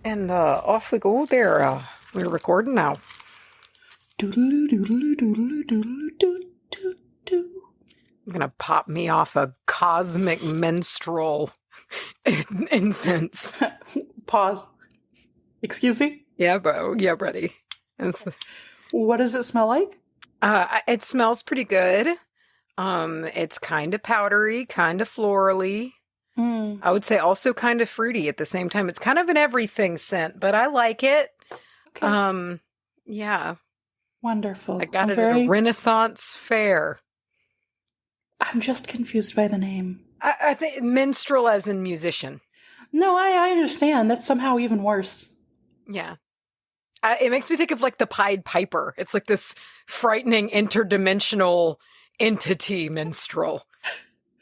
And off we go there. We're recording now. Doodaloo, doodaloo, doodaloo, doodaloo, doo, doo, doo. I'm going to pop me off a cosmic menstrual incense. Pause. Excuse me? Yeah, ready. What does it smell like? It smells pretty good. It's kind of powdery, kind of florally. I would say also kind of fruity at the same time. It's kind of an everything scent, but I like it. Okay. Yeah. Wonderful. I got it at a Renaissance fair. I'm just confused by the name. I think minstrel as in musician. No, I understand. That's somehow even worse. Yeah. It makes me think of like the Pied Piper. It's like this frightening interdimensional entity minstrel.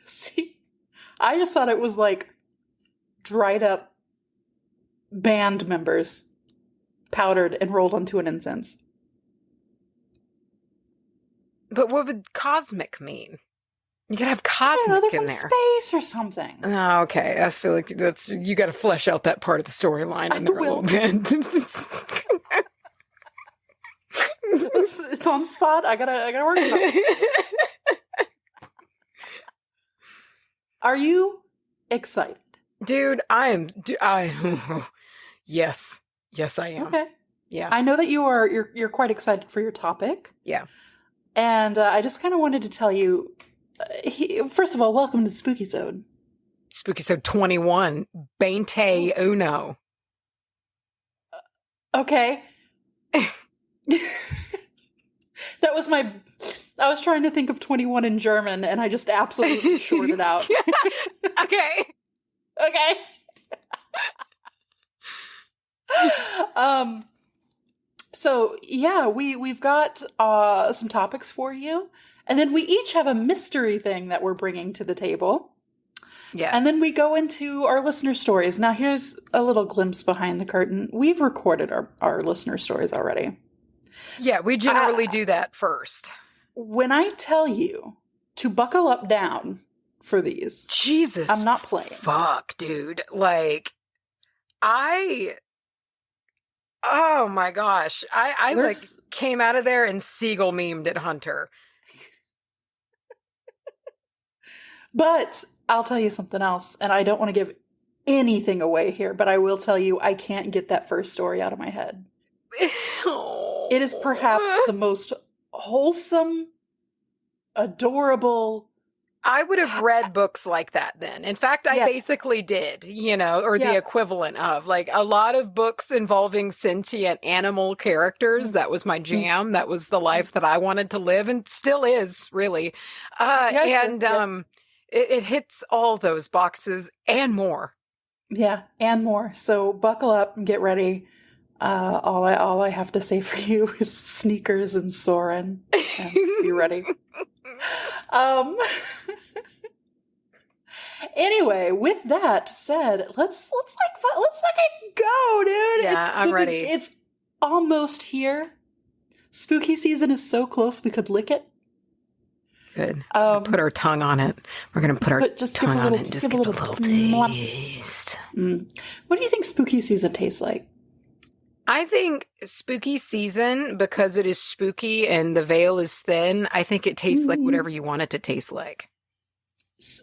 See, I just thought it was like dried up band members powdered and rolled onto an incense. But what would cosmic mean? You could have cosmic they're in from there. Space or something. Oh, okay. I feel like you got to flesh out that part of the storyline in there a little bit. It's on spot. I gotta work on it. Are you excited? Dude, yes, I am. Okay. Yeah. I know that you're quite excited for your topic. Yeah. And I just kind of wanted to tell you, first of all, welcome to Spookysode. Spookysode 21, Bente Uno. Okay. I was trying to think of 21 in German, and I just absolutely shorted out. Okay. Okay. So yeah, we've got some topics for you, and then we each have a mystery thing that we're bringing to the table. Yeah. And then we go into our listener stories. Now here's a little glimpse behind the curtain. We've recorded our listener stories already. Yeah, we generally do that first. When I tell you to buckle up down for these, Jesus, I'm not playing. Fuck, dude. Like, oh my gosh. I came out of there and Siegel memed at Hunter. But I'll tell you something else, and I don't want to give anything away here, but I will tell you I can't get that first story out of my head. It is perhaps the most wholesome, adorable. I would have read books like that then. In fact, I basically did, or the equivalent of. Like, a lot of books involving sentient animal characters. That was my jam. That was the life that I wanted to live, and still is, really. It hits all those boxes and more. Yeah, and more. So buckle up and get ready. All I have to say for you is sneakers and Soren. Be ready. Anyway, with that said, let's fucking go, dude. Yeah, I'm ready. It's almost here. Spooky season is so close we could lick it. Good. Put our tongue on it. We're gonna put our tongue on it and just give it a little taste. What do you think spooky season tastes like? I think spooky season, because it is spooky and the veil is thin, I think it tastes like whatever you want it to taste like.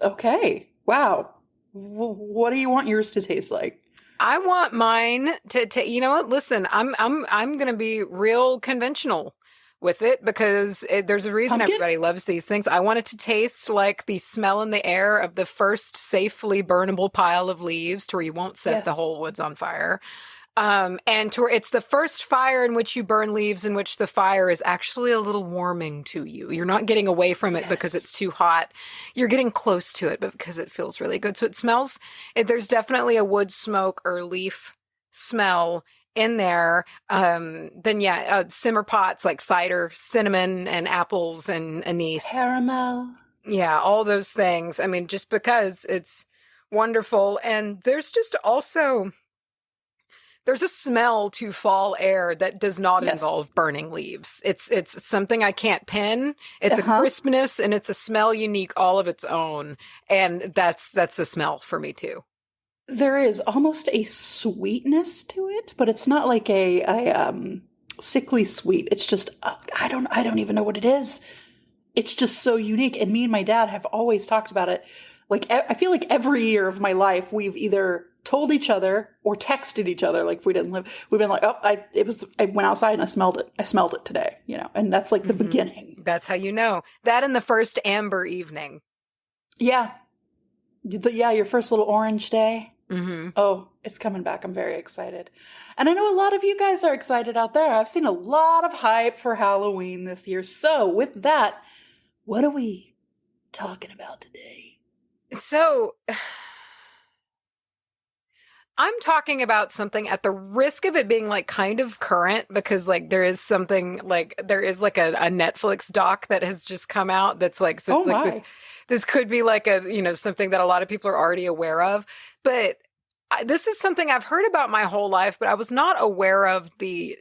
Okay. Wow. What do you want yours to taste like? I want mine to you know what? Listen, I'm going to be real conventional with it because there's a reason everybody loves these things. I want it to taste like the smell in the air of the first safely burnable pile of leaves to where you won't set the whole woods on fire. And to where it's the first fire in which you burn leaves in which the fire is actually a little warming to you. You're not getting away from it because it's too hot. You're getting close to it, but because it feels really good. So it smells, there's definitely a wood smoke or leaf smell in there. Simmer pots like cider, cinnamon, and apples and anise. Caramel. Yeah, all those things. I mean, just because it's wonderful. And there's just also... there's a smell to fall air that does not involve burning leaves. It's something I can't pin. It's a crispness and it's a smell unique all of its own. And that's a smell for me too. There is almost a sweetness to it, but it's not like a sickly sweet. It's just I don't even know what it is. It's just so unique. And me and my dad have always talked about it. Like, I feel like every year of my life, we've either told each other or texted each other. Like, if we didn't live, we've been like, oh, I went outside and I smelled it. I smelled it today, and that's like the beginning. That's how you know. That and the first amber evening. Yeah. Your first little orange day. Mm-hmm. Oh, it's coming back. I'm very excited. And I know a lot of you guys are excited out there. I've seen a lot of hype for Halloween this year. So with that, what are we talking about today? So I'm talking about something at the risk of it being like kind of current, because like there is something like a Netflix doc that has just come out that's like, so it's like this could be like a, something that a lot of people are already aware of, but this is something I've heard about my whole life, but I was not aware of the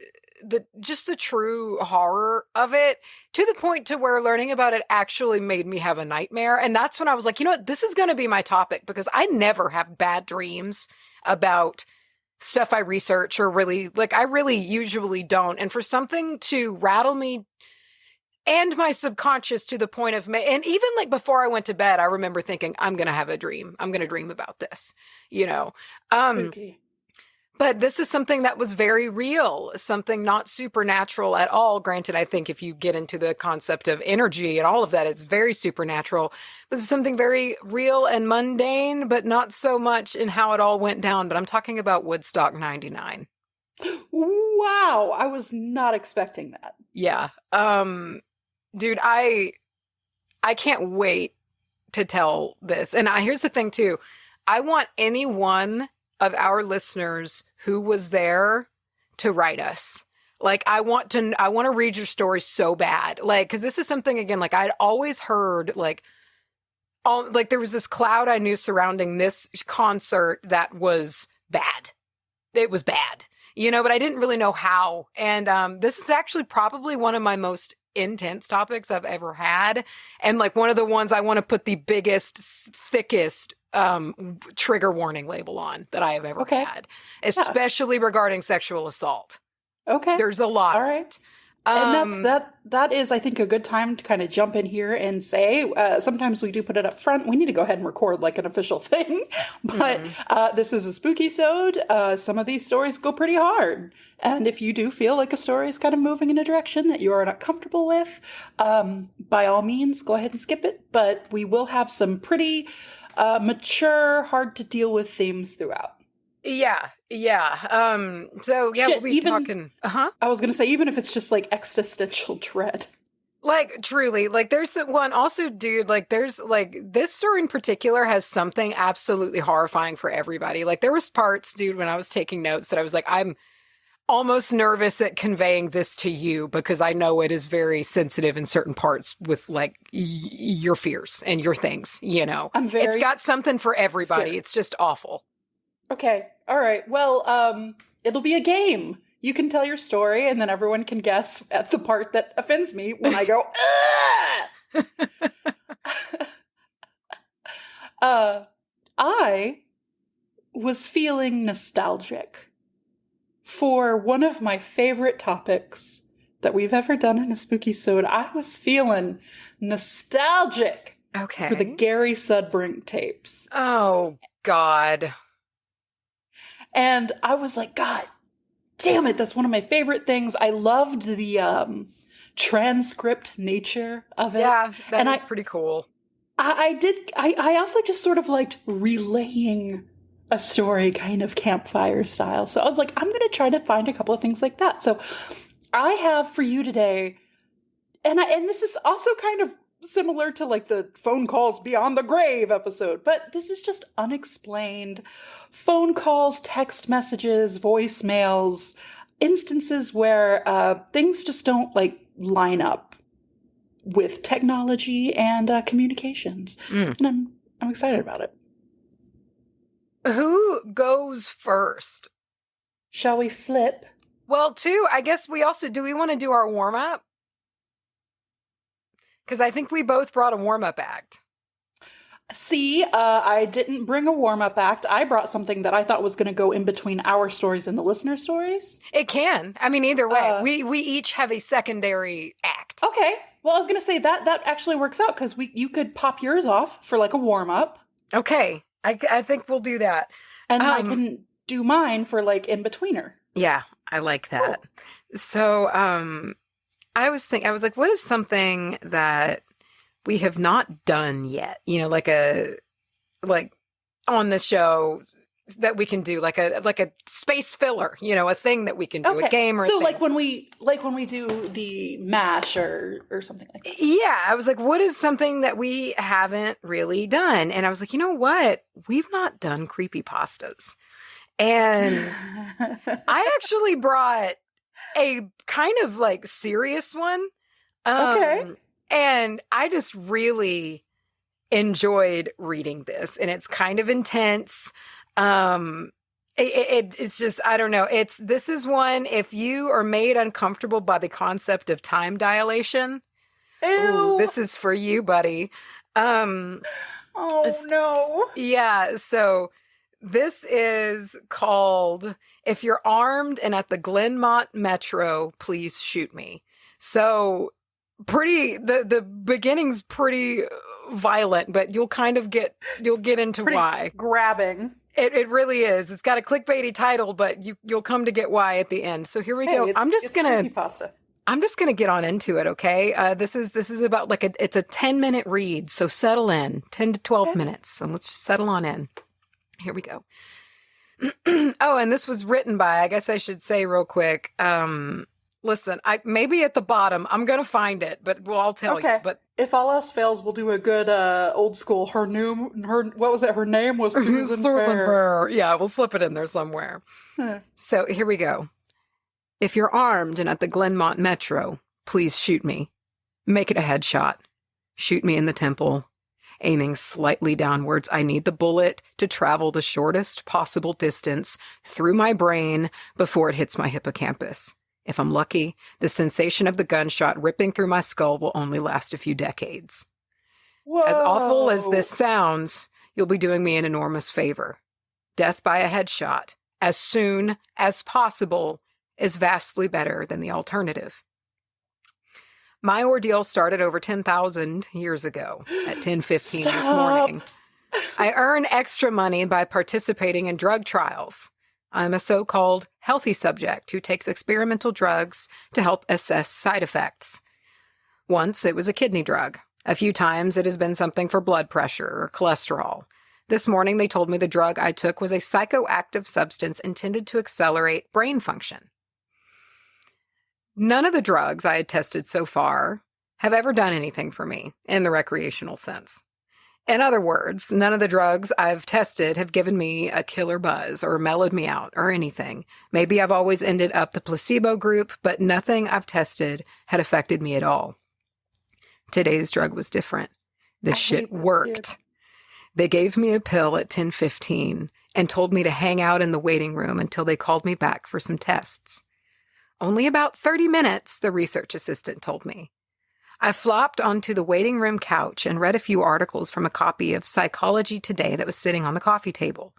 true horror of it, to the point to where learning about it actually made me have a nightmare. And that's when I was like, you know what, this is going to be my topic, because I never have bad dreams about stuff I research, or really, like, I really usually don't. And for something to rattle me and my subconscious to the point of, and even like before I went to bed, I remember thinking, I'm going to have a dream. I'm going to dream about this, Okay. But this is something that was very real, something not supernatural at all. Granted, I think if you get into the concept of energy and all of that, it's very supernatural. But it's something very real and mundane, but not so much in how it all went down. But I'm talking about Woodstock 99. Wow, I was not expecting that. Yeah. Dude, I can't wait to tell this. And here's the thing too. I want anyone of our listeners who was there to write us. Like, I want to read your story so bad. Like, cause this is something, again, like I'd always heard, like there was this cloud I knew surrounding this concert that was bad. It was bad, but I didn't really know how. And, this is actually probably one of my most intense topics I've ever had. And like one of the ones I want to put the biggest, thickest, trigger warning label on that I have ever had, especially regarding sexual assault. Okay. There's a lot. All right. And that is, I think, a good time to kind of jump in here and say, sometimes we do put it up front. We need to go ahead and record like an official thing, but this is a Spookysode. Some of these stories go pretty hard. And if you do feel like a story is kind of moving in a direction that you are not comfortable with, by all means, go ahead and skip it. But we will have some pretty mature, hard to deal with themes throughout. Yeah. So yeah, we'll be talking. I was gonna say, even if it's just like existential dread. Like, truly, like, there's one also, dude, like, there's like, this story in particular has something absolutely horrifying for everybody. Like, there was parts, dude, when I was taking notes that I was like, I'm almost nervous at conveying this to you, because I know it is very sensitive in certain parts with like your fears and your things, it's got something for everybody. Scared. It's just awful. Okay. All right. Well, it'll be a game. You can tell your story and then everyone can guess at the part that offends me when I go, I was feeling nostalgic for one of my favorite topics that we've ever done in a Spookysode. I was feeling nostalgic for the Gary Sudbrink tapes. Oh, God. And I was like, God damn it, that's one of my favorite things. I loved the transcript nature of it. Yeah, that's pretty cool. I also just sort of liked relaying a story kind of campfire style. So I was like, I'm going to try to find a couple of things like that. So I have for you today, and this is also kind of similar to like the phone calls beyond the grave episode, but this is just unexplained phone calls, text messages, voicemails, instances where things just don't like line up with technology and communications. And I'm excited about it. Who goes first? Shall we flip? Well, I guess we also, do we want to do our warm-up? Because I think we both brought a warm-up act. See, I didn't bring a warm-up act. I brought something that I thought was going to go in between our stories and the listener stories. It can. I mean, either way, we each have a secondary act. Okay. Well, I was going to say that actually works out because you could pop yours off for like a warm-up. Okay. I think we'll do that. And I can do mine for like in-betweener. Yeah, I like that. Cool. So, I was like, what is something that we have not done yet? You know, like on the show that we can do, like a space filler, you know, a thing that we can do, a game or so a thing. like when we do the MASH or something like that. Yeah, I was like, what is something that we haven't really done? And I was like, you know what? We've not done creepypastas. And I actually brought a kind of like serious one. Okay. And I just really enjoyed reading this, and it's kind of intense. It's just, I don't know. This is one, if you are made uncomfortable by the concept of time dilation, ooh, this is for you, buddy. Oh no. Yeah. So this is called If You're Armed and at the Glenmont Metro, Please Shoot Me. So the beginning's pretty violent, but you'll get into pretty why. Grabbing. It really is. It's got a clickbaity title, but you'll come to get why at the end. So here we go. I'm just gonna get on into it. Okay. This is about like it's a 10-minute read. So settle in, 10 to 12 minutes. So let's just settle on in. Here we go. Oh, and this was written by, I guess I should say real quick. Listen, maybe at the bottom, I'm going to find it, but I'll tell you. But if all else fails, we'll do a good old school. Her name was Susan Fair. Yeah, we'll slip it in there somewhere. So here we go. If you're armed and at the Glenmont Metro, please shoot me. Make it a headshot. Shoot me in the temple. Aiming slightly downwards, I need the bullet to travel the shortest possible distance through my brain before it hits my hippocampus. If I'm lucky, the sensation of the gunshot ripping through my skull will only last a few decades. Whoa. As awful as this sounds, you'll be doing me an enormous favor. Death by a headshot, as soon as possible, is vastly better than the alternative. My ordeal started over 10,000 years ago at 10:15 this morning. I earn extra money by participating in drug trials. I'm a so-called healthy subject who takes experimental drugs to help assess side effects. Once it was a kidney drug. A few times it has been something for blood pressure or cholesterol. This morning they told me the drug I took was a psychoactive substance intended to accelerate brain function. None of the drugs I had tested so far have ever done anything for me in the recreational sense. In other words, none of the drugs I've tested have given me a killer buzz or mellowed me out or anything. Maybe I've always ended up the placebo group, but nothing I've tested had affected me at all. Today's drug was different. This shit worked. They gave me a pill at 10:15 and told me to hang out in the waiting room until they called me back for some tests. Only about 30 minutes, the research assistant told me. I flopped onto the waiting room couch and read a few articles from a copy of Psychology Today that was sitting on the coffee table.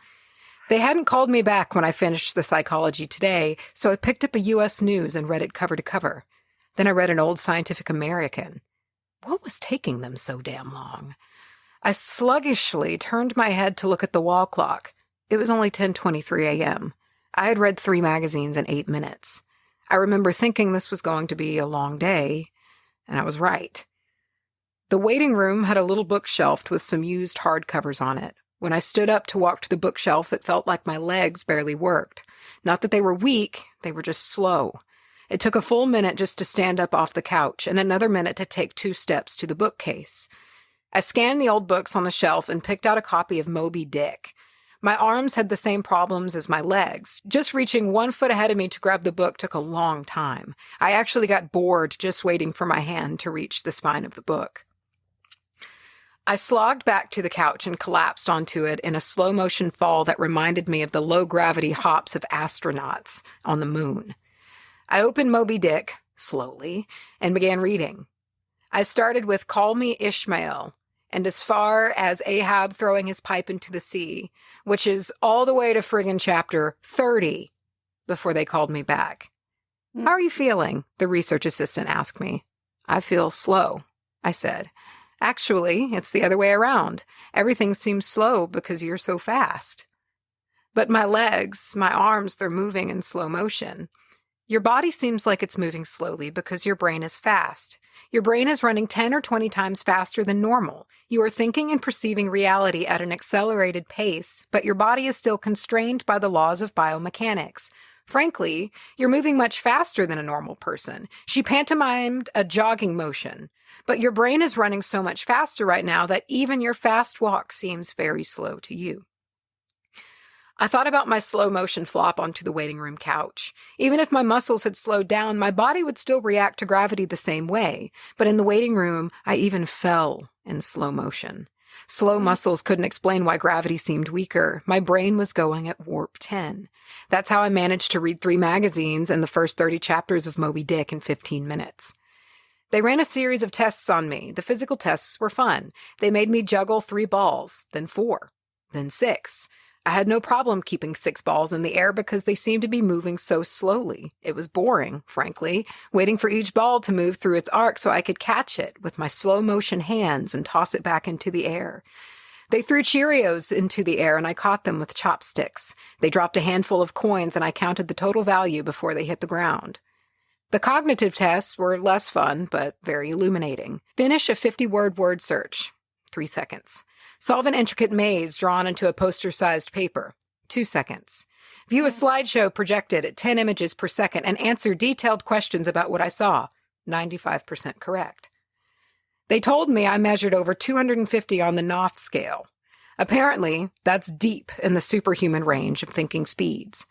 They hadn't called me back when I finished the Psychology Today, so I picked up a U.S. News and read it cover to cover. Then I read an old Scientific American. What was taking them so damn long? I sluggishly turned my head to look at the wall clock. It was only 10:23 a.m. I had read 3 magazines in 8 minutes. I remember thinking this was going to be a long day, and I was right. The waiting room had a little bookshelf with some used hardcovers on it. When I stood up to walk to the bookshelf, it felt like my legs barely worked. Not that they were weak, they were just slow. It took a full minute just to stand up off the couch, and another minute to take 2 steps to the bookcase. I scanned the old books on the shelf and picked out a copy of Moby Dick. My arms had the same problems as my legs. Just reaching 1 foot ahead of me to grab the book took a long time. I actually got bored just waiting for my hand to reach the spine of the book. I slogged back to the couch and collapsed onto it in a slow-motion fall that reminded me of the low-gravity hops of astronauts on the moon. I opened Moby Dick, slowly, and began reading. I started with Call Me Ishmael, and as far as Ahab throwing his pipe into the sea, which is all the way to friggin' chapter 30 before they called me back. How are you feeling? The research assistant asked me. I feel slow, I said. Actually, it's the other way around. Everything seems slow because you're so fast. But my legs, my arms, they're moving in slow motion. Your body seems like it's moving slowly because your brain is fast. Your brain is running 10 or 20 times faster than normal. You are thinking and perceiving reality at an accelerated pace, but your body is still constrained by the laws of biomechanics. Frankly, you're moving much faster than a normal person. She pantomimed a jogging motion. But your brain is running so much faster right now that even your fast walk seems very slow to you. I thought about my slow motion flop onto the waiting room couch. Even if my muscles had slowed down, my body would still react to gravity the same way. But in the waiting room, I even fell in slow motion. Slow muscles couldn't explain why gravity seemed weaker. My brain was going at warp 10. That's how I managed to read 3 magazines and the first 30 chapters of Moby Dick in 15 minutes. They ran a series of tests on me. The physical tests were fun. They made me juggle 3 balls, then 4, then 6. I had no problem keeping 6 balls in the air because they seemed to be moving so slowly. It was boring, frankly, waiting for each ball to move through its arc so I could catch it with my slow-motion hands and toss it back into the air. They threw Cheerios into the air and I caught them with chopsticks. They dropped a handful of coins and I counted the total value before they hit the ground. The cognitive tests were less fun, but very illuminating. Finish a 50-word word search. 3 seconds. Solve an intricate maze drawn into a poster-sized paper. 2 seconds. View a slideshow projected at 10 images per second and answer detailed questions about what I saw. 95% correct. They told me I measured over 250 on the Knopf scale. Apparently, that's deep in the superhuman range of thinking speeds.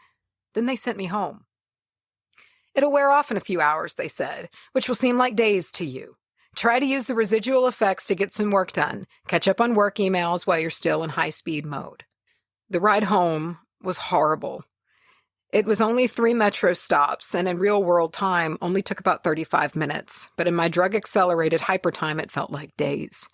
Then they sent me home. It'll wear off in a few hours, they said, which will seem like days to you. Try to use the residual effects to get some work done. Catch up on work emails while you're still in high-speed mode. The ride home was horrible. It was only 3 metro stops, and in real-world time only took about 35 minutes. But in my drug-accelerated hypertime, it felt like days.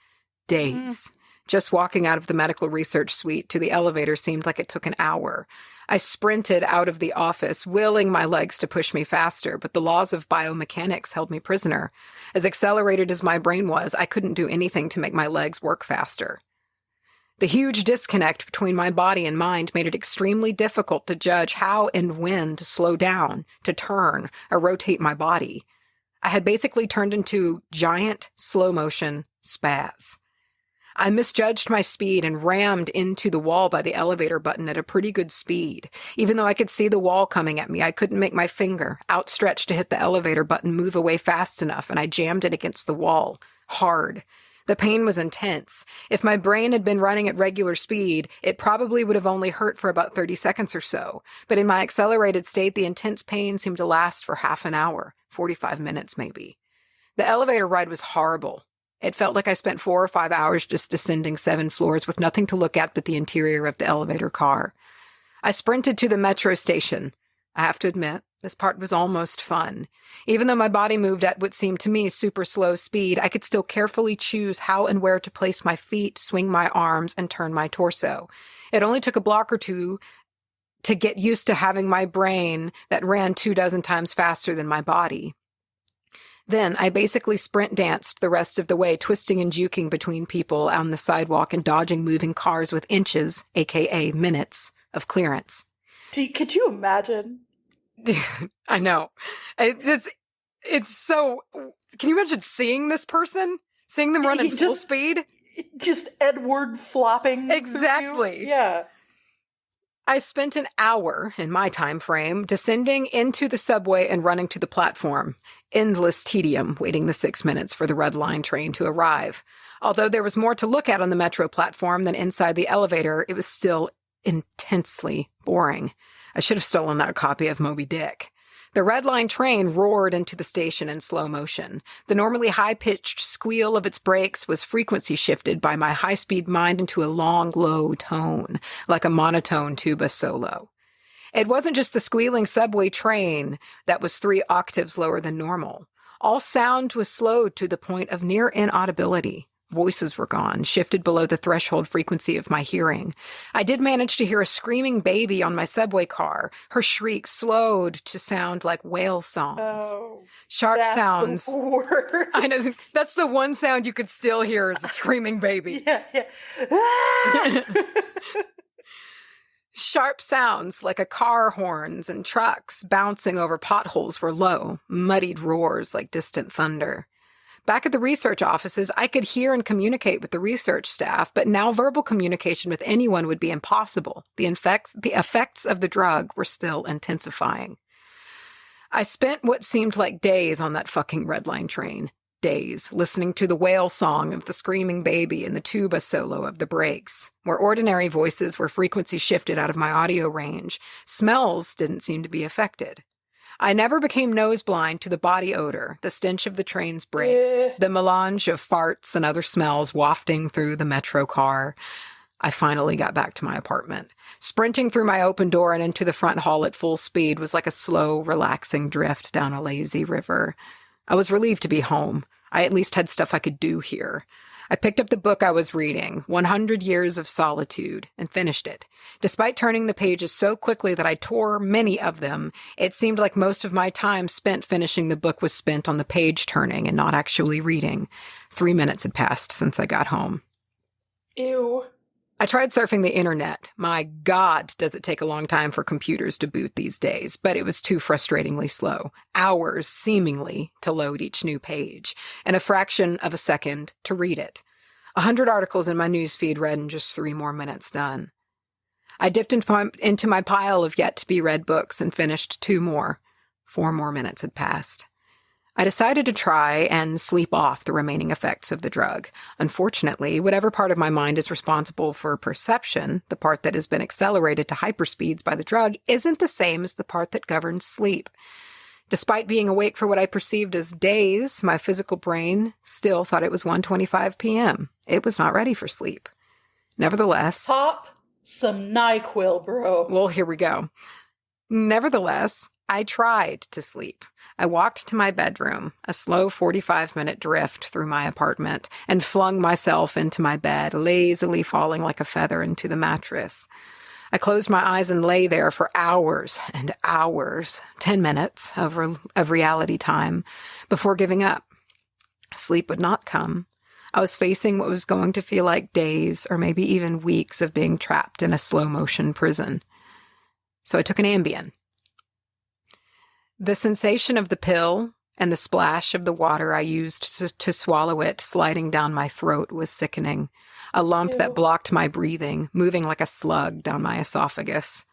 Days. Just walking out of the medical research suite to the elevator seemed like it took an hour. I sprinted out of the office, willing my legs to push me faster, but the laws of biomechanics held me prisoner. As accelerated as my brain was, I couldn't do anything to make my legs work faster. The huge disconnect between my body and mind made it extremely difficult to judge how and when to slow down, to turn, or rotate my body. I had basically turned into giant, slow-motion spaz. I misjudged my speed and rammed into the wall by the elevator button at a pretty good speed. Even though I could see the wall coming at me, I couldn't make my finger, outstretched to hit the elevator button, move away fast enough, and I jammed it against the wall, hard. The pain was intense. If my brain had been running at regular speed, it probably would have only hurt for about 30 seconds or so. But in my accelerated state, the intense pain seemed to last for half an hour, 45 minutes maybe. The elevator ride was horrible. It felt like I spent 4 or 5 hours just descending 7 floors with nothing to look at but the interior of the elevator car. I sprinted to the metro station. I have to admit, this part was almost fun. Even though my body moved at what seemed to me super slow speed, I could still carefully choose how and where to place my feet, swing my arms, and turn my torso. It only took a block or two to get used to having my brain that ran 24 times faster than my body. Then I basically sprint danced the rest of the way, twisting and juking between people on the sidewalk and dodging moving cars with inches, aka minutes, of clearance. Could you imagine? I know. It's so... Can you imagine seeing this person? Seeing them run at full speed? Just Edward flopping. Exactly. Yeah. I spent an hour in my time frame descending into the subway and running to the platform. Endless tedium waiting the 6 minutes for the Red Line train to arrive. Although there was more to look at on the metro platform than inside the elevator, it was still intensely boring. I should have stolen that copy of Moby Dick. The Red Line train roared into the station in slow motion. The normally high-pitched squeal of its brakes was frequency shifted by my high-speed mind into a long, low tone, like a monotone tuba solo. It wasn't just the squealing subway train that was 3 octaves lower than normal. All sound was slowed to the point of near inaudibility. Voices were gone, shifted below the threshold frequency of my hearing. I did manage to hear a screaming baby on my subway car. Her shriek slowed to sound like whale songs. Oh, Sharp that's sounds. The worst. I know, that's the one sound you could still hear is a screaming baby. Yeah. Sharp sounds like a car horns and trucks bouncing over potholes were low, muddied roars like distant thunder. Back at the research offices, I could hear and communicate with the research staff, but now verbal communication with anyone would be impossible. The effects of the drug were still intensifying. I spent what seemed like days on that fucking Red Line train. Days, listening to the whale song of the screaming baby and the tuba solo of the brakes. Where ordinary voices were frequency shifted out of my audio range, smells didn't seem to be affected. I never became nose blind to the body odor, the stench of the train's brakes, the melange of farts and other smells wafting through the metro car. I finally got back to my apartment. Sprinting through my open door and into the front hall at full speed was like a slow, relaxing drift down a lazy river. I was relieved to be home. I at least had stuff I could do here. I picked up the book I was reading, 100 Years of Solitude, and finished it. Despite turning the pages so quickly that I tore many of them, it seemed like most of my time spent finishing the book was spent on the page turning and not actually reading. 3 minutes had passed since I got home. Ew. I tried surfing the internet. My God, does it take a long time for computers to boot these days, but it was too frustratingly slow. Hours, seemingly, to load each new page, and a fraction of a second to read it. 100 articles in my newsfeed read in just 3 more minutes done. I dipped into my pile of yet-to-be-read books and finished 2 more. 4 more minutes had passed. I decided to try and sleep off the remaining effects of the drug. Unfortunately, whatever part of my mind is responsible for perception, the part that has been accelerated to hyperspeeds by the drug, isn't the same as the part that governs sleep. Despite being awake for what I perceived as days, my physical brain still thought it was 1:25 p.m. It was not ready for sleep. Nevertheless... Pop some NyQuil, bro. Well, here we go. Nevertheless, I tried to sleep. I walked to my bedroom, a slow 45-minute drift through my apartment, and flung myself into my bed, lazily falling like a feather into the mattress. I closed my eyes and lay there for hours and hours, 10 minutes of reality time, before giving up. Sleep would not come. I was facing what was going to feel like days or maybe even weeks of being trapped in a slow-motion prison. So I took an Ambien. The sensation of the pill and the splash of the water I used to swallow it sliding down my throat was sickening, a lump that blocked my breathing, moving like a slug down my esophagus.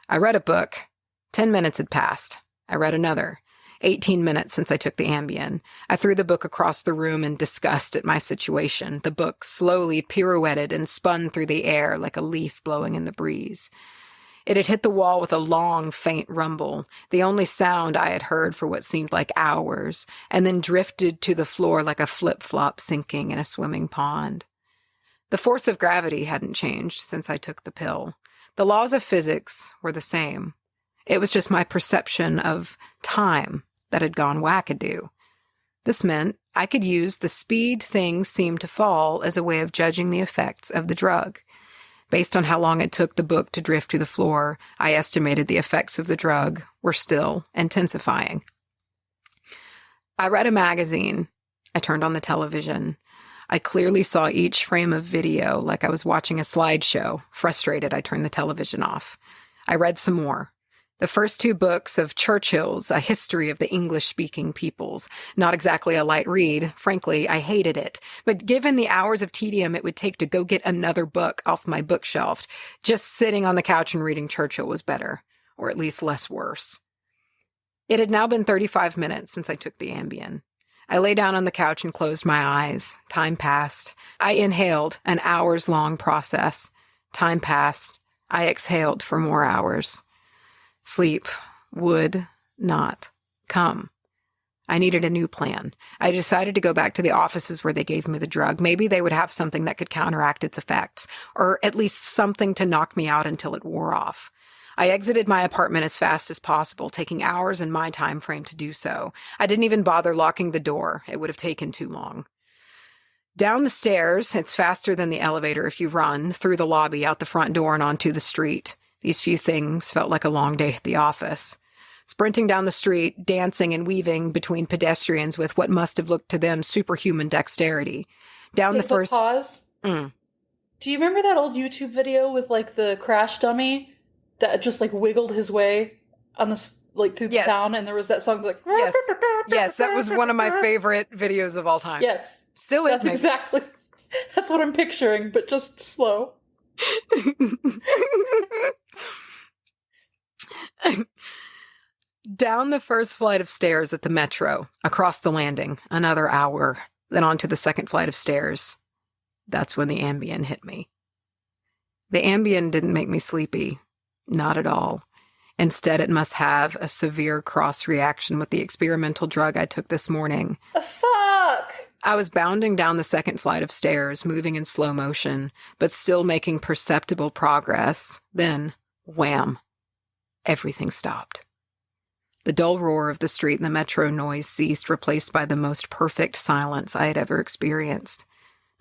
I read a book. 10 minutes had passed. I read another. 18 minutes since I took the Ambien. I threw the book across the room in disgust at my situation. The book slowly pirouetted and spun through the air like a leaf blowing in the breeze. It had hit the wall with a long, faint rumble, the only sound I had heard for what seemed like hours, and then drifted to the floor like a flip-flop sinking in a swimming pond. The force of gravity hadn't changed since I took the pill. The laws of physics were the same. It was just my perception of time that had gone wackadoo. This meant I could use the speed things seemed to fall as a way of judging the effects of the drug. Based on how long it took the book to drift to the floor, I estimated the effects of the drug were still intensifying. I read a magazine. I turned on the television. I clearly saw each frame of video like I was watching a slideshow. Frustrated, I turned the television off. I read some more. The first 2 books of Churchill's A History of the English-Speaking Peoples. Not exactly a light read. Frankly, I hated it. But given the hours of tedium it would take to go get another book off my bookshelf, just sitting on the couch and reading Churchill was better, or at least less worse. It had now been 35 minutes since I took the Ambien. I lay down on the couch and closed my eyes. Time passed. I inhaled, an hours-long process. Time passed. I exhaled for more hours. Sleep would not come. I needed a new plan. I decided to go back to the offices where they gave me the drug. Maybe they would have something that could counteract its effects, or at least something to knock me out until it wore off. I exited my apartment as fast as possible, taking hours in my time frame to do so. I didn't even bother locking the door. It would have taken too long. Down the stairs, it's faster than the elevator if you run, through the lobby, out the front door, and onto the street. These few things felt like a long day at the office. Sprinting down the street, dancing and weaving between pedestrians with what must have looked to them superhuman dexterity. Down the first... Pause. Do you remember that old YouTube video with, like, the crash dummy that just, like, wiggled his way on the, like, through the town, and there was that song, like... Yes. Yes, that was one of my favorite videos of all time. Yes. Still is. That's exactly... That's what I'm picturing, but just slow. Down the first flight of stairs at the metro, across the landing, another hour, then onto the second flight of stairs. That's when the Ambien hit me. The Ambien didn't make me sleepy. Not at all. Instead, it must have a severe cross-reaction with the experimental drug I took this morning. The fuck? I was bounding down the second flight of stairs, moving in slow motion, but still making perceptible progress. Then, wham, everything stopped. The dull roar of the street and the metro noise ceased, replaced by the most perfect silence I had ever experienced.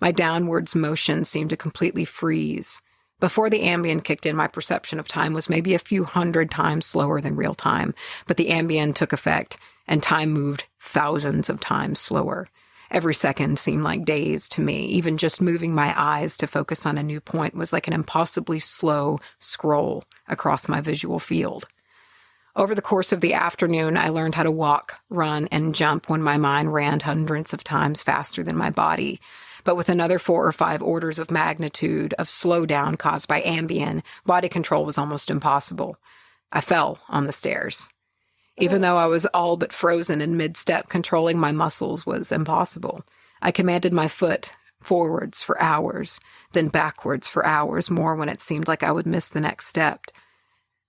My downwards motion seemed to completely freeze. Before the Ambien kicked in, my perception of time was maybe a few hundred times slower than real time, but the Ambien took effect, and time moved thousands of times slower. Every second seemed like days to me. Even just moving my eyes to focus on a new point was like an impossibly slow scroll across my visual field. Over the course of the afternoon, I learned how to walk, run, and jump when my mind ran hundreds of times faster than my body. But with another 4 or 5 orders of magnitude of slowdown caused by Ambien, body control was almost impossible. I fell on the stairs. Even though I was all but frozen in mid-step, controlling my muscles was impossible. I commanded my foot forwards for hours, then backwards for hours more when it seemed like I would miss the next step.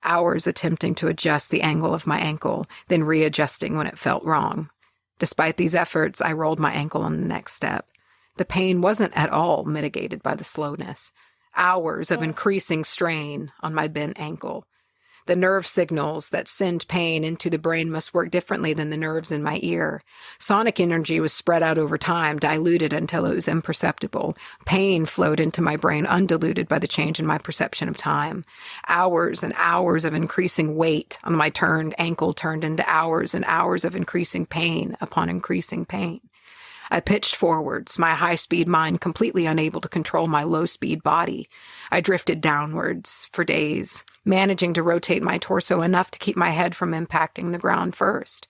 Hours attempting to adjust the angle of my ankle, then readjusting when it felt wrong. Despite these efforts, I rolled my ankle on the next step. The pain wasn't at all mitigated by the slowness. Hours of increasing strain on my bent ankle. The nerve signals that send pain into the brain must work differently than the nerves in my ear. Sonic energy was spread out over time, diluted until it was imperceptible. Pain flowed into my brain undiluted by the change in my perception of time. Hours and hours of increasing weight on my turned ankle turned into hours and hours of increasing pain upon increasing pain. I pitched forwards, my high-speed mind completely unable to control my low-speed body. I drifted downwards for days, managing to rotate my torso enough to keep my head from impacting the ground first.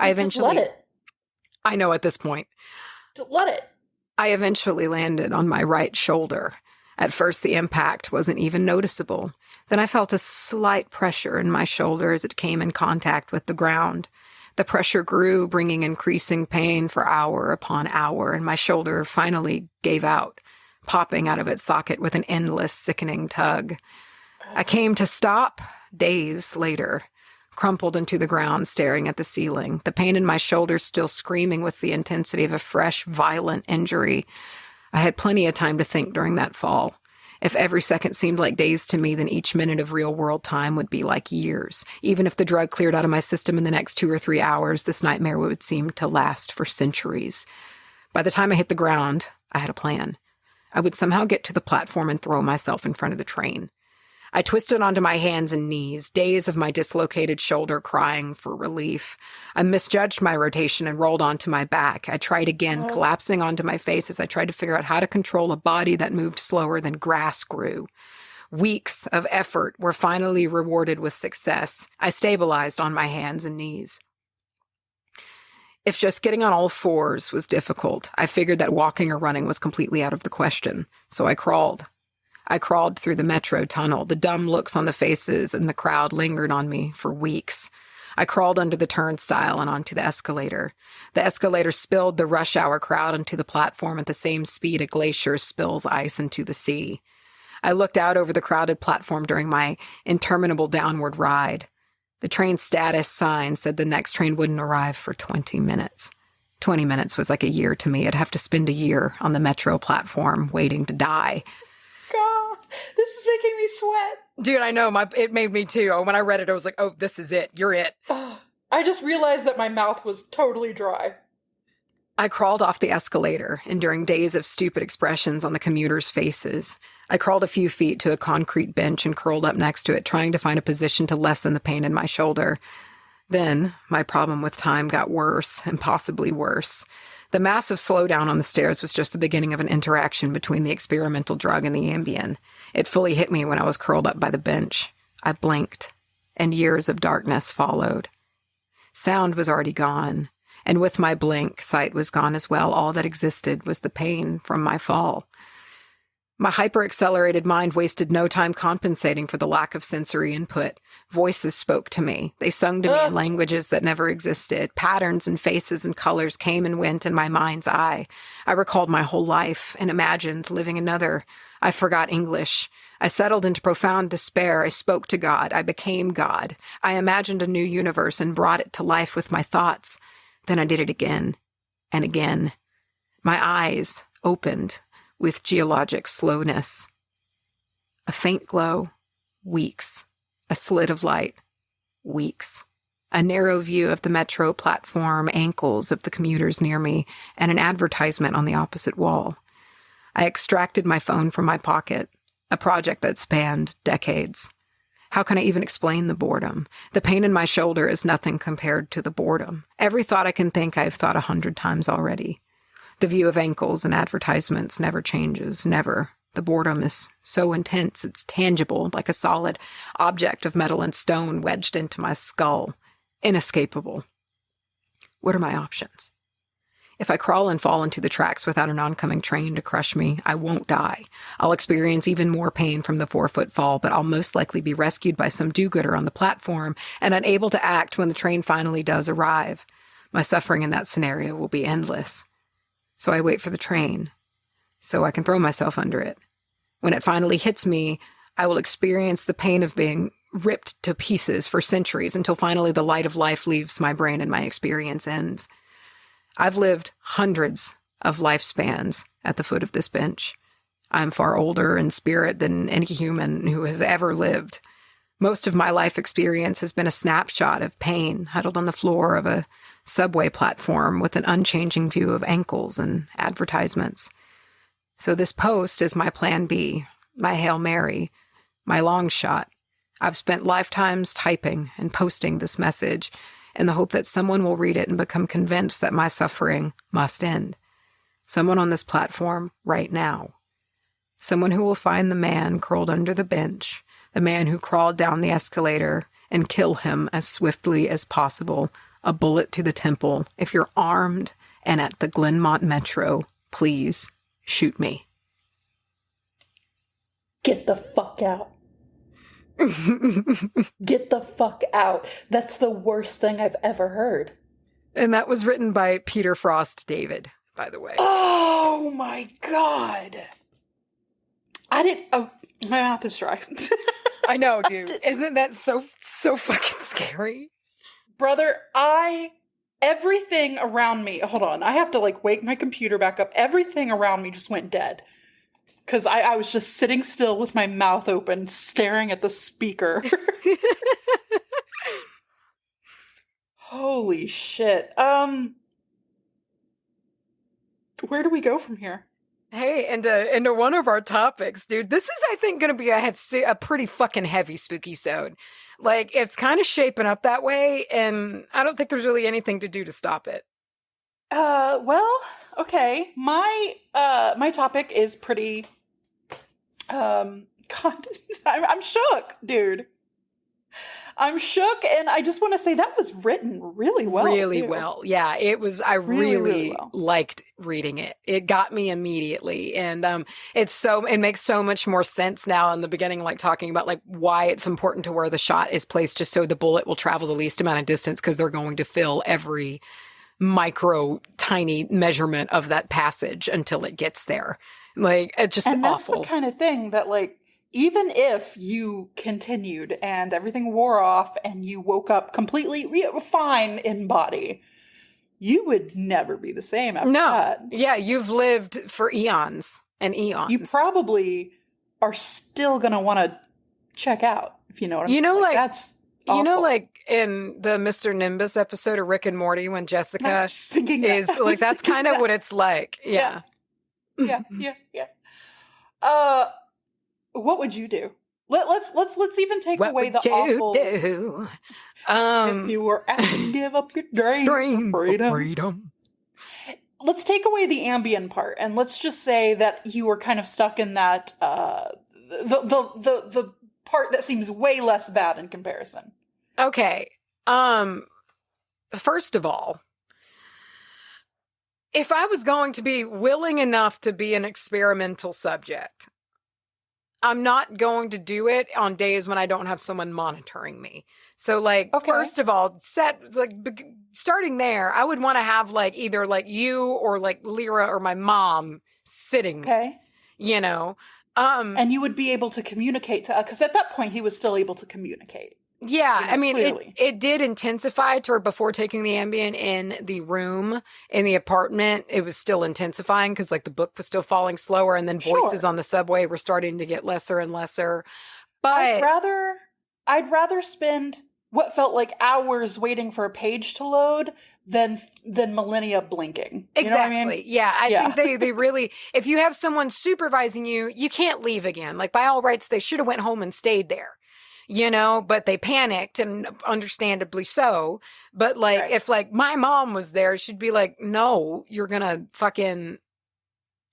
Let it. I know at this point. Let it. I eventually landed on my right shoulder. At first, the impact wasn't even noticeable. Then I felt a slight pressure in my shoulder as it came in contact with the ground. The pressure grew, bringing increasing pain for hour upon hour, and my shoulder finally gave out, popping out of its socket with an endless, sickening tug. I came to stop days later, crumpled into the ground, staring at the ceiling, the pain in my shoulder still screaming with the intensity of a fresh, violent injury. I had plenty of time to think during that fall. If every second seemed like days to me, then each minute of real-world time would be like years. Even if the drug cleared out of my system in the next 2 or 3 hours, this nightmare would seem to last for centuries. By the time I hit the ground, I had a plan. I would somehow get to the platform and throw myself in front of the train. I twisted onto my hands and knees, days of my dislocated shoulder crying for relief. I misjudged my rotation and rolled onto my back. I tried again, collapsing onto my face as I tried to figure out how to control a body that moved slower than grass grew. Weeks of effort were finally rewarded with success. I stabilized on my hands and knees. If just getting on all fours was difficult, I figured that walking or running was completely out of the question. So I crawled. I crawled through the metro tunnel. The dumb looks on the faces and the crowd lingered on me for weeks. I crawled under the turnstile and onto the escalator. The escalator spilled the rush hour crowd onto the platform at the same speed a glacier spills ice into the sea. I looked out over the crowded platform during my interminable downward ride. The train status sign said the next train wouldn't arrive for 20 minutes. 20 minutes was like a year to me. I'd have to spend a year on the metro platform waiting to die. God, this is making me sweat. Dude, I know. It made me too. When I read it, I was like, oh, this is it. You're it. I just realized that my mouth was totally dry. I crawled off the escalator, enduring days of stupid expressions on the commuters' faces. I crawled a few feet to a concrete bench and curled up next to it, trying to find a position to lessen the pain in my shoulder. Then, my problem with time got worse, and possibly worse. The massive slowdown on the stairs was just the beginning of an interaction between the experimental drug and the Ambien. It fully hit me when I was curled up by the bench. I blinked, and years of darkness followed. Sound was already gone, and with my blink, sight was gone as well. All that existed was the pain from my fall. My hyper-accelerated mind wasted no time compensating for the lack of sensory input. Voices spoke to me. They sung to me in languages that never existed. Patterns and faces and colors came and went in my mind's eye. I recalled my whole life and imagined living another. I forgot English. I settled into profound despair. I spoke to God. I became God. I imagined a new universe and brought it to life with my thoughts. Then I did it again and again. My eyes opened with geologic slowness. A faint glow, weeks. A slit of light, weeks. A narrow view of the metro platform, ankles of the commuters near me, and an advertisement on the opposite wall. I extracted my phone from my pocket, a project that spanned decades. How can I even explain the boredom? The pain in my shoulder is nothing compared to the boredom. Every thought I can think I've thought 100 times already. The view of ankles and advertisements never changes, never. The boredom is so intense, it's tangible, like a solid object of metal and stone wedged into my skull. Inescapable. What are my options? If I crawl and fall into the tracks without an oncoming train to crush me, I won't die. I'll experience even more pain from the 4-foot fall, but I'll most likely be rescued by some do-gooder on the platform and unable to act when the train finally does arrive. My suffering in that scenario will be endless. So I wait for the train, so I can throw myself under it. When it finally hits me, I will experience the pain of being ripped to pieces for centuries until finally the light of life leaves my brain and my experience ends. I've lived hundreds of lifespans at the foot of this bench. I'm far older in spirit than any human who has ever lived. Most of my life experience has been a snapshot of pain huddled on the floor of a subway platform with an unchanging view of ankles and advertisements. So this post is my plan B, my Hail Mary, my long shot. I've spent lifetimes typing and posting this message in the hope that someone will read it and become convinced that my suffering must end. Someone on this platform right now. Someone who will find the man curled under the bench, the man who crawled down the escalator, and kill him as swiftly as possible. A bullet to the temple. If you're armed and at the Glenmont Metro, please shoot me. Get the fuck out. Get the fuck out. That's the worst thing I've ever heard. And that was written by Peter Frost David, by the way. Oh my god. Oh, my mouth is dry. I know, dude. Isn't that so fucking scary? Brother, everything around me, hold on, I have to wake my computer back up. Everything around me just went dead. Because I was just sitting still with my mouth open, staring at the speaker. Holy shit. Where do we go from here? Hey, into one of our topics, dude. This is, I think, going to be a pretty fucking heavy Spookysode. It's kind of shaping up that way, and I don't think there's really anything to do to stop it. Well, okay. My topic is pretty, God, I'm shook, dude. I'm shook, and I just want to say that was written really well. Really too. well. Yeah, it was. I really liked reading it. It got me immediately. And it makes so much more sense now in the beginning, talking about why it's important to where the shot is placed just so the bullet will travel the least amount of distance, because they're going to fill every micro tiny measurement of that passage until it gets there. It's just and awful. That's the kind of thing that even if you continued and everything wore off and you woke up completely fine in body, you would never be the same after that. Yeah, you've lived for eons and eons. You probably are still going to want to check out, if you know what I mean. You know, You know, like in the Mr. Nimbus episode of Rick and Morty when Jessica is like, that's kind of what it's like. Yeah. Yeah. What would you do? Let's even take away the awful. Do? If you were asked to give up your dream for freedom. Let's take away the Ambien part, and let's just say that you were kind of stuck in that the part that seems way less bad in comparison. Okay. First of all, if I was going to be willing enough to be an experimental subject, I'm not going to do it on days when I don't have someone monitoring me. So, like, first of all, starting there, I would want to have, like, either, like, you or, like, Lyra or my mom sitting. Okay. You know? And you would be able to communicate to, because at that point he was still able to communicate. Yeah, you know, I mean, clearly. it did intensify to where before taking the Ambien in the room, in the apartment, it was still intensifying because, like, the book was still falling slower, and then voices on the subway were starting to get lesser and lesser. But I'd rather spend what felt like hours waiting for a page to load than millennia blinking. You know what I mean? Yeah, I think they really, if you have someone supervising you, you can't leave again. Like, by all rights, they should have went home and stayed there. You know, but they panicked, and understandably so. But, like, if, like, my mom was there, she'd be like, no, you're gonna fucking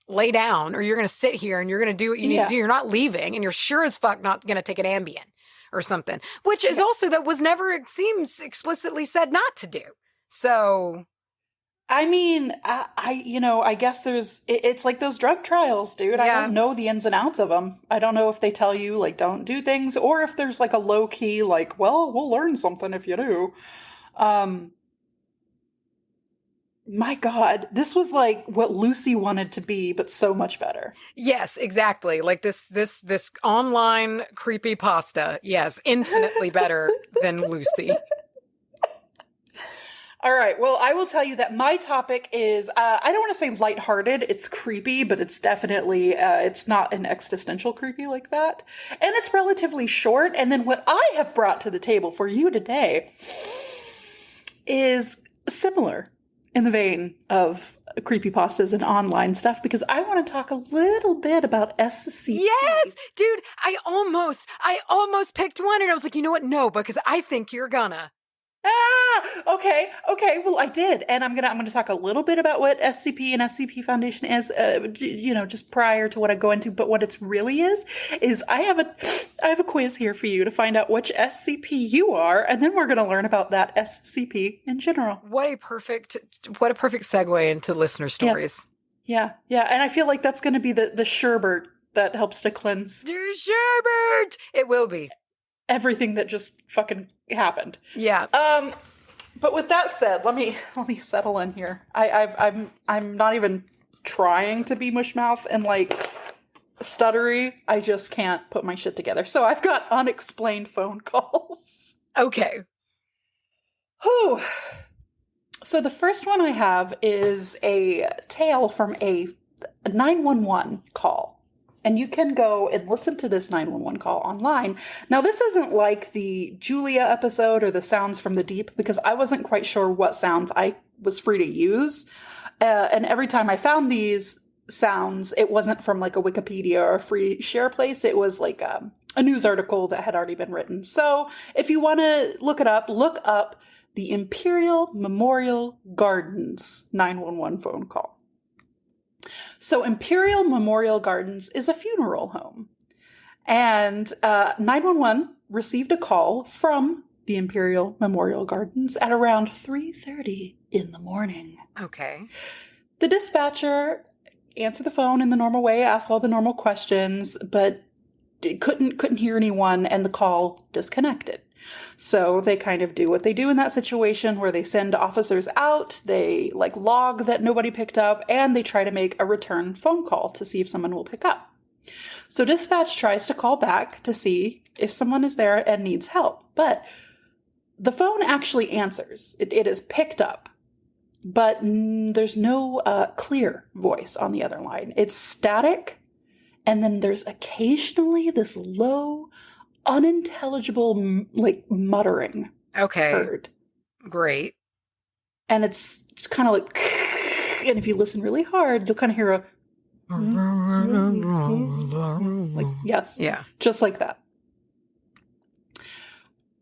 lay down, or you're gonna sit here and you're gonna do what you need to do. You're not leaving, and you're sure as fuck not gonna take an Ambien or something. Which is also, that was never, it seems, explicitly said not to do. So, I mean, I guess it's like those drug trials, dude. Yeah. I don't know the ins and outs of them. I don't know if they tell you, like, don't do things, or if there's, like, a low key, like, well, we'll learn something if you do. My God, this was like what Lucy wanted to be, but so much better. Yes, exactly. Like this online creepypasta. Yes, infinitely better than Lucy. All right. Well, I will tell you that my topic is, I don't want to say lighthearted. It's creepy, but it's definitely, it's not an existential creepy like that. And it's relatively short. And then what I have brought to the table for you today is similar in the vein of creepypastas and online stuff, because I want to talk a little bit about SCPs. Yes, dude, I almost picked one, and I was like, you know what? No, because I think you're gonna. Okay. Well, I did, and I'm gonna talk a little bit about what SCP and SCP Foundation is. Just prior to what I go into, but what it's really is I have a quiz here for you to find out which SCP you are, and then we're gonna learn about that SCP in general. What a perfect segue into listener stories. Yes. Yeah, and I feel like that's gonna be the sherbet that helps to cleanse. The sherbet. It will be. Everything that just fucking happened. Yeah. But with that said, let me settle in here. I'm not even trying to be mushmouth and, like, stuttery. I just can't put my shit together. So I've got unexplained phone calls. Okay. Whew. So the first one I have is a tale from a 911 call. And you can go and listen to this 911 call online. Now, this isn't like the Julia episode or the Sounds from the Deep, because I wasn't quite sure what sounds I was free to use. And every time I found these sounds, it wasn't from, like, a Wikipedia or a free share place. It was like a news article that had already been written. So if you want to look up the Imperial Memorial Gardens 911 phone call. So Imperial Memorial Gardens is a funeral home. And 911 received a call from the Imperial Memorial Gardens at around 3:30 in the morning. Okay. The dispatcher answered the phone in the normal way, asked all the normal questions, but couldn't hear anyone, and the call disconnected. So they kind of do what they do in that situation, where they send officers out, they, like, log that nobody picked up, and they try to make a return phone call to see if someone will pick up. So dispatch tries to call back to see if someone is there and needs help, but the phone actually answers. It is picked up, but there's no clear voice on the other line. It's static, and then there's occasionally this low, unintelligible, like, muttering. Okay. Heard. Great. And it's just kind of like, and if you listen really hard, you'll kind of hear a, like, yes. Yeah. Just like that.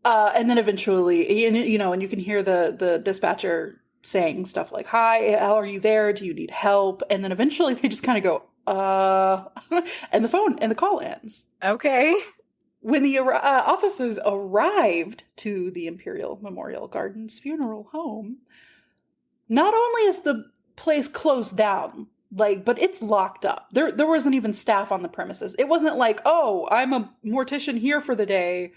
And then eventually, and you can hear the dispatcher saying stuff like, "Hi, are you there? Do you need help?" And then eventually they just kind of go, and the call ends. Okay. When the officers arrived to the Imperial Memorial Gardens funeral home, not only is the place closed down, but it's locked up. There wasn't even staff on the premises. It wasn't like, "Oh, I'm a mortician here for the day,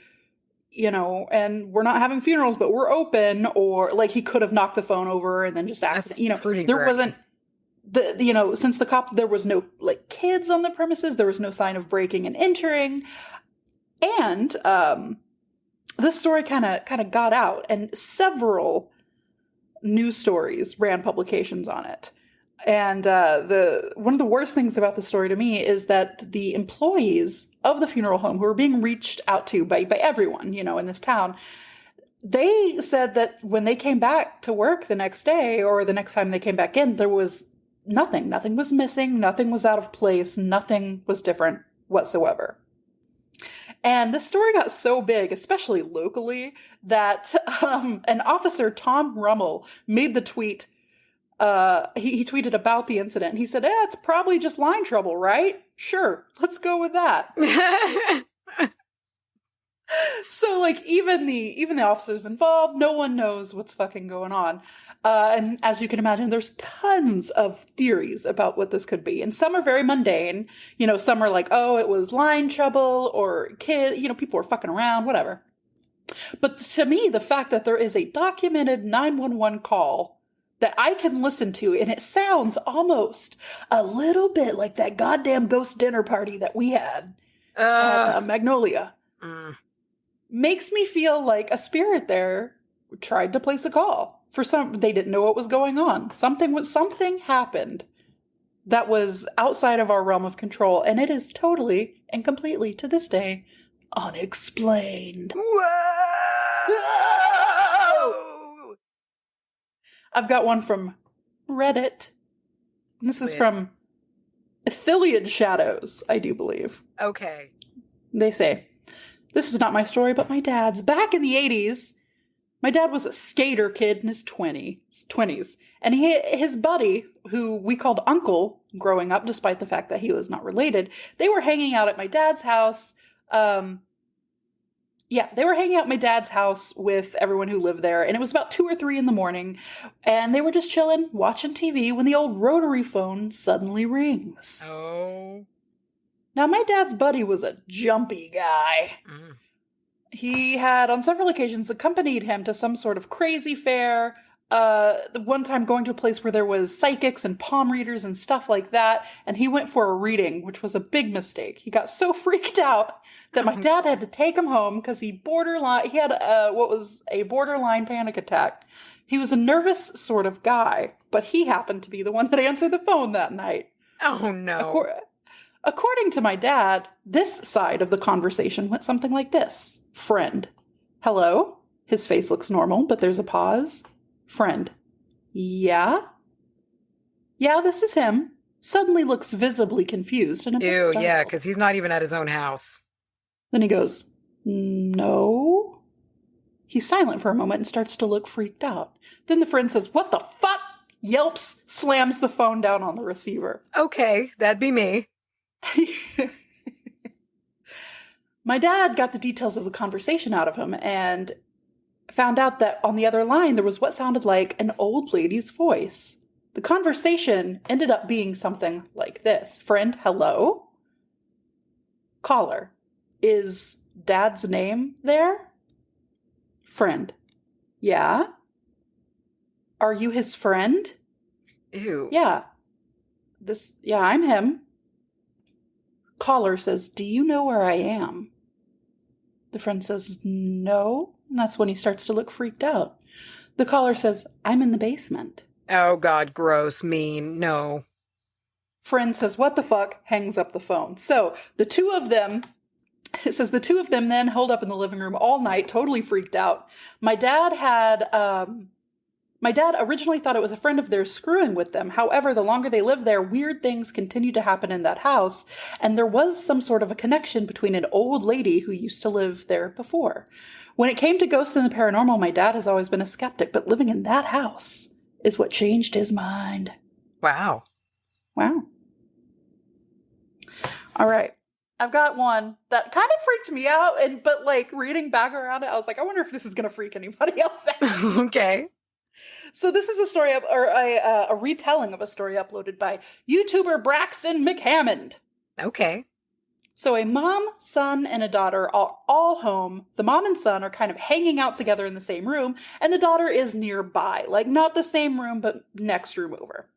and we're not having funerals, but we're open," or like he could have knocked the phone over and then just asked. There wasn't since the cops, there was no like kids on the premises. There was no sign of breaking and entering, and this story kind of got out, and several news stories ran publications on it. And one of the worst things about the story to me is that the employees of the funeral home, who were being reached out to by everyone, in this town, they said that when they came back to work the next day, or the next time they came back in, there was nothing. Nothing was missing. Nothing was out of place. Nothing was different whatsoever. And this story got so big, especially locally, that an officer, Tom Rummel, made the tweet. He tweeted about the incident. He said, "It's probably just line trouble, right? Sure, let's go with that." So, like, even the officers involved, no one knows what's fucking going on. And as you can imagine, there's tons of theories about what this could be. And some are very mundane. Some are like, "Oh, it was line trouble," or people were fucking around, whatever. But to me, the fact that there is a documented 911 call that I can listen to, and it sounds almost a little bit like that goddamn ghost dinner party that we had at Magnolia, makes me feel like a spirit there tried to place a call. They didn't know what was going on. Something happened that was outside of our realm of control, and it is totally and completely, to this day, unexplained. Whoa! I've got one from Reddit. This is from Ithiliad Shadows, I do believe. Okay. They say, "This is not my story, but my dad's. Back in the 80s, my dad was a skater kid in his 20s. And his buddy, who we called Uncle growing up, despite the fact that he was not related, they were hanging out at my dad's house. They were hanging out at my dad's house with everyone who lived there. And it was about 2 or 3 in the morning. And they were just chilling, watching TV, when the old rotary phone suddenly rings. Oh. Now, my dad's buddy was a jumpy guy. Mm. He had, on several occasions, accompanied him to some sort of crazy fair. The one time going to a place where there was psychics and palm readers and stuff like that. And he went for a reading, which was a big mistake. He got so freaked out that my dad had to take him home because he had what was a borderline panic attack. He was a nervous sort of guy, but he happened to be the one that answered the phone that night. Oh, no. According to my dad, this side of the conversation went something like this. Friend. Hello? His face looks normal, but there's a pause. Friend. Yeah? Yeah, this is him. Suddenly looks visibly confused and a bit startled. Yeah, because he's not even at his own house. Then he goes, no? He's silent for a moment and starts to look freaked out. Then the friend says, "What the fuck?" Yelps, slams the phone down on the receiver. Okay, that'd be me. My dad got the details of the conversation out of him and found out that on the other line there was what sounded like an old lady's voice. The conversation ended up being something like this. Friend, hello? Caller, is Dad's name there? Friend, yeah? Are you his friend? Ew. Yeah. I'm him. Caller says, "Do you know where I am?" The friend says, "No." And that's when he starts to look freaked out. The caller says, "I'm in the basement." Oh, God, gross, mean, no. Friend says, "What the fuck?" Hangs up the phone. So the two of them It says the two of them then holed up in the living room all night, totally freaked out. My dad originally thought it was a friend of theirs screwing with them. However, the longer they lived there, weird things continued to happen in that house, and there was some sort of a connection between an old lady who used to live there before. When it came to ghosts and the paranormal, my dad has always been a skeptic, but living in that house is what changed his mind. Wow. Wow. All right. I've got one that kind of freaked me out, but like reading back around it, I was like, I wonder if this is going to freak anybody else out. Okay. So this is a story a retelling of a story uploaded by YouTuber Braxton McHammond. Okay. So a mom, son, and a daughter are all home. The mom and son are kind of hanging out together in the same room, and the daughter is nearby, like not the same room, but next room over.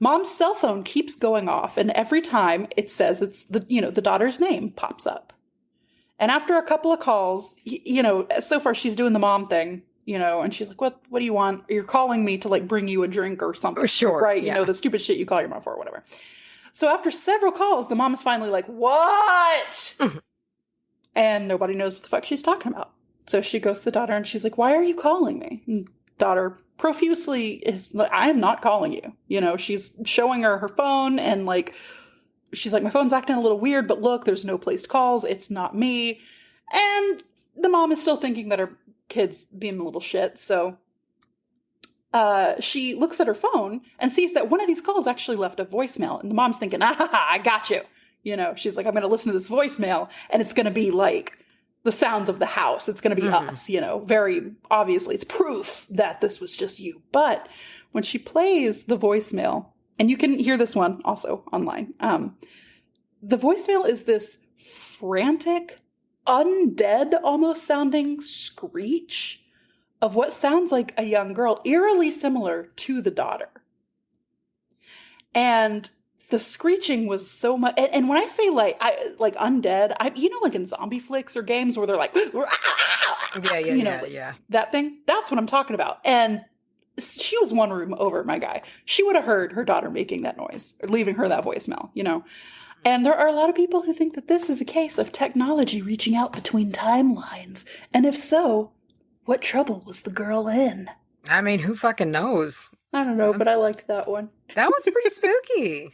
Mom's cell phone keeps going off, and every time it says it's the daughter's name pops up. And after a couple of calls, so far she's doing the mom thing, and she's like, what do you want? You're calling me to like bring you a drink or something. Sure. Right. Yeah. The stupid shit you call your mom for or whatever. So after several calls, the mom is finally like, what? And nobody knows what the fuck she's talking about. So she goes to the daughter and she's like, why are you calling me? And daughter profusely is like, I am not calling you. She's showing her phone and like, she's like, my phone's acting a little weird, but look, there's no placed calls. It's not me. And the mom is still thinking that her kid's being a little shit. So she looks at her phone and sees that one of these calls actually left a voicemail. And the mom's thinking, I got you. She's like, I'm going to listen to this voicemail and it's going to be like the sounds of the house. It's going to be us, very obviously. It's proof that this was just you. But when she plays the voicemail, and you can hear this one also online, the voicemail is this frantic, undead almost sounding screech of what sounds like a young girl, eerily similar to the daughter. And the screeching was so much, and when I say like undead, like in zombie flicks or games where they're like, yeah. That thing, that's what I'm talking about. And she was one room over, my guy. She would have heard her daughter making that noise, or leaving her that voicemail, And there are a lot of people who think that this is a case of technology reaching out between timelines. And if so, what trouble was the girl in? I mean, who fucking knows? I don't know, but I liked that one. That one's pretty spooky.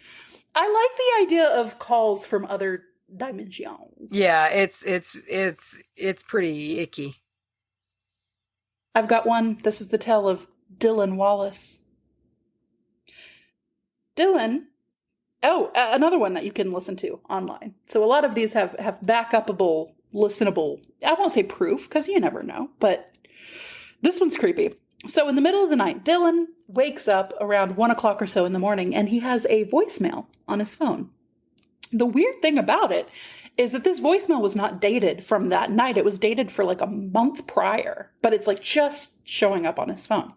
I like the idea of calls from other dimensions. Yeah, it's pretty icky. I've got one. This is the tale of Dylan Wallace. Dylan. Oh, another one that you can listen to online. So a lot of these have backupable, listenable, I won't say proof, because you never know, but this one's creepy. So in the middle of the night, Dylan wakes up around 1 o'clock or so in the morning, and he has a voicemail on his phone. The weird thing about it is that this voicemail was not dated from that night. It was dated for like a month prior, but it's like just showing up on his phone.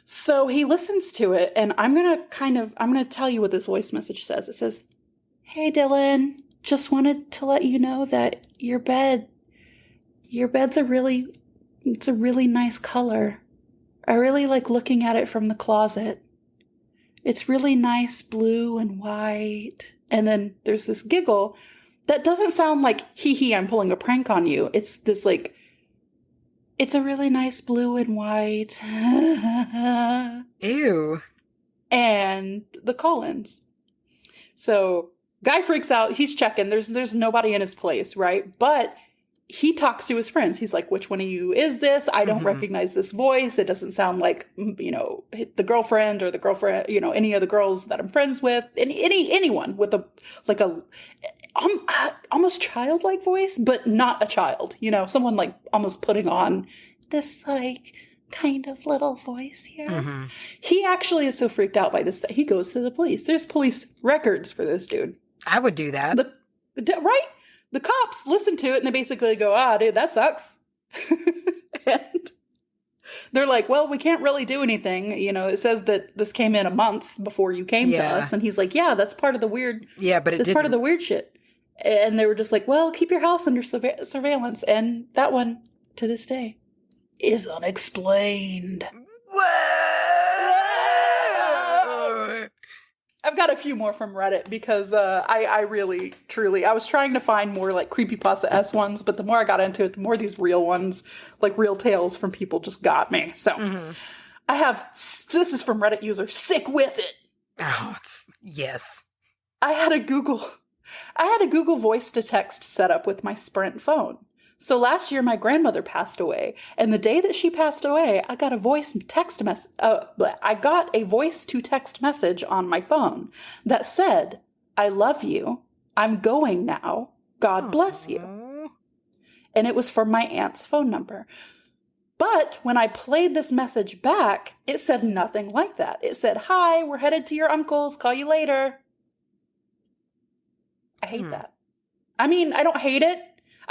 So he listens to it, and I'm going to tell you what this voice message says. It says, "Hey, Dylan, just wanted to let you know that your bed's a really nice color. I really like looking at it from the closet. It's really nice blue and white." And then there's this giggle that doesn't sound like, hee hee, I'm pulling a prank on you. It's this like, it's a really nice blue and white. Ew. And the call ends. So guy freaks out. He's checking. There's nobody in his place, right? But he talks to his friends. He's like, which one of you is this? I don't recognize this voice. It doesn't sound like, the girlfriend or the girlfriend, any of the girls that I'm friends with. Anyone with a almost childlike voice, but not a child. Someone like almost putting on this like kind of little voice here. Mm-hmm. He actually is so freaked out by this that he goes to the police. There's police records for this dude. I would do that. Right? The cops listen to it and they basically go, dude, that sucks. And they're like, well, we can't really do anything. It says that this came in a month before you came to us. And he's like, yeah, that's part of the weird. Yeah, but it's part of the weird shit. And they were just like, well, keep your house under surveillance. And that one, to this day, is unexplained. Whoa! I've got a few more from Reddit because I really, truly, I was trying to find more like creepypasta-esque ones, but the more I got into it, the more these real ones, like real tales from people just got me. So I have, this is from Reddit user, Sick With It. Oh, yes. I had a Google voice to text set up with my Sprint phone. So last year, my grandmother passed away, and the day that she passed away, I got a voice to text message on my phone that said, "I love you. I'm going now. God bless you." And it was from my aunt's phone number. But when I played this message back, it said nothing like that. It said, "Hi, we're headed to your uncle's. Call you later." I hate that. I mean, I don't hate it.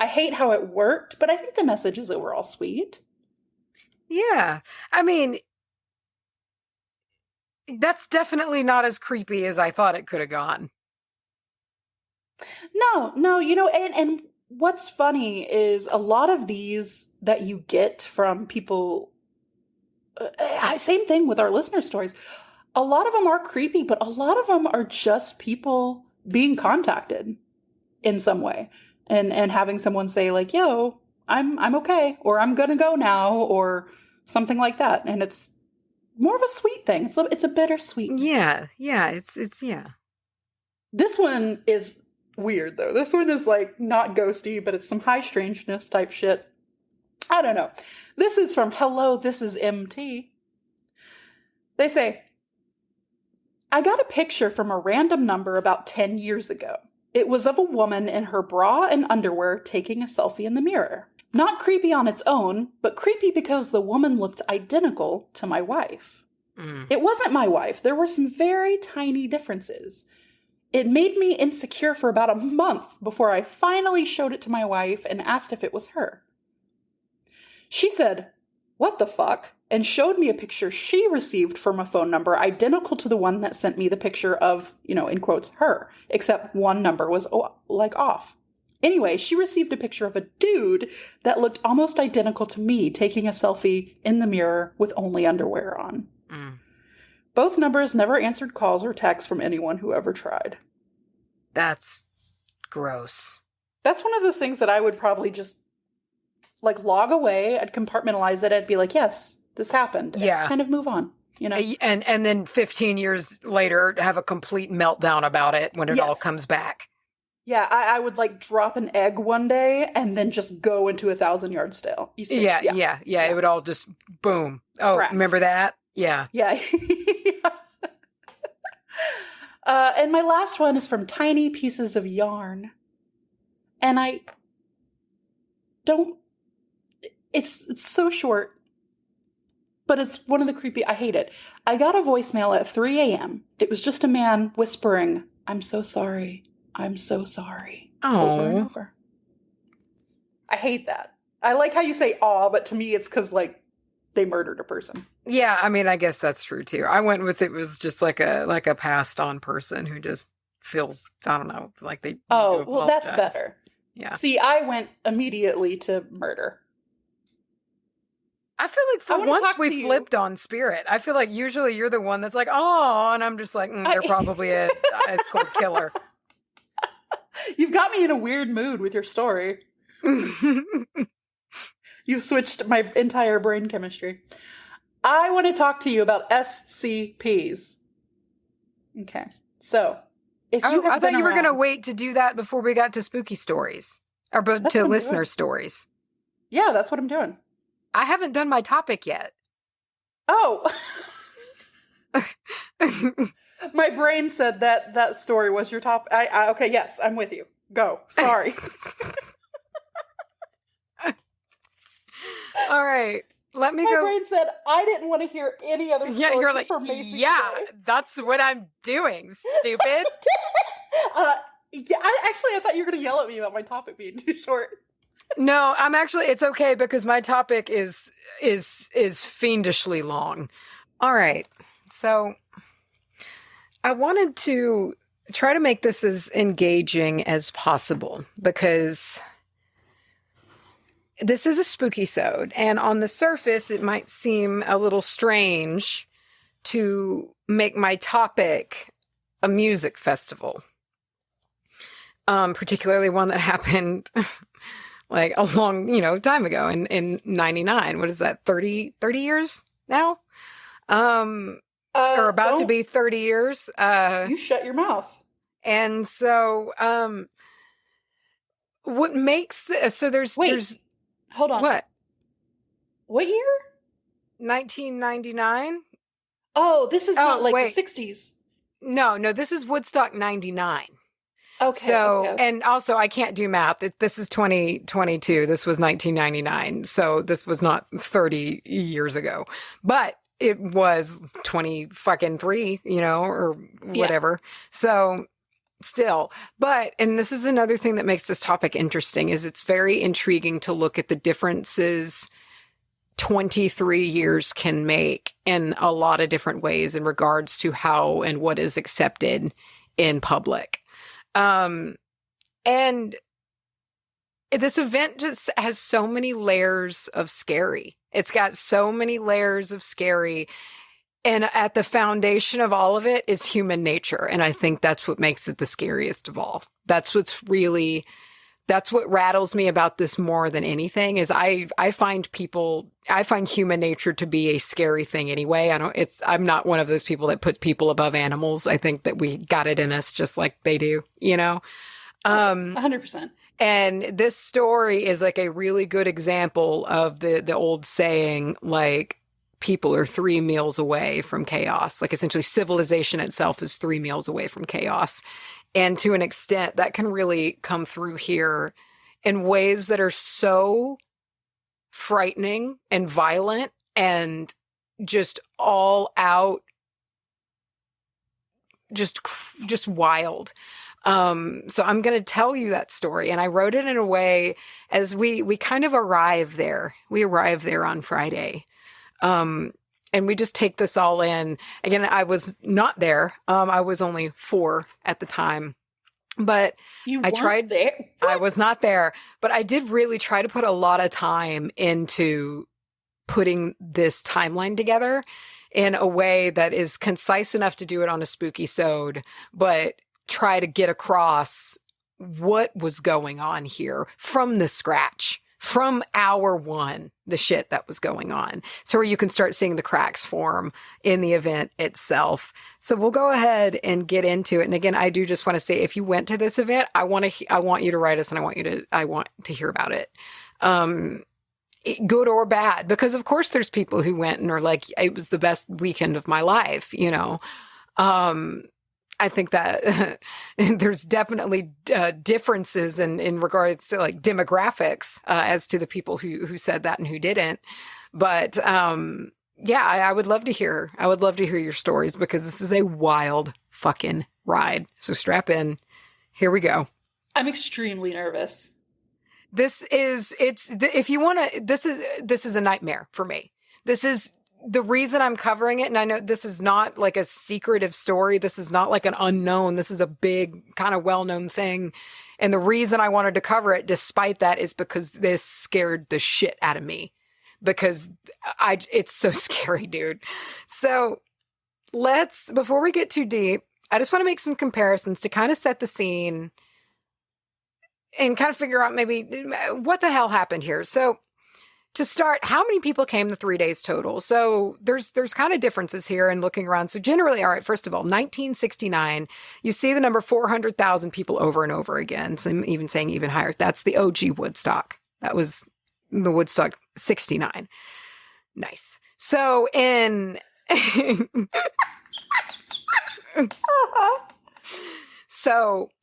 I hate how it worked, but I think the messages were all sweet. Yeah. I mean, that's definitely not as creepy as I thought it could have gone. No, you know, and what's funny is a lot of these that you get from people, same thing with our listener stories. A lot of them are creepy, but a lot of them are just people being contacted in some way. And having someone say like, "Yo, I'm okay," or "I'm gonna go now," or something like that. And it's more of a sweet thing. It's a bittersweet thing. Yeah. It's This one is weird though. This one is like not ghosty, but it's some high strangeness type shit. I don't know. This is from Hello, This is MT. They say, "I got a picture from a random number about 10 years ago. It was of a woman in her bra and underwear taking a selfie in the mirror. Not creepy on its own, but creepy because the woman looked identical to my wife. It wasn't my wife. There were some very tiny differences. It made me insecure for about a month before I finally showed it to my wife and asked if it was her. She said, 'What the fuck?' and showed me a picture she received from a phone number identical to the one that sent me the picture of, in quotes, her, except one number was off. Anyway, she received a picture of a dude that looked almost identical to me taking a selfie in the mirror with only underwear on. Both numbers never answered calls or texts from anyone who ever tried." That's gross. That's one of those things that I would probably just log away. I'd compartmentalize it. I'd be like, yes, this happened. And just kind of move on, And then 15 years later, have a complete meltdown about it when it all comes back. Yeah, I would drop an egg one day and then just go into 1,000-yard stale. You see? Yeah. It would all just boom. Oh, Correct. Remember that? Yeah. Yeah. And my last one is from Tiny Pieces of Yarn. And I don't... It's so short, but it's one of the creepy... I hate it. I got a voicemail at 3 a.m. It was just a man whispering, "I'm so sorry. I'm so sorry." Over and over. I hate that. I like how you say "aw," but to me it's because they murdered a person. Yeah, I mean, I guess that's true too. I went with it was just like a passed on person who just feels, I don't know, like they. Oh, well, that's better. Yeah. See, I went immediately to murder. I feel like for once we flipped on Spirit. I feel like usually you're the one that's like, "Oh," and I'm just like, "They're probably it's called killer." You've got me in a weird mood with your story. You've switched my entire brain chemistry. I want to talk to you about SCPs. Okay, so if you I thought you were going to wait to do that before we got to spooky stories or to listener stories. Yeah, that's what I'm doing. I haven't done my topic yet. Oh. My brain said that story was your top. Okay, yes, I'm with you. Go. Sorry. All right. Let me go. My brain said I didn't want to hear any other story. Yeah, you're like, yeah, that's what I'm doing, stupid. Yeah, I thought you were going to yell at me about my topic being too short. No, it's okay because my topic is fiendishly long. All right. So I wanted to try to make this as engaging as possible because this is a Spookysode, and on the surface it might seem a little strange to make my topic a music festival. Particularly one that happened like a long, time ago in 99. What is that? 30 years now? Or about to be 30 years. You shut your mouth. And so, what makes so there's hold on. What year? 1999. Oh, this is not like the 60s. No, this is Woodstock 99. Okay. So, okay. And also I can't do math. This is 2022. This was 1999. So this was not 30 years ago, but it was 23, or whatever. Yeah. So still, and this is another thing that makes this topic interesting is it's very intriguing to look at the differences 23 years can make in a lot of different ways in regards to how and what is accepted in public. And this event just has so many layers of scary. It's got so many layers of scary. And at the foundation of all of it is human nature. And I think that's what makes it the scariest of all. That's what rattles me about this more than anything is I find human nature to be a scary thing anyway. I'm not one of those people that put people above animals. I think that we got it in us just like they do, 100%. And this story is like a really good example of the old saying, like, people are 3 meals away from chaos. Like, essentially, civilization itself is 3 meals away from chaos. And to an extent, that can really come through here in ways that are so frightening and violent and just all out, just wild. So I'm going to tell you that story. And I wrote it in a way as we kind of arrive there. We arrive there on Friday. And we just take this all in. Again, I was not there. I was only 4 at the time. But I tried there. I was not there, but I did really try to put a lot of time into putting this timeline together in a way that is concise enough to do it on a Spookysode, but try to get across what was going on here from the scratch, from hour 1, the shit that was going on. So where you can start seeing the cracks form in the event itself. So we'll go ahead and get into it. And again, I do just want to say, if you went to this event, I want you to write us and I want to hear about it. Good or bad, because of course there's people who went and are like, it was the best weekend of my life, I think that there's definitely differences in regards to like demographics as to the people who said that and who didn't. But I would love to hear. I would love to hear your stories because this is a wild fucking ride. So strap in. Here we go. I'm extremely nervous. This is a nightmare for me. This is the reason I'm covering it, and I know this is not like a secretive story. This is not like an unknown. This is a big, kind of well-known thing. And the reason I wanted to cover it, despite that, is because this scared the shit out of me. Because it's so scary, dude. So before we get too deep, I just want to make some comparisons to kind of set the scene and kind of figure out maybe what the hell happened here. So to start, how many people came the 3 days total? So there's kind of differences here in looking around. So generally, all right, first of all, 1969, you see the number 400,000 people over and over again. So I'm even saying even higher. That's the OG Woodstock. That was the Woodstock 69. Nice. So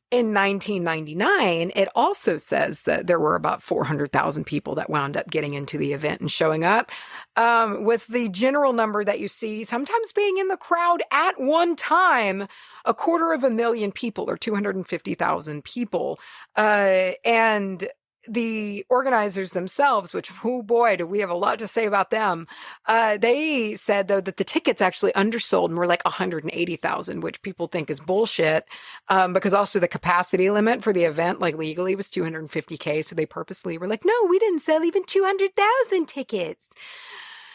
in 1999, it also says that there were about 400,000 people that wound up getting into the event and showing up, with the general number that you see sometimes being in the crowd at one time, 250,000 people or 250,000 people. And the organizers themselves, which, oh boy, do we have a lot to say about them. They said, though, that the tickets actually undersold and were like 180,000, which people think is bullshit, because also the capacity limit for the event, like legally, was 250K. So they purposely were like, no, we didn't sell even 200,000 tickets.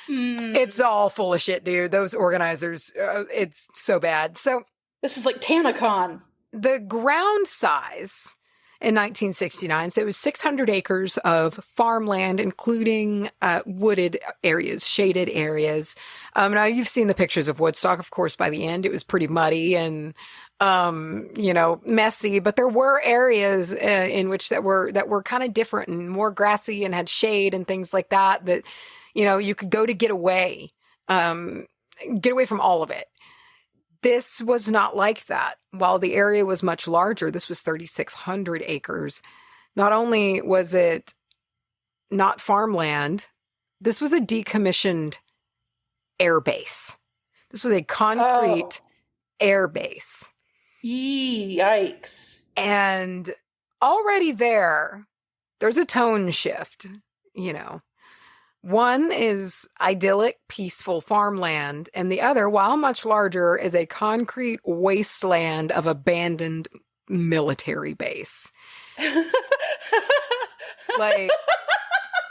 It's all full of shit, dude. Those organizers, it's so bad. So This is like TanaCon. The ground size in 1969, so it was 600 acres of farmland, including wooded areas, shaded areas. Now, you've seen the pictures of Woodstock. Of course, by the end, it was pretty muddy and messy, but there were areas in which that were kind of different and more grassy and had shade and things like that, you could go to get away from all of it. This was not like that. While the area was much larger, this was 3,600 acres. Not only was it not farmland, this was a decommissioned air base. This was a concrete air base. Yikes. And already there's a tone shift, One is idyllic, peaceful farmland, and the other, while much larger, is a concrete wasteland of abandoned military base. Like,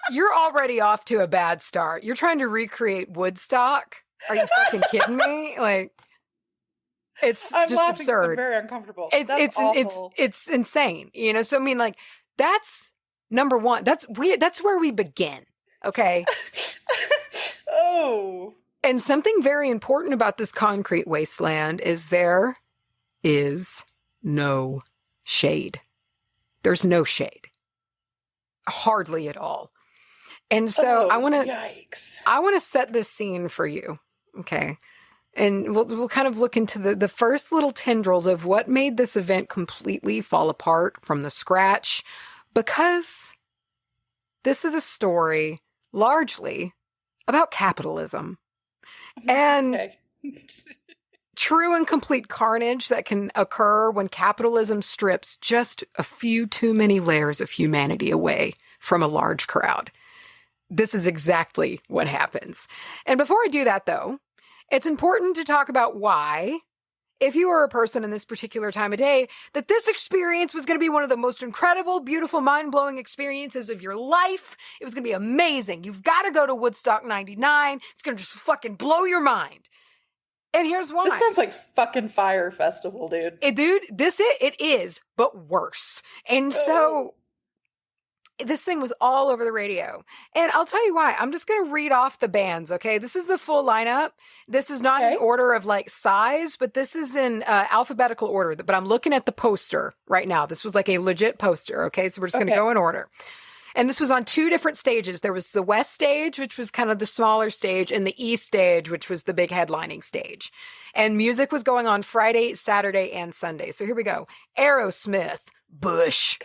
you're already off to a bad start. You're trying to recreate Woodstock? Are you fucking kidding me? Like, it's I'm just laughing, absurd. I'm very uncomfortable. It's insane. So I mean, like, that's number one. That's where we begin. Okay. Oh. And something very important about this concrete wasteland is there is no shade. There's no shade. Hardly at all. And so I want to set this scene for you. Okay. And we'll kind of look into the first little tendrils of what made this event completely fall apart from the scratch, because this is a story largely about capitalism and true and complete carnage that can occur when capitalism strips just a few too many layers of humanity away from a large crowd. This is exactly what happens. And before I do that, though, it's important to talk about why, if you were a person in this particular time of day, that this experience was going to be one of the most incredible, beautiful, mind-blowing experiences of your life. It was going to be amazing. You've got to go to Woodstock 99. It's going to just fucking blow your mind. And here's why. This sounds like fucking Fire Festival, dude. It is, but worse. And so this thing was all over the radio. And I'll tell you why. I'm just going to read off the bands, okay? This is the full lineup. This is not in order of like size, but this is in alphabetical order. But I'm looking at the poster right now. This was like a legit poster, okay? So we're just going to go in order. And this was on two different stages. There was the West stage, which was kind of the smaller stage, and the East stage, which was the big headlining stage. And music was going on Friday, Saturday, and Sunday. So here we go. Aerosmith, Bush,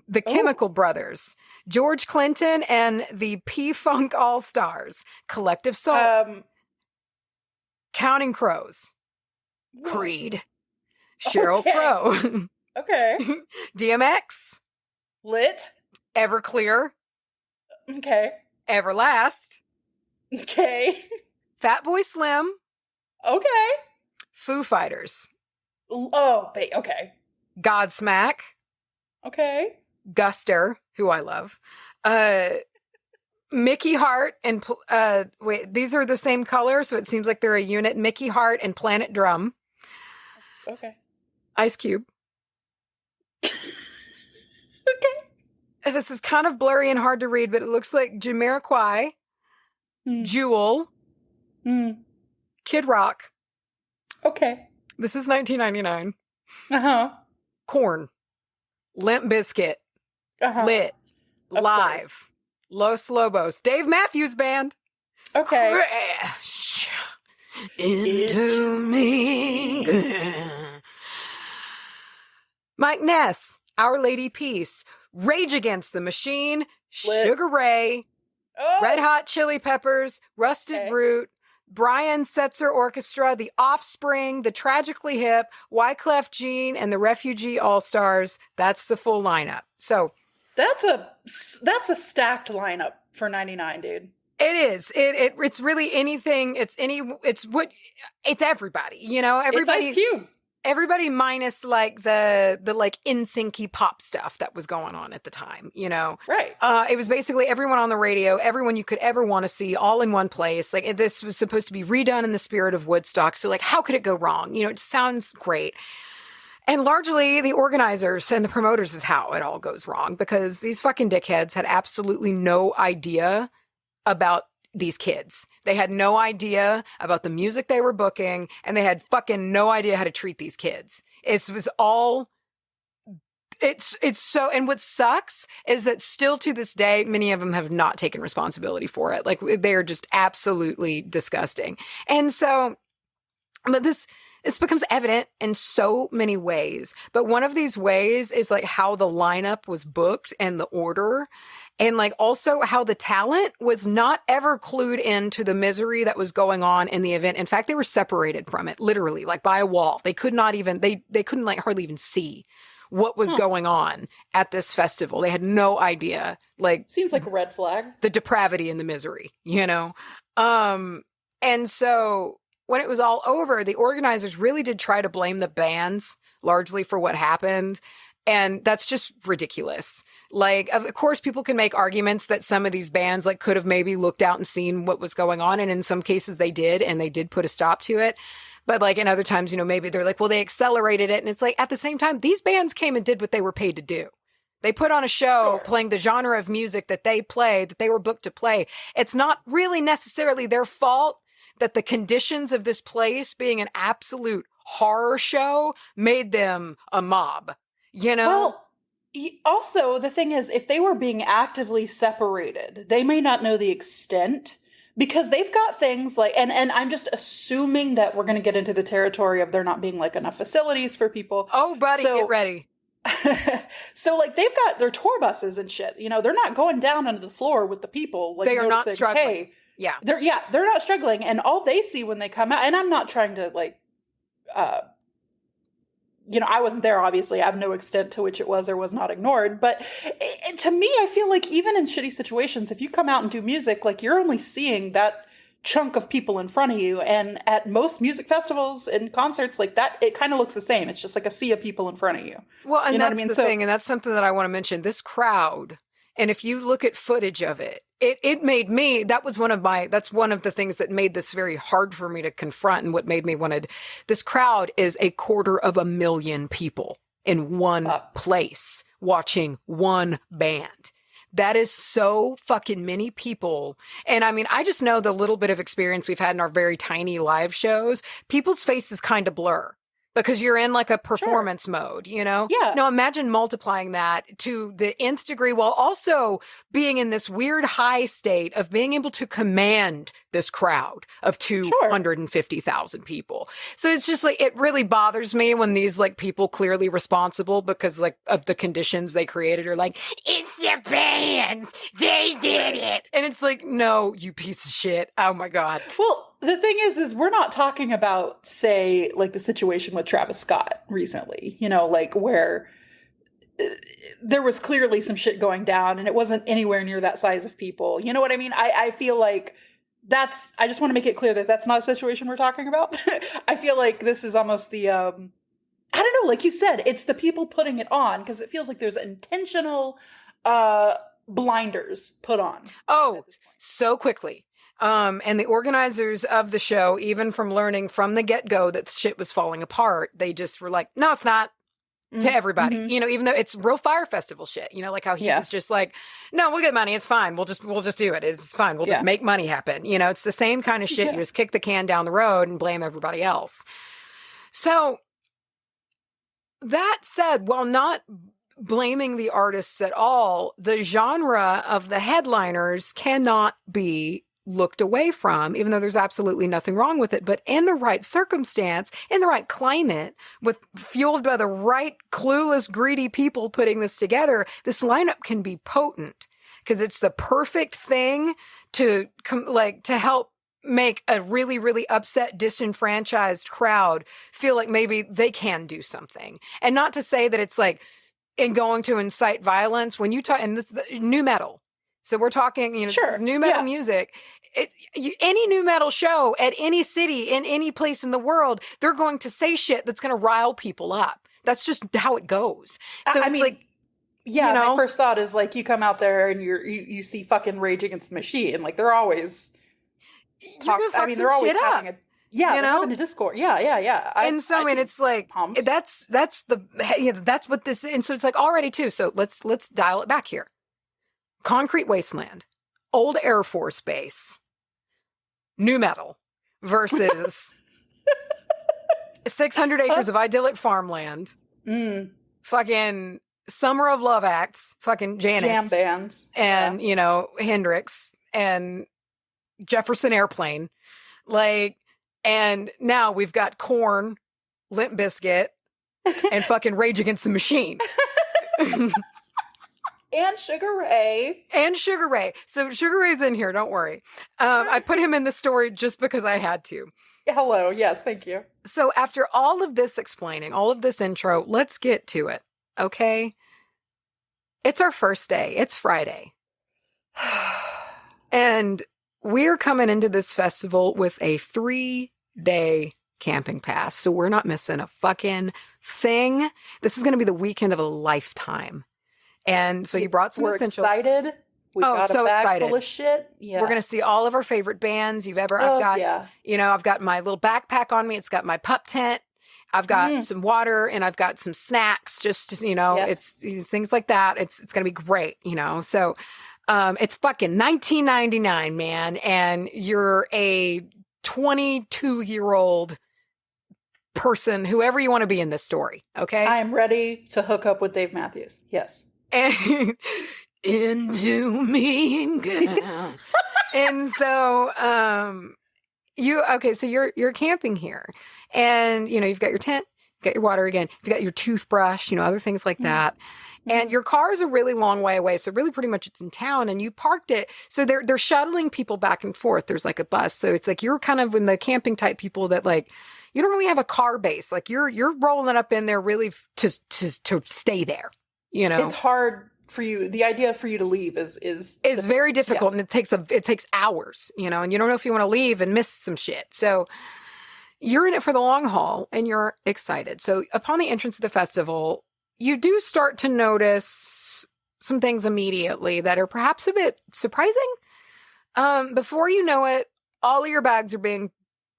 the Chemical Brothers, George Clinton, and the P-Funk All-Stars, Collective Soul, Counting Crows, Creed, Sheryl Crow, DMX, Lit, Everclear, Everlast, Fatboy Slim, Foo Fighters, Godsmack, Guster, who I love, Mickey Hart, and wait, these are the same color, so it seems like they're a unit. Mickey Hart and Planet Drum. Ice Cube. This is kind of blurry and hard to read, but it looks like Jamiroquai, Jewel, Kid Rock. This is 1999. Korn, Limp Bizkit, Lit, Live, Los Lobos, Dave Matthews Band. Crash into me. Mike Ness, Our Lady Peace, Rage Against the Machine, Sugar Ray, Red Hot Chili Peppers, Rusted Root, Brian Setzer Orchestra, The Offspring, The Tragically Hip, Wyclef Jean, and the Refugee All-Stars. That's the full lineup. So that's a stacked lineup for 99, dude. It is. It's really anything. It's everybody. Everybody. It's Ice Cube. everybody minus like the like in-syncy pop stuff that was going on at the time, you know? Right. It was basically everyone on the radio, everyone you could ever want to see, all in one place. Like, this was supposed to be redone in the spirit of Woodstock. So like, how could it go wrong? You know, it sounds great. And largely the organizers and the promoters is how it all goes wrong, because these fucking dickheads had absolutely no idea about these kids. They had no idea about the music they were booking, and they had fucking no idea how to treat these kids. It was all, it's so, and what sucks is that still to this day, many of them have not taken responsibility for it. Like, they are just absolutely disgusting. And so, but this becomes evident in so many ways. But one of these ways is like how the lineup was booked and the order. And like also how the talent was not ever clued into the misery that was going on in the event. In fact, they were separated from it, literally, like by a wall. They could not even, they couldn't like hardly even see what was going on at this festival. They had no idea. Like, seems like a red flag. The depravity and the misery, you know? And so when it was all over, the organizers really did try to blame the bands largely for what happened. And that's just ridiculous. Like, of course, people can make arguments that some of these bands like could have maybe looked out and seen what was going on. And in some cases they did, and they did put a stop to it. But like in other times, you know, maybe they're like, well, they accelerated it. And it's like, at the same time, these bands came and did what they were paid to do. They put on a show playing the genre of music that they play, that they were booked to play. It's not really necessarily their fault that the conditions of this place being an absolute horror show made them a mob. You know? Well, also, the thing is, if they were being actively separated, they may not know the extent, because they've got things like, and I'm just assuming that we're going to get into the territory of there not being like enough facilities for people. Oh, buddy, get ready. So like they've got their tour buses and shit. You know, they're not going down onto the floor with the people. Like, they are not struggling. Hey, they're not struggling. And all they see when they come out, and I'm not trying to like, you know, I wasn't there, obviously. I have no extent to which it was or was not ignored. But to me, I feel like even in shitty situations, if you come out and do music, like, you're only seeing that chunk of people in front of you. And at most music festivals and concerts like that, it kind of looks the same. It's just like a sea of people in front of you. Well, and that's the thing. And that's something that I want to mention. This crowd, and if you look at footage of it, it made me, that's one of the things that made this very hard for me to confront, and what made me wanted, this crowd is 250,000 people in one place watching one band. That is so fucking many people. And I mean, I just know the little bit of experience we've had in our very tiny live shows, people's faces kind of blur. Because you're in like a performance mode, you know? Yeah. Now imagine multiplying that to the nth degree while also being in this weird high state of being able to command this crowd of 250,000 people. So it's just like, it really bothers me when these like people clearly responsible because like of the conditions they created are like, it's the bands, they did it. And it's like, no, you piece of shit. Oh my God. Well, the thing is we're not talking about, say, like the situation with Travis Scott recently, you know, like where there was clearly some shit going down and it wasn't anywhere near that size of people. You know what I mean? I feel like I just want to make it clear that that's not a situation we're talking about. I feel like this is almost the, I don't know, like you said, it's the people putting it on, because it feels like there's intentional blinders put on. Oh, so quickly. And the organizers of the show, even from learning from the get-go that shit was falling apart, they just were like, no, it's not, to everybody. You know, even though it's real Fire Festival shit, you know, like how he was just like, no, we'll get money. It's fine. We'll just do it. It's fine. We'll just make money happen. You know, it's the same kind of shit. You just kick the can down the road and blame everybody else. So that said, while not blaming the artists at all, the genre of the headliners cannot be looked away from, even though there's absolutely nothing wrong with it. But in the right circumstance, in the right climate, with fueled by the right clueless, greedy people putting this together, this lineup can be potent because it's the perfect thing to help make a really, really upset, disenfranchised crowd feel like maybe they can do something. And not to say that it's like in going to incite violence when you talk, and this new metal. So we're talking, you know, this is new metal music. any new metal show at any city in any place in the world, they're going to say shit that's going to rile people up. That's just how it goes. So I mean, yeah, my first thought is like, you come out there and you see fucking Rage Against the Machine. Like, they're always they're always having a having a Discord. Yeah. And so I mean, it's like pumped. that's what this is. And so it's like already too. So let's dial it back here. Concrete wasteland, old Air Force base, new metal versus 600 acres of idyllic farmland. Fucking Summer of Love acts, fucking Janis. Jam bands. And, Hendrix and Jefferson Airplane. Like, and now we've got Korn, Limp Bizkit, and fucking Rage Against the Machine. And Sugar Ray. So Sugar Ray's in here, don't worry. I put him in the story just because I had to. Hello, yes, thank you. So after all of this explaining, all of this intro, let's get to it. Okay, it's our first day. It's Friday. And we're coming into this festival with a 3-day camping pass. So we're not missing a fucking thing. This is going to be the weekend of a lifetime. And so you brought some essentials. We're excited. We got a bag full of shit. Yeah. We're going to see all of our favorite bands you've ever. I've got my little backpack on me. It's got my pup tent. I've got some water and I've got some snacks, just to, it's things like that. It's going to be great, So it's fucking $19.99, man. And you're a 22-year-old person, whoever you want to be in this story. Okay. I am ready to hook up with Dave Matthews. Yes. And into me. And so, so you're camping here and, you've got your tent, you've got your water again, you've got your toothbrush, other things like that. And your car is a really long way away. So really pretty much it's in town and you parked it. So they're shuttling people back and forth. There's like a bus. So it's like, you're kind of in the camping type people that like, you don't really have a car base. Like you're rolling up in there really to stay there, It's hard for you. The idea for you to leave is very difficult and it takes hours, and you don't know if you want to leave and miss some shit. So you're in it for the long haul and you're excited. So upon the entrance of the festival, you do start to notice some things immediately that are perhaps a bit surprising. Before you know it, all of your bags are being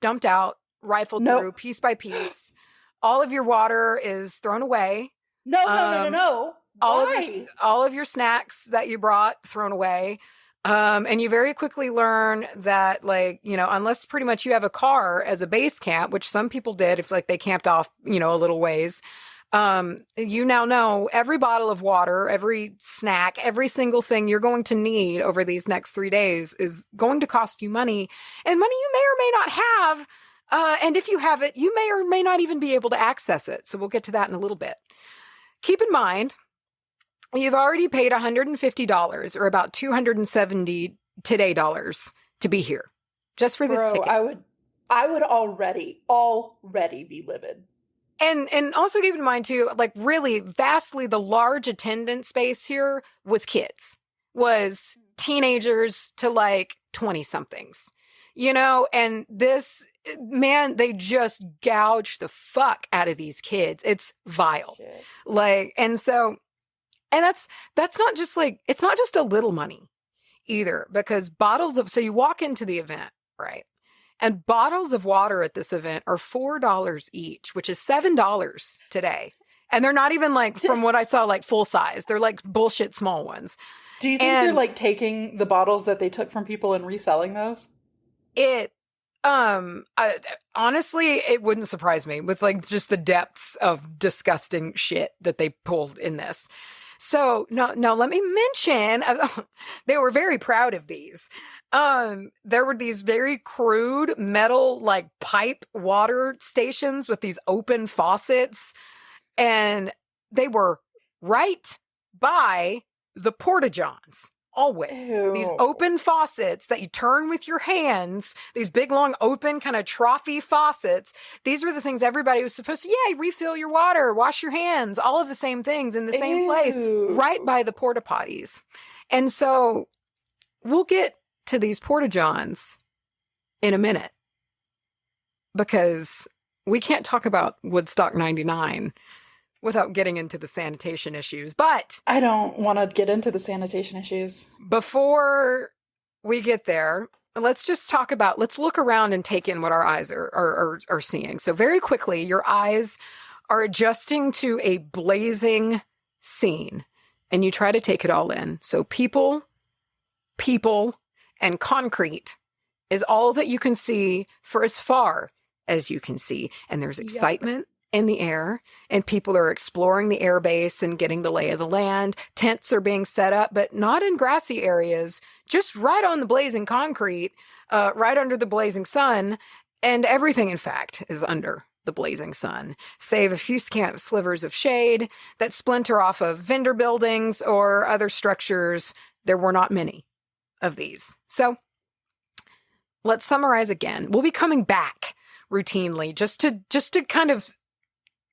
dumped out, rifled through piece by piece. All of your water is thrown away. No. All of your snacks that you brought thrown away. And you very quickly learn that, like, unless pretty much you have a car as a base camp, which some people did if like they camped off, a little ways. You now know every bottle of water, every snack, every single thing you're going to need over these next 3 days is going to cost you money, and money you may or may not have. And if you have it, you may or may not even be able to access it. So we'll get to that in a little bit. Keep in mind, you've already paid $150 or about $270 today dollars to be here just for this ticket. I would already be livid. And also keep in mind too, like really vastly the large attendance space here was kids, was teenagers to like 20 somethings, and this, man, they just gouge the fuck out of these kids. It's vile. Shit. Like, and that's not just like, it's not just a little money either, because so you walk into the event, right? And bottles of water at this event are $4 each, which is $7 today. And they're not even like, from what I saw, like full size. They're like bullshit small ones. Do you think they're like taking the bottles that they took from people and reselling those? Honestly, it wouldn't surprise me with like just the depths of disgusting shit that they pulled in this. So no, let me mention, they were very proud of these. There were these very crude metal, like pipe water stations with these open faucets, and they were right by the porta-johns. Always. Ew. These open faucets that you turn with your hands, these big, long, open kind of trophy faucets. These were the things everybody was supposed to, refill your water, wash your hands, all of the same things in the same place, right by the porta potties. And so we'll get to these porta-johns in a minute, because we can't talk about Woodstock 99 without getting into the sanitation issues. But I don't want to get into the sanitation issues. Before we get there, let's look around and take in what our eyes are seeing. So very quickly, your eyes are adjusting to a blazing scene, and you try to take it all in. So people, and concrete is all that you can see for as far as you can see. And there's excitement in the air, and people are exploring the airbase and getting the lay of the land. Tents are being set up, but not in grassy areas, just right on the blazing concrete, right under the blazing sun. And everything, in fact, is under the blazing sun, save a few scant slivers of shade that splinter off of vendor buildings or other structures. There were not many of these. So let's summarize again. We'll be coming back routinely just to kind of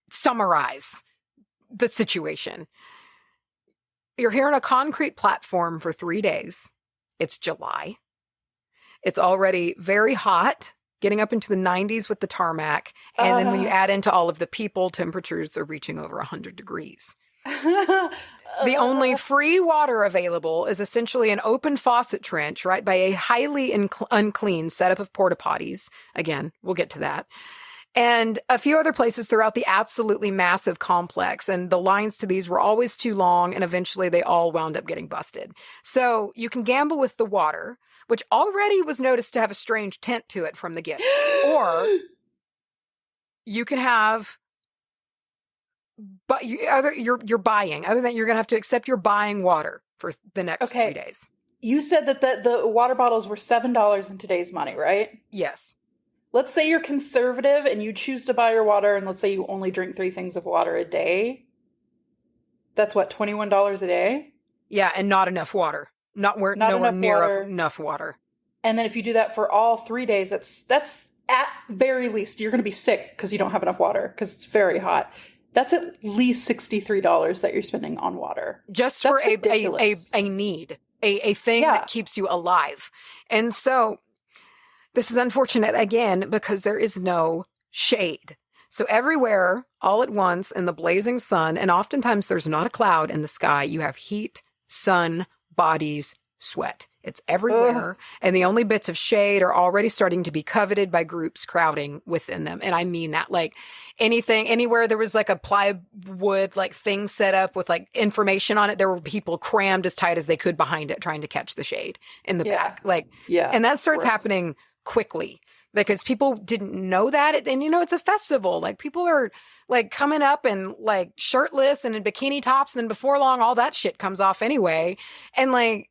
summarize the situation. You're here on a concrete platform for 3 days. It's July. It's already very hot, getting up into the 90s with the tarmac. And then when you add into all of the people, temperatures are reaching over 100 degrees. The only free water available is essentially an open faucet trench, right, by a highly unclean setup of porta potties. Again, we'll get to that. And a few other places throughout the absolutely massive complex. And the lines to these were always too long, and eventually they all wound up getting busted. So you can gamble with the water, which already was noticed to have a strange tint to it from the get. Or you can have, but you're buying. Other than that, you're going to have to accept you're buying water for the next 3 days. You said that the water bottles were $7 in today's money, right? Yes. Let's say you're conservative and you choose to buy your water, and let's say you only drink 3 things of water a day. That's what, $21 a day? Yeah, and not enough water. Nowhere near enough water. And then if you do that for all 3 days, that's at very least, you're going to be sick because you don't have enough water because it's very hot. That's at least $63 that you're spending on water. Just for a need, a thing that keeps you alive. And so this is unfortunate, again, because there is no shade. So everywhere, all at once, in the blazing sun, and oftentimes there's not a cloud in the sky, you have heat, sun, bodies, sweat. It's everywhere. And the only bits of shade are already starting to be coveted by groups crowding within them. And I mean that, like, anywhere there was like a plywood like thing set up with like information on it, there were people crammed as tight as they could behind it trying to catch the shade in the back. And that starts happening quickly because people didn't know that. And, it's a festival. Like, people are like coming up and like shirtless and in bikini tops. And then before long, all that shit comes off anyway. And like,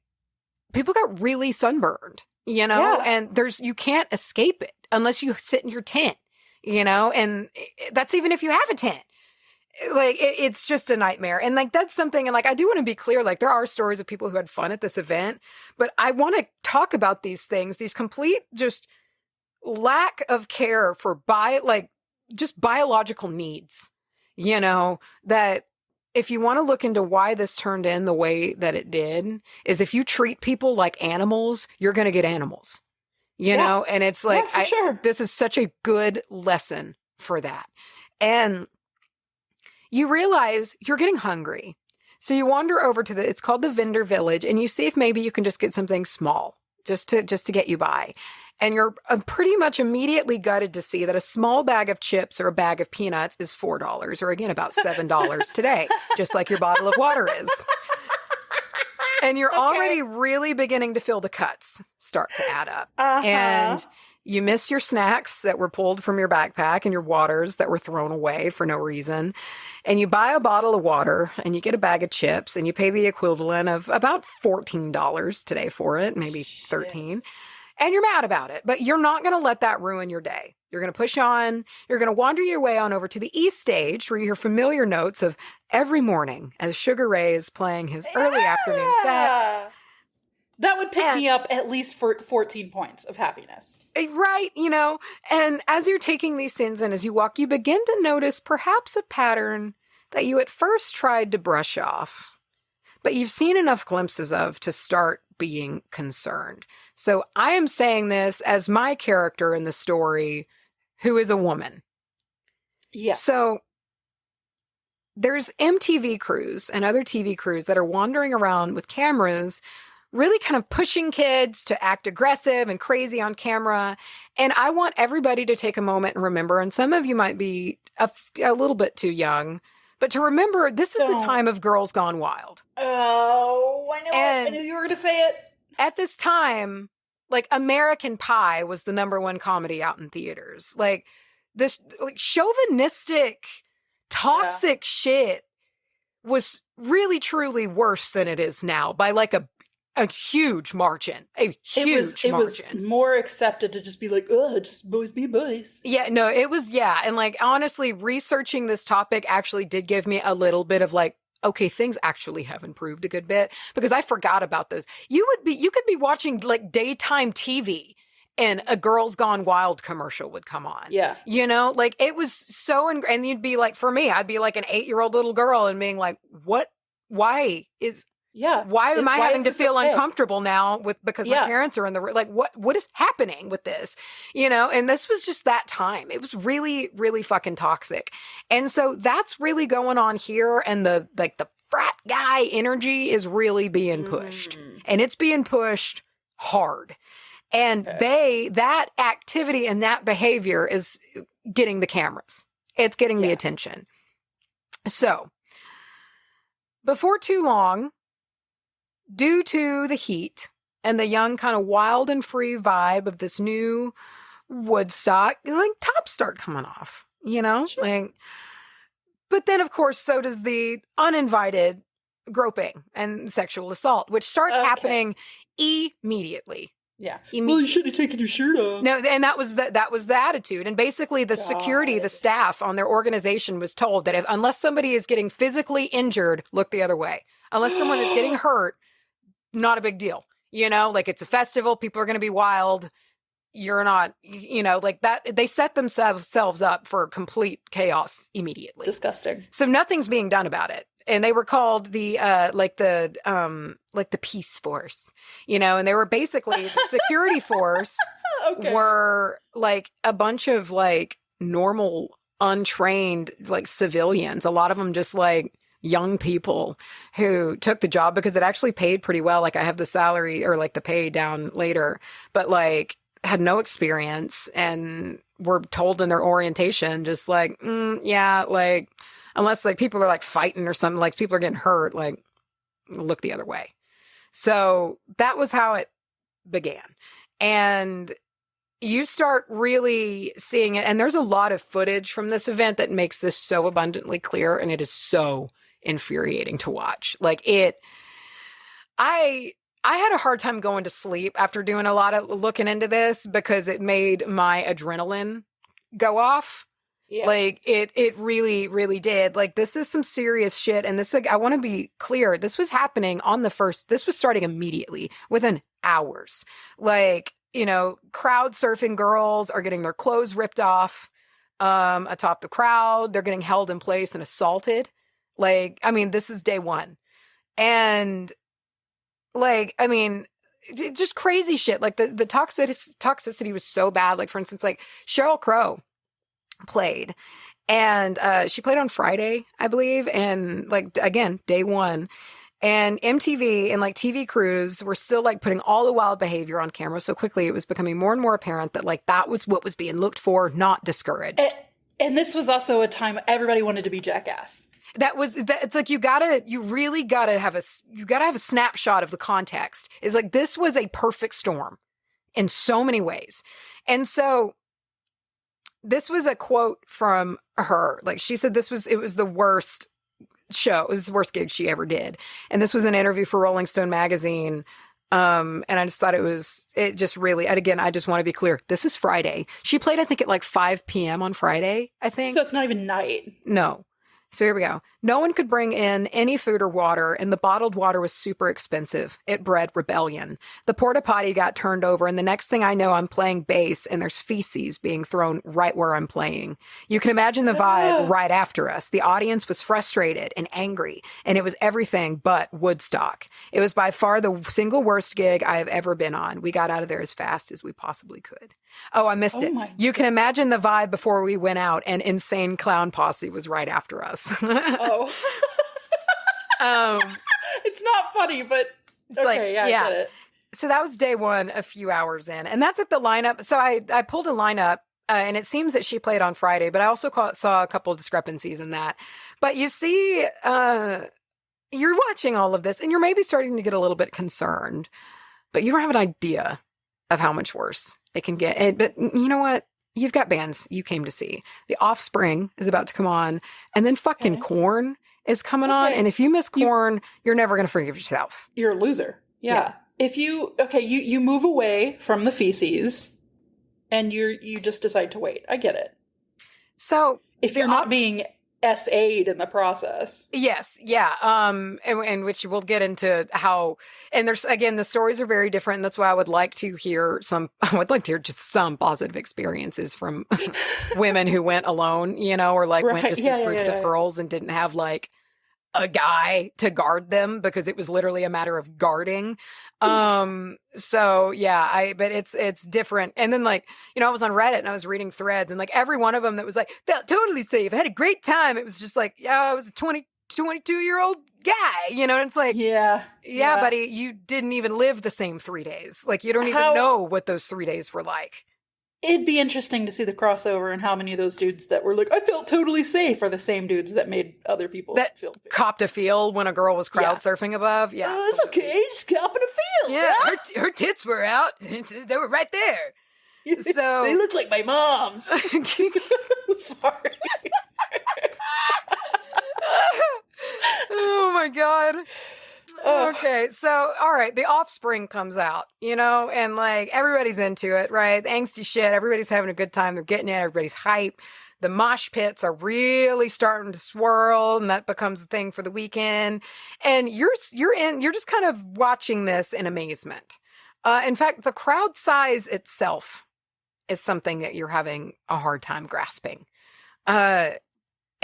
people got really sunburned, and you can't escape it unless you sit in your tent, and that's even if you have a tent. Like, it's just a nightmare. And like, that's something, and like, I do want to be clear, like, there are stories of people who had fun at this event, but I want to talk about these things, these complete just lack of care for just biological needs, that if you want to look into why this turned in the way that it did, is if you treat people like animals, you're going to get animals, and it's like, this is such a good lesson for that. And you realize you're getting hungry. So you wander over to it's called the vendor village, and you see if maybe you can just get something small just to get you by. And you're pretty much immediately gutted to see that a small bag of chips or a bag of peanuts is $4, or again, about $7 today, just like your bottle of water is. And you're already really beginning to feel the cuts start to add up. And you miss your snacks that were pulled from your backpack and your waters that were thrown away for no reason. And you buy a bottle of water and you get a bag of chips and you pay the equivalent of about $14 today for it, maybe $13. And you're mad about it, but you're not going to let that ruin your day. You're going to push on. You're going to wander your way on over to the East Stage, where you hear familiar notes of Every Morning as Sugar Ray is playing his early afternoon set. That would pick me up at least for 14 points of happiness. Right, and as you're taking these sins in, as you walk, you begin to notice perhaps a pattern that you at first tried to brush off, but you've seen enough glimpses of to start being concerned. So I am saying this as my character in the story, who is a woman. Yeah. So there's MTV crews and other TV crews that are wandering around with cameras, really kind of pushing kids to act aggressive and crazy on camera. And I want everybody to take a moment and remember, and some of you might be a little bit too young, but to remember, this is the time of Girls Gone Wild. Oh, I knew you were going to say it. At this time, like, American Pie was the number one comedy out in theaters. Like, this chauvinistic, toxic shit was really, truly worse than it is now by like a huge margin. It was more accepted to just be like, just boys be boys. Yeah, no, it was, and like, honestly, researching this topic actually did give me a little bit of like, okay, things actually have improved a good bit, because I forgot about those. You could be watching like daytime TV and a Girls Gone Wild commercial would come on. Yeah. You know, like, it was so, and you'd be like, for me, I'd be like an 8-year-old little girl and being like, why am I having to feel uncomfortable now because my parents are in the room? Like, what is happening with this? You know, and this was just that time. It was really, really fucking toxic. And so that's really going on here. And the frat guy energy is really being pushed, and it's being pushed hard. And that activity and that behavior is getting the cameras. It's getting the attention. So before too long, due to the heat and the young kind of wild and free vibe of this new Woodstock, like, tops start coming off, you know? Sure. Like, but then, of course, so does the uninvited groping and sexual assault, which starts happening immediately. Yeah. Well, you should have taken your shirt off. No, and that was the attitude. And basically the security, the staff on their organization was told that unless somebody is getting physically injured, look the other way. Unless someone is getting hurt, not a big deal. You know, like, it's a festival. People are going to be wild. You're not, you know, like that. They set themselves up for complete chaos immediately. Disgusting. So nothing's being done about it. And they were called the peace force, you know, and they were basically the security force were like a bunch of like normal, untrained, like, civilians. A lot of them just like young people who took the job because it actually paid pretty well. Like, I have the salary or like the pay down later, but like had no experience and were told in their orientation, just like, like, unless like people are like fighting or something, like people are getting hurt, like, look the other way. So that was how it began. And you start really seeing it. And there's a lot of footage from this event that makes this so abundantly clear. And it is so infuriating to watch. Like, I had a hard time going to sleep after doing a lot of looking into this, because it made my adrenaline go off. Yeah. Like, it really, really did. Like, this is some serious shit. And this, like, I want to be clear. This was happening this was starting immediately, within hours. Like, you know, crowd surfing girls are getting their clothes ripped off atop the crowd. They're getting held in place and assaulted. Like, I mean, this is day one. And like, I mean, just crazy shit. Like, the toxicity was so bad. Like, for instance, like, Sheryl Crow played, and she played on Friday, I believe, and like, again, day one, and MTV and like TV crews were still like putting all the wild behavior on camera so quickly. It was becoming more and more apparent that like that was what was being looked for, not discouraged. And this was also a time everybody wanted to be Jackass. It's like, you really gotta have a snapshot of the context. It's like, this was a perfect storm in so many ways. And so this was a quote from her. Like, she said it was the worst show. It was the worst gig she ever did. And this was an interview for Rolling Stone magazine. And I just thought it just really, and again, I just want to be clear. This is Friday. She played, I think, at like 5 p.m. on Friday, I think. So it's not even night. No. So here we go. No one could bring in any food or water, and the bottled water was super expensive. It bred rebellion. The porta potty got turned over, and the next thing I know, I'm playing bass, and there's feces being thrown right where I'm playing. You can imagine the vibe right after us. The audience was frustrated and angry, and it was everything but Woodstock. It was by far the single worst gig I have ever been on. We got out of there as fast as we possibly could. Oh, I missed it. You can imagine the vibe before we went out, and Insane Clown Posse was right after us. Oh. It's not funny, but okay, like, I get it. So that was day one, a few hours in. And that's at the lineup. So I pulled a lineup, and it seems that she played on Friday, but I also saw a couple of discrepancies in that. But you see, you're watching all of this, and you're maybe starting to get a little bit concerned, but you don't have an idea of how much worse it can get. But you know what? You've got bands you came to see. The Offspring is about to come on, and then fucking Korn is coming on. And if you miss Korn, you're never going to forgive yourself. You're a loser. Yeah. If you move away from the feces, and you just decide to wait. I get it. So if you're not being SA'd in the process. Yes. Yeah. And which we'll get into how, and there's, again, the stories are very different. And that's why I would like to hear just some positive experiences from women who went alone, or like went just as groups of girls and didn't have like a guy to guard them, because it was literally a matter of guarding. So yeah, but it's different. And then like, I was on Reddit and I was reading threads, and like every one of them that was like, felt totally safe, I had a great time. It was just like, yeah, I was a 22-year-old guy, and it's like, yeah, buddy, you didn't even live the same 3 days. Like you don't even know what those 3 days were like. It'd be interesting to see the crossover and how many of those dudes that were like, I felt totally safe, are the same dudes that made other people feel safe. Copped a feel when a girl was crowd surfing above. Yeah. It's okay, just copping a feel. Yeah, her tits were out. They were right there. So they look like my mom's. Sorry. Oh my God. Okay, so all right, the Offspring comes out, and like everybody's into it, right? Angsty shit, everybody's having a good time, they're getting it, everybody's hype. The mosh pits are really starting to swirl, and that becomes a thing for the weekend. And you're just kind of watching this in amazement. In fact, the crowd size itself is something that you're having a hard time grasping.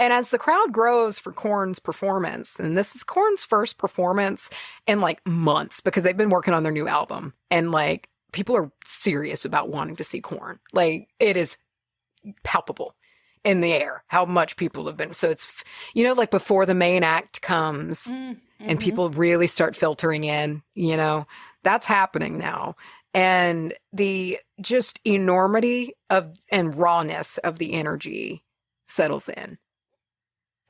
And as the crowd grows for Korn's performance, and this is Korn's first performance in like months, because they've been working on their new album, and like people are serious about wanting to see Korn. Like it is palpable in the air how much people have been. So it's, like before the main act comes and people really start filtering in, that's happening now. And the just enormity and rawness of the energy settles in.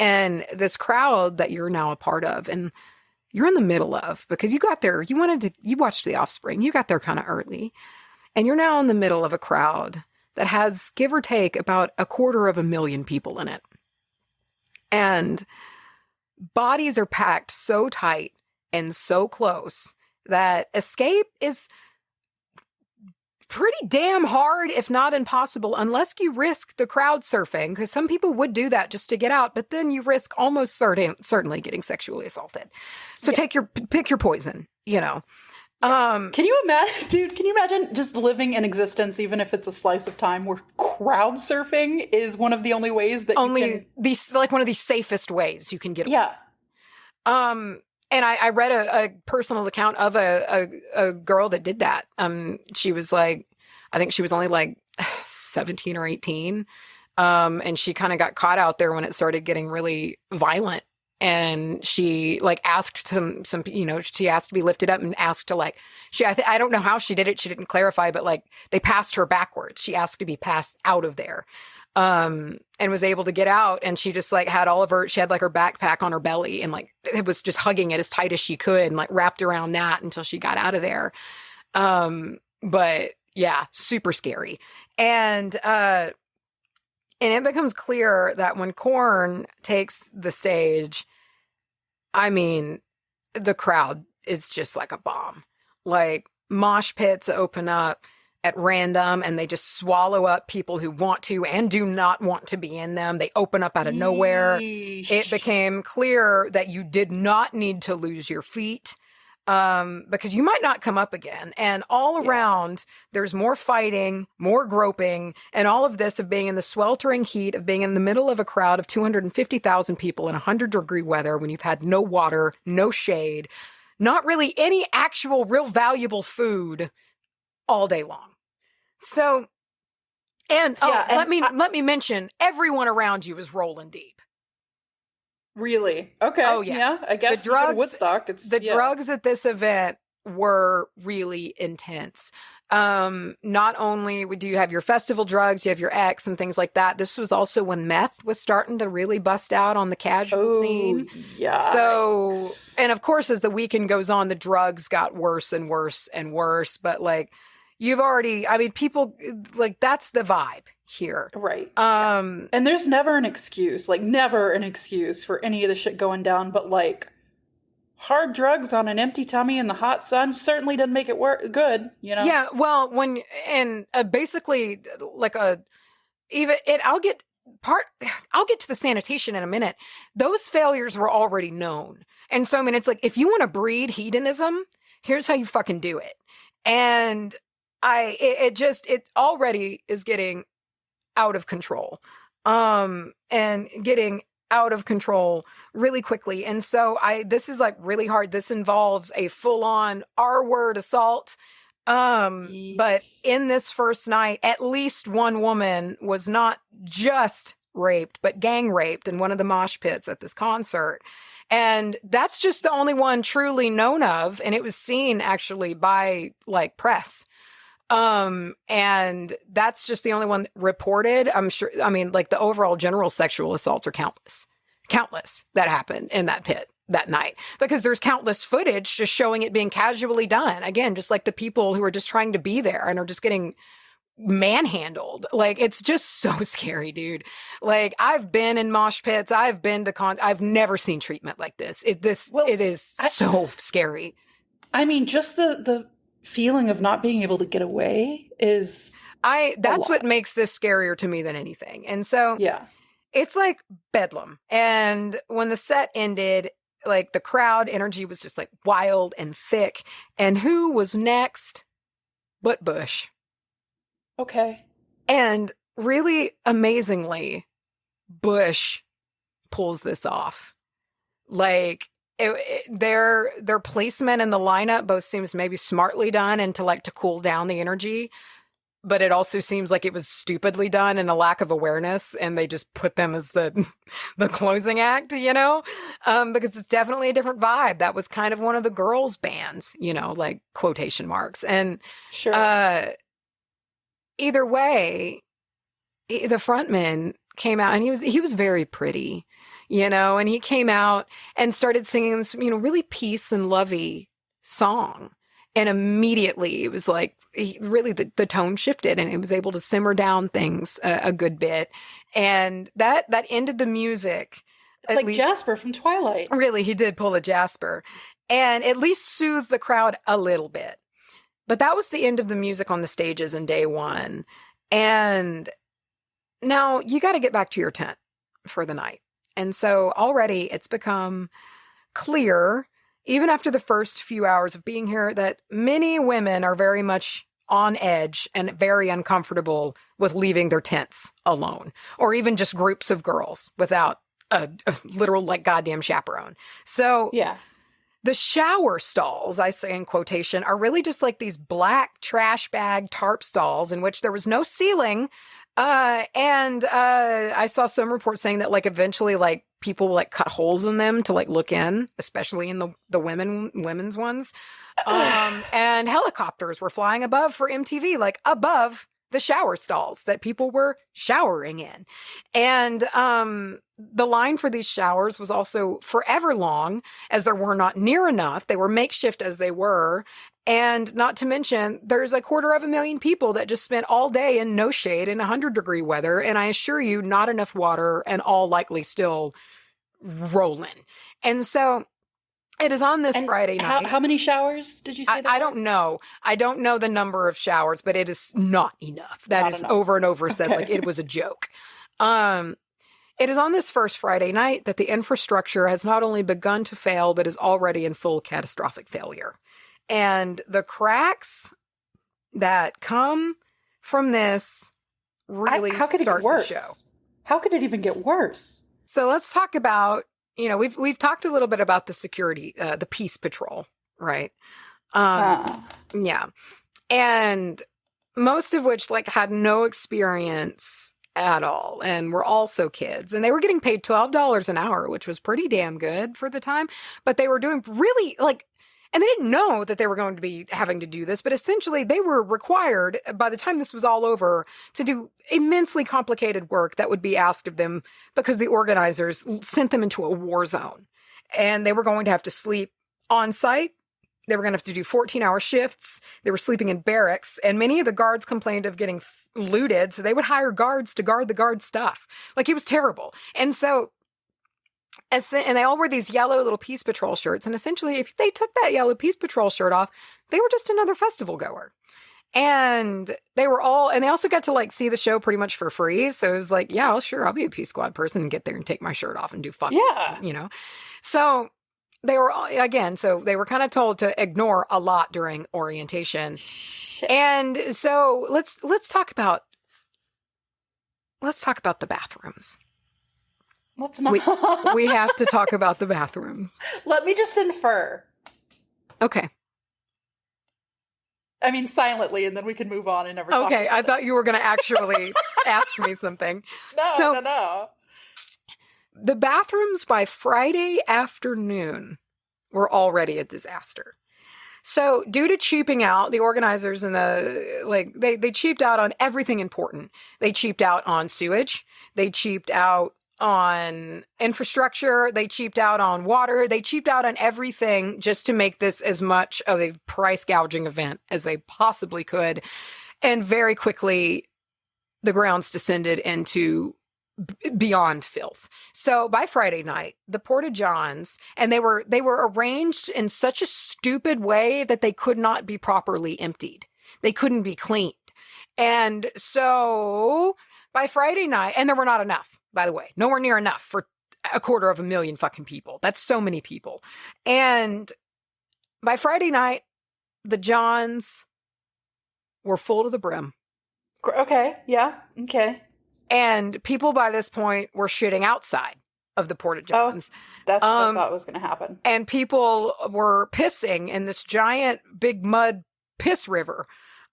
And this crowd that you're now a part of, and you're in the middle of, because you got there, you watched The Offspring, you got there kind of early, and you're now in the middle of a crowd that has, give or take, about 250,000 people in it. And bodies are packed so tight and so close that escape is pretty damn hard, if not impossible, unless you risk the crowd surfing, because some people would do that just to get out, but then you risk almost certainly getting sexually assaulted. So pick your poison, Can you imagine, dude, can you imagine just living an existence, even if it's a slice of time, where crowd surfing is one of the only ways that one of the safest ways you can get away. Yeah. And I read a personal account of a girl that did that. She was like, I think she was only like 17 or 18. And she kind of got caught out there when it started getting really violent. And she like asked she asked to be lifted up and asked to like, I don't know how she did it. She didn't clarify, but like they passed her backwards. She asked to be passed out of there. And was able to get out, and she just like she had like her backpack on her belly, and like it was just hugging it as tight as she could, and like wrapped around that until she got out of there. But yeah, super scary. And it becomes clear that when Korn takes the stage, I mean, the crowd is just like a bomb. Like mosh pits open up. at random, and they just swallow up people who want to and do not want to be in them. They open up out of nowhere. It became clear that you did not need to lose your feet. Because you might not come up again. And all around, there's more fighting, more groping, and all of this of being in the sweltering heat, of being in the middle of a crowd of 250,000 people in 100-degree weather when you've had no water, no shade, not really any actual real valuable food all day long. So, let me mention, everyone around you is rolling deep. Really? Okay. Oh, yeah. I guess the drugs, Woodstock. Drugs at this event were really intense. Not only do you have your festival drugs, you have your X and things like that. This was also when meth was starting to really bust out on the casual scene. Yeah. So, and of course, as the weekend goes on, the drugs got worse and worse and worse. But like, people, like, that's the vibe here. Right. And there's never an excuse for any of the shit going down, but like hard drugs on an empty tummy in the hot sun certainly doesn't make it good, you know? Yeah. Well, basically like I'll get to the sanitation in a minute. Those failures were already known. And so, I mean, it's like, if you want to breed hedonism, here's how you fucking do it. And it already is getting out of control, and getting out of control really quickly. And so this is like really hard. This involves a full-on R-word assault. But in this first night, at least one woman was not just raped, but gang raped in one of the mosh pits at this concert. And that's just the only one truly known of. And it was seen actually by like press. And that's just the only one reported. I'm sure, I mean, like the overall general sexual assaults are countless that happened in that pit that night, because there's countless footage just showing it being casually done. Again, just like the people who are just trying to be there and are just getting manhandled. Like, it's just so scary, dude. Like, I've been in mosh pits. I've been to I've never seen treatment like this. It is so scary. I mean, just the feeling of not being able to get away is that's what makes this scarier to me than anything. And so it's like bedlam. And when the set ended, like the crowd energy was just like wild and thick. And who was next but Bush? Okay. And really amazingly, Bush pulls this off. Like, their placement in the lineup both seems maybe smartly done and to cool down the energy, but it also seems like it was stupidly done and a lack of awareness, and they just put them as the closing act, you know, because it's definitely a different vibe. That was kind of one of the girls' bands, you know, like quotation marks. And sure. Either way, the frontman came out and he was very pretty, you know, and he came out and started singing this, you know, really peace and lovey song. And immediately it was like, the tone shifted and it was able to simmer down things a good bit. And that ended the music. It's like Jasper from Twilight. Really, he did pull a Jasper and at least soothe the crowd a little bit. But that was the end of the music on the stages in day one. And now you got to get back to your tent for the night. And so already it's become clear, even after the first few hours of being here, that many women are very much on edge and very uncomfortable with leaving their tents alone, or even just groups of girls without a literal goddamn chaperone. So yeah. The shower stalls, I say in quotation, are really just like these black trash bag tarp stalls in which there was no ceiling. And I saw some reports saying that eventually people will cut holes in them to look in, especially in the women's ones. And helicopters were flying above for MTV, above the shower stalls that people were showering in. And the line for these showers was also forever long, as there were not near enough. They were makeshift as they were. And not to mention, there's 250,000 people that just spent all day in no shade in 100-degree weather. And I assure you, not enough water, and all likely still rolling. And so It is on this Friday night. How many showers did you say? I don't know. I don't know the number of showers, but it is not enough. That is over and over said. Like it was a joke. It is on this first Friday night that the infrastructure has not only begun to fail, but is already in full catastrophic failure. And the cracks that come from this really start to show. How could it even get worse? So let's talk about, we've talked a little bit about the security, the peace patrol, right? Yeah. And most of which had no experience at all and were also kids, and they were getting paid $12 an hour, which was pretty damn good for the time, but they were doing really and they didn't know that they were going to be having to do this, but essentially they were required by the time this was all over to do immensely complicated work that would be asked of them because the organizers sent them into a war zone, and they were going to have to sleep on site. They were going to have to do 14-hour shifts. They were sleeping in barracks, and many of the guards complained of getting looted, so they would hire guards to guard the guard stuff. It was terrible. And so, and they all wore these yellow little Peace Patrol shirts, and essentially, if they took that yellow Peace Patrol shirt off, they were just another festival goer. And they also got to see the show pretty much for free. So it was I'll be a Peace Squad person and get there and take my shirt off and do fun. Yeah. So they were, they were kind of told to ignore a lot during orientation. Shit. And so let's talk about the bathrooms. Let's not. We have to talk about the bathrooms. Let me just infer. Okay. I mean, silently, and then we can move on and never talk Okay, about I thought you were going to actually ask me something. No. The bathrooms by Friday afternoon were already a disaster. So due to cheaping out, the organizers and they cheaped out on everything important. They cheaped out on sewage. They cheaped out on infrastructure. They cheaped out on water. They cheaped out on everything just to make this as much of a price gouging event as they possibly could. And very quickly, the grounds descended into beyond filth. So by Friday night, the Porta-Johns, and they were arranged in such a stupid way that they could not be properly emptied. They couldn't be cleaned. And so by Friday night, and there were not enough, by the way, nowhere near enough for 250,000 fucking people. That's so many people. And by Friday night, the Johns were full to the brim. Okay. Yeah. Okay. And people by this point were shitting outside of the Porta-Johns. Oh, that's what I thought was going to happen. And people were pissing in this giant big mud piss river.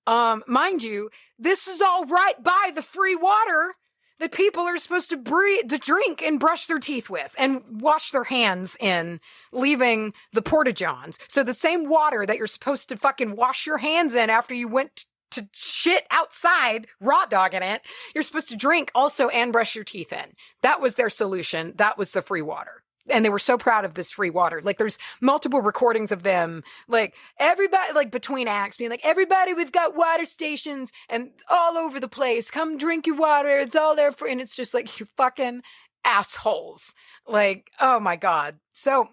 Mind you, this is all right by the free water that people are supposed to drink and brush their teeth with and wash their hands in, leaving the Porta-Johns. So the same water that you're supposed to fucking wash your hands in after you went to shit outside, raw dogging it, you're supposed to drink also and brush your teeth in. That was their solution. That was the free water. And they were so proud of this free water. There's multiple recordings of them, everybody, between acts being everybody, we've got water stations and all over the place. Come drink your water. It's all there for, and it's just you fucking assholes. Oh my God. So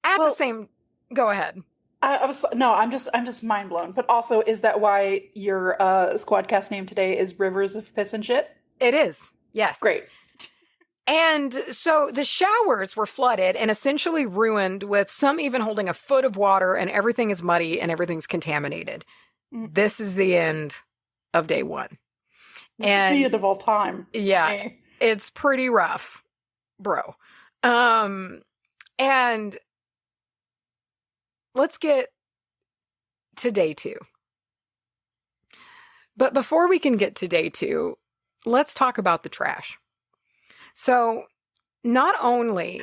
the same, go ahead. I'm just mind blown. But also, is that why your squadcast name today is Rivers of Piss and Shit? It is. Yes. Great. And so the showers were flooded and essentially ruined, with some even holding a foot of water, and everything is muddy and everything's contaminated. This is the end of day one. This is the end of all time. Yeah. It's pretty rough, bro. And let's get to day two. But before we can get to day two, let's talk about the trash. So, not only...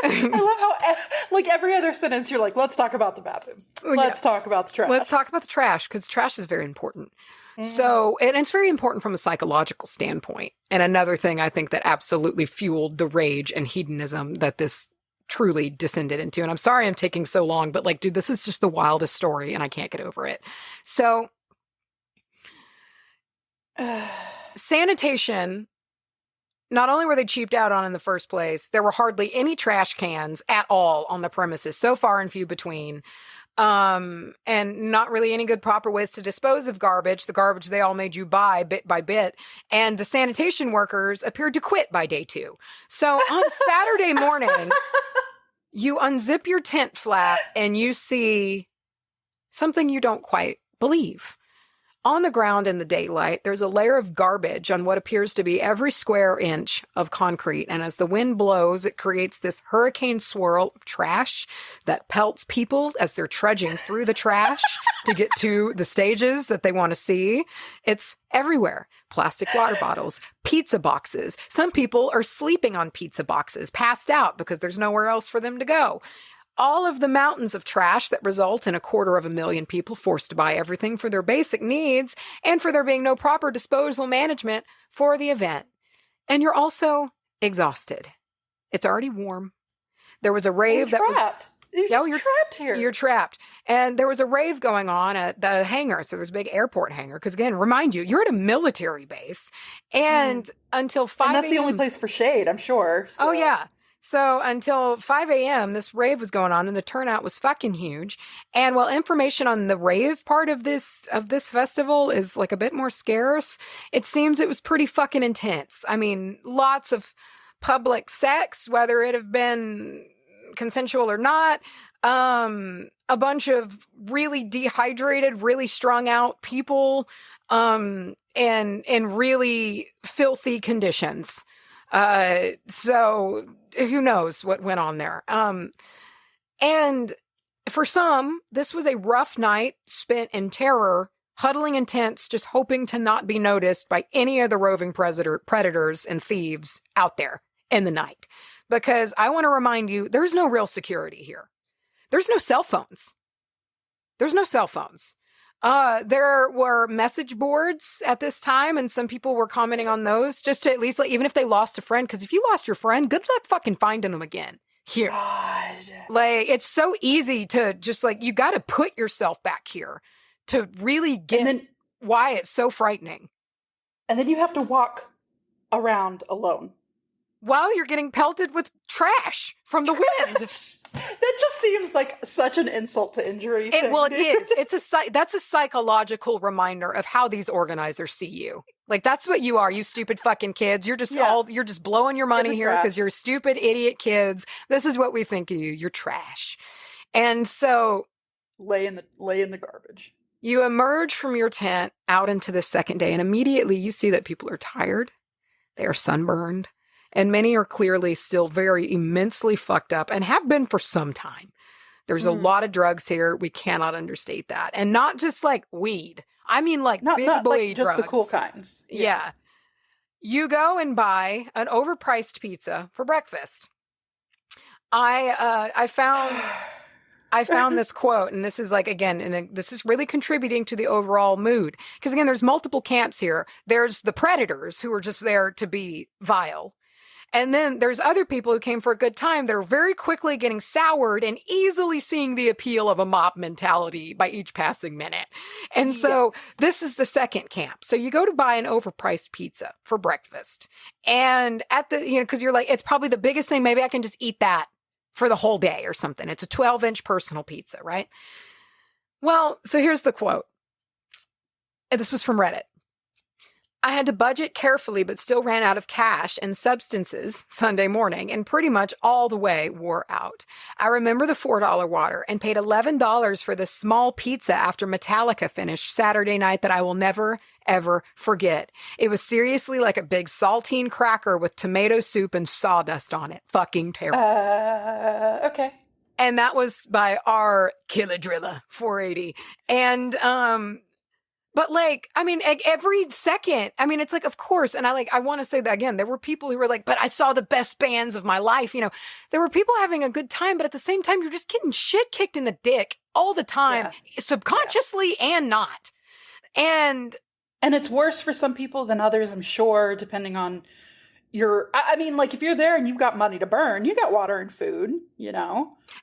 I love how, every other sentence, you're let's talk about the bathrooms. Let's talk about the trash. Let's talk about the trash, because trash is very important. So, and it's very important from a psychological standpoint. And another thing I think that absolutely fueled the rage and hedonism that this truly descended into. And I'm sorry I'm taking so long, but dude, this is just the wildest story and I can't get over it. So, sanitation... not only were they cheaped out on in the first place, there were hardly any trash cans at all on the premises, so far and few between. And not really any good proper ways to dispose of garbage, the garbage they all made you buy bit by bit. And the sanitation workers appeared to quit by day 2. So on Saturday morning, you unzip your tent flap and you see something you don't quite believe. On the ground in the daylight, there's a layer of garbage on what appears to be every square inch of concrete. And as the wind blows, it creates this hurricane swirl of trash that pelts people as they're trudging through the trash to get to the stages that they want to see. It's everywhere. Plastic water bottles, pizza boxes. Some people are sleeping on pizza boxes, passed out because there's nowhere else for them to go. All of the mountains of trash that result in 250,000 people forced to buy everything for their basic needs and for there being no proper disposal management for the event. And you're also exhausted. It's already warm. There was a rave that was... You're trapped here. You're trapped. And there was a rave going on at the hangar. So there's a big airport hangar. Because again, remind you, you're at a military base. And until 5 And that's the only place for shade, I'm sure. So. Oh, yeah. So until 5 a.m., this rave was going on and the turnout was fucking huge. And while information on the rave part of this festival is like a bit more scarce, it seems it was pretty fucking intense. I mean, lots of public sex, whether it have been consensual or not, a bunch of really dehydrated, really strung out people, and in really filthy conditions. So who knows what went on there. And for some, this was a rough night spent in terror, huddling in tents, just hoping to not be noticed by any of the roving predators and thieves out there in the night. Because I want to remind you, there's no real security here. There's no cell phones. There's no cell phones. There were message boards at this time, and some people were commenting on those just to at least, like, even if they lost a friend, because if you lost your friend, good luck fucking finding them again here. God. Like, it's so easy to just, like, you got to put yourself back here to really get why it's so frightening. And then you have to walk around alone. While you're getting pelted with trash from the wind. That just seems like such an insult to injury. Well, it is. That's a psychological reminder of how these organizers see you. Like, that's what you are, you stupid fucking kids. You're just you're just blowing your money here because you're stupid idiot kids. This is what we think of you. You're trash. And so lay in the garbage. You emerge from your tent out into the second day, and immediately you see that people are tired. They are sunburned. And many are clearly still very immensely fucked up and have been for some time. There's a lot of drugs here. We cannot understate that. And not just like weed. I mean like big boy like drugs. Just the cool kinds. Yeah. You go and buy an overpriced pizza for breakfast. I found this quote, and this is like, again, and this is really contributing to the overall mood. Because again, there's multiple camps here. There's the predators who are just there to be vile. And then there's other people who came for a good time that are very quickly getting soured and easily seeing the appeal of a mob mentality by each passing minute. And so this is the second camp. So you go to buy an overpriced pizza for breakfast. And at the, because you're like, it's probably the biggest thing. Maybe I can just eat that for the whole day or something. It's a 12-inch personal pizza, right? Well, so here's the quote. And this was from Reddit. I had to budget carefully, but still ran out of cash and substances Sunday morning and pretty much all the way wore out. I remember the $4 water and paid $11 for this small pizza after Metallica finished Saturday night that I will never, ever forget. It was seriously like a big saltine cracker with tomato soup and sawdust on it. Fucking terrible. Okay. And that was by our Killer Driller 480. And, but like, I mean, every second, I mean, it's like, of course. And I want to say that again, there were people who were like, but I saw the best bands of my life. There were people having a good time, but at the same time, you're just getting shit kicked in the dick all the time, subconsciously and not. And it's worse for some people than others, I'm sure, depending on I mean, like, if you're there and you've got money to burn, you got water and food,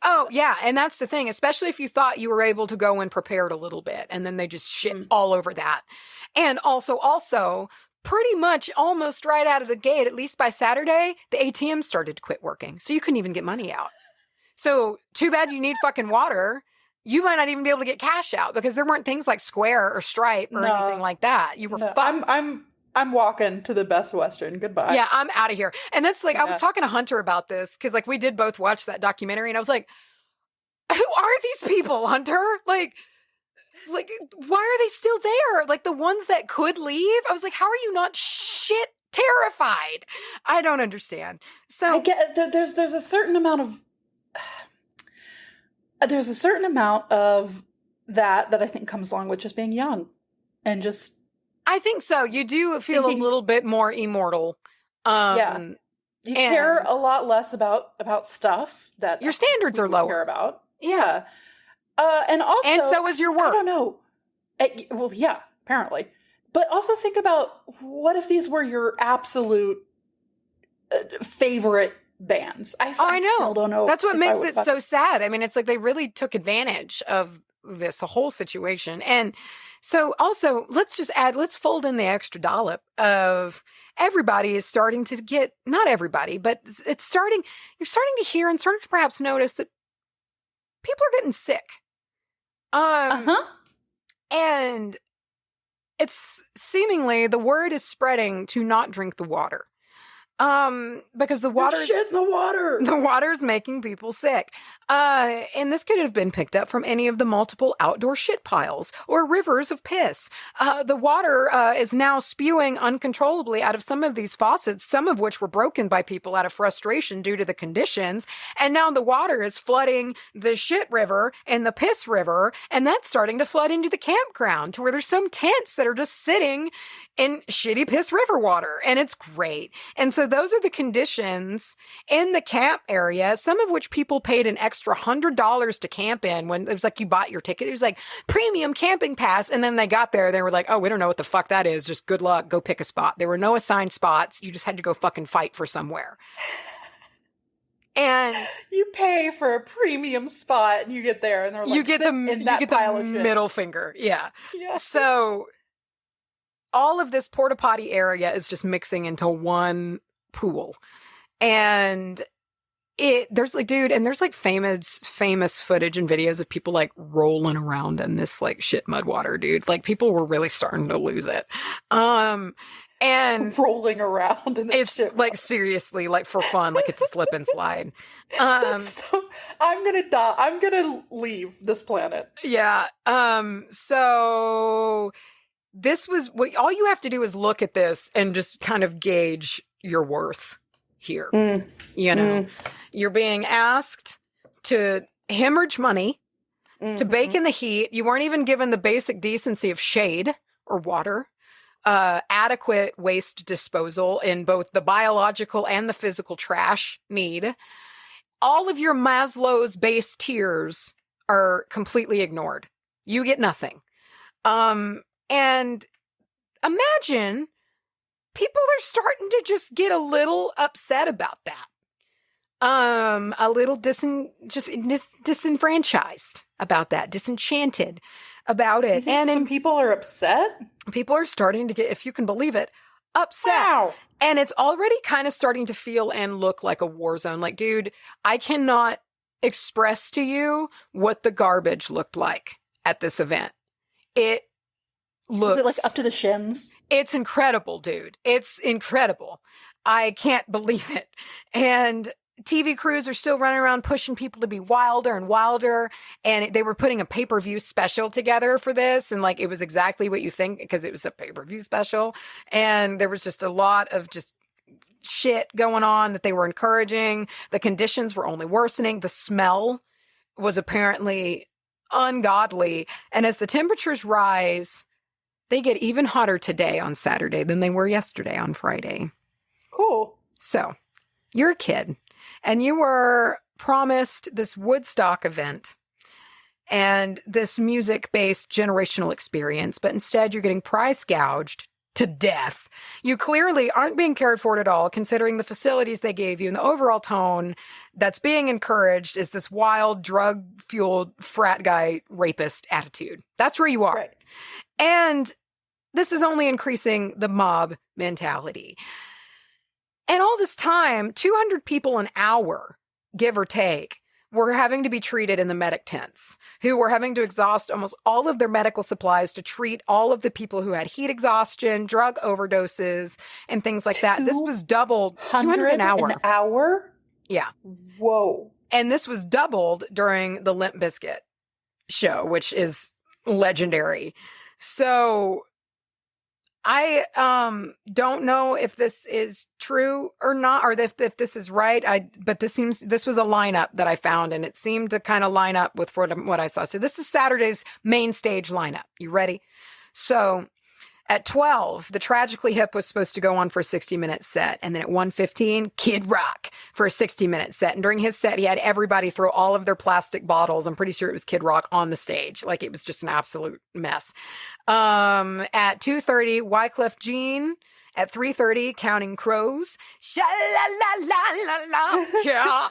Oh, yeah. And that's the thing, especially if you thought you were able to go in prepared a little bit and then they just shit all over that. And also, pretty much almost right out of the gate, at least by Saturday, the ATM started to quit working. So you couldn't even get money out. So too bad you need fucking water. You might not even be able to get cash out because there weren't things like Square or Stripe or anything like that. You were fucked. I'm walking to the Best Western. Goodbye. Yeah, I'm out of here. And that's like, I was talking to Hunter about this because like we did both watch that documentary and I was like, who are these people, Hunter? Like, why are they still there? Like the ones that could leave? I was like, how are you not shit terrified? I don't understand. So I get there's a certain amount of that I think comes along with just being young and just. I think so. You do feel a little bit more immortal. You care a lot less about stuff that your standards are lower. Care about. Yeah. And so is your work. I don't know. Well, yeah, apparently. But also think about what if these were your absolute favorite bands? I know. Still don't know. That's what makes it so sad. I mean, it's like they really took advantage of this whole situation. And so also, let's fold in the extra dollop of everybody is starting to get, not everybody, but you're starting to hear and starting to perhaps notice that people are getting sick. And it's seemingly the word is spreading to not drink the water. Because the water shit in the water. The water is making people sick. And this could have been picked up from any of the multiple outdoor shit piles or rivers of piss. The water is now spewing uncontrollably out of some of these faucets, some of which were broken by people out of frustration due to the conditions. And now the water is flooding the shit river and the piss river, and that's starting to flood into the campground to where there's some tents that are just sitting in shitty piss river water, and it's great. And so those are the conditions in the camp area, some of which people paid an extra $100 to camp in when it was like you bought your ticket. It was like premium camping pass. And then they got there, they were like, oh, we don't know what the fuck that is. Just good luck. Go pick a spot. There were no assigned spots. You just had to go fucking fight for somewhere. And you pay for a premium spot and you get there and they're like, you get the middle finger. Yeah. So all of this porta potty area is just mixing into one pool. And there's like famous footage and videos of people like rolling around in this like shit mud water, dude. Like people were really starting to lose it. And rolling around in it's shit like seriously, like for fun, like it's a slip and slide. So I'm gonna die. I'm gonna leave this planet. Yeah. So this was what all you have to do is look at this and just kind of gauge your worth here. You know, you're being asked to hemorrhage money, to bake in the heat. You weren't even given the basic decency of shade or water, adequate waste disposal in both the biological and the physical trash need. All of your Maslow's base tiers are completely ignored. You get nothing. And imagine people are starting to just get a little upset about that. A little disenfranchised about that, disenchanted about it. And some people are upset? People are starting to get, if you can believe it, upset. Wow. And it's already kind of starting to feel and look like a war zone. Like, dude, I cannot express to you what the garbage looked like at this event. It looks... Is it like up to the shins? It's incredible, dude. It's incredible. I can't believe it. And TV crews are still running around pushing people to be wilder and wilder. And they were putting a pay-per-view special together for this. And like, it was exactly what you think because it was a pay-per-view special. And there was just a lot of just shit going on that they were encouraging. The conditions were only worsening. The smell was apparently ungodly. And as the temperatures rise, they get even hotter today on Saturday than they were yesterday on Friday. Cool. So you're a kid and you were promised this Woodstock event and this music-based generational experience, but instead you're getting price gouged to death. You clearly aren't being cared for at all, considering the facilities they gave you and the overall tone that's being encouraged is this wild, drug-fueled frat guy rapist attitude. That's where you are. Right. And this is only increasing the mob mentality. And all this time, 200 people an hour, give or take, were having to be treated in the medic tents, who were having to exhaust almost all of their medical supplies to treat all of the people who had heat exhaustion, drug overdoses, and things like that. This was doubled, 200 an hour. An hour? Yeah. Whoa. And this was doubled during the Limp Bizkit show, which is legendary. So I don't know if this is true or not, or if this is right. But this was a lineup that I found, and it seemed to kind of line up with what I saw. So this is Saturday's main stage lineup. You ready? So at 12, the Tragically Hip was supposed to go on for a 60-minute set. And then at 1:15, Kid Rock for a 60-minute set. And during his set, he had everybody throw all of their plastic bottles. I'm pretty sure it was Kid Rock on the stage. Like, it was just an absolute mess. At 2:30, Wyclef Jean. At 3:30, Counting Crows. Sha-la-la-la-la-la. Yeah.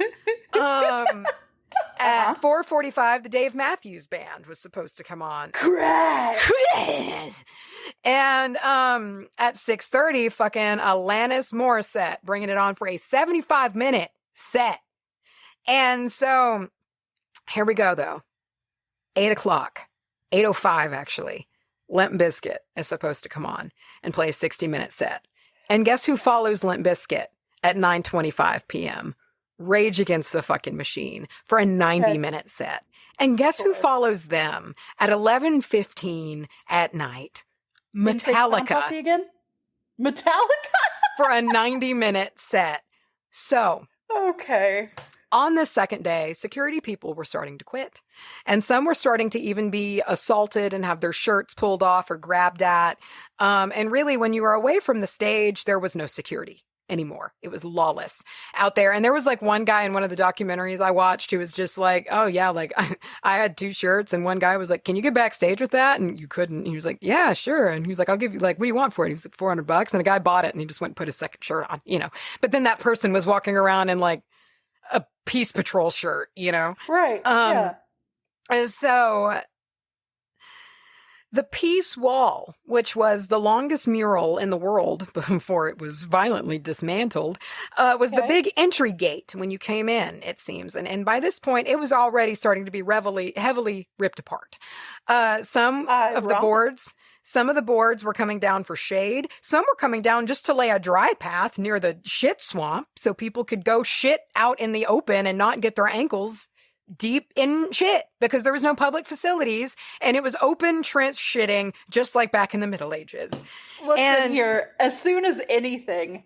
At 4:45, the Dave Matthews Band was supposed to come on. Crash! And at 6:30, fucking Alanis Morissette bringing it on for a 75-minute set. And so here we go, though. 8 o'clock, 8:05 actually. Limp Bizkit is supposed to come on and play a 60-minute set. And guess who follows Limp Bizkit at 9:25 p.m.? Rage Against the fucking Machine for a 90-minute set. And guess who follows them at 11:15 at night? Metallica. Again? Metallica? For a 90-minute set. So. Okay. On the second day, security people were starting to quit. And some were starting to even be assaulted and have their shirts pulled off or grabbed at. And really, when you were away from the stage, there was no security anymore. It was lawless out there. And there was like one guy in one of the documentaries I watched who was just like, oh yeah, like I had 2 shirts, and one guy was like, can you get backstage with that? And you couldn't. And he was like, yeah, sure. And he was like, I'll give you, like, what do you want for it? He's like, $400. And a guy bought it, and he just went and put his second shirt on, you know. But then that person was walking around in like a Peace Patrol shirt, you know? Right. Yeah. And so the Peace Wall, which was the longest mural in the world before it was violently dismantled, was the big entry gate when you came in, it seems. And by this point, it was already starting to be heavily ripped apart. Some of the boards were coming down for shade. Some were coming down just to lay a dry path near the shit swamp so people could go shit out in the open and not get their ankles deep in shit, because there was no public facilities and it was open trench shitting, just like back in the Middle Ages. Listen here, as soon as anything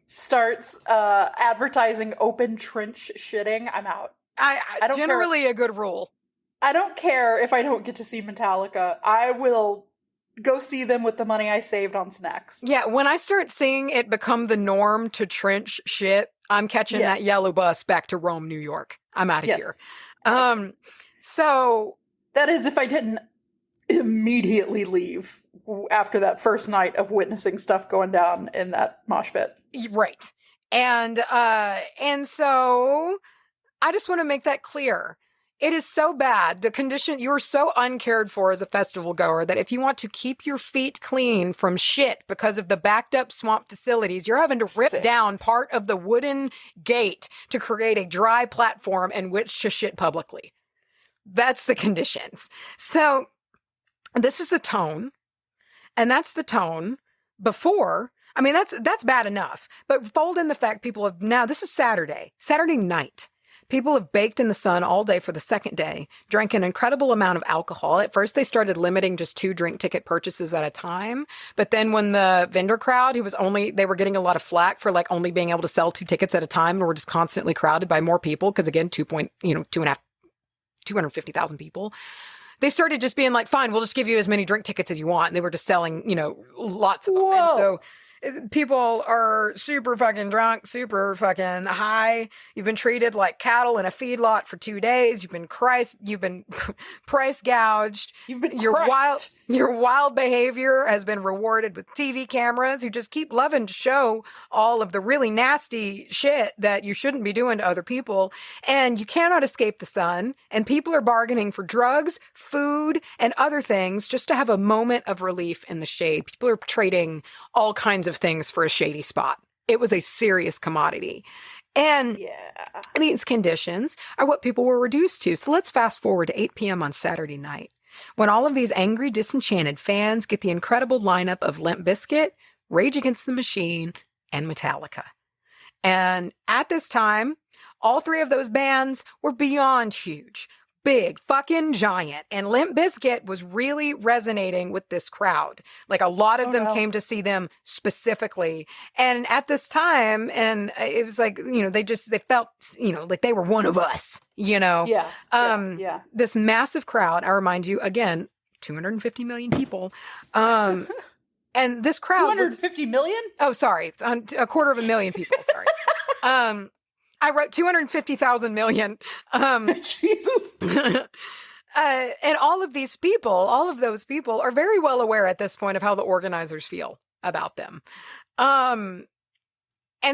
starts advertising open trench shitting, I'm out. I don't generally care. A good rule. I don't care if I don't get to see Metallica. I will go see them with the money I saved on snacks. Yeah, when I start seeing it become the norm to trench shit, I'm catching that yellow bus back to Rome, New York. I'm out of here. So that is if I didn't immediately leave after that first night of witnessing stuff going down in that mosh pit. Right. And so I just want to make that clear. It is so bad. The condition, you're so uncared for as a festival goer that if you want to keep your feet clean from shit because of the backed up swamp facilities, you're having to rip down part of the wooden gate to create a dry platform in which to shit publicly. That's the conditions. So this is the tone, and that's the tone before. I mean, that's bad enough, but fold in the fact people have now, this is Saturday night. People have baked in the sun all day for the second day, drank an incredible amount of alcohol. At first, they started limiting just 2 drink ticket purchases at a time. But then when the vendor crowd, they were getting a lot of flack for like only being able to sell 2 tickets at a time, and were just constantly crowded by more people. Because again, 250,000 people. They started just being like, fine, we'll just give you as many drink tickets as you want. And they were just selling, lots of them. Whoa. And so people are super fucking drunk, super fucking high. You've been treated like cattle in a feedlot for 2 days. You've been price gouged. You've been You're Christ. Your wild behavior has been rewarded with TV cameras who just keep loving to show all of the really nasty shit that you shouldn't be doing to other people. And you cannot escape the sun. And people are bargaining for drugs, food, and other things just to have a moment of relief in the shade. People are trading all kinds of things for a shady spot. It was a serious commodity. And these conditions are what people were reduced to. So let's fast forward to 8 p.m. on Saturday night, when all of these angry, disenchanted fans get the incredible lineup of Limp Bizkit, Rage Against the Machine, and Metallica. And at this time, all three of those bands were beyond huge. Big, fucking giant. And Limp Bizkit was really resonating with this crowd. Like, a lot of them came to see them specifically. And at this time, and it was like, they felt, like they were one of us, Yeah. This massive crowd, I remind you, again, 250 million people. And this crowd 250 million? Oh, sorry. 250,000 people, sorry. I wrote 250,000 million. Jesus. And all of those people are very well aware at this point of how the organizers feel about them. And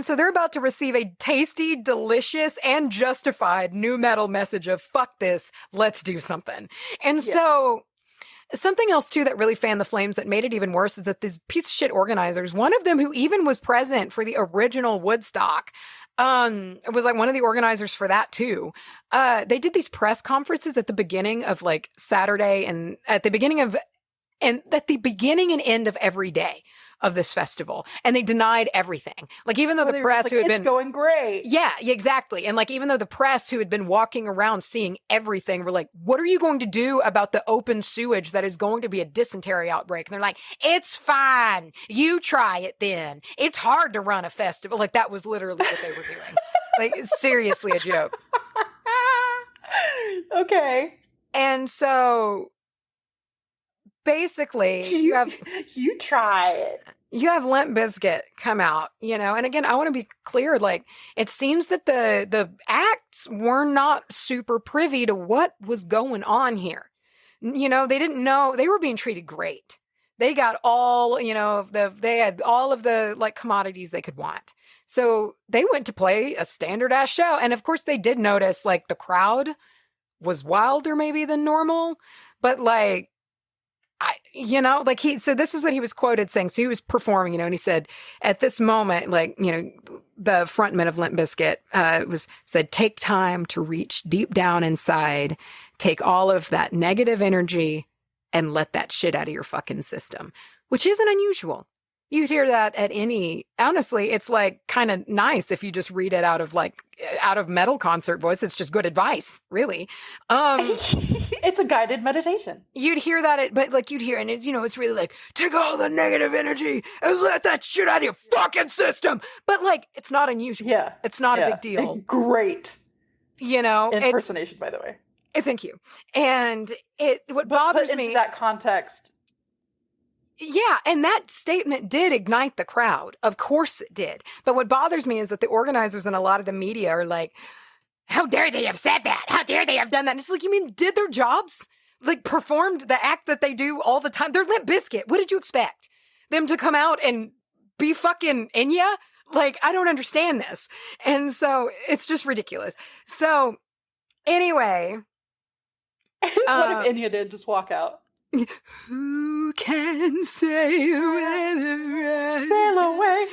so they're about to receive a tasty, delicious, and justified new metal message of fuck this, let's do something. And so something else too that really fanned the flames that made it even worse is that these piece of shit organizers, one of them who even was present for the original Woodstock, was like one of the organizers for that too. They did these press conferences at the beginning of like Saturday and at the beginning and end of every day of this festival. And they denied everything. Like, even though the press who had been... It's going great. Yeah, exactly. And like, even though the press who had been walking around seeing everything were like, what are you going to do about the open sewage that is going to be a dysentery outbreak? And they're like, it's fine. You try it then. It's hard to run a festival. Like, that was literally what they were doing. Like, seriously a joke. Okay. And so... basically, you try it. You have Limp Bizkit come out, and again, I want to be clear, like, it seems that the acts were not super privy to what was going on here. They didn't know, they were being treated great. They got all, they had all of the like commodities they could want. So they went to play a standard ass show. And of course they did notice like the crowd was wilder maybe than normal, but like, so this is what he was quoted saying. So he was performing, and he said, at this moment, like, the frontman of Limp Bizkit said, take time to reach deep down inside, take all of that negative energy and let that shit out of your fucking system, which isn't unusual. You'd hear that at honestly, it's like kind of nice if you just read it out of metal concert voice. It's just good advice, really. It's a guided meditation. You'd hear that, but like you'd hear, and it's, it's really like, take all the negative energy and let that shit out of your fucking system. But like, it's not unusual. Yeah. It's not a big deal. Great. Impersonation, by the way. Thank you. And what bothers me. Into that context. Yeah, and that statement did ignite the crowd. Of course it did. But what bothers me is that the organizers and a lot of the media are like, how dare they have said that? How dare they have done that? And it's like, you mean did their jobs? Like, performed the act that they do all the time? They're Limp Bizkit. What did you expect? Them to come out and be fucking Enya? Like, I don't understand this. And so it's just ridiculous. So anyway. What if Enya did just walk out? Who can say when sail away?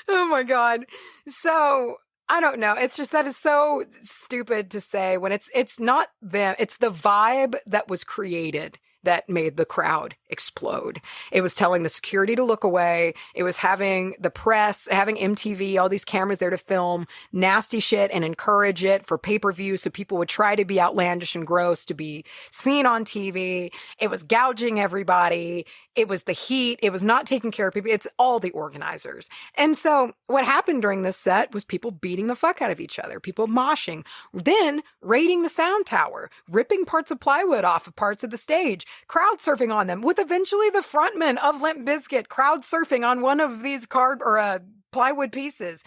Oh my God. So I don't know. It's just that is so stupid to say when it's not them. It's the vibe that was created that made the crowd explode. It was telling the security to look away. It was having the press, having MTV, all these cameras there to film nasty shit and encourage it for pay-per-view so people would try to be outlandish and gross to be seen on TV. It was gouging everybody. It was the heat. It was not taking care of people. It's all the organizers. And so what happened during this set was people beating the fuck out of each other, people moshing, then raiding the sound tower, ripping parts of plywood off of parts of the stage, crowd surfing on them, with eventually the frontman of Limp Bizkit crowd surfing on one of these plywood pieces.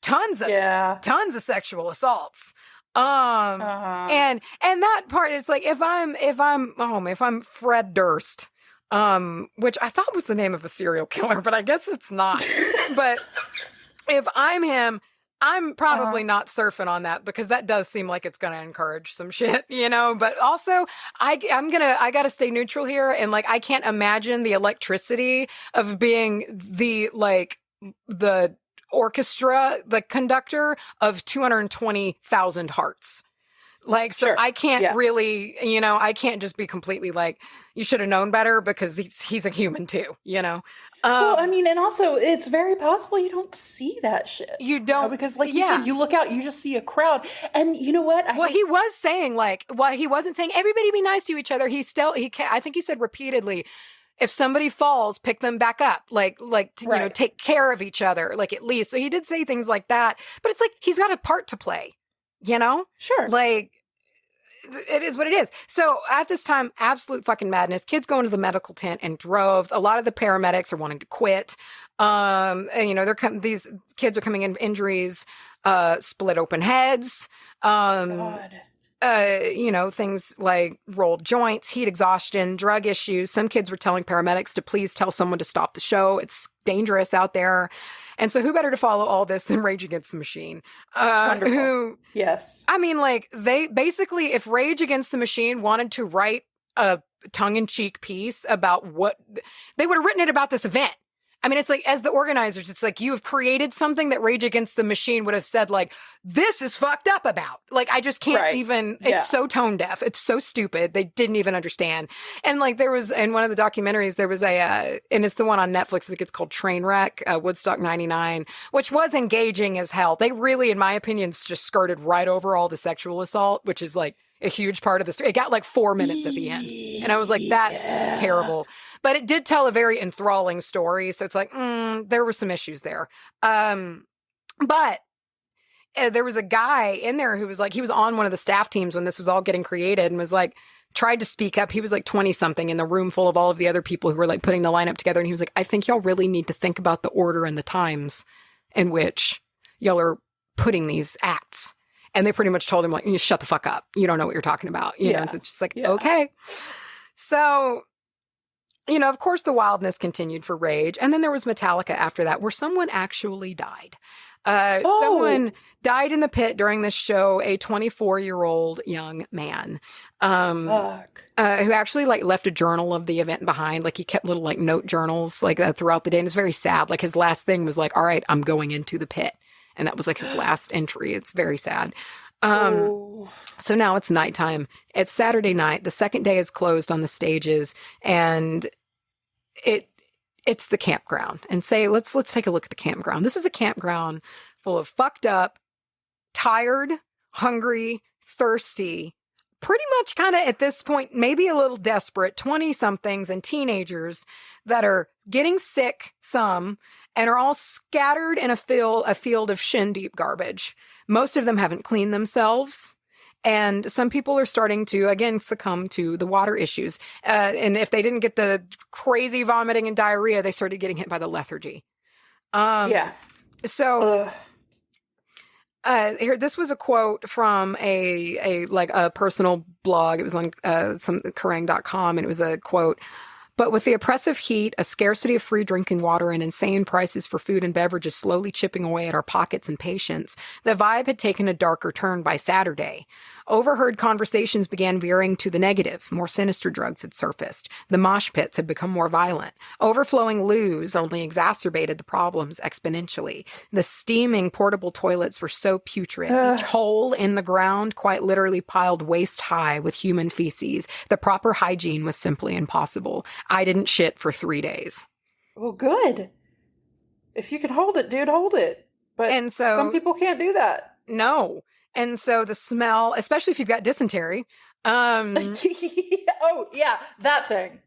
Tons of sexual assaults. And that part is like, if I'm Fred Durst, which I thought was the name of a serial killer, but I guess it's not. But if I'm him, I'm probably not surfing on that because that does seem like it's going to encourage some shit, you know, but also I got to stay neutral here. And like, I can't imagine the electricity of being the orchestra, the conductor of 220,000 hearts. Like, so I can't really, you know, I can't just be completely like, you should have known better because he's a human too, you know? Well, I mean, and also it's very possible you don't see that shit. You don't. You know, because like you said, you look out, you just see a crowd. And you know what? He was saying like, well, he wasn't saying everybody be nice to each other. I think he said repeatedly, if somebody falls, pick them back up, you know, take care of each other, like at least. So he did say things like that, but it's like, he's got a part to play. You know? Sure. Like, it is what it is. So at this time, absolute fucking madness. Kids go into the medical tent in droves. A lot of the paramedics are wanting to quit. And, you know, these kids are coming in with injuries, split open heads. You know, things like rolled joints, heat exhaustion, drug issues. Some kids were telling paramedics to please tell someone to stop the show. It's dangerous out there. And so who better to follow all this than Rage Against the Machine? Yes. I mean, like, they basically, if Rage Against the Machine wanted to write a tongue-in-cheek piece about what, they would have written it about this event. I mean, it's like, as the organizers, it's like, you have created something that Rage Against the Machine would have said, like, this is fucked up about. Like, I just can't even, it's so tone deaf. It's so stupid. They didn't even understand. And like, there was, in one of the documentaries, there was and it's the one on Netflix, I think it's called Trainwreck, Woodstock 99, which was engaging as hell. They really, in my opinion, just skirted right over all the sexual assault, which is like a huge part of the story. It got like 4 minutes at the end. And I was like, that's terrible. But it did tell a very enthralling story. So it's like, there were some issues there. But there was a guy in there who was like, he was on one of the staff teams when this was all getting created and was like, tried to speak up. He was like 20 something in the room full of all of the other people who were like putting the lineup together. And he was like, I think y'all really need to think about the order and the times in which y'all are putting these acts. And they pretty much told him like, you shut the fuck up. You don't know what you're talking about. You know, and so it's just like, okay. So, you know, of course the wildness continued for Rage. And then there was Metallica after that, where someone actually died. Someone died in the pit during this show, a 24-year-old young man, who actually like left a journal of the event behind. Like he kept little like note journals like throughout the day. And it's very sad. Like his last thing was like, all right, I'm going into the pit. And that was like his last entry. It's very sad. So now it's nighttime. It's Saturday night. The second day is closed on the stages, and it's the campground. And let's take a look at the campground. This is a campground full of fucked up, tired, hungry, thirsty, pretty much kind of at this point, maybe a little desperate 20-somethings and teenagers that are getting sick, some, and are all scattered in a field of shin-deep garbage. Most of them haven't cleaned themselves. And some people are starting to, again, succumb to the water issues. And if they didn't get the crazy vomiting and diarrhea, they started getting hit by the lethargy. So here, this was a quote from a personal blog. It was on some Kerrang.com, and it was a quote. But with the oppressive heat, a scarcity of free drinking water, and insane prices for food and beverages slowly chipping away at our pockets and patience, the vibe had taken a darker turn by Saturday. Overheard conversations began veering to the negative. More sinister drugs had surfaced. The mosh pits had become more violent. Overflowing loos only exacerbated the problems exponentially. The steaming portable toilets were so putrid. Each hole in the ground quite literally piled waist high with human feces. The proper hygiene was simply impossible. I didn't shit for 3 days. Well, good. If you can hold it, dude, hold it. But some people can't do that. No. And so the smell, especially if you've got dysentery. Oh, yeah, that thing.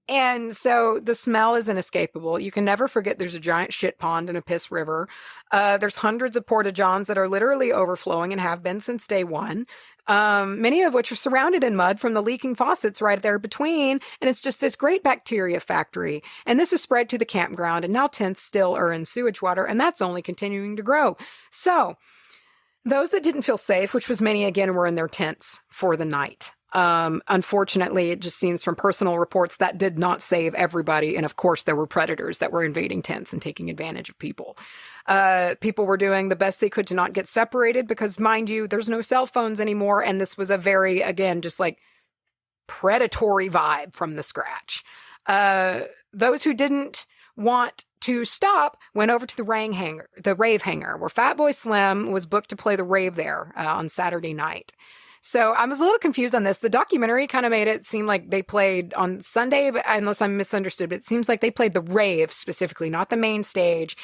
And so the smell is inescapable. You can never forget there's a giant shit pond and a piss river. There's hundreds of porta-johns that are literally overflowing and have been since day one. Many of which are surrounded in mud from the leaking faucets right there between. And it's just this great bacteria factory. And this is spread to the campground. And now tents still are in sewage water. And that's only continuing to grow. So those that didn't feel safe, which was many again, were in their tents for the night. Unfortunately, it just seems from personal reports that did not save everybody. And of course, there were predators that were invading tents and taking advantage of people. People were doing the best they could to not get separated because, mind you, there's no cell phones anymore. And this was a very, again, just like predatory vibe from the scratch. Those who didn't want to stop went over to the rave hangar, where Fatboy Slim was booked to play the rave there on Saturday night. So I was a little confused on this. The documentary kind of made it seem like they played on Sunday, but unless I'm misunderstood, but it seems like they played the rave specifically, not the main stage.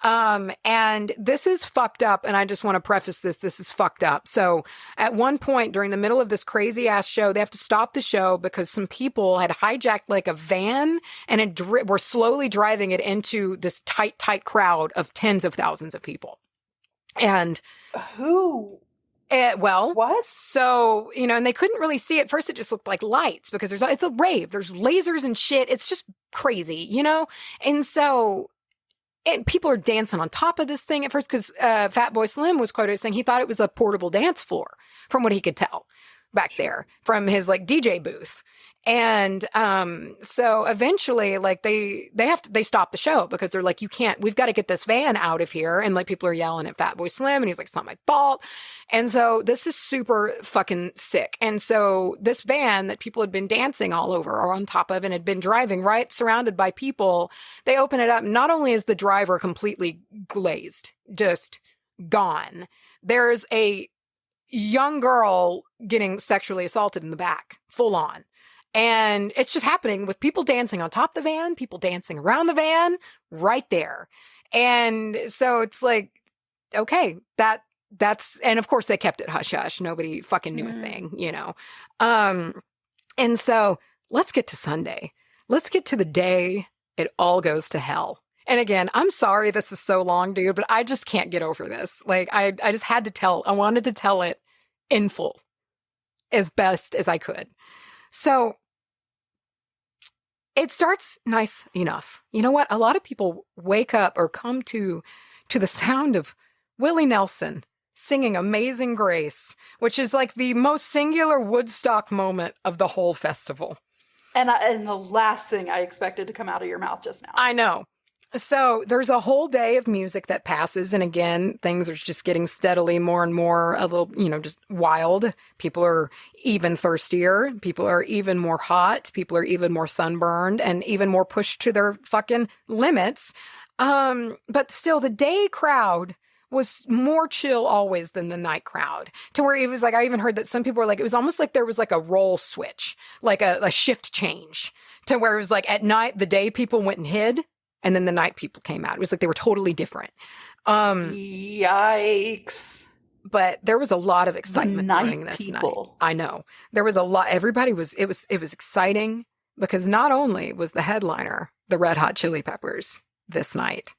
And this is fucked up. And I just want to preface this. This is fucked up. So at one point during the middle of this crazy ass show, they have to stop the show because some people had hijacked like a van and were slowly driving it into this tight crowd of tens of thousands of people. And who? What? So, and they couldn't really see it. First, it just looked like lights because it's a rave. There's lasers and shit. It's just crazy, And so people are dancing on top of this thing at first because Fatboy Slim was quoted as saying he thought it was a portable dance floor from what he could tell back there from his like DJ booth. And so eventually like they stop the show because they're like, we've got to get this van out of here. And like people are yelling at Fatboy Slim and he's like, it's not my fault. And so this is super fucking sick. And so this van that people had been dancing all over or on top of and had been driving right surrounded by people, they open it up. Not only is the driver completely glazed, just gone, there's a young girl getting sexually assaulted in the back, full on. And it's just happening with people dancing on top of the van, people dancing around the van, right there. And so it's like, okay, that's, and of course they kept it hush hush. Nobody fucking knew a thing, And so let's get to Sunday. Let's get to the day it all goes to hell. And again, I'm sorry this is so long, dude, but I just can't get over this. Like I just had to I wanted to tell it in full as best as I could. So it starts nice enough. You know what? A lot of people wake up or come to the sound of Willie Nelson singing Amazing Grace, which is like the most singular Woodstock moment of the whole festival. And the last thing I expected to come out of your mouth just now. I know. So there's a whole day of music that passes. And again, things are just getting steadily more and more a little, just wild. People are even thirstier. People are even more hot. People are even more sunburned and even more pushed to their fucking limits. But still the day crowd was more chill always than the night crowd, to where it was like, I even heard that some people were like, it was almost like there was like a role switch, like a shift change, to where it was like at night, the day people went and hid. And then the night people came out. It was like they were totally different. Yikes. But there was a lot of excitement during this night. I know. There was a lot. It was exciting because not only was the headliner the Red Hot Chili Peppers this night,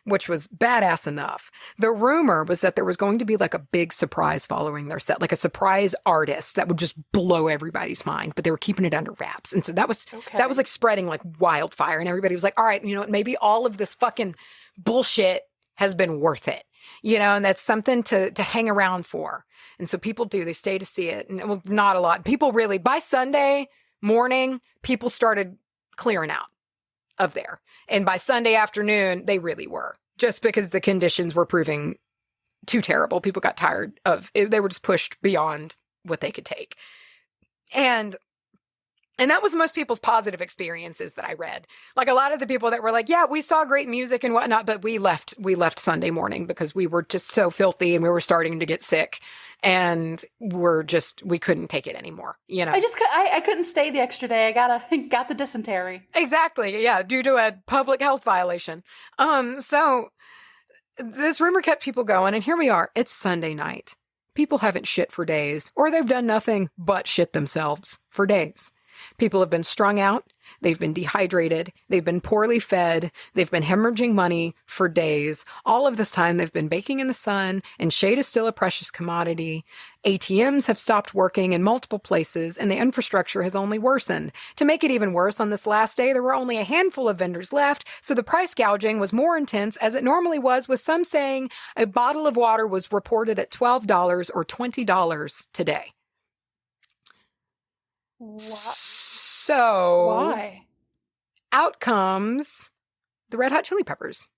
which was badass enough. The rumor was that there was going to be like a big surprise following their set, like a surprise artist that would just blow everybody's mind, but they were keeping it under wraps. And so that was like spreading like wildfire, and everybody was like, all right, maybe all of this fucking bullshit has been worth it, and that's something to hang around for. And so people they stay to see it. And not a lot. People really, by Sunday morning, people started clearing out of there. And by Sunday afternoon, they really were, just because the conditions were proving too terrible. People got tired of it. They were just pushed beyond what they could take. And that was most people's positive experiences that I read. Like a lot of the people that were like, yeah, we saw great music and whatnot, but we left Sunday morning because we were just so filthy and we were starting to get sick. And we couldn't take it anymore, I couldn't stay the extra day. I got the dysentery. Exactly. Yeah. Due to a public health violation. So this rumor kept people going, and here we are. It's Sunday night. People haven't shit for days, or they've done nothing but shit themselves for days. People have been strung out. They've been dehydrated. They've been poorly fed. They've been hemorrhaging money for days. All of this time, they've been baking in the sun, and shade is still a precious commodity. ATMs have stopped working in multiple places, and the infrastructure has only worsened. To make it even worse, on this last day, there were only a handful of vendors left, so the price gouging was more intense, as it normally was, with some saying a bottle of water was reported at $12 or $20 today. So why? Out comes the Red Hot Chili Peppers.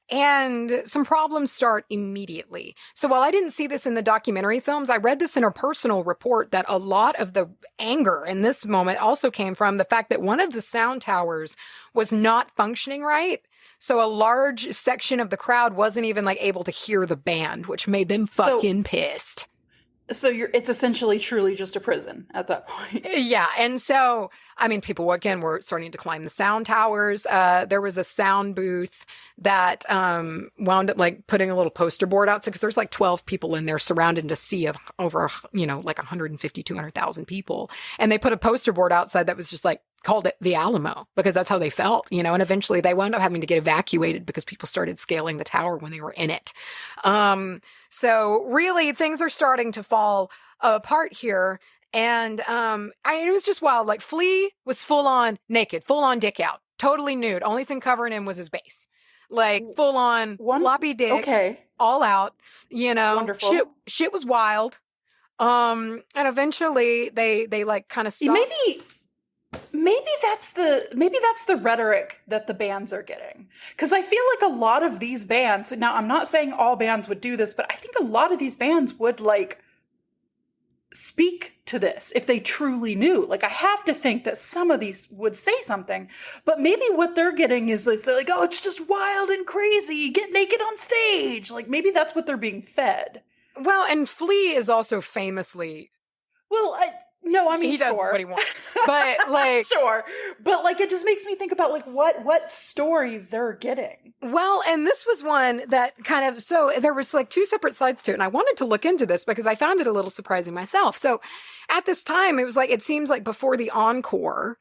And some problems start immediately. So while I didn't see this in the documentary films, I read this in a personal report that a lot of the anger in this moment also came from the fact that one of the sound towers was not functioning right. So a large section of the crowd wasn't even like able to hear the band, which made them fucking pissed. So it's essentially truly just a prison at that point. Yeah. And so, I mean, people, again, were starting to climb the sound towers. There was a sound booth that wound up like putting a little poster board outside because there's like 12 people in there surrounded a sea of over, like 150, 200,000 people. And they put a poster board outside that was just like, called it the Alamo because that's how they felt, and eventually they wound up having to get evacuated because people started scaling the tower when they were in it. So really things are starting to fall apart here. And it was just wild. Like Flea was full on naked, full on dick out, totally nude. Only thing covering him was his bass. Like full on floppy dick, all out, Wonderful. Shit was wild. And eventually they like kind of stopped. Maybe that's the rhetoric that the bands are getting. Because I feel like a lot of these bands, now I'm not saying all bands would do this, but I think a lot of these bands would like speak to this if they truly knew. Like I have to think that some of these would say something, but maybe what they're getting is they're like, oh, it's just wild and crazy, get naked on stage. Like maybe that's what they're being fed. Well, and Flea is also famously... Well, no, I mean, he does what he wants, but like, sure. But like, it just makes me think about like what story they're getting. Well, and this was one that kind of, so there was like two separate sides to it. And I wanted to look into this because I found it a little surprising myself. So at this time, it was like, it seems like before the encore,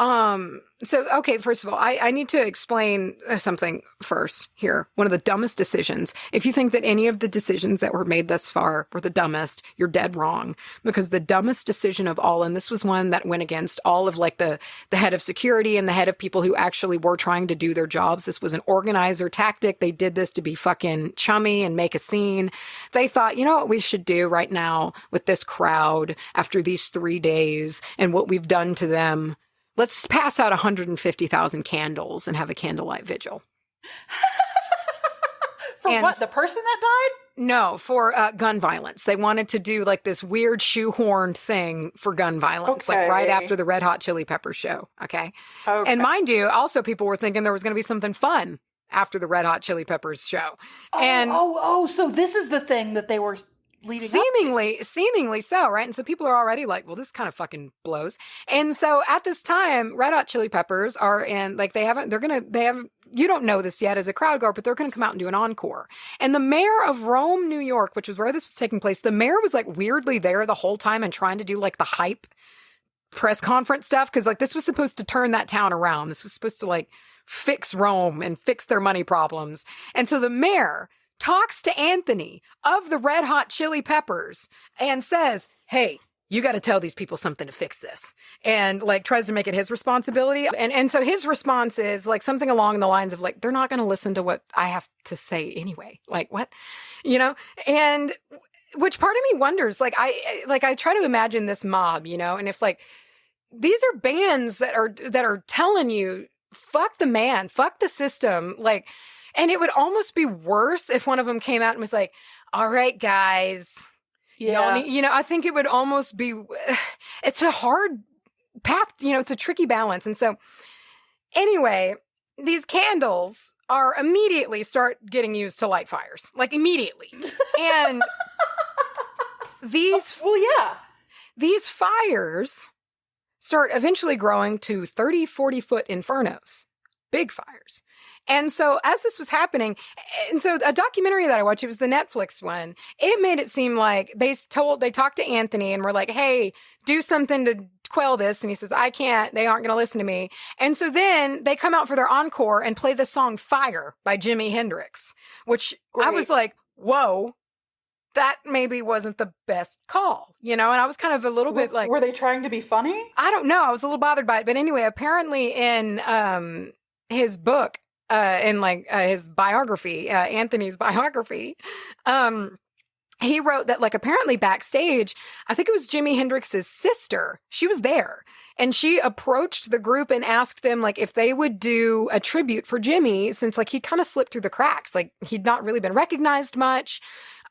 okay, first of all, I need to explain something first here. One of the dumbest decisions. If you think that any of the decisions that were made thus far were the dumbest, you're dead wrong. Because the dumbest decision of all, and this was one that went against all of like the head of security and the head of people who actually were trying to do their jobs. This was an organizer tactic. They did this to be fucking chummy and make a scene. They thought, you know what we should do right now with this crowd after these 3 days and what we've done to them? Let's pass out 150,000 candles and have a candlelight vigil. What? The person that died? No, for gun violence. They wanted to do like this weird shoehorned thing for gun violence, like right after the Red Hot Chili Peppers show. Okay. And mind you, also people were thinking there was going to be something fun after the Red Hot Chili Peppers show. So this is the thing that they were seemingly so, right? And so people are already like, well, this kind of fucking blows. And so at this time, Red Hot Chili Peppers are in, like, you don't know this yet as a crowd goer, but they're going to come out and do an encore. And the mayor of Rome, New York, which was where this was taking place, the mayor was like weirdly there the whole time and trying to do like the hype press conference stuff. Cause like this was supposed to turn that town around. This was supposed to like fix Rome and fix their money problems. And so the mayor talks to Anthony of the Red Hot Chili Peppers and says, hey, you got to tell these people something to fix this. And like tries to make it his responsibility. And so his response is like something along the lines of like, they're not going to listen to what I have to say anyway. Like what, and which part of me wonders, I try to imagine this mob, and if like, these are bands that are telling you, fuck the man, fuck the system. Like, and it would almost be worse if one of them came out and was like, all right, guys. Yeah. I think it would almost be, it's a hard path, it's a tricky balance. And so anyway, these candles are immediately start getting used to light fires, like immediately. And these fires start eventually growing to 30, 40-foot infernos, big fires. And so as this was happening, and so a documentary that I watched, it was the Netflix one, it made it seem like they talked to Anthony and were like, hey, do something to quell this. And he says, I can't, they aren't going to listen to me. And so then they come out for their encore and play the song Fire by Jimi Hendrix, which Great. I was like, whoa, that maybe wasn't the best call, and I was kind of a little bit like. Were they trying to be funny? I don't know. I was a little bothered by it. But anyway, apparently in his book, in his biography, Anthony's biography, he wrote that, like, apparently backstage, I think it was Jimi Hendrix's sister. She was there, and she approached the group and asked them, like, if they would do a tribute for Jimmy, since, like, he kind of slipped through the cracks. Like, he'd not really been recognized much.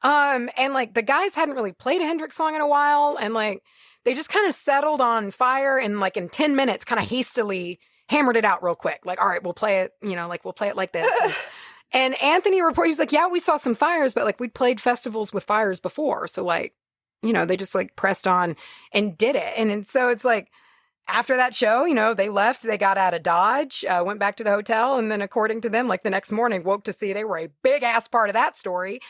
And, like, the guys hadn't really played a Hendrix song in a while, and, like, they just kind of settled on Fire and, like, in 10 minutes kind of hastily hammered it out real quick. Like, all right, we'll play it, you know, like, we'll play it like this. And Anthony reported, he was like, yeah, we saw some Fires, but, like, we'd played festivals with Fires before. So, like, you know, they just, like, pressed on and did it. And so it's like, after that show, you know, they left, they got out of Dodge, went back to the hotel. And then according to them, like, the next morning woke to see they were a big ass part of that story.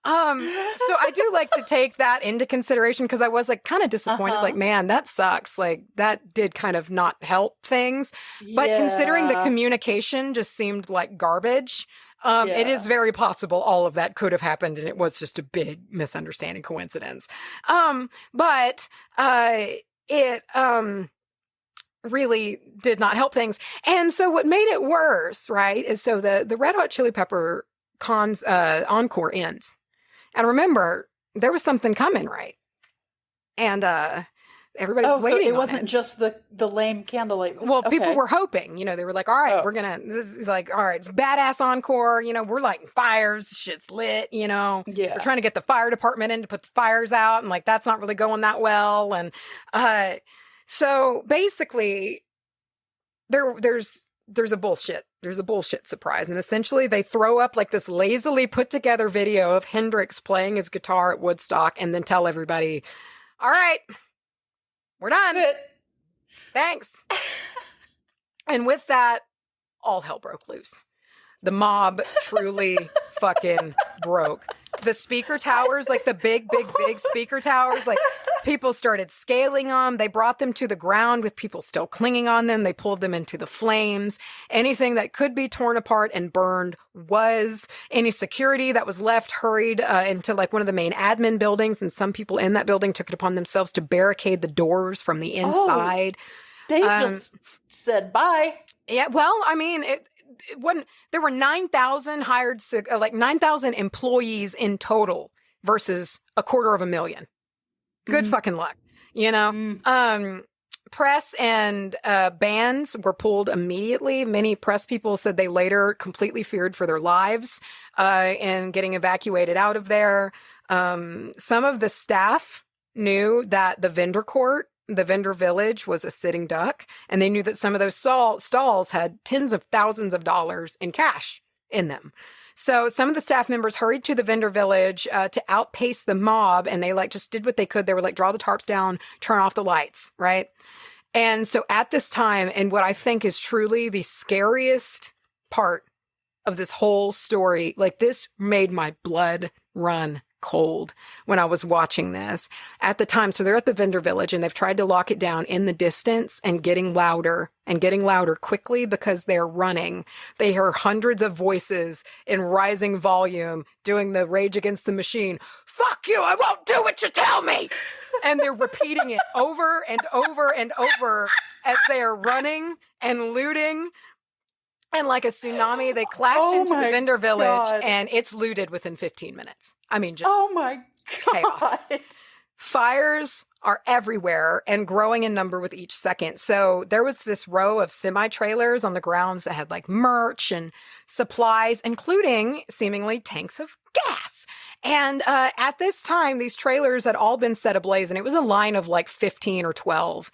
So I do like to take that into consideration, because I was, like, kind of disappointed. Like, man, that sucks. Like, that did kind of not help things. But considering the communication just seemed like garbage, it is very possible all of that could have happened, and it was just a big misunderstanding coincidence. But it really did not help things. And so what made it worse, right, is so the Red Hot Chili Pepper encore ends. And remember, there was something coming, right? And everybody was waiting. So it wasn't just the lame candlelight. Well, people were hoping, you know, they were like, all right, this is like, all right, badass encore, you know, we're lighting fires, shit's lit, you know. Yeah. We're trying to get the fire department in to put the fires out, and, like, that's not really going that well. And so basically there's a bullshit surprise. And essentially they throw up, like, this lazily put together video of Hendrix playing his guitar at Woodstock, and then tell everybody, all right, we're done. That's it. Thanks. And with that, all hell broke loose. The mob truly fucking broke. The speaker towers, like the big speaker towers, like, people started scaling them. They brought them to the ground with people still clinging on them. They pulled them into the flames. Anything that could be torn apart and burned was. Any security that was left hurried into, like, one of the main admin buildings, and some people in that building took it upon themselves to barricade the doors from the inside. They just said bye. Yeah, well, I mean, when there were 9,000 hired, like 9,000 employees in total versus 250,000. Good fucking luck, you know? Press and bands were pulled immediately. Many press people said they later completely feared for their lives and getting evacuated out of there. Some of the staff knew that the vendor village was a sitting duck, and they knew that some of those stalls had tens of thousands of dollars in cash in them. So some of the staff members hurried to the vendor village to outpace the mob, and they, like, just did what they could. They were like, draw the tarps down, turn off the lights, right? And so at this time, and what I think is truly the scariest part of this whole story, like, this made my blood run cold when I was watching this at the time. So they're at the vendor village, and they've tried to lock it down in the distance, and getting louder quickly because they're running. They hear hundreds of voices in rising volume doing the Rage Against the Machine. Fuck you, I won't do what you tell me. And they're repeating it over and over and over as they are running and looting. And like a tsunami, they clashed into the vendor village, and it's looted within 15 minutes. I mean, just chaos. Fires are everywhere and growing in number with each second. So there was this row of semi-trailers on the grounds that had, like, merch and supplies, including seemingly tanks of gas. And at this time, these trailers had all been set ablaze, and it was a line of like 15 or 12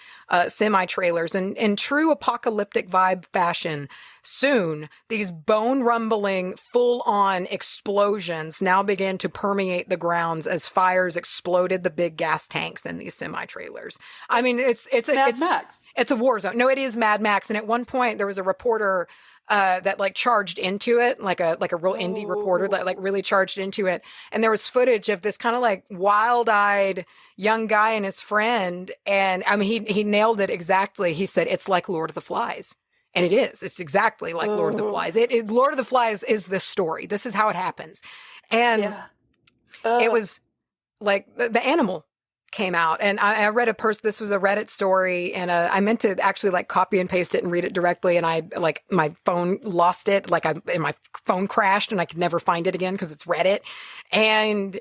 semi-trailers. And in true apocalyptic vibe fashion, soon these bone-rumbling, full-on explosions now began to permeate the grounds as fires exploded the big gas tanks in these semi-trailers. I mean, it's Mad Max. It's a war zone. No, it is Mad Max. And at one point, there was a reporter that like charged into it, like a real indie reporter that like really charged into it. And there was footage of this kind of like wild-eyed young guy and his friend. And I mean, he nailed it exactly. He said, it's like Lord of the Flies. And it is. It's exactly like Lord of the Flies. Lord of the Flies is this story. This is how it happens. And it was like the animal came out, and I read this was a Reddit story, and I meant to actually like copy and paste it and read it directly, and I like my phone lost it, and my phone crashed, and I could never find it again because it's Reddit. And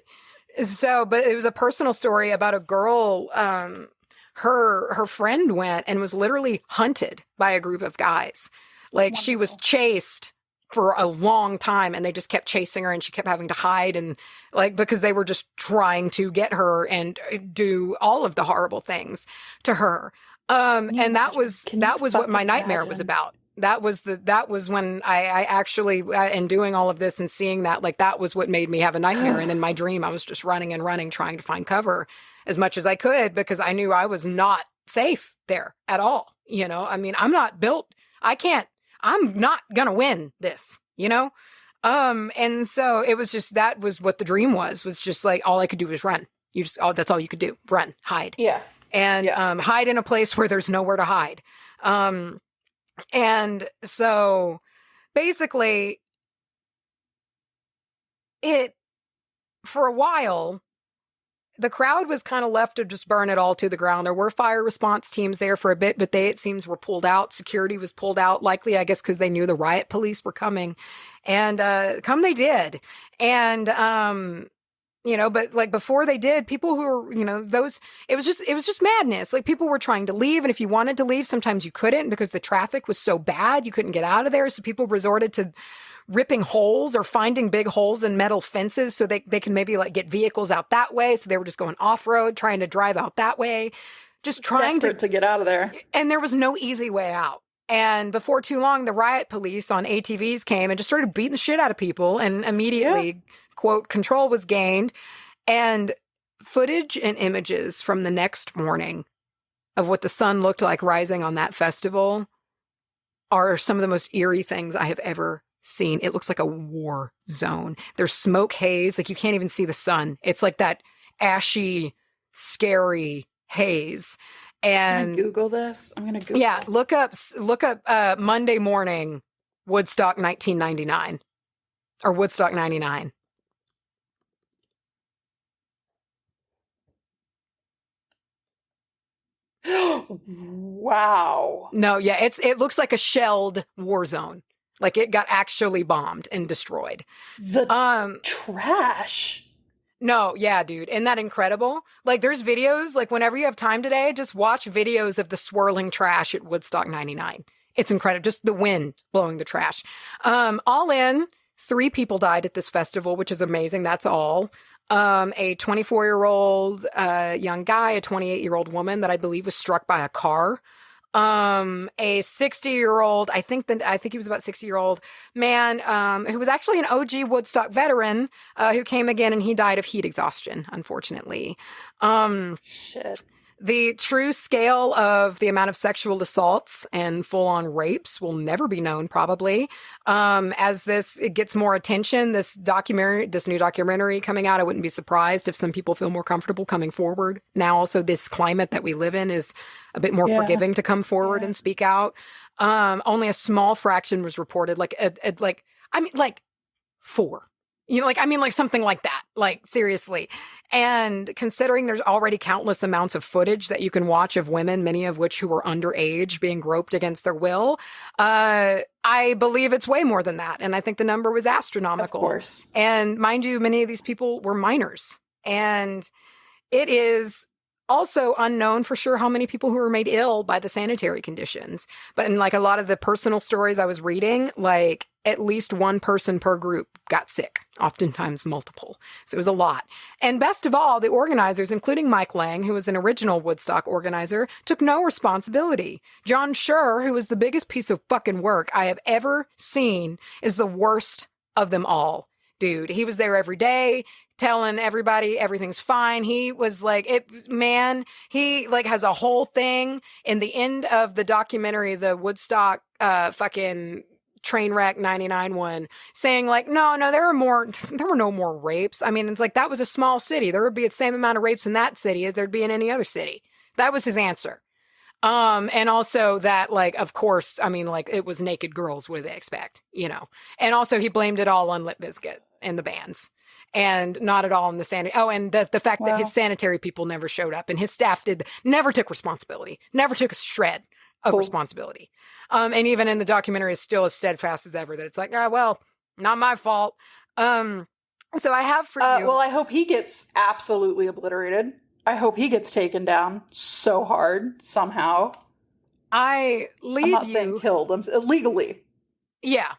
So, but it was a personal story about a girl, her friend went and was literally hunted by a group of guys. Like she was chased for a long time and they just kept chasing her and she kept having to hide and like because they were just trying to get her and do all of the horrible things to her. And that was what my nightmare was about. That was when I actually, in doing all of this and seeing that, like, that was what made me have a nightmare. And in my dream, I was just running and running, trying to find cover as much as I could because I knew I was not safe there at all. You know, I mean, I'm not built. I'm not going to win this, you know? And so it was just, that was what the dream was just like, all I could do was run. That's all you could do. Run, hide. Yeah. And, hide in a place where there's nowhere to hide. And so basically for a while, the crowd was kind of left to just burn it all to the ground. There were fire response teams there for a bit, but it seems, were pulled out. Security was pulled out, likely, I guess, because they knew the riot police were coming. And come they did. And, you know, but like before they did, people who were, you know, it was just madness. Like people were trying to leave. And if you wanted to leave, sometimes you couldn't because the traffic was so bad. You couldn't get out of there. So people resorted to ripping holes or finding big holes in metal fences so they can maybe like get vehicles out that way. So they were just going off road, trying to drive out that way, just trying to get out of there. And there was no easy way out. And before too long, the riot police on ATVs came and just started beating the shit out of people. And immediately, quote, control was gained. And footage and images from the next morning of what the sun looked like rising on that festival are some of the most eerie things I have ever seen. It looks like a war zone. There's smoke haze. Like you can't even see the sun. It's like that ashy, scary haze. And I'm gonna Google this. Yeah, look up Monday morning Woodstock 1999 or Woodstock 99. Wow. No, yeah, it looks like a shelled war zone. Like it got actually bombed and destroyed. The trash. No, yeah, dude. Isn't that incredible? Like there's videos, like whenever you have time today, just watch videos of the swirling trash at Woodstock 99. It's incredible. Just the wind blowing the trash. All in, 3 people died at this festival, which is amazing. That's all. A 24-year-old young guy, a 28-year-old woman that I believe was struck by a car. A 60-year-old, I think he was about 60-year-old man, who was actually an OG Woodstock veteran, who came again and he died of heat exhaustion, unfortunately. Shit. The true scale of the amount of sexual assaults and full-on rapes will never be known, probably. As it gets more attention, this new documentary coming out, I wouldn't be surprised if some people feel more comfortable coming forward. Now, also, this climate that we live in is a bit more forgiving to come forward and speak out. Only a small fraction was reported, like 4. You know, like something like that, like seriously. And considering there's already countless amounts of footage that you can watch of women, many of which who were underage being groped against their will, I believe it's way more than that. And I think the number was astronomical. Of course. And mind you, many of these people were minors. And it is also unknown for sure how many people who were made ill by the sanitary conditions. But in like a lot of the personal stories I was reading, like at least one person per group got sick, oftentimes multiple. So it was a lot. And best of all, the organizers, including Mike Lang, who was an original Woodstock organizer, took no responsibility. John Schur, who was the biggest piece of fucking work I have ever seen, is the worst of them all. Dude, he was there every day, telling everybody everything's fine. He was like, he like has a whole thing in the end of the documentary, the Woodstock fucking train wreck 99 one, saying like, no, there were no more rapes. I mean, it's like, that was a small city. There would be the same amount of rapes in that city as there'd be in any other city. That was his answer. And also that, like, of course, I mean, like, it was naked girls. What do they expect? You know? And also he blamed it all on Limp Bizkit and the bands. And not at all in the sanitary. Oh, and the fact that his sanitary people never showed up and his staff never took responsibility, never took a shred of responsibility. And even in the documentary is still as steadfast as ever that it's like, well, not my fault. So I have for you. Well, I hope he gets absolutely obliterated. I hope he gets taken down so hard somehow. I'm not saying killed. I'm illegally. Yeah,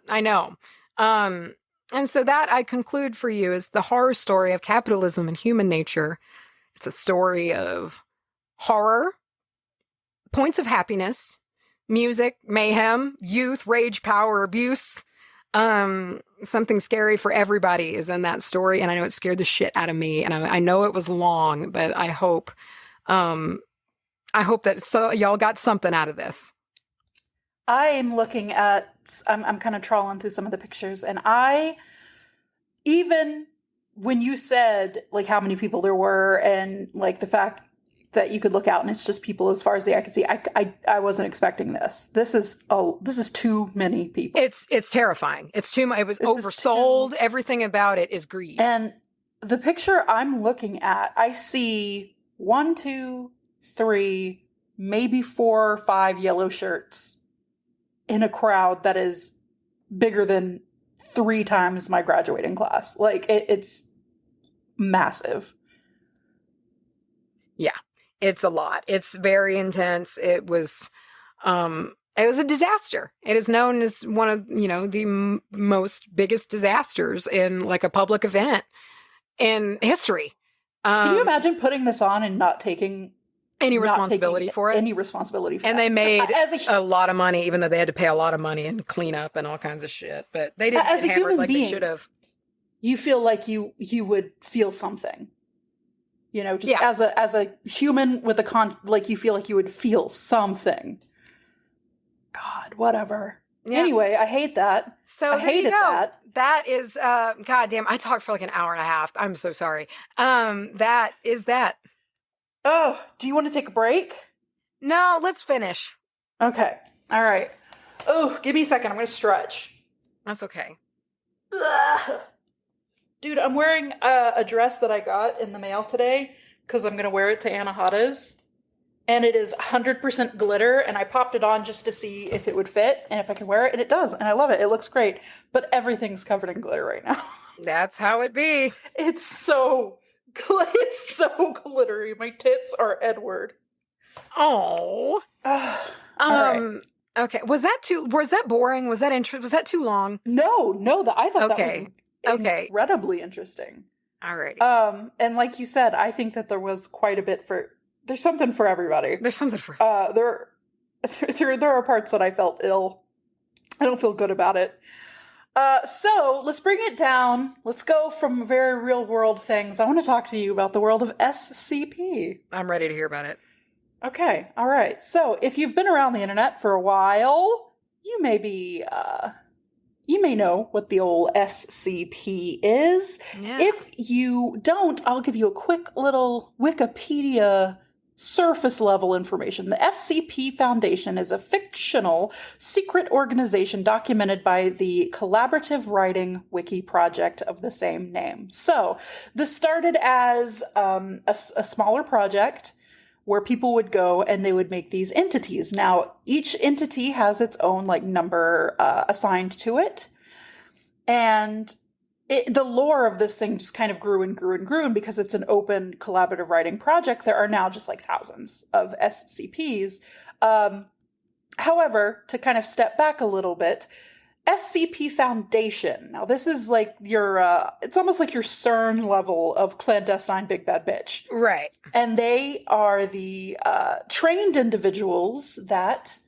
I know. And so that I conclude for you is the horror story of capitalism and human nature. It's a story of horror, points of happiness, music, mayhem, youth, rage, power, abuse. Something scary for everybody is in that story, and I know it scared the shit out of me, and I know it was long, but I hope that y'all got something out of this. I'm looking at, I'm kind of trawling through some of the pictures, and even when you said like how many people there were, and like the fact that you could look out and it's just people as far as the eye could see, I wasn't expecting this. This is too many people. It's terrifying. It's too much. It was oversold. Everything about it is greed. And the picture I'm looking at, I see 1, 2, 3, maybe 4 or 5 yellow shirts in a crowd that is bigger than 3 times my graduating class. Like it's massive. Yeah, it's a lot. It's very intense. It was a disaster. It is known as one of, the most biggest disasters in like a public event in history. Can you imagine putting this on and not taking any responsibility for it? Any responsibility for it. And they made a lot of money, even though they had to pay a lot of money and clean up and all kinds of shit. But they didn't get hammered like they should have. You feel like you would feel something. As a human with like you feel like you would feel something. God, whatever. Yeah. Anyway, I hate that. So I hated that. That is, goddamn, I talked for like an hour and a half. I'm so sorry. That is that. Oh, do you want to take a break? No, let's finish. Okay. All right. Oh, give me a second. I'm going to stretch. That's okay. Ugh. Dude, I'm wearing a dress that I got in the mail today because I'm going to wear it to Anahata's. And it is 100% glitter, and I popped it on just to see if it would fit and if I could wear it, and it does, and I love it. It looks great, but everything's covered in glitter right now. That's how it be. It's so glittery. My tits are Edward. Oh. Right. Okay. Was that boring? Was that was that too long? No, I thought that was incredibly interesting. All right. And like you said, I think that there was quite a bit there's something for everybody. There's something for there are parts that I felt ill. I don't feel good about it. So let's bring it down. Let's go from very real world things. I want to talk to you about the world of SCP. I'm ready to hear about it. Okay. All right. So if you've been around the internet for a while, you may know what the old SCP is. Yeah. If you don't, I'll give you a quick little Wikipedia surface level information. The SCP Foundation is a fictional secret organization documented by the collaborative writing wiki project of the same name. So this started as a smaller project where people would go and they would make these entities. Now, each entity has its own number assigned to it. And the lore of this thing just kind of grew and grew and grew. And because it's an open collaborative writing project, there are now just thousands of SCPs. However, to kind of step back a little bit, SCP Foundation. Now, this is it's almost like your CERN level of clandestine big bad bitch. Right. And they are the trained individuals that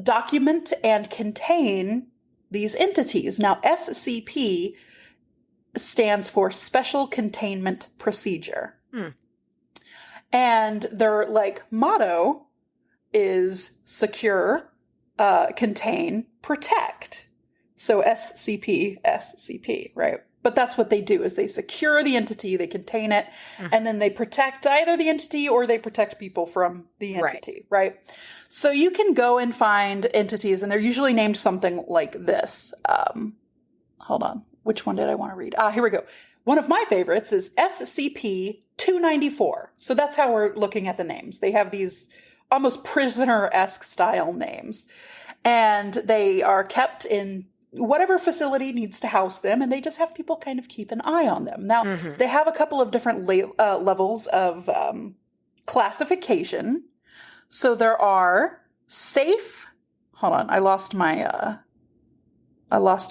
document and contain these entities. Now, SCP stands for Special Containment Procedure. And their motto is secure, contain, protect. So SCP, right? But that's what they do, is they secure the entity, they contain it, and then they protect either the entity or they protect people from the entity, right? So you can go and find entities, and they're usually named something like this. Hold on. Which one did I want to read? Here we go. One of my favorites is SCP-294. So that's how we're looking at the names. They have these almost prisoner-esque style names. And they are kept in whatever facility needs to house them, and they just have people kind of keep an eye on them. Now, they have a couple of different levels of classification. So there are safe. Hold on, I lost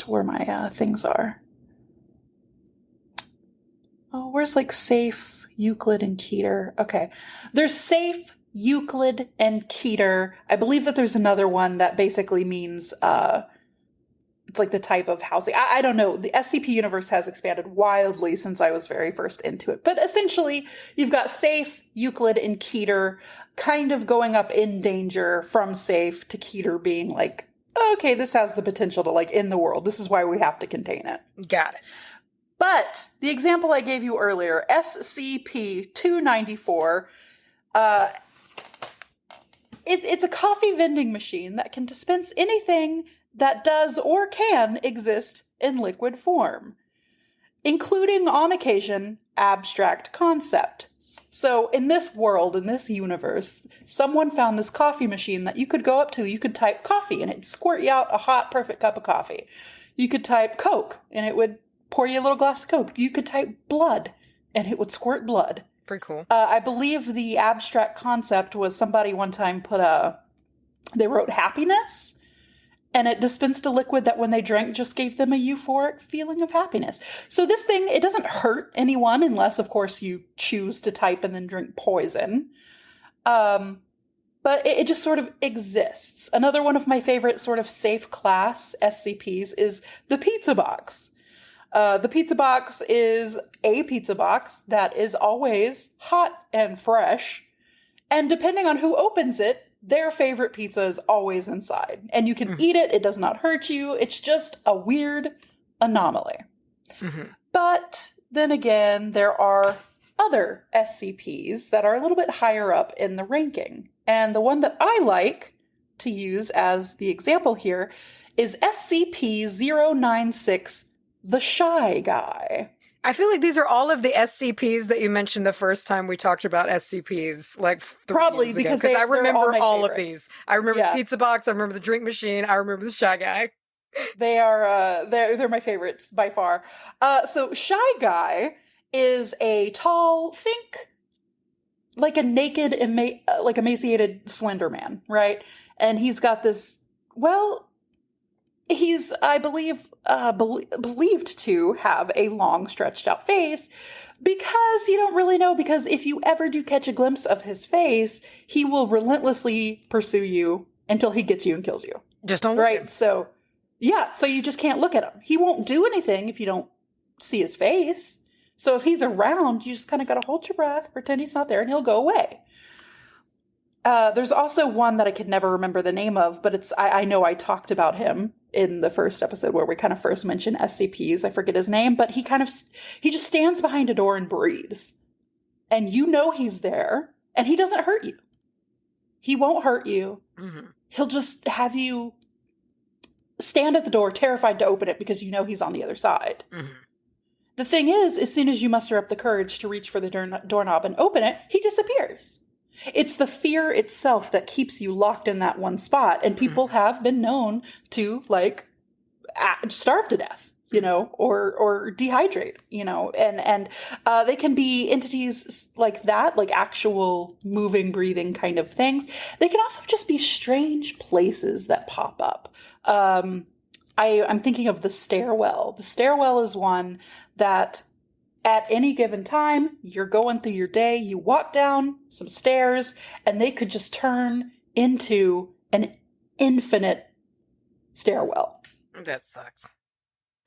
where my things are. Oh, where's like safe, Euclid, and Keter? Okay, there's safe, Euclid, and Keter. I believe that there's another one that basically means it's like the type of housing. I don't know. The SCP universe has expanded wildly since I was very first into it. But essentially, you've got safe, Euclid, and Keter kind of going up in danger from safe to Keter being like, okay, this has the potential to like end the world. This is why we have to contain it. Got it. But the example I gave you earlier, SCP-294, it's a coffee vending machine that can dispense anything that does or can exist in liquid form, including, on occasion, abstract concepts. So in this world, in this universe, someone found this coffee machine that you could go up to, you could type coffee, and it'd squirt you out a hot, perfect cup of coffee. You could type Coke, and it would pour you a little glass of Coke. You could type blood, and it would squirt blood. Pretty cool. I believe the abstract concept was somebody one time they wrote happiness, and it dispensed a liquid that when they drank just gave them a euphoric feeling of happiness. So this thing, it doesn't hurt anyone unless, of course, you choose to type and then drink poison. But it just sort of exists. Another one of my favorite sort of safe class SCPs is the pizza box. The pizza box is a pizza box that is always hot and fresh. And depending on who opens it, their favorite pizza is always inside. And you can eat it. It does not hurt you. It's just a weird anomaly. But then again, there are other SCPs that are a little bit higher up in the ranking. And the one that I like to use as the example here is SCP-096, the Shy Guy. I feel like these are all of the SCPs that you mentioned the first time we talked about SCPs, like 3 years ago. Because I remember all of these. I remember the pizza box. I remember the drink machine. I remember the Shy Guy. They are they're my favorites by far. So Shy Guy is a tall, think like a naked, like emaciated Slender Man, right? And he's got this. Well, he's, I believe, believed to have a long, stretched out face, because you don't really know, because if you ever do catch a glimpse of his face, he will relentlessly pursue you until he gets you and kills you. Just don't look at him. So, yeah, so you just can't look at him. He won't do anything if you don't see his face. So if he's around, you just kind of got to hold your breath, pretend he's not there, and he'll go away. There's also one that I could never remember the name of, but I know I talked about him in the first episode where we kind of first mentioned SCPs. I forget his name, but he just stands behind a door and breathes. And you know he's there, and he doesn't hurt you. He won't hurt you. He'll just have you stand at the door, terrified to open it, because you know he's on the other side. The thing is, as soon as you muster up the courage to reach for the doorknob and open it, he disappears. It's the fear itself that keeps you locked in that one spot. And people have been known to, like, starve to death, you know, or dehydrate, you know, and they can be entities like that, like actual moving, breathing kind of things. They can also just be strange places that pop up. I'm thinking of the stairwell. The stairwell is one that at any given time, you're going through your day, you walk down some stairs, and they could just turn into an infinite stairwell. That sucks.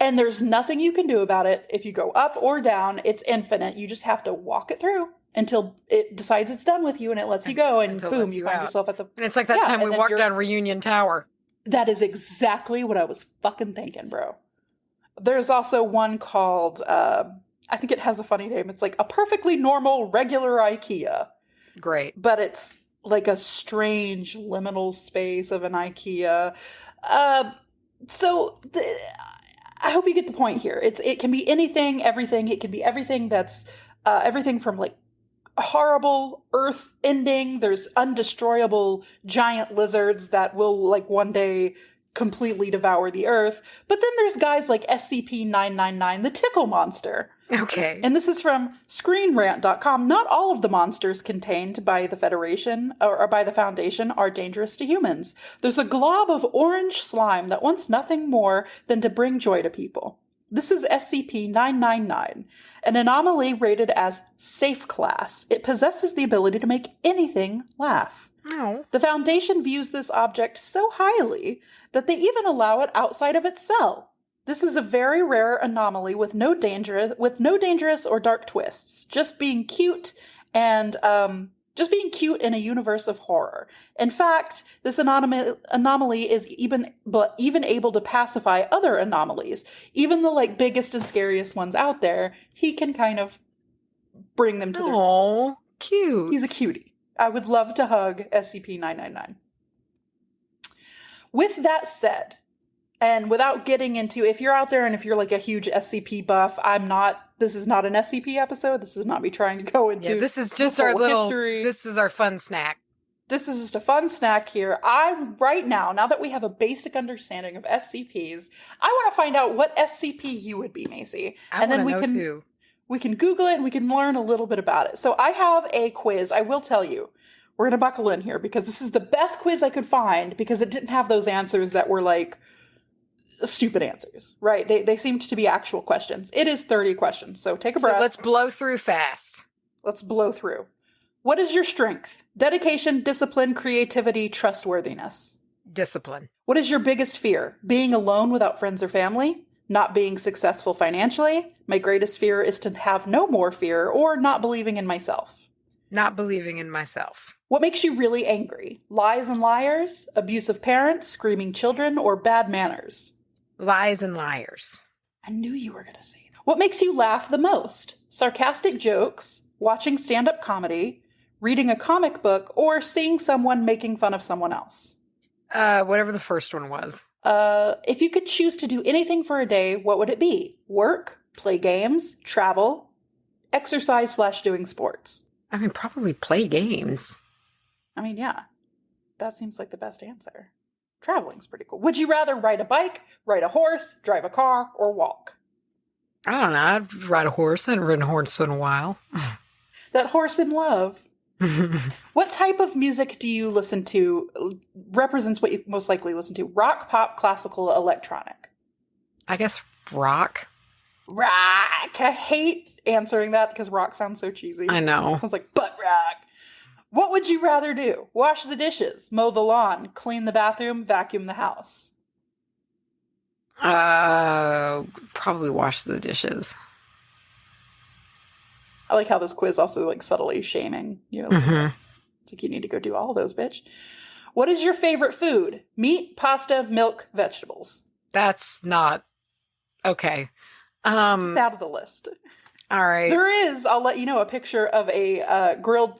And there's nothing you can do about it. If you go up or down, it's infinite. You just have to walk it through until it decides it's done with you, and it lets you go, and boom, you find yourself at the... And it's like that time we walked down Reunion Tower. That is exactly what I was fucking thinking, bro. There's also one called... I think it has a funny name. It's like a perfectly normal, regular IKEA. Great. But it's like a strange liminal space of an IKEA. So I hope you get the point here. It can be anything, everything. It can be everything that's everything from like horrible earth ending. There's undestroyable giant lizards that will like one day completely devour the earth. But then there's guys like SCP-999, the tickle monster. Okay. And this is from ScreenRant.com. Not all of the monsters contained by the Federation or by the Foundation are dangerous to humans. There's a glob of orange slime that wants nothing more than to bring joy to people. This is SCP-999, an anomaly rated as safe class. It possesses the ability to make anything laugh. Oh. The Foundation views this object so highly that they even allow it outside of its cell. This is a very rare anomaly with no dangerous or dark twists, just being cute and in a universe of horror. In fact, this anomaly is even able to pacify other anomalies. Even the biggest and scariest ones out there, he can kind of bring them to their Oh, cute. He's a cutie. I would love to hug SCP-999. With that said, and without getting into, if you're out there and if you're a huge SCP buff, this is not an SCP episode. This is not me trying to go into this is just our little history. This is our fun snack. This is just a fun snack here. Right now that we have a basic understanding of SCPs, I want to find out what SCP you would be, Macy. And then we can Google it and we can learn a little bit about it. So I have a quiz. I will tell you, we're going to buckle in here because this is the best quiz I could find because it didn't have those answers that were stupid answers, right? They seemed to be actual questions. It is 30 questions, so take a breath. So let's blow through fast. Let's blow through. What is your strength? Dedication, discipline, creativity, trustworthiness. Discipline. What is your biggest fear? Being alone without friends or family? Not being successful financially? My greatest fear is to have no more fear, or not believing in myself. Not believing in myself. What makes you really angry? Lies and liars, abusive parents, screaming children, or bad manners? Lies and liars. I knew you were going to say that. What makes you laugh the most? Sarcastic jokes, watching stand-up comedy, reading a comic book, or seeing someone making fun of someone else? Whatever the first one was. If you could choose to do anything for a day, what would it be? Work, play games, travel, exercise/doing sports? I mean, probably play games. I mean, yeah. That seems like the best answer. Traveling's pretty cool. Would you rather ride a bike, ride a horse, drive a car, or walk? I don't know. I'd ride a horse. I haven't ridden a horse in a while. That horse in love. What type of music do you listen to represents what you most likely listen to? Rock, pop, classical, electronic? I guess rock. Rock! I hate answering that because rock sounds so cheesy. I know. It sounds like butt rock. What would you rather do? Wash the dishes, mow the lawn, clean the bathroom, vacuum the house? Probably wash the dishes. I like how this quiz also subtly shaming you. It's like you need to go do all those, bitch. What is your favorite food? Meat, pasta, milk, vegetables? That's not okay. Just out of the list. All right. There is, I'll let you know, a picture of a grilled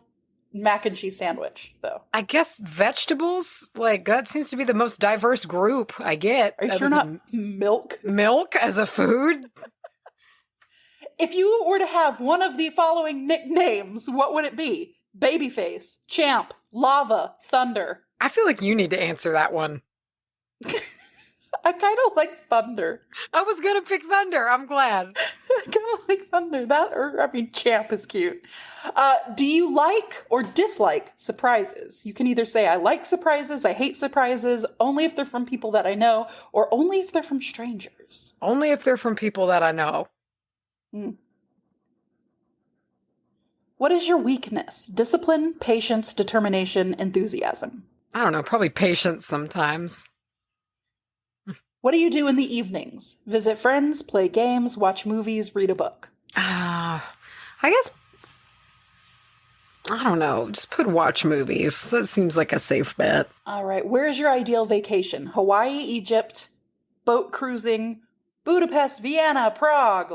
mac and cheese sandwich, though. I guess vegetables, that seems to be the most diverse group I get. Are you sure not milk? Milk as a food? If you were to have one of the following nicknames, what would it be? Babyface, Champ, Lava, Thunder. I feel like you need to answer that one. I kind of like Thunder. I was going to pick Thunder. I'm glad. I kind of like Thunder. Champ is cute. Do you like or dislike surprises? You can either say, I like surprises, I hate surprises, only if they're from people that I know, or only if they're from strangers. Only if they're from people that I know. What is your weakness? Discipline, patience, determination, enthusiasm? I don't know, probably patience sometimes. What do you do in the evenings? Visit friends, play games, watch movies, read a book? I guess, I don't know, just put watch movies. That seems like a safe bet. All right, where's your ideal vacation? Hawaii, Egypt, boat cruising, Budapest, Vienna, Prague,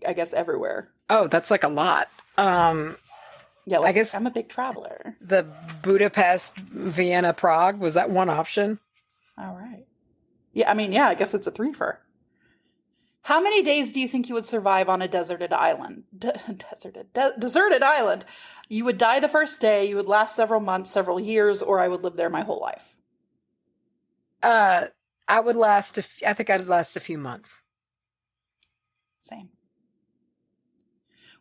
I guess everywhere. Oh, that's a lot. Yeah, I guess I'm a big traveler. The Budapest, Vienna, Prague, was that one option? All right. Yeah, I guess it's a threefer. How many days do you think you would survive on a deserted island? Deserted island. You would die the first day, you would last several months, several years, or I would live there my whole life. I would last. I think I'd last a few months. Same.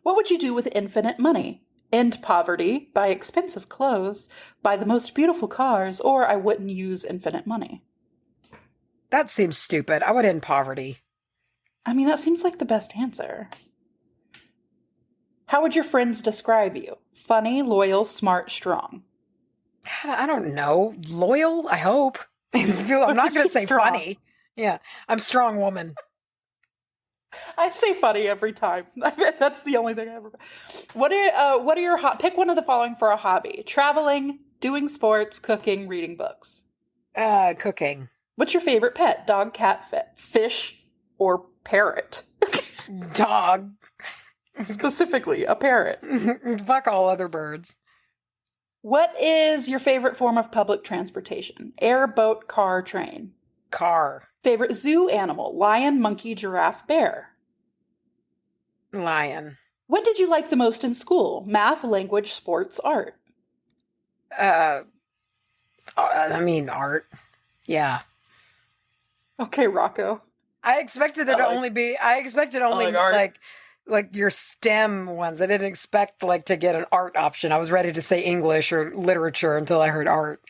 What would you do with infinite money? End poverty, buy expensive clothes, buy the most beautiful cars, or I wouldn't use infinite money. That seems stupid. I would end poverty. I mean, that seems like the best answer. How would your friends describe you? Funny, loyal, smart, strong. God, I don't know. Loyal, I hope. I'm not going to say strong. Funny. Yeah, I'm strong woman. I say funny every time. That's the only thing I ever. What are your pick one of the following for a hobby? Traveling, doing sports, cooking, reading books. Cooking. What's your favorite pet? Dog, cat, fish, or parrot? Dog. Specifically, a parrot. Fuck all other birds. What is your favorite form of public transportation? Air, boat, car, train. Car. Favorite zoo animal? Lion, monkey, giraffe, bear. Lion. What did you like the most in school? Math, language, sports, art. I mean art. Yeah. Okay, Rocco. I expected there to only be. I expected only like your STEM ones. I didn't expect to get an art option. I was ready to say English or literature until I heard art.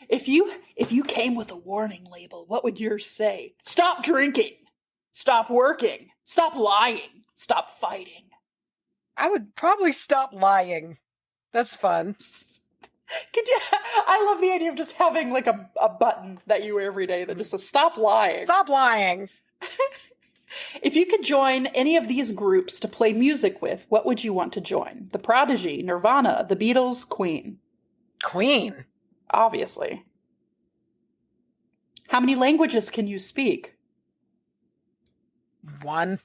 If you came with a warning label, what would yours say? Stop drinking. Stop working. Stop lying. Stop fighting. I would probably stop lying. That's fun. I love the idea of just having a button that you wear every day that just says stop lying. Stop lying. If you could join any of these groups to play music with, what would you want to join? The Prodigy, Nirvana, The Beatles, Queen. Queen. Obviously. How many languages can you speak? One.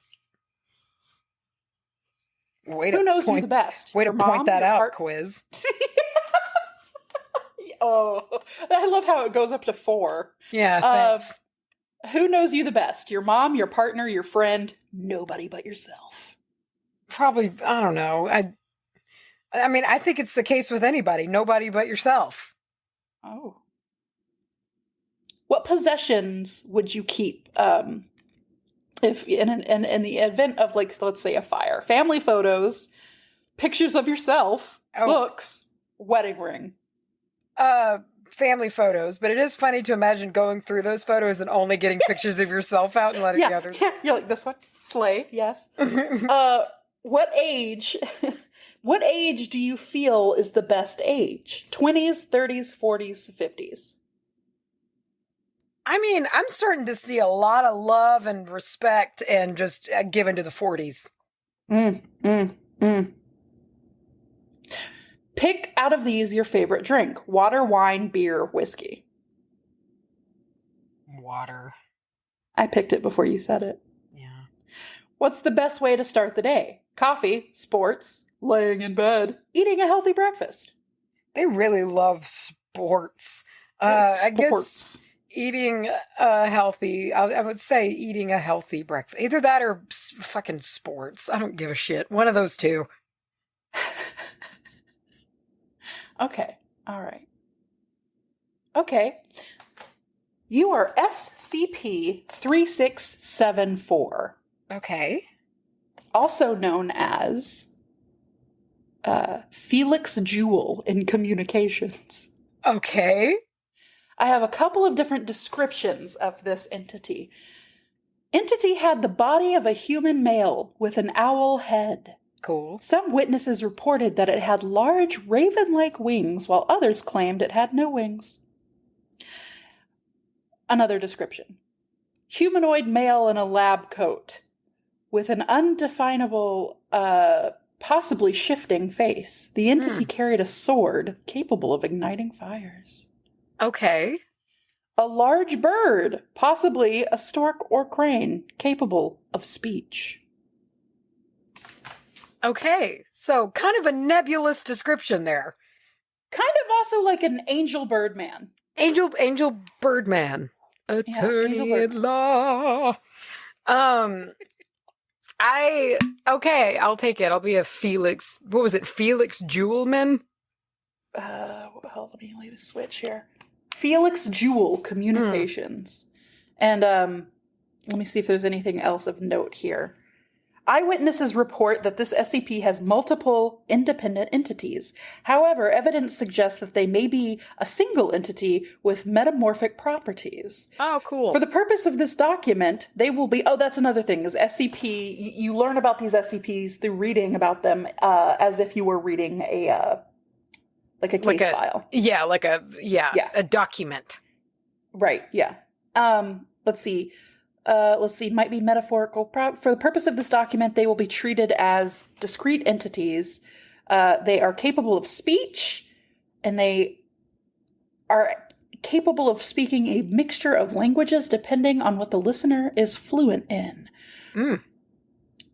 Who knows you the best? Way to point that out, heart? quiz. Oh, I love how it goes up to 4. Yeah, thanks. Who knows you the best? Your mom, your partner, your friend? Nobody but yourself. Probably, I don't know. I mean, I think it's the case with anybody. Nobody but yourself. Oh. What possessions would you keep if in the event of let's say a fire? Family photos, pictures of yourself, books, wedding ring. Family photos, but it is funny to imagine going through those photos and only getting pictures of yourself out and letting the others. Yeah, you're like this one. Slay, yes. What age do you feel is the best age? 20s, 30s, 40s, 50s? I mean, I'm starting to see a lot of love and respect and just given to the 40s. Pick out of these your favorite drink. Water, wine, beer, whiskey. Water. I picked it before you said it. Yeah. What's the best way to start the day? Coffee, sports, laying in bed, eating a healthy breakfast. They really love sports. I guess eating a healthy, I would say eating a healthy breakfast. Either that or fucking sports. I don't give a shit. One of those two. Okay. All right. Okay. You are SCP-3674. Okay. Also known as Felix Jewel in communications. Okay. I have a couple of different descriptions of this entity. Entity had the body of a human male with an owl head. Cool. Some witnesses reported that it had large raven-like wings, while others claimed it had no wings. Another description. Humanoid male in a lab coat, with an undefinable, possibly shifting face. The entity carried a sword capable of igniting fires. Okay. A large bird, possibly a stork or crane, capable of speech. Okay, so kind of a nebulous description there. Kind of also like an angel birdman. Angel Birdman. Attorney at law. I'll take it. I'll be a Felix. What was it? Felix Jewelman? Let me switch here. Felix Jewell Communications. And let me see if there's anything else of note here. Eyewitnesses report that this SCP has multiple independent entities. However, evidence suggests that they may be a single entity with metamorphic properties. Oh, cool. For the purpose of this document, they will be... Oh, that's another thing, is SCP... You learn about these SCPs through reading about them as if you were reading a case file. Yeah, a document. Right, yeah. Let's see, might be metaphorical. For the purpose of this document, they will be treated as discrete entities. They are capable of speech, and they are capable of speaking a mixture of languages depending on what the listener is fluent in.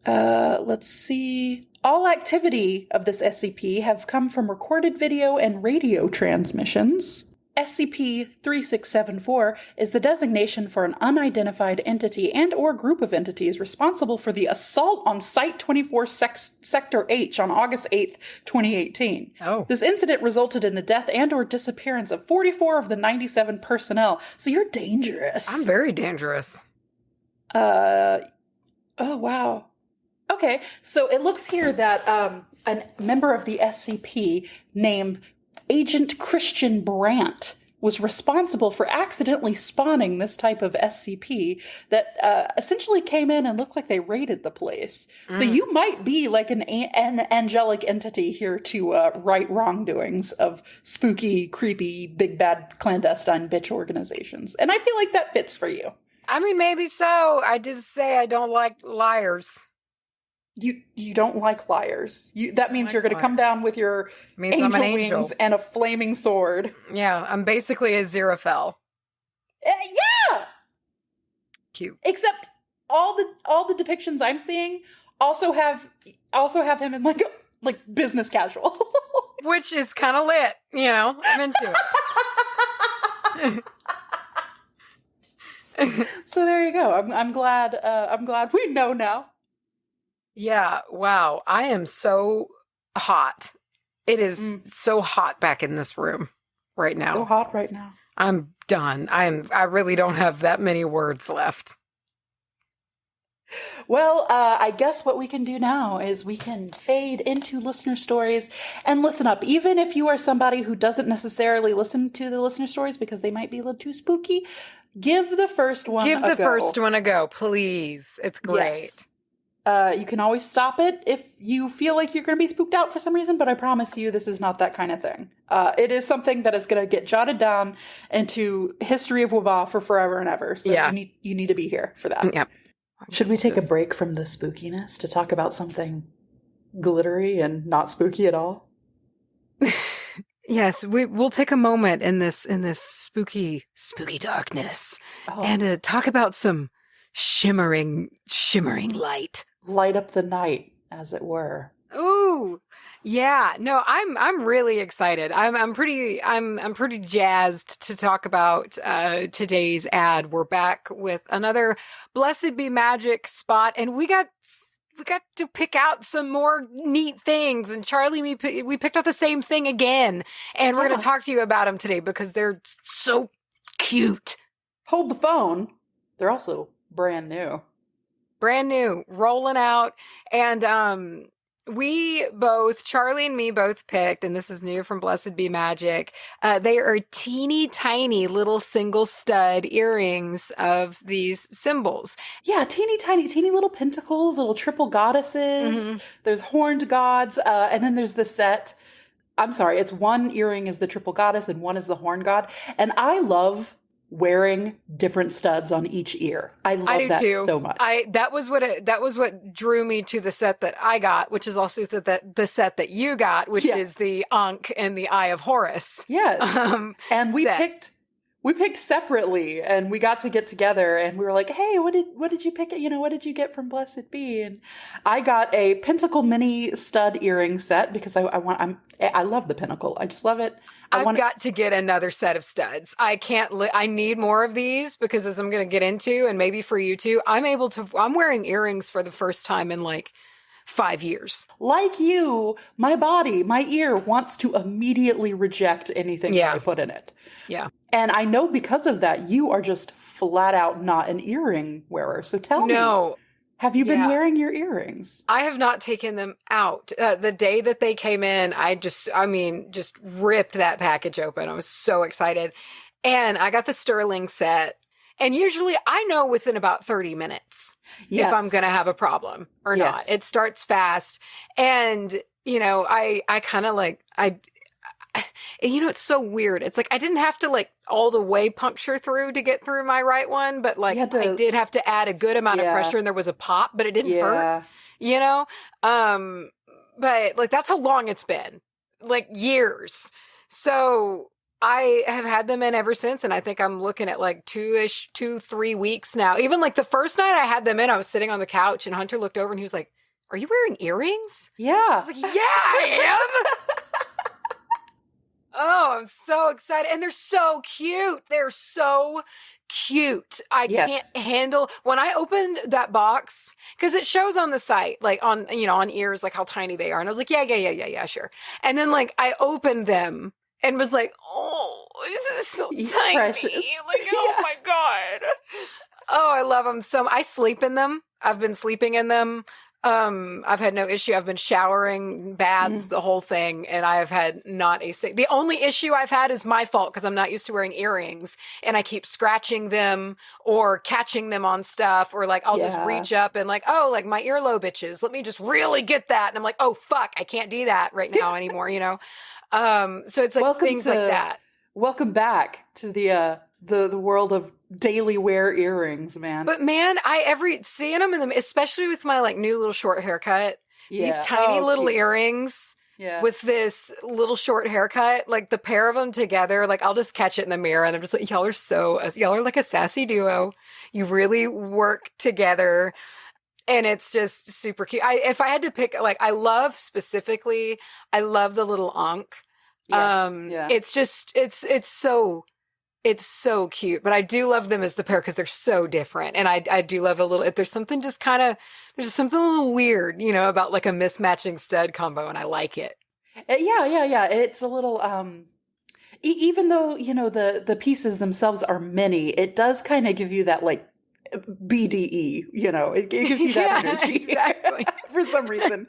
Let's see. All activity of this SCP have come from recorded video and radio transmissions. SCP-3674 is the designation for an unidentified entity and or group of entities responsible for the assault on Site-24 Sector H on August 8th, 2018. Oh. This incident resulted in the death and or disappearance of 44 of the 97 personnel. So you're dangerous. I'm very dangerous. Oh, wow. Okay, so it looks here that a member of the SCP named Agent Christian Brandt was responsible for accidentally spawning this type of SCP that essentially came in and looked like they raided the place. So you might be like an angelic entity here to right wrongdoings of spooky, creepy, big bad clandestine bitch organizations. And I feel like that fits for you. I mean, maybe so. I did say I don't like liars. You don't like liars. That means you're going to come down with your angel wings and a flaming sword. Yeah, I'm basically a Xerophel. Yeah! Cute. Except all the depictions I'm seeing also have him in like business casual. Which is kind of lit, I'm into it. So there you go. I'm glad we know now. Yeah, wow. I am so hot. It is so hot back in this room right now. So hot right now. I'm done. I really don't have that many words left. Well, I guess what we can do now is we can fade into listener stories and listen up. Even if you are somebody who doesn't necessarily listen to the listener stories because they might be a little too spooky, give the first one a go, please. It's great. Yes. You can always stop it if you feel like you're going to be spooked out for some reason, but I promise you this is not that kind of thing. It is something that is going to get jotted down into history of Wabah for forever and ever. So you need to be here for that. Yep. Should we take a break from the spookiness to talk about something glittery and not spooky at all? Yes, we'll take a moment in this spooky darkness and talk about some shimmering light. Light up the night, as it were. Ooh, yeah. No, I'm really excited. I'm pretty jazzed to talk about today's ad. We're back with another Blessed Be Magic spot, and we got to pick out some more neat things. And Charlye, we picked out the same thing again, and we're going to talk to you about them today because they're so cute. Hold the phone. They're also brand new, rolling out. And Charlye and me both picked, and this is new from Blessed Be Magic. They are teeny tiny little single stud earrings of these symbols. Yeah, teeny little pentacles, little triple goddesses. Mm-hmm. There's horned gods, and then there's the set. I'm sorry, it's one earring is the triple goddess and one is the horned god. And I love wearing different studs on each ear. I love that too. So much. That was what drew me to the set that I got, which is also the set that you got, which is the Ankh and the Eye of Horus. Yeah. And we picked separately, and we got to get together, and we were like, "Hey, what did you pick? What did you get from Blessed Be?" And I got a Pentacle mini stud earring set because I love the Pinnacle. I just love it. I've got to get another set of studs. I need more of these because, as I'm going to get into, and maybe for you too, I'm wearing earrings for the first time in like 5 years. Like you, my ear wants to immediately reject anything that I put in it. Yeah. And I know because of that, you are just flat out not an earring wearer. So tell me, have you been wearing your earrings? I have not taken them out. The day that they came in, just ripped that package open. I was so excited. And I got the sterling set. And usually I know within about 30 minutes if I'm going to have a problem or not. It starts fast. And, I kind of like, it's so weird. It's like I didn't have to like all the way puncture through to get through my right one, but like I did have to add a good amount of pressure and there was a pop, but it didn't hurt, but like that's how long it's been, like years. So I have had them in ever since. And I think I'm looking at like 3 weeks now. Even like the first night I had them in, I was sitting on the couch and Hunter looked over and he was like, "Are you wearing earrings?" Yeah. I was like, "Yeah, I am." Oh, I'm so excited. And they're so cute. They're so cute. I can't handle when I opened that box because it shows on the site, like on ears, like how tiny they are. And I was like, yeah, sure. And then like I opened them and was like, oh, this is so tiny. Precious. Like, oh my God. Oh, I love them so much. I sleep in them. I've been sleeping in them. I've had no issue. I've been showering, baths, the whole thing, and I have had not a the only issue I've had is my fault because I'm not used to wearing earrings and I keep scratching them or catching them on stuff or like I'll just reach up and like, oh, like my earlobe itches. Let me just really get that. And I'm like, oh fuck, I can't do that right now anymore, So it's like things like that. Welcome back to the world of daily wear earrings, man. But man, seeing them in them, especially with my like new little short haircut, these tiny little earrings with this little short haircut, like the pair of them together, like I'll just catch it in the mirror and I'm just like, y'all are like a sassy duo. You really work together. And it's just super cute. If I had to pick, like, I love the little Ankh. It's so cute, but I do love them as the pair because they're so different. And I do love there's something just a little weird, about like a mismatching stud combo. And I like it. Yeah. It's a little, even though, the pieces themselves are many, it does kind of give you that like BDE, it gives you that energy exactly. for some reason.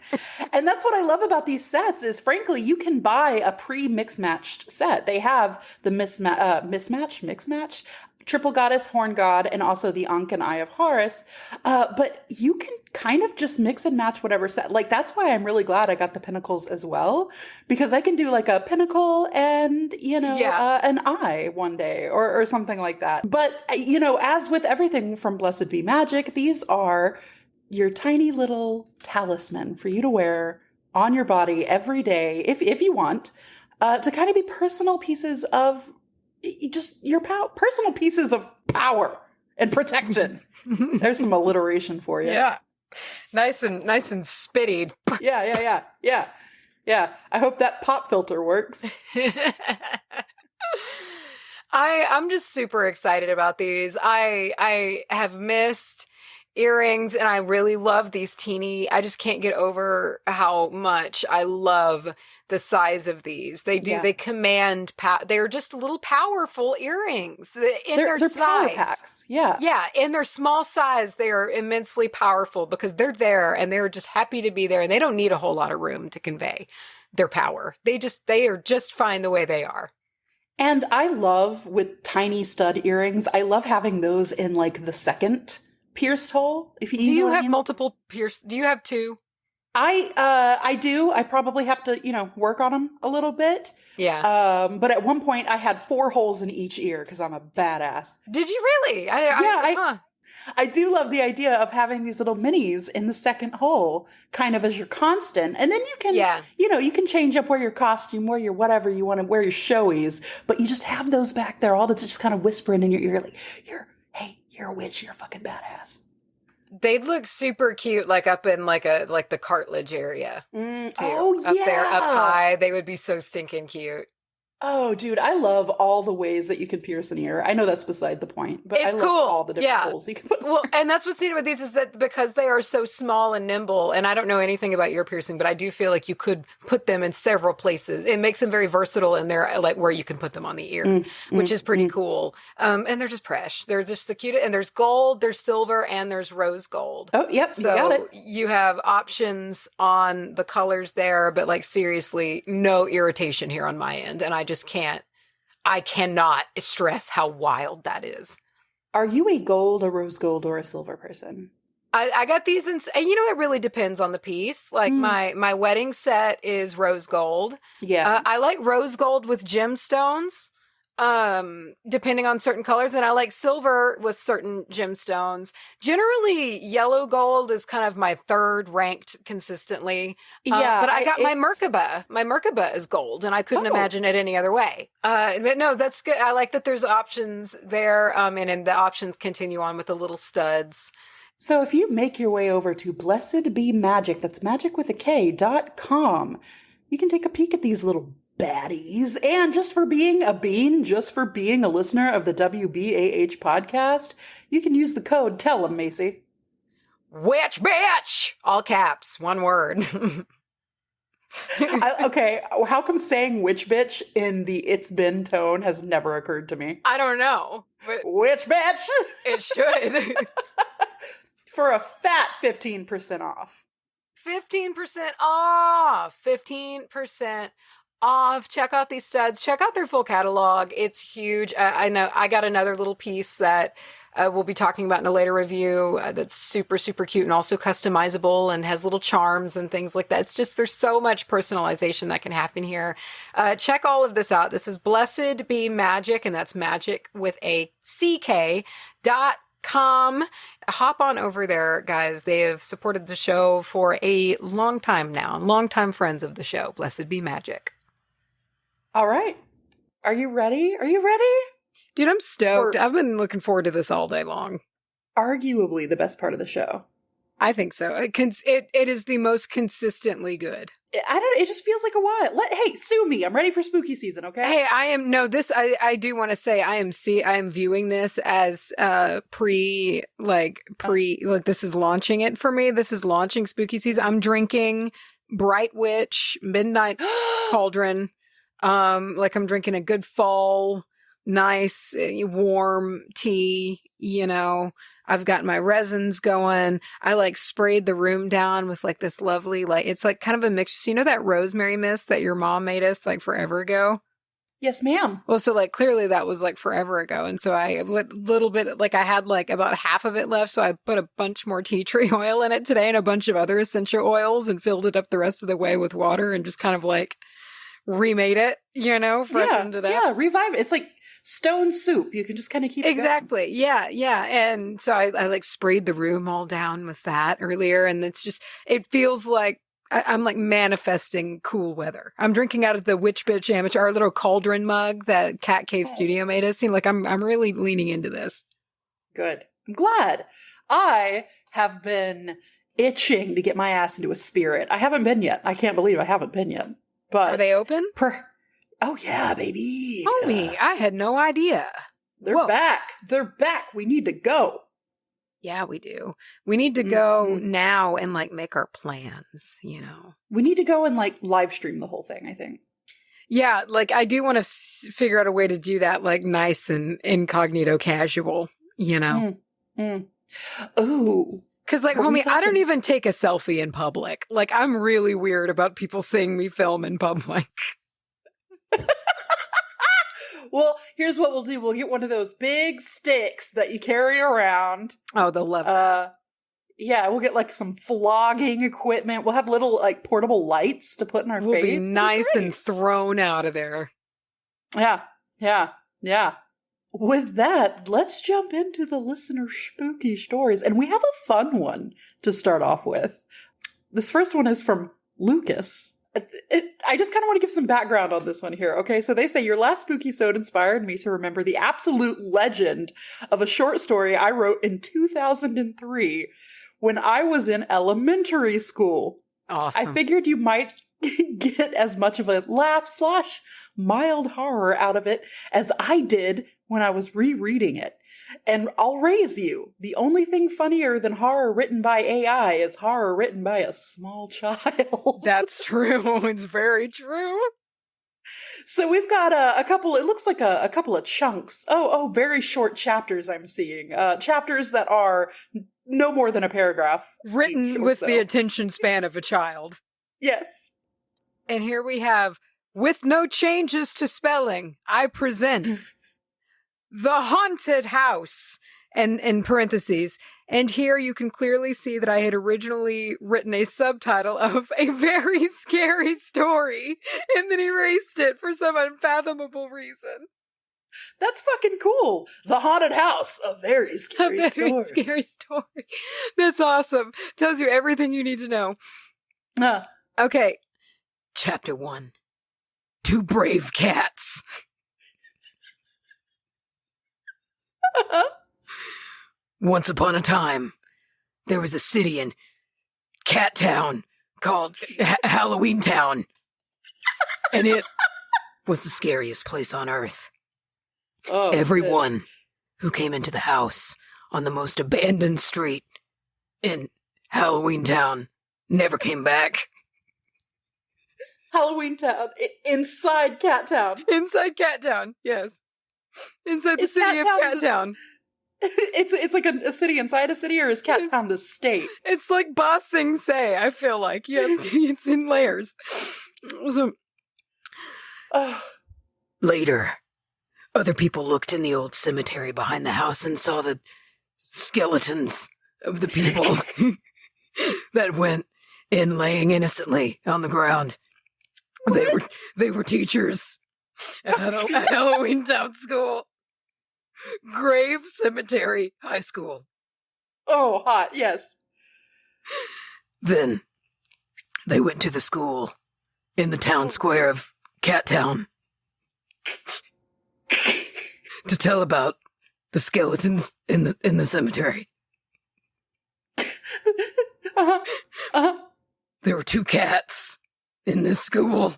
And that's what I love about these sets is frankly, you can buy a pre-mix matched set. They have the mix match, Triple Goddess, Horn God, and also the Ankh and Eye of Horus. But you can kind of just mix and match whatever set. Like, that's why I'm really glad I got the pinnacles as well, because I can do like a pinnacle and, an eye one day or something like that. But, as with everything from Blessed Be Magic, these are your tiny little talisman for you to wear on your body every day, if you want, to kind of be personal pieces of just your personal pieces of power and protection. There's some alliteration for you. Yeah. Nice and spitty. Yeah. I hope that pop filter works. I'm just super excited about these. I have missed earrings and I really love these I just can't get over how much I love the size of these. They command they're just little powerful earrings they're size. Power packs. Yeah, in their small size they are immensely powerful because they're there and they're just happy to be there and they don't need a whole lot of room to convey their power. They are just fine the way they are. And I love with tiny stud earrings, I love having those in like the second pierced hole. Do you have multiple pierced? Do you have two? I do. I probably have to, work on them a little bit. Yeah. But at one point I had 4 holes in each ear because I'm a badass. Did you really? I do love the idea of having these little minis in the second hole kind of as your constant. And then you can, you can change up, wear your costume, wear your whatever you want to wear, your showies, but you just have those back there all that's just kind of whispering in your ear like, you're a witch, you're a fucking badass. They'd look super cute, like up in like the cartilage area. Too. Up there, up high. They would be so stinking cute. Oh, dude, I love all the ways that you can pierce an ear. I know that's beside the point, but It's I love cool. all the different holes you can put. Well, and that's what's neat about these is that because they are so small and nimble, and I don't know anything about ear piercing, but I do feel like you could put them in several places. It makes them very versatile in there, like where you can put them on the ear, which is pretty cool. And they're just fresh. They're just the cutest. And there's gold, there's silver, and there's rose gold. Oh, yep, so you got it. You have options on the colors there, but like seriously, no irritation here on my end, and I cannot stress how wild that is. Are you a gold, a rose gold, or a silver person? I got these and it really depends on the piece. Like my wedding set is rose gold. Yeah. I like rose gold with gemstones, depending on certain colors. And I like silver with certain gemstones. Generally, yellow gold is kind of my third ranked consistently. But I got my Merkaba. My Merkaba is gold, and I couldn't imagine it any other way. But no, that's good. I like that there's options there. And the options continue on with the little studs. So if you make your way over to blessedbemagic, that's magic with a K.com, you can take a peek at these little baddies. And just for being a bean, just for being a listener of the WBAH podcast, you can use the code. Tell them, Macy. Witch bitch! All caps, one word. Okay, how come saying witch bitch in the it's been tone has never occurred to me? I don't know. But witch bitch! It should. For a fat 15% off. 15% off. 15% off. Check out these studs. Check out their full catalog. It's huge. I know I got another little piece that we'll be talking about in a later review that's super, super cute and also customizable and has little charms and things like that. It's just, there's so much personalization that can happen here. Check all of this out. This is Blessed Be Magic, and that's magic with a CK.com. Hop on over there, guys. They have supported the show for a long time now. Longtime friends of the show. Blessed Be Magic. All right. Are you ready? Are you ready? Dude, I'm stoked. I've been looking forward to this all day long. Arguably the best part of the show. I think so. It is the most consistently good. It just feels like a while. Hey, sue me. I'm ready for spooky season, okay? Hey, I do want to say I am viewing this as this is launching it for me. This is launching spooky season. I'm drinking Bright Witch Midnight Cauldron. Like I'm drinking a good fall, nice, warm tea, I've got my resins going. I like sprayed the room down with like this lovely, like, it's like kind of a mix. You know that rosemary mist that your mom made us like forever ago? Yes, ma'am. Well, so like clearly that was like forever ago. And so I little bit, like I had like about half of it left. So I put a bunch more tea tree oil in it today and a bunch of other essential oils and filled it up the rest of the way with water and just kind of like remade it, freshened it up. Yeah, revive it. It's like stone soup. You can just kind of keep it exactly going. Yeah. And so I like sprayed the room all down with that earlier, and it feels like I'm like manifesting cool weather. I'm drinking out of the Witch Bitch Amateur, our little cauldron mug that Cat Cave Studio made us. Seem like I'm really leaning into this. Good. I'm glad. I have been itching to get my ass into a spirit. I haven't been yet. I can't believe I haven't been yet. But are they open? Oh, yeah, baby. Homie, I had no idea. They're back. They're back. We need to go. Yeah, we do. We need to go now and like make our plans, We need to go and like live stream the whole thing, I think. Yeah, like I do want to figure out a way to do that like nice and incognito casual, Ooh. Because like, homie, I don't even take a selfie in public. Like, I'm really weird about people seeing me film in public. Well, here's what we'll do. We'll get one of those big sticks that you carry around. Oh, they'll love that. Yeah, we'll get like some vlogging equipment. We'll have little like portable lights to put in our face. We'll be nice and thrown out of there. Yeah. With that, let's jump into the listener spooky stories. And we have a fun one to start off with. This first one is from Lucas. I just kind of want to give some background on this one here. Okay, so they say, your last Spookysode inspired me to remember the absolute legend of a short story I wrote in 2003 when I was in elementary school. Awesome. I figured you might get as much of a laugh/mild horror out of it as I did when I was rereading it. And I'll raise you. The only thing funnier than horror written by AI is horror written by a small child. That's true. It's very true. So we've got a couple, it looks like a couple of chunks. Very short chapters I'm seeing. Chapters that are no more than a paragraph. Written with the attention span of a child. Yes. And here we have, with no changes to spelling, I present The Haunted House, and in parentheses. And here you can clearly see that I had originally written a subtitle of A Very Scary Story and then erased it for some unfathomable reason. That's fucking cool. The Haunted House, a very scary story. A very scary story. That's awesome. Tells you everything you need to know. Okay. Chapter 1. 2 Brave Cats. Once upon a time, there was a city in Cattown called Halloween Town. And it was the scariest place on earth. Everyone who came into the house on the most abandoned street in Halloween Town never came back. Halloween Town, inside Cattown. Inside Cattown, yes. Inside the city of Cattown. It's like a city inside a city, or is Cattown the state? It's like Ba Sing Se, I feel like. Yeah, it's in layers. So, later, other people looked in the old cemetery behind the house and saw the skeletons of the people that went in laying innocently on the ground. What? They were teachers at Halloween Town School. Grave Cemetery High School. Oh, hot, yes. Then they went to the school in the town square of Cattown to tell about the skeletons in the cemetery. There were 2 cats in this school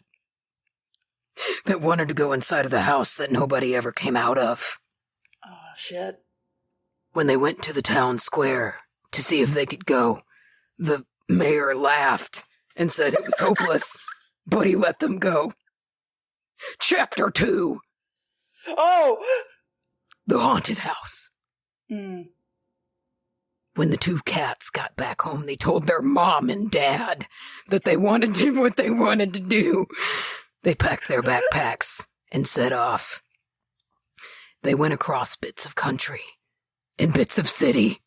that wanted to go inside of the house that nobody ever came out of. Oh, shit. When they went to the town square to see if they could go, the mayor laughed and said it was hopeless, but he let them go. Chapter 2. Oh! The Haunted House. Mm. When the 2 cats got back home, they told their mom and dad that they wanted to do what they wanted to do. They packed their backpacks and set off. They went across bits of country and bits of city.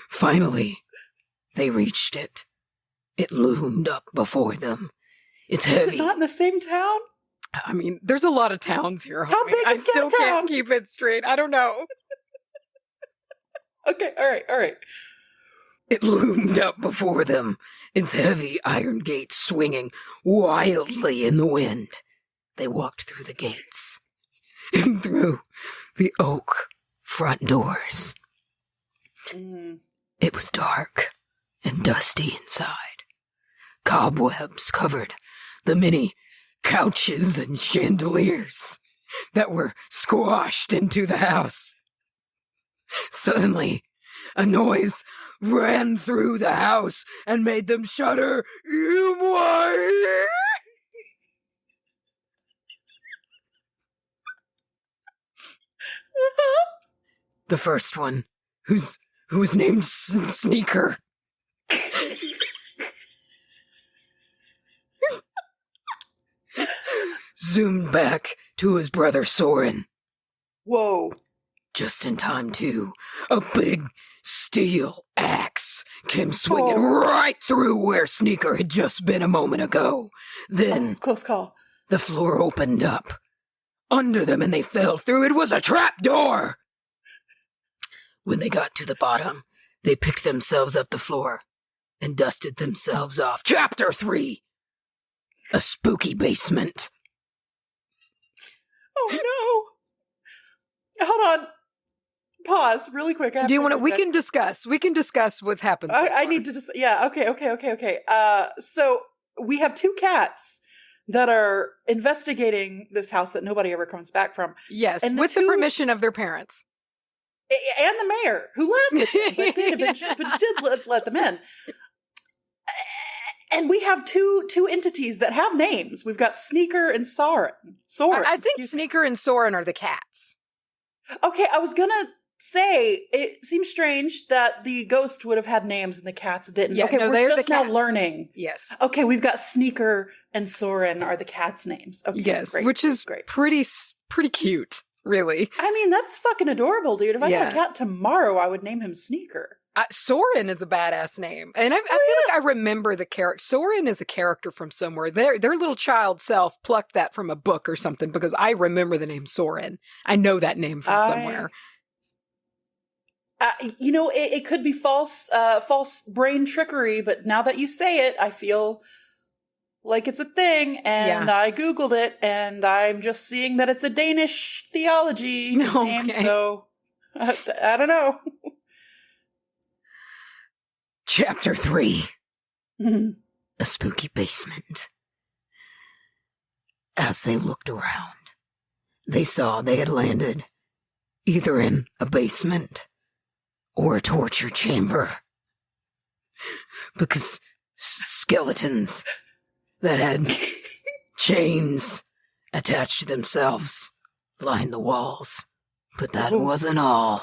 Finally, they reached it. It loomed up before them. It's heavy. Is it not in the same town? I mean, there's a lot of towns here. How big is I still Cattown? can't keep it straight. I don't know. Okay, all right. It loomed up before them, its heavy iron gates swinging wildly in the wind. They walked through the gates and through the oak front doors. Mm. It was dark and dusty inside. Cobwebs covered the many couches and chandeliers that were squashed into the house. Suddenly, a noise ran through the house and made them shudder. The first one, who was named Sneaker, zoomed back to his brother Soren. Whoa. Just in time, too. A big steel axe came swinging right through where Sneaker had just been a moment ago. Then, close call. The floor opened up under them and they fell through. It was a trap door. When they got to the bottom, they picked themselves up the floor and dusted themselves off. Chapter 3. A spooky basement. Oh no. Hold on. Pause really quick. Do you want to? We can discuss. We can discuss what's happened. I need to just. Yeah. Okay. So we have 2 cats that are investigating this house that nobody ever comes back from. Yes, and with the permission of their parents. And the mayor, who left with them, but did eventually, but did let them in. And we have two entities that have names. We've got Sneaker and Soren. I think Sneaker and Soren are the cats. Okay, I was gonna say, it seems strange that the ghost would have had names and the cats didn't. Yeah, okay, no, we're just now learning. Yes. Okay, we've got Sneaker and Soren are the cats' names. Okay, yes, great, which is great. pretty cute, really. I mean, that's fucking adorable, dude. If I had a cat tomorrow, I would name him Sneaker. Soren is a badass name. And I feel like I remember the character. Soren is a character from somewhere. Their little child self plucked that from a book or something because I remember the name Soren. I know that name from somewhere. It could be false brain trickery, but now that you say it, I feel like it's a thing. And I Googled it, and I'm just seeing that it's a Danish theology name, so I don't know. Chapter 3. A spooky basement. As they looked around, they saw they had landed either in a basement or a torture chamber. Because skeletons that had chains attached to themselves lined the walls. But that wasn't all.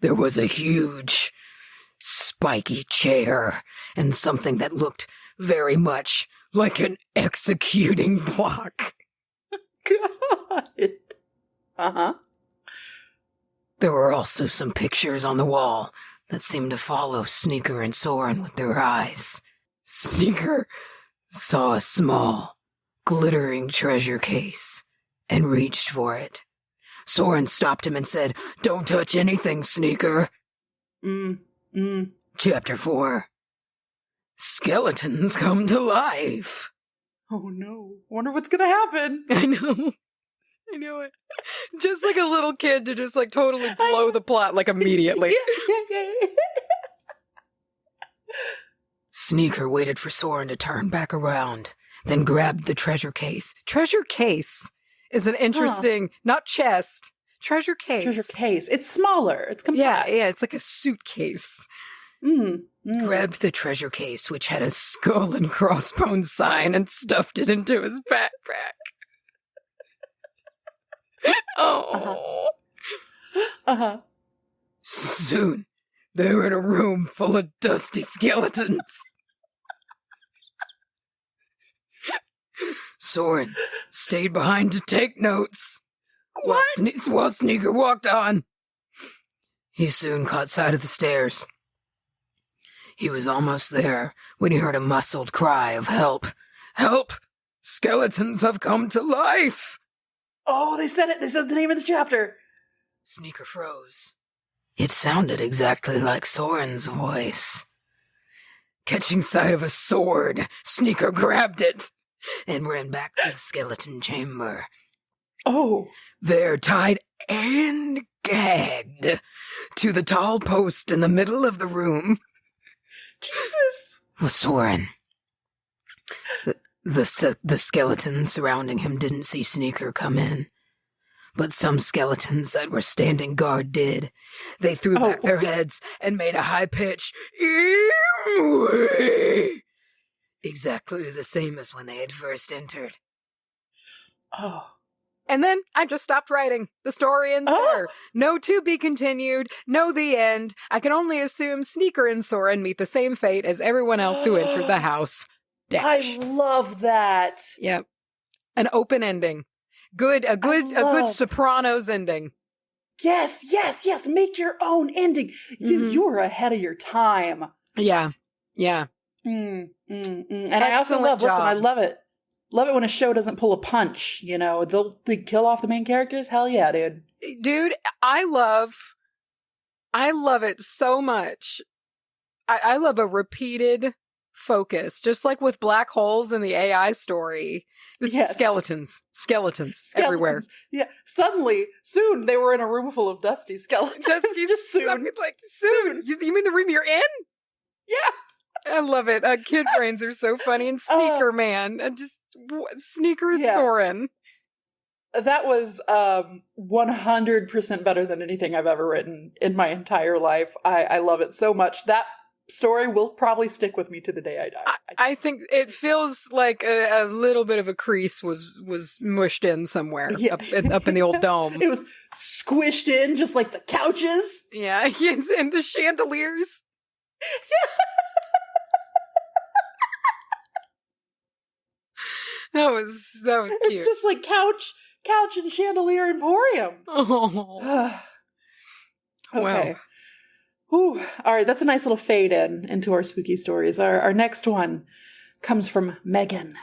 There was a huge spiky chair and something that looked very much like an executing block. God. Uh-huh. There were also some pictures on the wall that seemed to follow Sneaker and Soren with their eyes. Sneaker saw a small, glittering treasure case and reached for it. Soren stopped him and said, "Don't touch anything, Sneaker." Chapter 4. Skeletons come to life. Oh no. Wonder what's gonna happen. I know it. Just like a little kid to just like totally blow the plot like immediately. Yeah. Sneaker waited for Soren to turn back around, then grabbed the treasure case. Treasure case is an interesting, not chest, treasure case. Treasure case. It's smaller. It's compact. Yeah, it's like a suitcase. Grabbed the treasure case, which had a skull and crossbones sign, and stuffed it into his backpack. Oh. Uh-huh. Soon, they were in a room full of dusty skeletons. Soren stayed behind to take notes. What? While Sneaker walked on. He soon caught sight of the stairs. He was almost there when he heard a muffled cry of help. Help! Skeletons have come to life! Oh, they said it! They said the name of the chapter! Sneaker froze. It sounded exactly like Soren's voice. Catching sight of a sword, Sneaker grabbed it and ran back to the skeleton chamber. Oh. There, tied and gagged to the tall post in the middle of the room, Jesus! was Soren. The skeletons surrounding him didn't see Sneaker come in, but some skeletons that were standing guard did. They threw back their heads and made a high-pitched "Ew!" exactly the same as when they had first entered. Oh. And then I just stopped writing. The story ends there. No to be continued. No the end. I can only assume Sneaker and Soren meet the same fate as everyone else who entered the house. Dash. I love that. Yep. An open ending. A good Sopranos ending. Yes. Make your own ending. You're ahead of your time. Yeah. And I also love. Listen, I love it. Love it when a show doesn't pull a punch. You know, they kill off the main characters. Hell yeah, dude. Dude, I love it so much. I love a repeated focus, just like with black holes in the AI story. This is skeletons everywhere. Yeah. Soon they were in a room full of dusty skeletons. Just soon. I mean, like soon. You mean the room you're in? Yeah. Yeah. I love it. Kid brains are so funny. And Sneaker Man. Sneaker and Soren. That was 100% better than anything I've ever written in my entire life. I love it so much. That story will probably stick with me to the day I die. I think it feels like a little bit of a crease was mushed in somewhere up in the old dome. It was squished in just like the couches. Yeah, yes, and the chandeliers. That was cute. It's just like couch and chandelier emporium. Oh. Okay. Wow. Whew. All right, that's a nice little fade into our spooky stories. Our next one comes from Megan.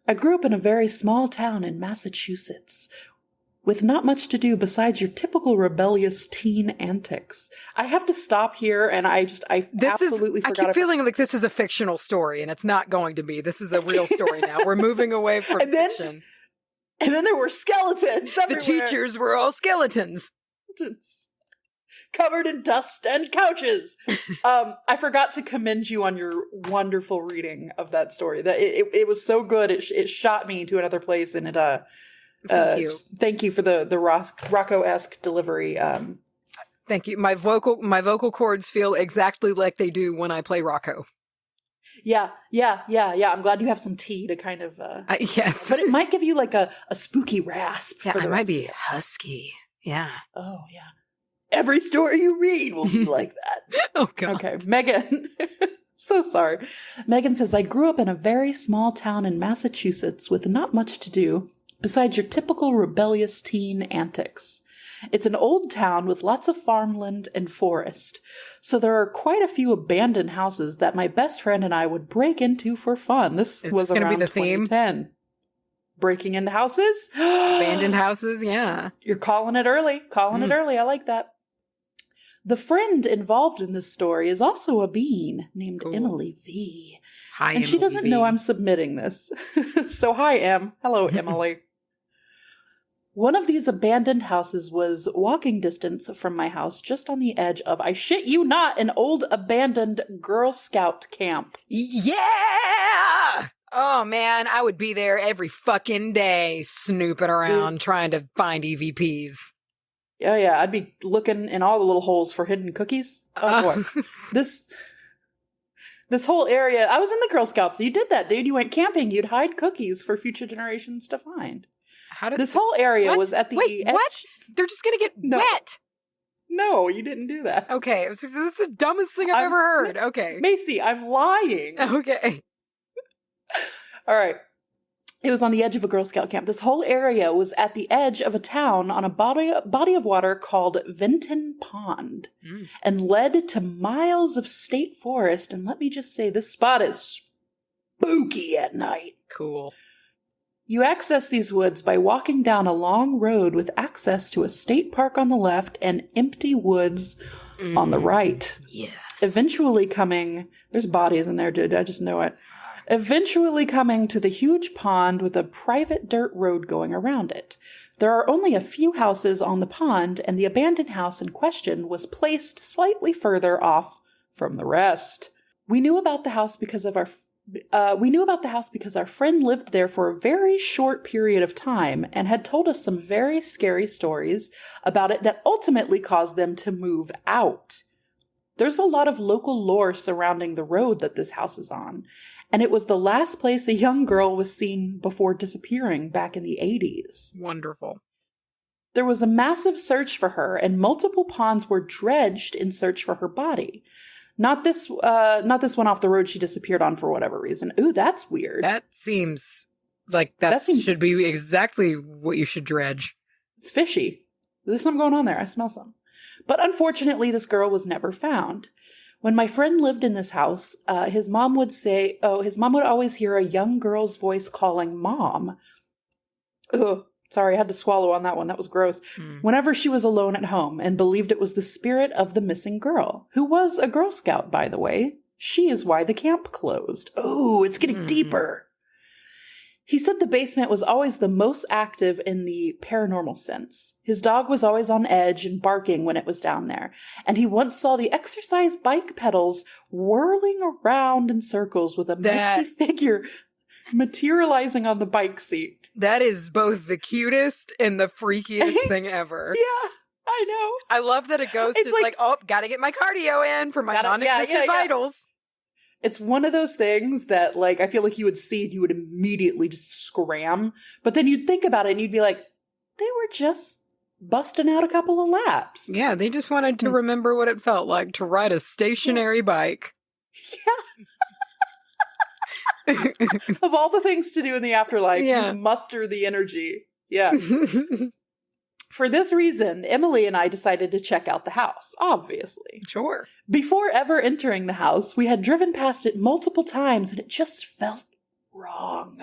I grew up in a very small town in Massachusetts with not much to do besides your typical rebellious teen antics. I have to stop here, and I absolutely forgot. I keep feeling like this is a fictional story, and it's not going to be. This is a real story now. We're moving away from fiction. And then there were skeletons everywhere. The teachers were all skeletons. Covered in dust and couches. I forgot to commend you on your wonderful reading of that story. That it was so good. It shot me to another place, and thank you for the Rocco-esque delivery. Thank you. My vocal cords feel exactly like they do when I play Rocco. Yeah. I'm glad you have some tea to kind of. Yes, but it might give you like a spooky rasp. Yeah, I might be husky. Yeah. Oh yeah. Every story you read will be like that. Oh, God. Okay, Megan. So sorry. Megan says, I grew up in a very small town in Massachusetts with not much to do besides your typical rebellious teen antics. It's an old town with lots of farmland and forest, so there are quite a few abandoned houses that my best friend and I would break into for fun. This was around be the theme? 2010. Breaking into houses? Abandoned houses, yeah. You're calling it early. I like that. The friend involved in this story is also a bean named Emily V. Hi, and she doesn't know I'm submitting this. So hi, Em. Hello, Emily. One of these abandoned houses was walking distance from my house, just on the edge of, I shit you not, an old abandoned Girl Scout camp. Yeah! Oh, man, I would be there every fucking day, snooping around, trying to find EVPs. Oh, yeah, I'd be looking in all the little holes for hidden cookies. Oh, boy. This whole area, I was in the Girl Scouts. You did that, dude. You went camping. You'd hide cookies for future generations to find. This whole area was at the edge. What? They're just going to get wet. No, you didn't do that. Okay, that's the dumbest thing I've ever heard. Okay. Macy, I'm lying. Okay. All right. It was on the edge of a Girl Scout camp. This whole area was at the edge of a town on a body of water called Vinton Pond and led to miles of state forest. And let me just say, this spot is spooky at night. Cool. You access these woods by walking down a long road with access to a state park on the left and empty woods on the right. Yes. Eventually there's bodies in there, dude. I just know it. Eventually coming to the huge pond with a private dirt road going around it. There are only a few houses on the pond, and the abandoned house in question was placed slightly further off from the rest. We knew about the house because our friend lived there for a very short period of time and had told us some very scary stories about it that ultimately caused them to move out. There's a lot of local lore surrounding the road that this house is on, and it was the last place a young girl was seen before disappearing back in the 80s. Wonderful. There was a massive search for her, and multiple ponds were dredged in search for her body. Not this one off the road she disappeared on for whatever reason. Ooh, that's weird. That seems like that should be exactly what you should dredge. It's fishy. There's something going on there. I smell some. But unfortunately, this girl was never found. When my friend lived in this house, his mom would always hear a young girl's voice calling Mom. Ugh, sorry, I had to swallow on that one. That was gross. Whenever she was alone at home, and believed it was the spirit of the missing girl, who was a Girl Scout, by the way. She is why the camp closed. Oh, it's getting deeper. He said the basement was always the most active in the paranormal sense. His dog was always on edge and barking when it was down there, and he once saw the exercise bike pedals whirling around in circles with a misty figure materializing on the bike seat. That is both the cutest and the freakiest thing ever. Yeah, I know. I love that it goes to like, oh, gotta get my cardio in for my non-existent vitals. It's one of those things that, like, I feel like you would see and you would immediately just scram. But then you'd think about it and you'd be like, they were just busting out a couple of laps. Yeah, they just wanted to remember what it felt like to ride a stationary bike. Yeah. Of all the things to do in the afterlife, you muster the energy. Yeah. For this reason, Emily and I decided to check out the house, obviously. Sure. Before ever entering the house, we had driven past it multiple times and it just felt wrong.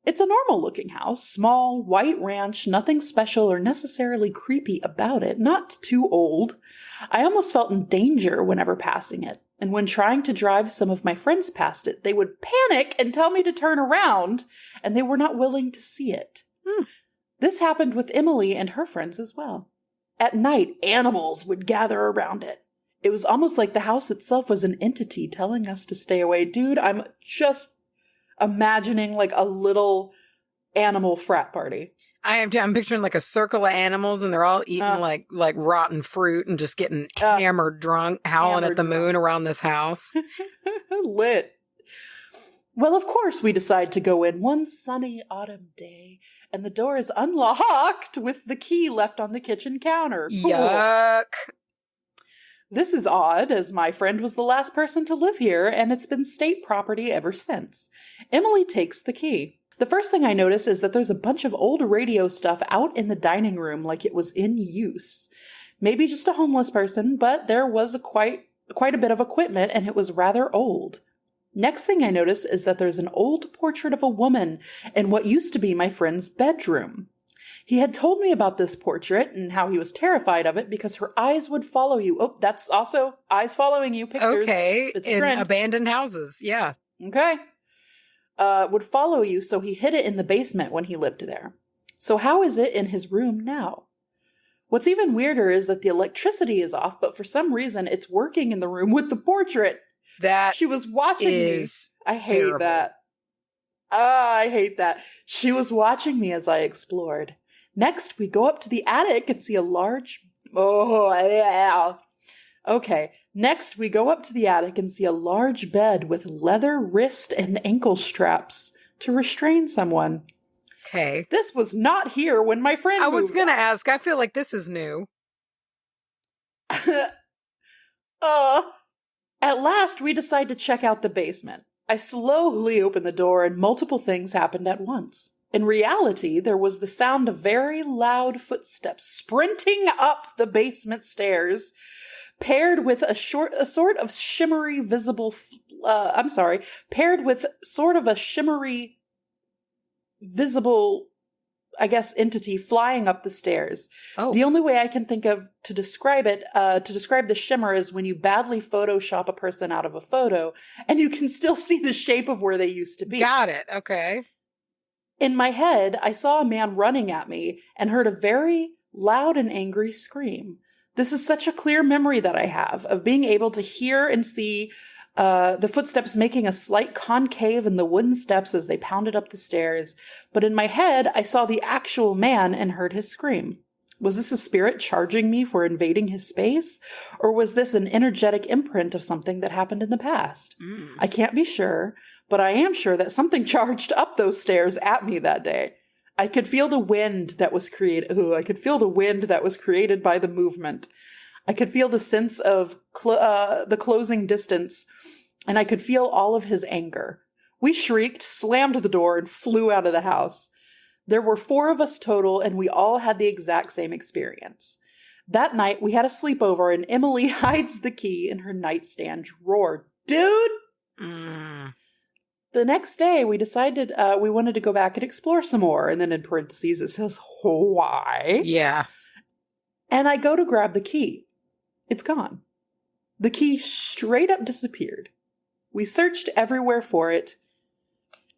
It's a normal-looking house, small, white ranch, nothing special or necessarily creepy about it, not too old. I almost felt in danger whenever passing it, and when trying to drive some of my friends past it, they would panic and tell me to turn around, and they were not willing to see it. This happened with Emily and her friends as well. At night, animals would gather around it. It was almost like the house itself was an entity telling us to stay away. Dude, I'm just imagining like a little animal frat party. I'm picturing like a circle of animals and they're all eating like rotten fruit and just getting hammered drunk, howling at the moon around this house. Lit. Well, of course, we decide to go in one sunny autumn day, and the door is unlocked with the key left on the kitchen counter. Cool. Yuck. This is odd, as my friend was the last person to live here, and it's been state property ever since. Emily takes the key. The first thing I notice is that there's a bunch of old radio stuff out in the dining room like it was in use. Maybe just a homeless person, but there was quite a bit of equipment, and it was rather old. Next thing I notice is that there's an old portrait of a woman in what used to be my friend's bedroom. He had told me about this portrait and how he was terrified of it because her eyes would follow you. Oh, that's also eyes following you pictures. Okay, it's in abandoned houses, yeah. Okay. Would follow you, so he hid it in the basement when he lived there. So how is it in his room now? What's even weirder is that the electricity is off, but for some reason it's working in the room with the portrait. That she was watching me. I hate terrible. That. I hate that. She was watching me as I explored. Next, we go up to the attic and see a large... Oh, yeah. Okay. Next, we go up to the attic and see a large bed with leather wrist and ankle straps to restrain someone. Okay. This was not here when my friend I was going to ask. I feel like this is new. At last, we decide to check out the basement. I slowly open the door and multiple things happened at once. In reality, there was the sound of very loud footsteps sprinting up the basement stairs, paired with sort of shimmery visible I guess, entity flying up the stairs. Oh. The only way I can think of to describe it, to describe the shimmer is when you badly Photoshop a person out of a photo and you can still see the shape of where they used to be. Got it. Okay. In my head, I saw a man running at me and heard a very loud and angry scream. This is such a clear memory that I have of being able to hear and see the footsteps making a slight concave in the wooden steps as they pounded up the stairs. But in my head, I saw the actual man and heard his scream. Was this a spirit charging me for invading his space? Or was this an energetic imprint of something that happened in the past? I can't be sure, but I am sure that something charged up those stairs at me that day. I could feel the wind that was created. I could feel the wind that was created by the movement. I could feel the sense of the closing distance, and I could feel all of his anger. We shrieked, slammed the door, and flew out of the house. There were 4 of us total, and we all had the exact same experience. That night, we had a sleepover, and Emily hides the key in her nightstand drawer. Dude! The next day, we decided we wanted to go back and explore some more, and then in parentheses, it says, why? Yeah. And I go to grab the key. It's gone. The key straight up disappeared. We searched everywhere for it,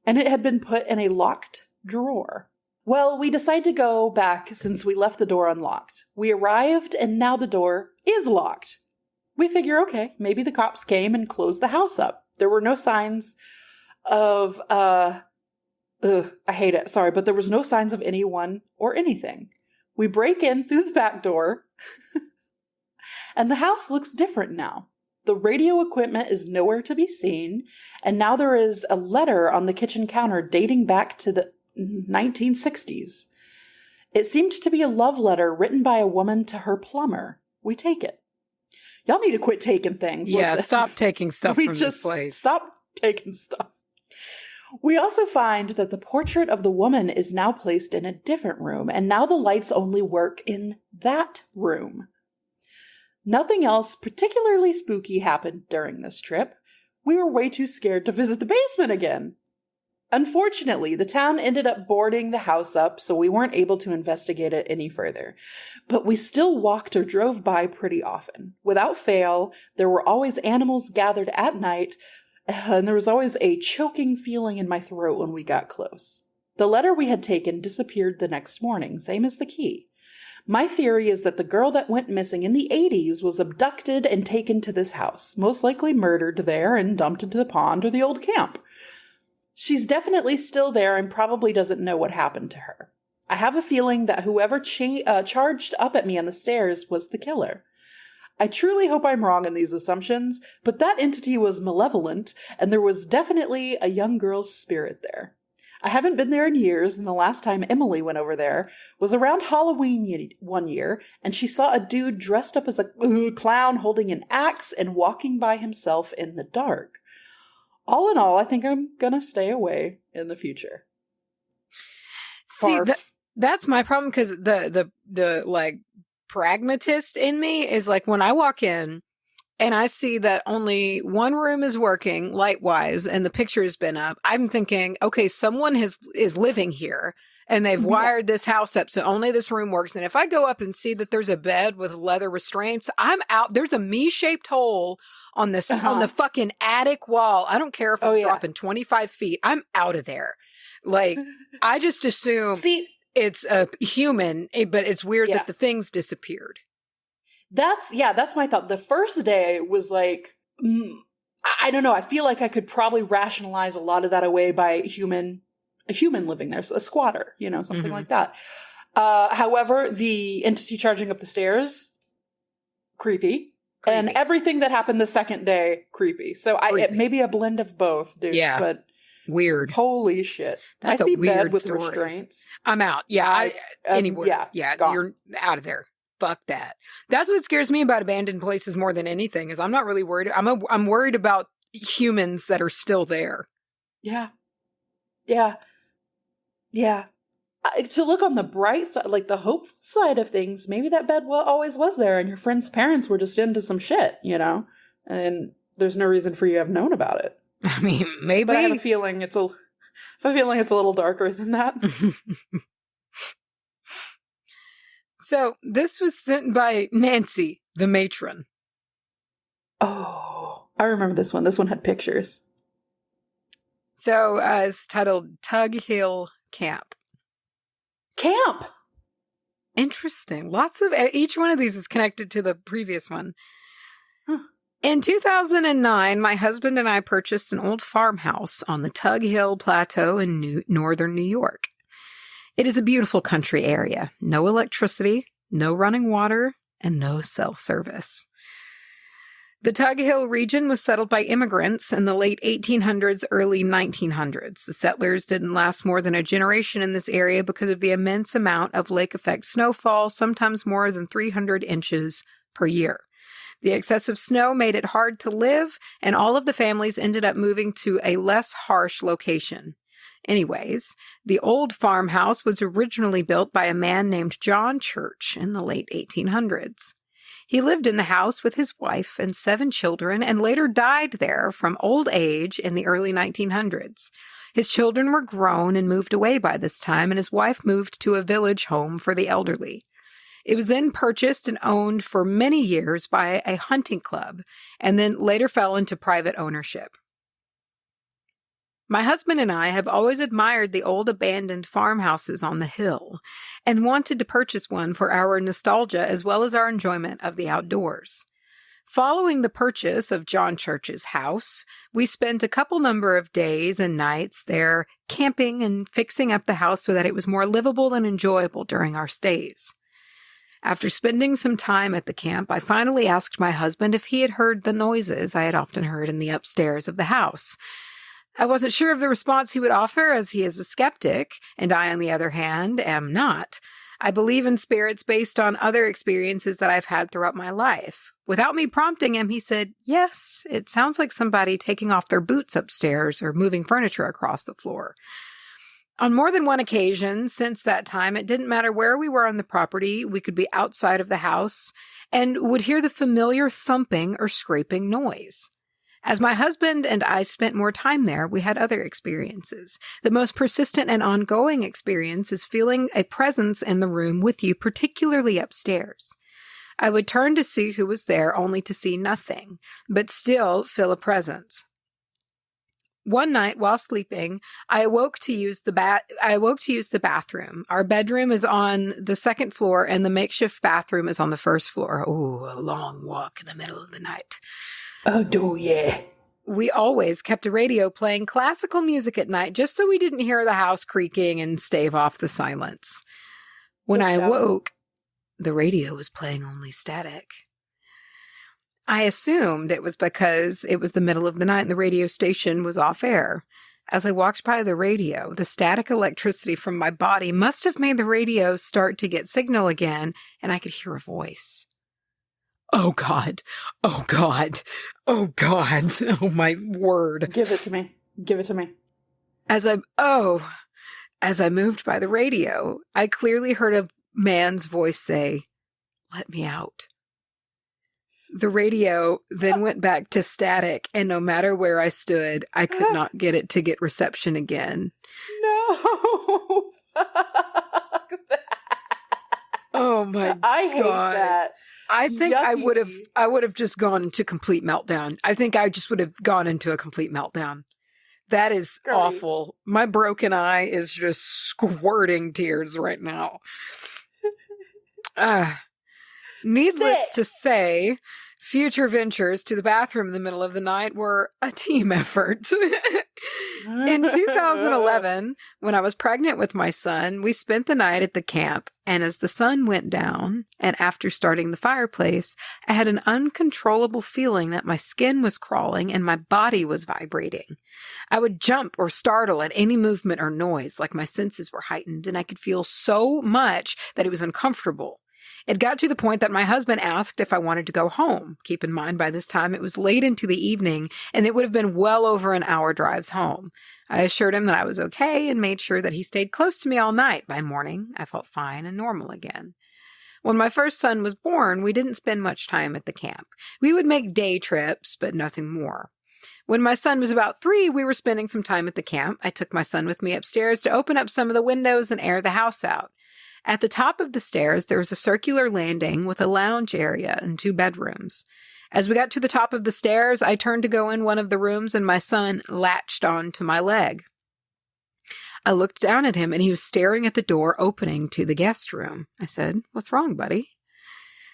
and it had been put in a locked drawer. Well, we decide to go back since we left the door unlocked. We arrived, and now the door is locked. We figure, okay, maybe the cops came and closed the house up. There were no signs of, I hate it, sorry, but there was no signs of anyone or anything. We break in through the back door, and the house looks different now. The radio equipment is nowhere to be seen, and now there is a letter on the kitchen counter dating back to the 1960s. It seemed to be a love letter written by a woman to her plumber. We take it. Y'all need to quit taking things. Yeah, stop taking stuff from this place. Stop taking stuff. We also find that the portrait of the woman is now placed in a different room, and now the lights only work in that room. Nothing else particularly spooky happened during this trip. We were way too scared to visit the basement again. Unfortunately, the town ended up boarding the house up, so we weren't able to investigate it any further. But we still walked or drove by pretty often. Without fail, there were always animals gathered at night, and there was always a choking feeling in my throat when we got close. The letter we had taken disappeared the next morning, same as the key. My theory is that the girl that went missing in the 80s was abducted and taken to this house, most likely murdered there and dumped into the pond or the old camp. She's definitely still there and probably doesn't know what happened to her. I have a feeling that whoever charged up at me on the stairs was the killer. I truly hope I'm wrong in these assumptions, but that entity was malevolent, and there was definitely a young girl's spirit there. I haven't been there in years, and the last time Emily went over there was around Halloween one year, and she saw a dude dressed up as a clown holding an axe and walking by himself in the dark. All in all, I think I'm gonna stay away in the future. See, that's my problem, because the like pragmatist in me is like, when I walk in and I see that only one room is working light-wise and the picture has been up, I'm thinking, okay, someone is living here and they've wired this house up so only this room works. And if I go up and see that there's a bed with leather restraints, I'm out. There's a me-shaped hole on this on the fucking attic wall. I don't care if I'm dropping 25 feet. I'm out of there. Like, I just assume it's a human, but it's weird that the things disappeared. That's my thought. The first day was like, I don't know. I feel like I could probably rationalize a lot of that away by a human living there. So a squatter, something like that. However, the entity charging up the stairs, creepy. And everything that happened the second day, creepy. So it may be a blend of both, dude. Yeah. But weird. Holy shit. That's I see a weird bed with story. Restraints. I'm out. Yeah. Anywhere. Gone. You're out of there. Fuck that. That's what scares me about abandoned places more than anything, is I'm not really worried. I'm worried about humans that are still there. Yeah. To look on the bright side, like the hopeful side of things, maybe that bed always was there and your friend's parents were just into some shit, and there's no reason for you to have known about it. I mean, maybe. But I have a feeling it's a little darker than that. So this was sent by Nancy, the matron. Oh, I remember this one. This one had pictures. So it's titled Tug Hill Camp. Interesting. Lots of each one of these is connected to the previous one. Huh. In 2009, my husband and I purchased an old farmhouse on the Tug Hill Plateau in northern New York. It is a beautiful country area. No electricity, no running water, and no cell service. The Tug Hill region was settled by immigrants in the late 1800s, early 1900s. The settlers didn't last more than a generation in this area because of the immense amount of lake-effect snowfall, sometimes more than 300 inches per year. The excessive snow made it hard to live, and all of the families ended up moving to a less harsh location. Anyways, the old farmhouse was originally built by a man named John Church in the late 1800s. He lived in the house with his wife and 7 children and later died there from old age in the early 1900s. His children were grown and moved away by this time, and his wife moved to a village home for the elderly. It was then purchased and owned for many years by a hunting club, and then later fell into private ownership. My husband and I have always admired the old abandoned farmhouses on the hill and wanted to purchase one for our nostalgia as well as our enjoyment of the outdoors. Following the purchase of John Church's house, we spent a couple number of days and nights there camping and fixing up the house so that it was more livable and enjoyable during our stays. After spending some time at the camp, I finally asked my husband if he had heard the noises I had often heard in the upstairs of the house. I wasn't sure of the response he would offer, as he is a skeptic, and I, on the other hand, am not. I believe in spirits based on other experiences that I've had throughout my life. Without me prompting him, he said, "Yes, it sounds like somebody taking off their boots upstairs or moving furniture across the floor." On more than one occasion since that time, it didn't matter where we were on the property, we could be outside of the house and would hear the familiar thumping or scraping noise. As my husband and I spent more time there, we had other experiences. The most persistent and ongoing experience is feeling a presence in the room with you, particularly upstairs. I would turn to see who was there, only to see nothing, but still feel a presence. One night while sleeping, I awoke to use the bathroom. Our bedroom is on the second floor and the makeshift bathroom is on the first floor. Ooh, a long walk in the middle of the night. Oh, yeah. We always kept a radio playing classical music at night just so we didn't hear the house creaking and stave off the silence. When I awoke, the radio was playing only static. I assumed it was because it was the middle of the night and the radio station was off air. As I walked by the radio, the static electricity from my body must have made the radio start to get signal again, and I could hear a voice. "Oh, God. Oh, God. Oh, God. Oh, my word." Give it to me. Give it to me. As I moved by the radio, I clearly heard a man's voice say, "Let me out." The radio then went back to static, and no matter where I stood, I could not get it to get reception again. No. Fuck that. Oh my God. I hate that. I think Yucky. I would have just gone into complete meltdown. I think I just would have gone into a complete meltdown. That is Great. awful. My broken eye is just squirting tears right now. Needless to say, future ventures to the bathroom in the middle of the night were a team effort. In 2011, when I was pregnant with my son, we spent the night at the camp, and as the sun went down, and after starting the fireplace, I had an uncontrollable feeling that my skin was crawling and my body was vibrating. I would jump or startle at any movement or noise, like my senses were heightened, and I could feel so much that it was uncomfortable. It got to the point that my husband asked if I wanted to go home. Keep in mind, by this time, it was late into the evening, and it would have been well over an hour drives home. I assured him that I was okay and made sure that he stayed close to me all night. By morning, I felt fine and normal again. When my first son was born, we didn't spend much time at the camp. We would make day trips, but nothing more. When my son was about 3, we were spending some time at the camp. I took my son with me upstairs to open up some of the windows and air the house out. At the top of the stairs, there was a circular landing with a lounge area and 2 bedrooms. As we got to the top of the stairs, I turned to go in one of the rooms and my son latched onto my leg. I looked down at him and he was staring at the door opening to the guest room. I said, "What's wrong, buddy?"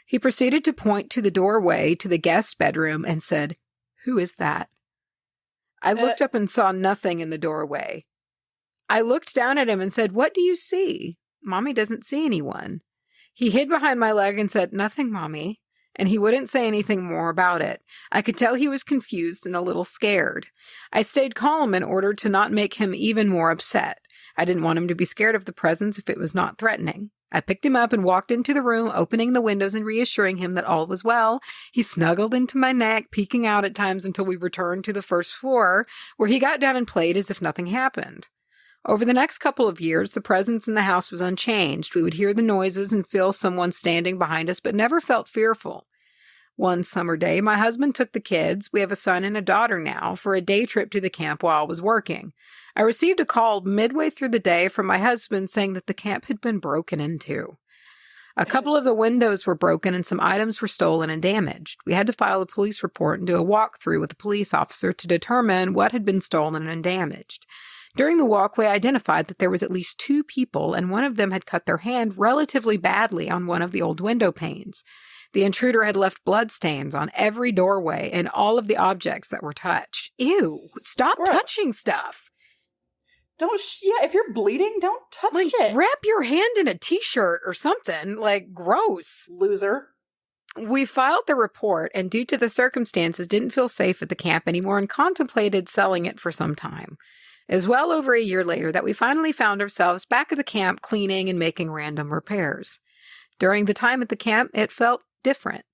He proceeded to point to the doorway to the guest bedroom and said, "Who is that?" I looked up and saw nothing in the doorway. I looked down at him and said, "What do you see?" "Mommy doesn't see anyone." He hid behind my leg and said, "Nothing, Mommy," and he wouldn't say anything more about it. I could tell he was confused and a little scared. I stayed calm in order to not make him even more upset. I didn't want him to be scared of the presence if it was not threatening. I picked him up and walked into the room, opening the windows and reassuring him that all was well. He snuggled into my neck, peeking out at times until we returned to the first floor, where he got down and played as if nothing happened. Over the next couple of years, the presence in the house was unchanged. We would hear the noises and feel someone standing behind us, but never felt fearful. One summer day, my husband took the kids, we have a son and a daughter now, for a day trip to the camp while I was working. I received a call midway through the day from my husband saying that the camp had been broken into. A couple of the windows were broken and some items were stolen and damaged. We had to file a police report and do a walkthrough with a police officer to determine what had been stolen and damaged. During the walk, we identified that there was at least 2 people, and one of them had cut their hand relatively badly on one of the old window panes. The intruder had left bloodstains on every doorway and all of the objects that were touched. Ew, stop touching stuff. If you're bleeding, don't touch it. Wrap your hand in a t-shirt or something. Gross. Loser. We filed the report, and due to the circumstances, didn't feel safe at the camp anymore and contemplated selling it for some time. It was well over a year later that we finally found ourselves back at the camp cleaning and making random repairs. During the time at the camp, it felt different.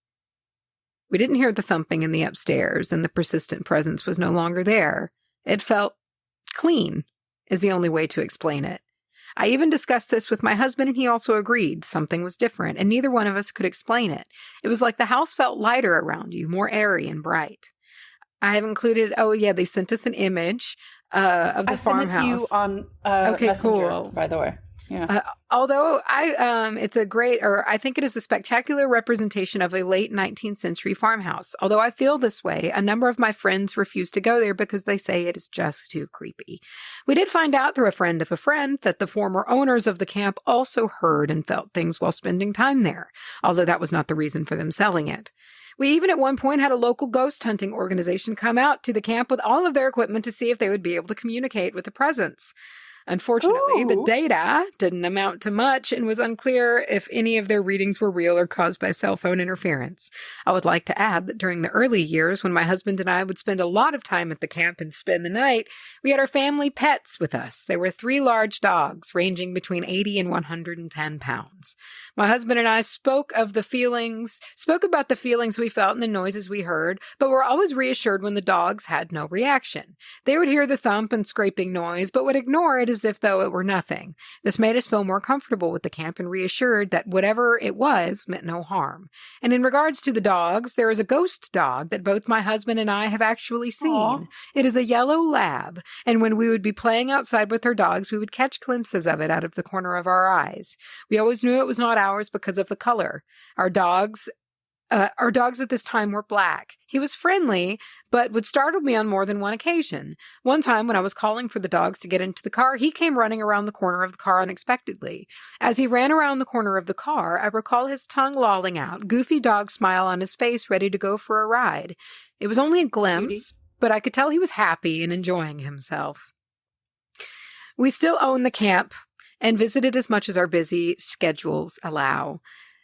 We didn't hear the thumping in the upstairs, and the persistent presence was no longer there. It felt clean, is the only way to explain it. I even discussed this with my husband, and he also agreed something was different, and neither one of us could explain it. It was like the house felt lighter around you, more airy and bright. I have included, they sent us an image of the farmhouse. I sent it to you on Messenger, cool. By the way. Yeah. Although it's a great, or I think it is a spectacular representation of a late 19th century farmhouse. Although I feel this way, a number of my friends refuse to go there because they say it is just too creepy. We did find out through a friend of a friend that the former owners of the camp also heard and felt things while spending time there, although that was not the reason for them selling it. We even at one point had a local ghost hunting organization come out to the camp with all of their equipment to see if they would be able to communicate with the presence. Unfortunately, the data didn't amount to much and was unclear if any of their readings were real or caused by cell phone interference. I would like to add that during the early years, when my husband and I would spend a lot of time at the camp and spend the night, we had our family pets with us. There were 3 large dogs ranging between 80 and 110 pounds. My husband and I spoke about the feelings we felt and the noises we heard, but were always reassured when the dogs had no reaction. They would hear the thump and scraping noise, but would ignore it as if though it were nothing. This made us feel more comfortable with the camp and reassured that whatever it was meant no harm. And in regards to the dogs, there is a ghost dog that both my husband and I have actually seen. Aww. It is a yellow lab, and when we would be playing outside with our dogs, we would catch glimpses of it out of the corner of our eyes. We always knew it was not ours because of the color. Our dogs at this time were black. He was friendly, but would startle me on more than one occasion. One time when I was calling for the dogs to get into the car, he came running around the corner of the car unexpectedly. As he ran around the corner of the car, I recall his tongue lolling out, goofy dog smile on his face, ready to go for a ride. It was only a glimpse, but I could tell he was happy and enjoying himself. We still own the camp and visit it as much as our busy schedules allow.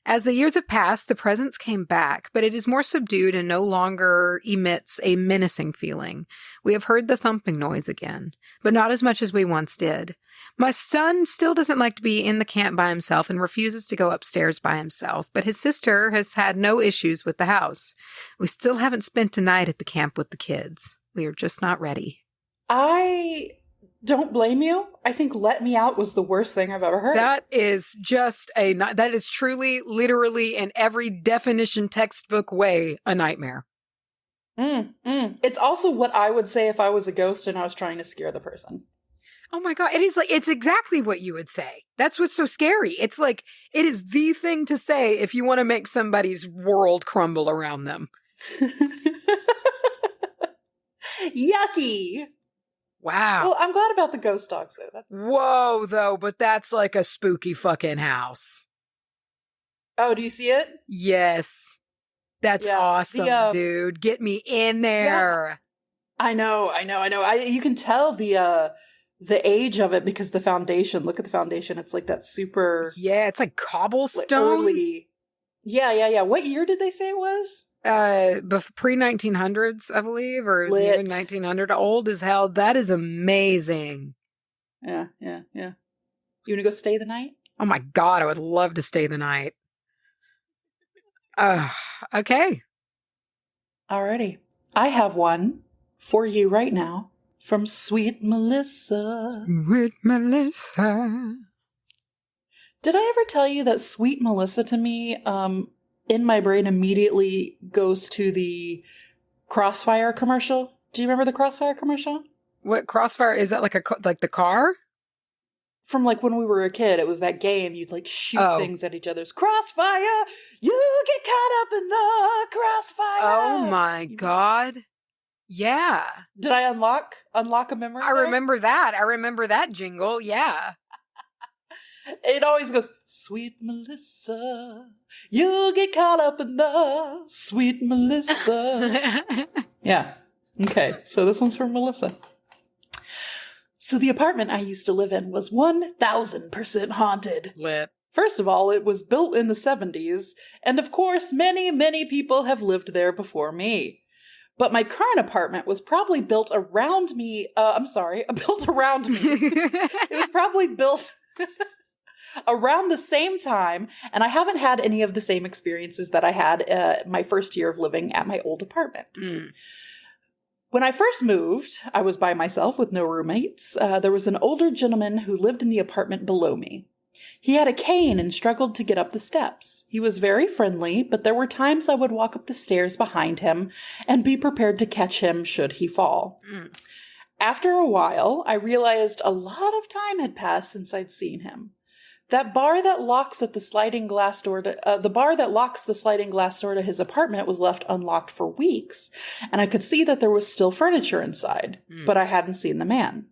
As the years have passed, the presence came back, but it is more subdued and no longer emits a menacing feeling. We have heard the thumping noise again, but not as much as we once did. My son still doesn't like to be in the camp by himself and refuses to go upstairs by himself, but his sister has had no issues with the house. We still haven't spent a night at the camp with the kids. We are just not ready. I don't blame you. I think Let Me Out was the worst thing I've ever heard. That is truly, literally, in every definition textbook way, a nightmare. It's also what I would say if I was a ghost and I was trying to scare the person. Oh my God. It's exactly what you would say. That's what's so scary. It's like, it is the thing to say if you want to make somebody's world crumble around them. Yucky. Wow. Well, I'm glad about the ghost dogs, though. Whoa, though, but that's like a spooky fucking house. Oh, do you see it? Yes. That's awesome, dude. Get me in there. Yeah. I know. You can tell the age of it because the foundation. Look at the foundation. It's like that super... Yeah, it's like cobblestone. Early. Yeah. What year did they say it was? Pre-1900s, I believe, or is it even 1900? Old as hell. That is amazing. Yeah. You want to go stay the night? Oh my God, I would love to stay the night. Okay. Alrighty. I have one for you right now from Sweet Melissa. Sweet Melissa. Did I ever tell you that Sweet Melissa to me, in my brain immediately goes to the Crossfire commercial? Do you remember the Crossfire commercial? What Crossfire is that? Like the car? from like when we were a kid. It was that game. You'd like shoot things at each other's crossfire. You get caught up in the crossfire. Oh my God. Yeah. Did I unlock a memory? I remember that. I remember that jingle. Yeah. It always goes, sweet Melissa, you get caught up in the sweet Melissa. Yeah. Okay. So this one's from Melissa. So the apartment I used to live in was 1,000% haunted. Lit. First of all, it was built in the 70s, and of course, many, many people have lived there before me. But my current apartment was probably built around me. Built around me. It was probably built around the same time, and I haven't had any of the same experiences that I had my first year of living at my old apartment. Mm. When I first moved, I was by myself with no roommates. There was an older gentleman who lived in the apartment below me. He had a cane and struggled to get up the steps. He was very friendly, but there were times I would walk up the stairs behind him and be prepared to catch him should he fall. Mm. After a while, I realized a lot of time had passed since I'd seen him. That bar that locks the sliding glass door to his apartment was left unlocked for weeks, and I could see that there was still furniture inside, but I hadn't seen the man.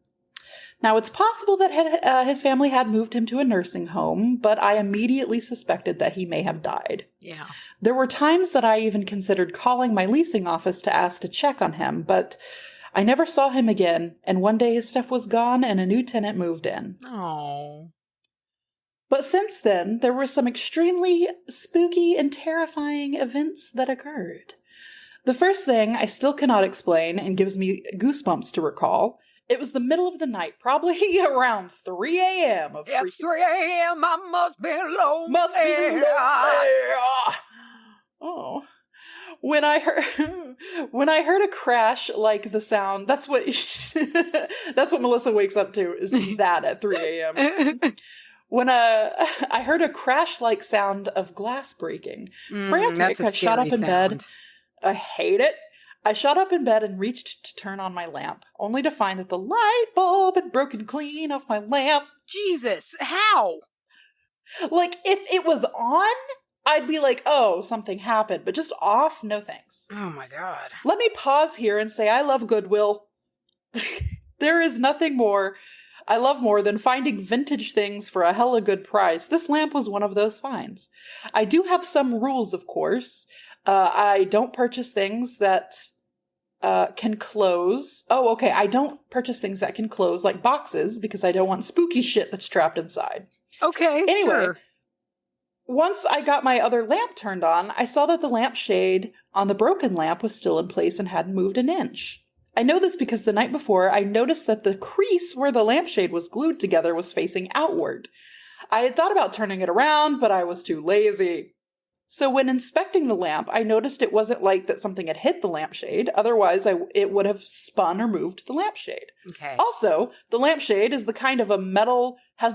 Now, it's possible that his family had moved him to a nursing home, but I immediately suspected that he may have died. Yeah. There were times that I even considered calling my leasing office to ask to check on him, but I never saw him again, and one day his stuff was gone and a new tenant moved in. Oh. But since then, there were some extremely spooky and terrifying events that occurred. The first thing I still cannot explain and gives me goosebumps to recall. It was the middle of the night, probably around 3 a.m. It's 3 a.m. I must be lonely. Must be lonely. Oh. When I heard a crash like the sound, that's what Melissa wakes up to, is that at 3 a.m. When I heard a crash-like sound of glass breaking. Frantic, I shot up in bed. I hate it. I shot up in bed and reached to turn on my lamp, only to find that the light bulb had broken clean off my lamp. Jesus, how? Like, if it was on, I'd be like, oh, something happened. But just off, no thanks. Oh my God. Let me pause here and say I love Goodwill. There is nothing I love more than finding vintage things for a hella good price. This lamp was one of those finds. I do have some rules, of course. I don't purchase things that can close. Oh, okay. I don't purchase things that can close, like boxes, because I don't want spooky shit that's trapped inside. Okay. Anyway, sure. Once I got my other lamp turned on, I saw that the lampshade on the broken lamp was still in place and hadn't moved an inch. I know this because the night before, I noticed that the crease where the lampshade was glued together was facing outward. I had thought about turning it around, but I was too lazy. So when inspecting the lamp, I noticed it wasn't like that something had hit the lampshade. Otherwise, it would have spun or moved the lampshade. Okay. Also, the lampshade is has the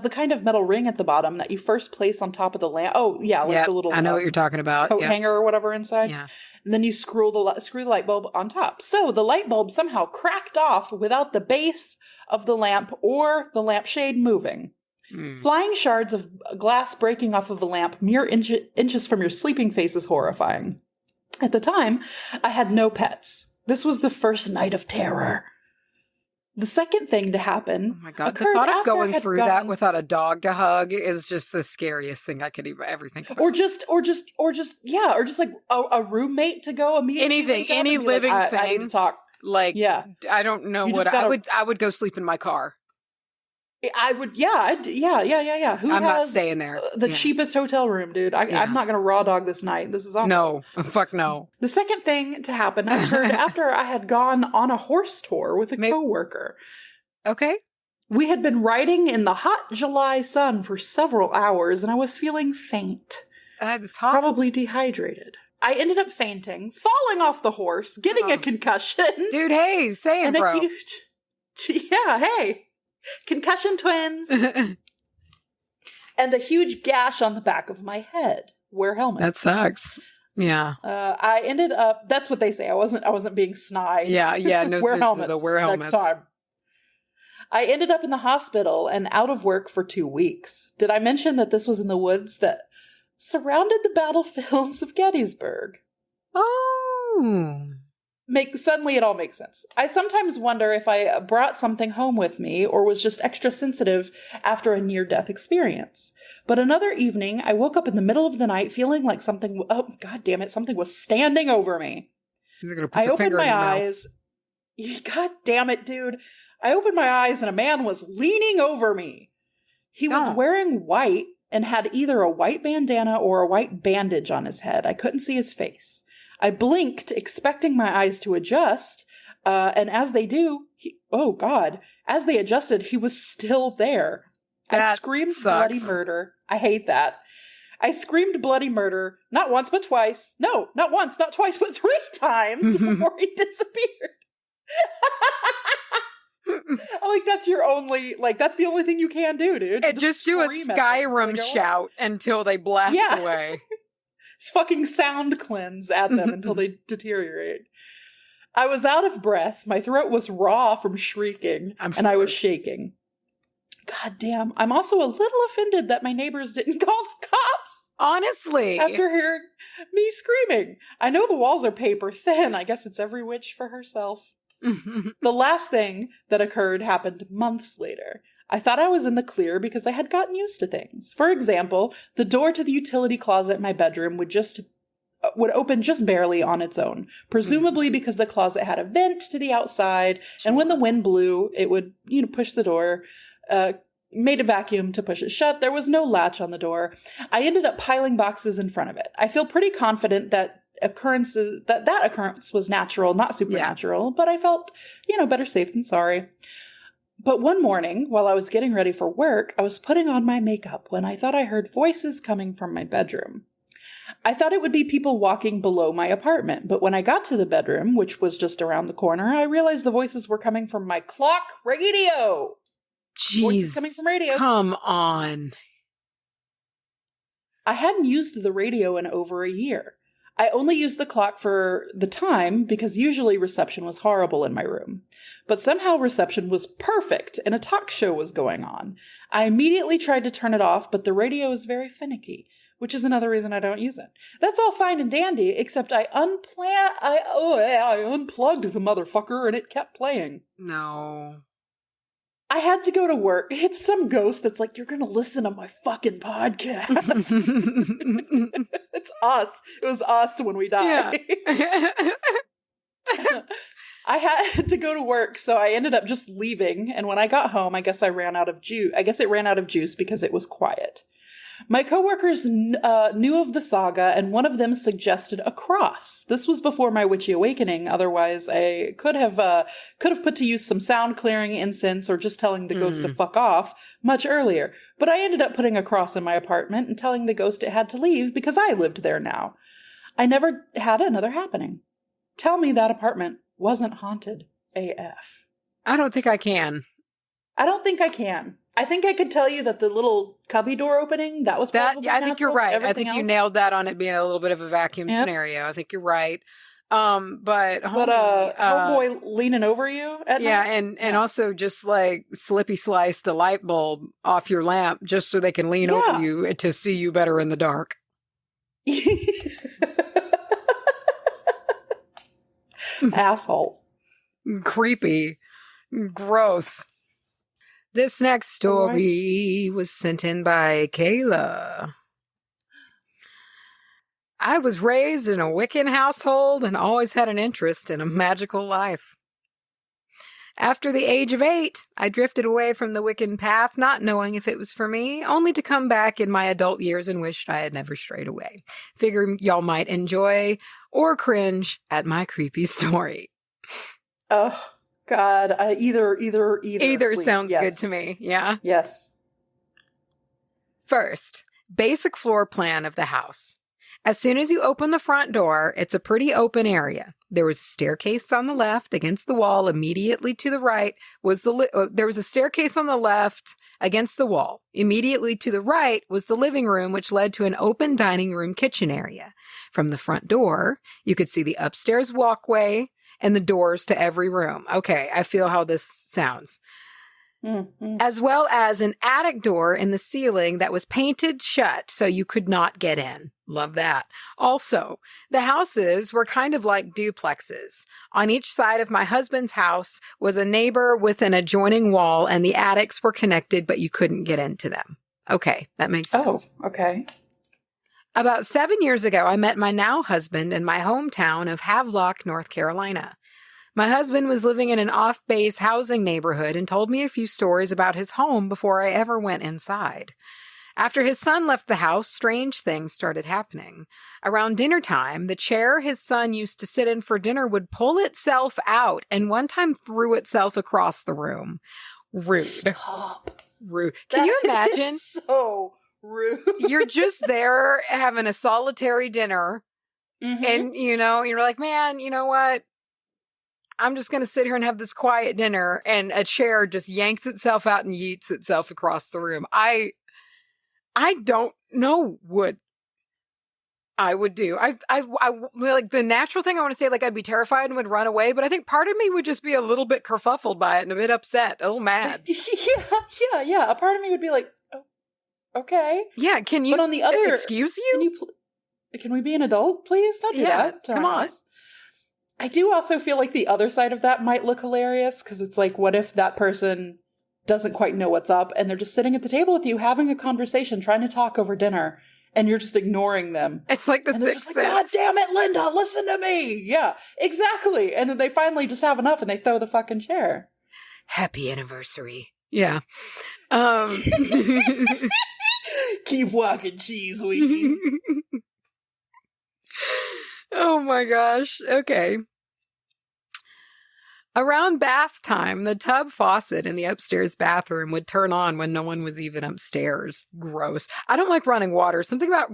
kind of metal ring at the bottom that you first place on top of the lamp. Oh, yeah, like the little I know what you're talking about. coat hanger or whatever inside. Yeah. And then you screw the light bulb on top. So the light bulb somehow cracked off without the base of the lamp or the lampshade moving. Flying shards of glass breaking off of a lamp mere inches from your sleeping face is horrifying. At the time, I had no pets. This was the first night of terror. The second thing to happen. Oh my God. The thought of going through that without a dog to hug is just the scariest thing I could ever think about. Or just like a roommate to go immediately. Anything, any living thing. I need to talk. Like, yeah. I don't know I would go sleep in my car. I would, yeah. I'm not staying there. The cheapest hotel room, dude. I'm not going to raw dog this night. This is awful. No, fuck no. The second thing to happen occurred after I had gone on a horse tour with a coworker. Okay. We had been riding in the hot July sun for several hours, and I was feeling faint. It's hot. Probably dehydrated. I ended up fainting, falling off the horse, getting a concussion. Dude, hey, say it, bro. Hey. Concussion twins. And a huge gash on the back of my head. Wear helmet. That sucks. Yeah. I ended up, that's what they say. I wasn't being snide. Yeah. No, wear helmets. Wear helmets. Next time. I ended up in the hospital and out of work for 2 weeks. Did I mention that this was in the woods that surrounded the battlefields of Gettysburg? Oh. Suddenly it all makes sense. I sometimes wonder if I brought something home with me or was just extra sensitive after a near-death experience. But another evening, I woke up in the middle of the night feeling like something was standing over me. I opened my eyes. God damn it, dude. I opened my eyes and a man was leaning over me. He was wearing white and had either a white bandana or a white bandage on his head. I couldn't see his face. I blinked, expecting my eyes to adjust, and as they do, as they adjusted, he was still there. I screamed bloody murder. I hate that. I screamed bloody murder, not once, but twice. No, not once, not twice, but 3 times before he disappeared. That's the only thing you can do, dude. Just do a Skyrim shout until they blast away. Just fucking sound cleanse at them until they deteriorate. I was out of breath. My throat was raw from shrieking, and I was shaking. God damn. I'm also a little offended that my neighbors didn't call the cops. Honestly. After hearing me screaming. I know the walls are paper thin. I guess it's every witch for herself. The last thing that occurred happened months later. I thought I was in the clear because I had gotten used to things. For example, the door to the utility closet in my bedroom would open just barely on its own, presumably because the closet had a vent to the outside, and when the wind blew, it would, push the door, made a vacuum to push it shut. There was no latch on the door. I ended up piling boxes in front of it. I feel pretty confident that occurrence was natural, not supernatural, but I felt, better safe than sorry. But one morning, while I was getting ready for work, I was putting on my makeup when I thought I heard voices coming from my bedroom. I thought it would be people walking below my apartment, but when I got to the bedroom, which was just around the corner, I realized the voices were coming from my clock radio. Jeez, coming from radio. Come on. I hadn't used the radio in over a year. I only used the clock for the time because usually reception was horrible in my room. But somehow reception was perfect and a talk show was going on. I immediately tried to turn it off, but the radio is very finicky, which is another reason I don't use it. That's all fine and dandy, except I unplugged the motherfucker and it kept playing. No. I had to go to work. It's some ghost that's like, you're going to listen to my fucking podcast. It's us. It was us when we died. Yeah. I had to go to work, so I ended up just leaving. And when I got home, I guess it ran out of juice because it was quiet. My coworkers knew of the saga, and one of them suggested a cross. This was before my witchy awakening. Otherwise, I could have put to use some sound clearing incense or just telling the ghost to fuck off much earlier. But I ended up putting a cross in my apartment and telling the ghost it had to leave because I lived there now. I never had another happening. Tell me that apartment wasn't haunted AF. I don't think I can. I think I could tell you that the little cubby door opening, that was probably I think you're right. I think you nailed that on it being a little bit of a vacuum scenario. I think you're right. Homeboy leaning over you at night? and also just like slippy sliced a light bulb off your lamp just so they can lean over you to see you better in the dark. Asshole. Creepy. Gross. This next story was sent in by Kayla. I was raised in a Wiccan household and always had an interest in a magical life. After the age of 8, I drifted away from the Wiccan path, not knowing if it was for me, only to come back in my adult years and wished I had never strayed away. Figure y'all might enjoy or cringe at my creepy story. Oh, God. Either. Either sounds good to me. Yeah? Yes. First, basic floor plan of the house. As soon as you open the front door, it's a pretty open area. There was a staircase on the left against the wall. Immediately to the right was there was a staircase on the left against the wall. Immediately to the right was the living room, which led to an open dining room kitchen area. From the front door, you could see the upstairs walkway and the doors to every room. Okay, I feel how this sounds. as well as an attic door in the ceiling that was painted shut so you could not get in. Love that. Also, the houses were kind of like duplexes. On each side of my husband's house was a neighbor with an adjoining wall, and the attics were connected, but you couldn't get into them. Okay, that makes sense. Oh, okay. About 7 years ago, I met my now husband in my hometown of Havelock, North Carolina. My husband was living in an off-base housing neighborhood and told me a few stories about his home before I ever went inside. After his son left the house, strange things started happening. Around dinner time, the chair his son used to sit in for dinner would pull itself out and one time threw itself across the room. Rude. Stop. Rude. Can you imagine? So rude. You're just there having a solitary dinner and, you're like, man, you know what? I'm just going to sit here and have this quiet dinner, and a chair just yanks itself out and yeets itself across the room. I don't know what I would do. I like the natural thing I want to say, like I'd be terrified and would run away, but I think part of me would just be a little bit kerfuffled by it and a bit upset, a little mad. Yeah. A part of me would be like, oh, okay. Yeah, can you, but on the other, excuse you? Can we be an adult, please? Don't do that. Come on. I do also feel like the other side of that might look hilarious, because it's like, what if that person doesn't quite know what's up and they're just sitting at the table with you having a conversation, trying to talk over dinner, and you're just ignoring them. It's like the Sixth Sense. God damn it, Linda, listen to me. Yeah, exactly. And then they finally just have enough and they throw the fucking chair. Happy anniversary. Yeah. Keep walking, cheese weed. Oh my gosh. Okay. Around bath time, the tub faucet in the upstairs bathroom would turn on when no one was even upstairs. Gross. I don't like running water.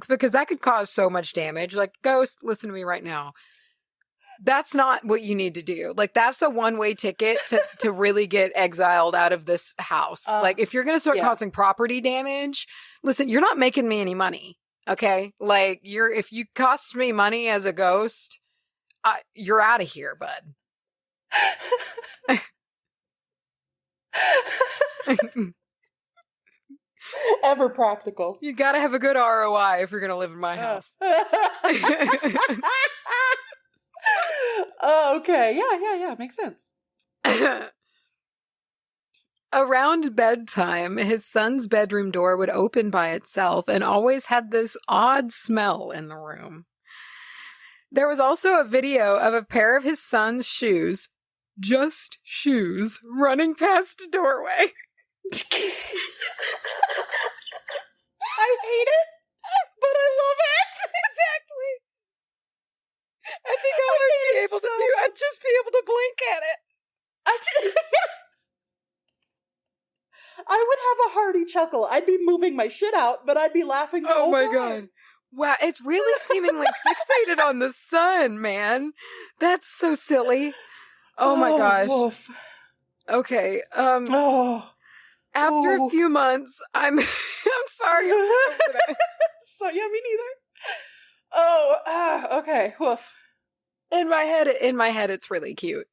Because that could cause so much damage. Like, Ghost, listen to me right now. That's not what you need to do. Like, that's a one-way ticket to really get exiled out of this house. Like, if you're going to start causing property damage, listen, you're not making me any money. Okay? Like, if you cost me money as a ghost, you're out of here, bud. Ever practical. You gotta have a good ROI if you're gonna live in my house. Oh, okay. Yeah. Makes sense. Around bedtime, his son's bedroom door would open by itself and always had this odd smell in the room. There was also a video of a pair of his son's shoes, just shoes, running past a doorway. I hate it, but I love it. Exactly. I think I'd be able to do. I'd just be able to blink at it. I would have a hearty chuckle. I'd be moving my shit out, but I'd be laughing the whole time. God. Wow, it's really seemingly fixated on the sun, man. That's so silly. Oh my gosh. Woof. Okay. After a few months, I'm sorry. So yeah, me neither. Okay. Woof. In my head, it's really cute.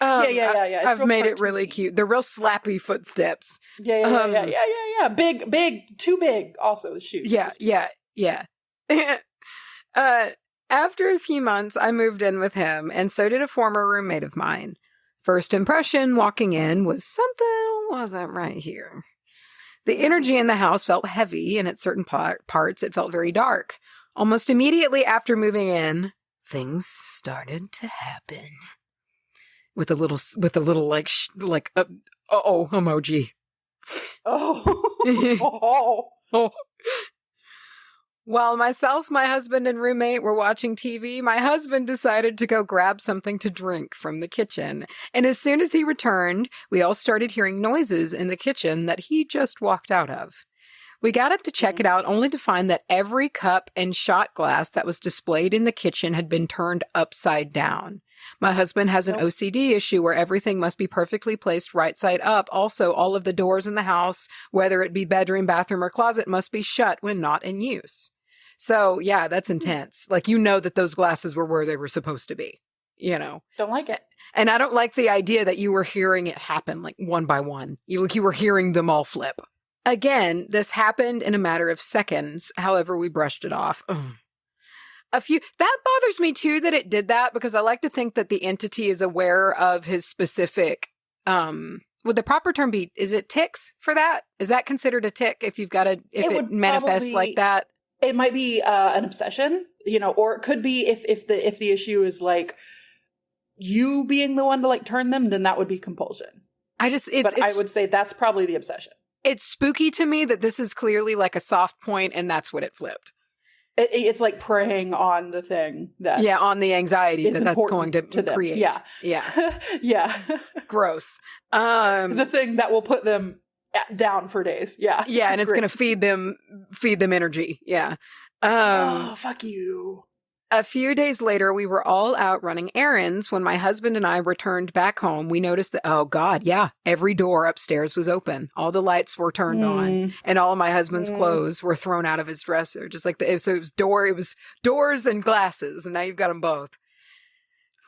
Yeah. I've made it really cute. They're real slappy footsteps. Yeah. Big, too big. Also, the shoes. Yeah. After a few months, I moved in with him, and so did a former roommate of mine. First impression walking in was something wasn't right here. The energy in the house felt heavy, and at certain parts, it felt very dark. Almost immediately after moving in, things started to happen. With a little emoji. Oh. While myself, my husband, and roommate were watching TV, my husband decided to go grab something to drink from the kitchen. And as soon as he returned, we all started hearing noises in the kitchen that he just walked out of. We got up to check it out, only to find that every cup and shot glass that was displayed in the kitchen had been turned upside down. My husband has an OCD issue where everything must be perfectly placed right side up. Also, all of the doors in the house, whether it be bedroom, bathroom, or closet, must be shut when not in use. So, yeah, that's intense. Like, you know that those glasses were where they were supposed to be. you know. Don't like it. And I don't like the idea that you were hearing it happen, like, one by one. You were hearing them all flip. Again, this happened in a matter of seconds. However, we brushed it off. Ugh. That bothers me too, that it did that, because I like to think that the entity is aware of his specific, would the proper term be, is it tics for that? Is that considered a tic if it manifests like that? It might be an obsession, you know, or it could be if the issue is like you being the one to like turn them, then that would be compulsion. I would say that's probably the obsession. It's spooky to me that this is clearly like a soft point, and that's what it flipped. It's like preying on the thing that on the anxiety that's going to create. Yeah. Yeah. Gross. The thing that will put them down for days. Yeah. Yeah, and it's going to feed them energy. Yeah. Fuck you. A few days later, we were all out running errands. When my husband and I returned back home, we noticed that, oh God, yeah, every door upstairs was open. All the lights were turned on, and all of my husband's clothes were thrown out of his dresser. Just like so it was doors and glasses, and now you've got them both.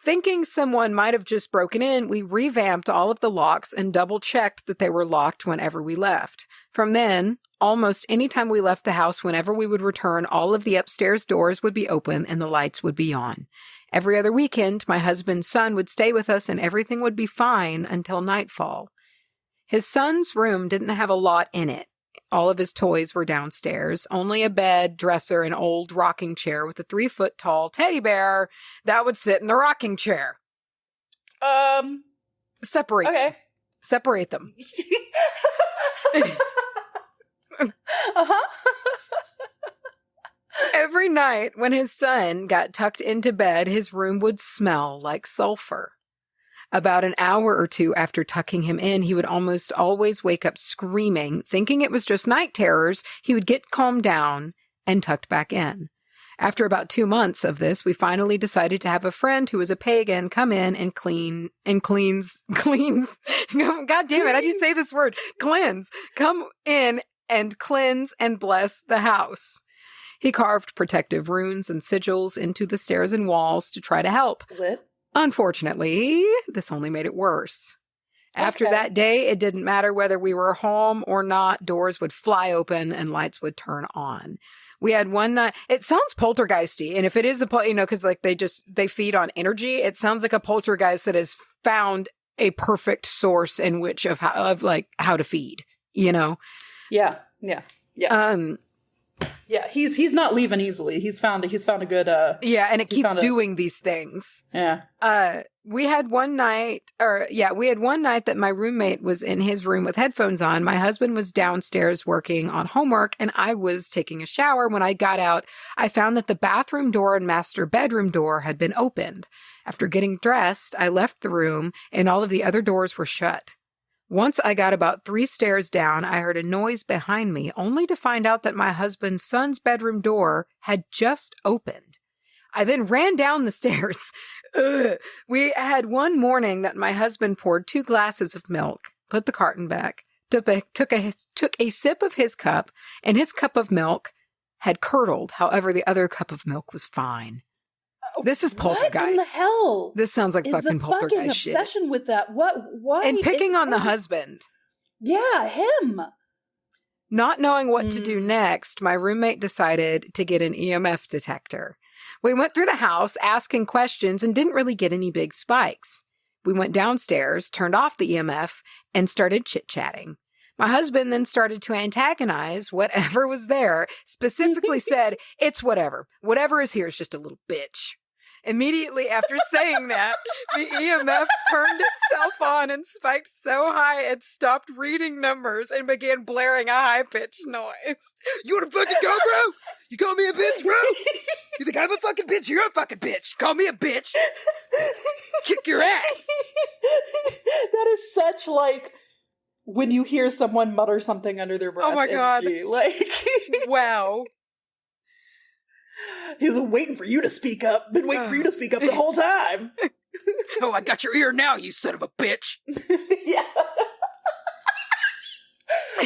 Thinking someone might have just broken in, we revamped all of the locks and double-checked that they were locked whenever we left. From then, almost any time we left the house, whenever we would return, all of the upstairs doors would be open and the lights would be on. Every other weekend, my husband's son would stay with us and everything would be fine until nightfall. His son's room didn't have a lot in it. All of his toys were downstairs, only a bed, dresser, an old rocking chair with a 3-foot-tall teddy bear that would sit in the rocking chair. Separate. Okay. Separate them. Every night when his son got tucked into bed, his room would smell like sulfur. About an hour or two after tucking him in, he would almost always wake up screaming. Thinking it was just night terrors, he would get calmed down and tucked back in. After about 2 months of this, we finally decided to have a friend who was a pagan come in and cleans. God damn it, how do you say this word? Cleanse. Come in and cleanse and bless the house. He carved protective runes and sigils into the stairs and walls to try to help. Lit. Unfortunately, this only made it worse. After that day, it didn't matter whether we were home or not, doors would fly open and lights would turn on. We had one night, it sounds poltergeisty, and if it is because like they feed on energy, it sounds like a poltergeist that has found a perfect source in which of how to feed, you know? Yeah. Yeah, he's not leaving easily. He's found a good and it keeps doing these things. Yeah. We had one night that my roommate was in his room with headphones on. My husband was downstairs working on homework and I was taking a shower. When I got out, I found that the bathroom door and master bedroom door had been opened. After getting dressed, I left the room and all of the other doors were shut. Once I got about 3 stairs down, I heard a noise behind me, only to find out that my husband's son's bedroom door had just opened. I then ran down the stairs. We had one morning that my husband poured 2 glasses of milk, put the carton back, took a sip of his cup, and his cup of milk had curdled. However, the other cup of milk was fine. This is poltergeist. What in the hell? This sounds like fucking poltergeist shit. Obsession with that. What? And picking on the husband. Yeah, him. Not knowing what to do next, my roommate decided to get an EMF detector. We went through the house asking questions and didn't really get any big spikes. We went downstairs, turned off the EMF, and started chit-chatting. My husband then started to antagonize whatever was there, specifically said, "It's whatever. Whatever is here is just a little bitch." Immediately after saying that, the EMF turned itself on and spiked so high it stopped reading numbers and began blaring a high-pitched noise. You wanna fucking go, bro? You call me a bitch, bro? You think I'm a fucking bitch? You're a fucking bitch. Call me a bitch. Kick your ass. That is such like when you hear someone mutter something under their breath. Oh my God. Energy. Like, wow. He's waiting for you to speak up. Been waiting for you to speak up the whole time. Oh, I got your ear now, you son of a bitch. Yeah.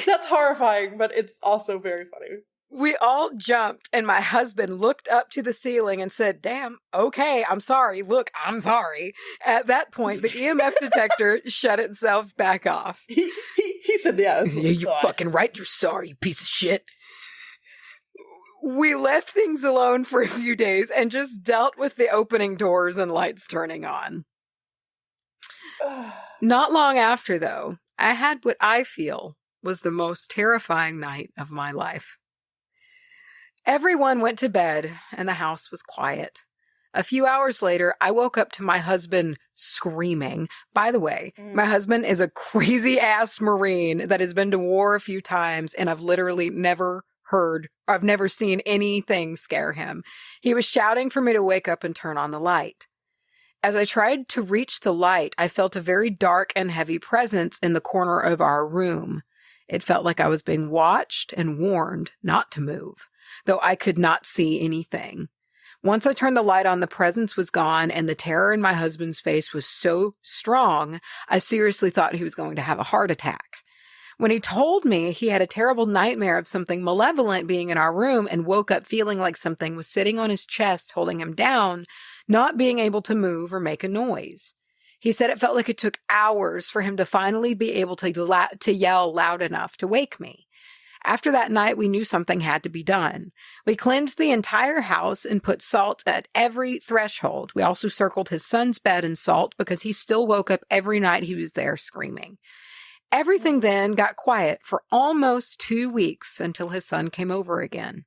That's horrifying, but it's also very funny. We all jumped, and my husband looked up to the ceiling and said, damn, okay, I'm sorry. Look, I'm sorry. At that point, the EMF detector shut itself back off. He said, yeah, that's what You're fucking right. You're sorry, you piece of shit. We left things alone for a few days and just dealt with the opening doors and lights turning on. Not long after, though, I had what I feel was the most terrifying night of my life. Everyone went to bed, and the house was quiet. A few hours later, I woke up to my husband screaming. By the way, my husband is a crazy-ass Marine that has been to war a few times, and I've literally never seen anything scare him. He was shouting for me to wake up and turn on the light. As I tried to reach the light, I felt a very dark and heavy presence in the corner of our room. It felt like I was being watched and warned not to move, though I could not see anything. Once I turned the light on, the presence was gone, and the terror in my husband's face was so strong, I seriously thought he was going to have a heart attack. When he told me he had a terrible nightmare of something malevolent being in our room and woke up feeling like something was sitting on his chest, holding him down, not being able to move or make a noise. He said it felt like it took hours for him to finally be able to yell loud enough to wake me. After that night, we knew something had to be done. We cleansed the entire house and put salt at every threshold. We also circled his son's bed in salt because he still woke up every night he was there screaming. Everything then got quiet for almost 2 weeks until his son came over again.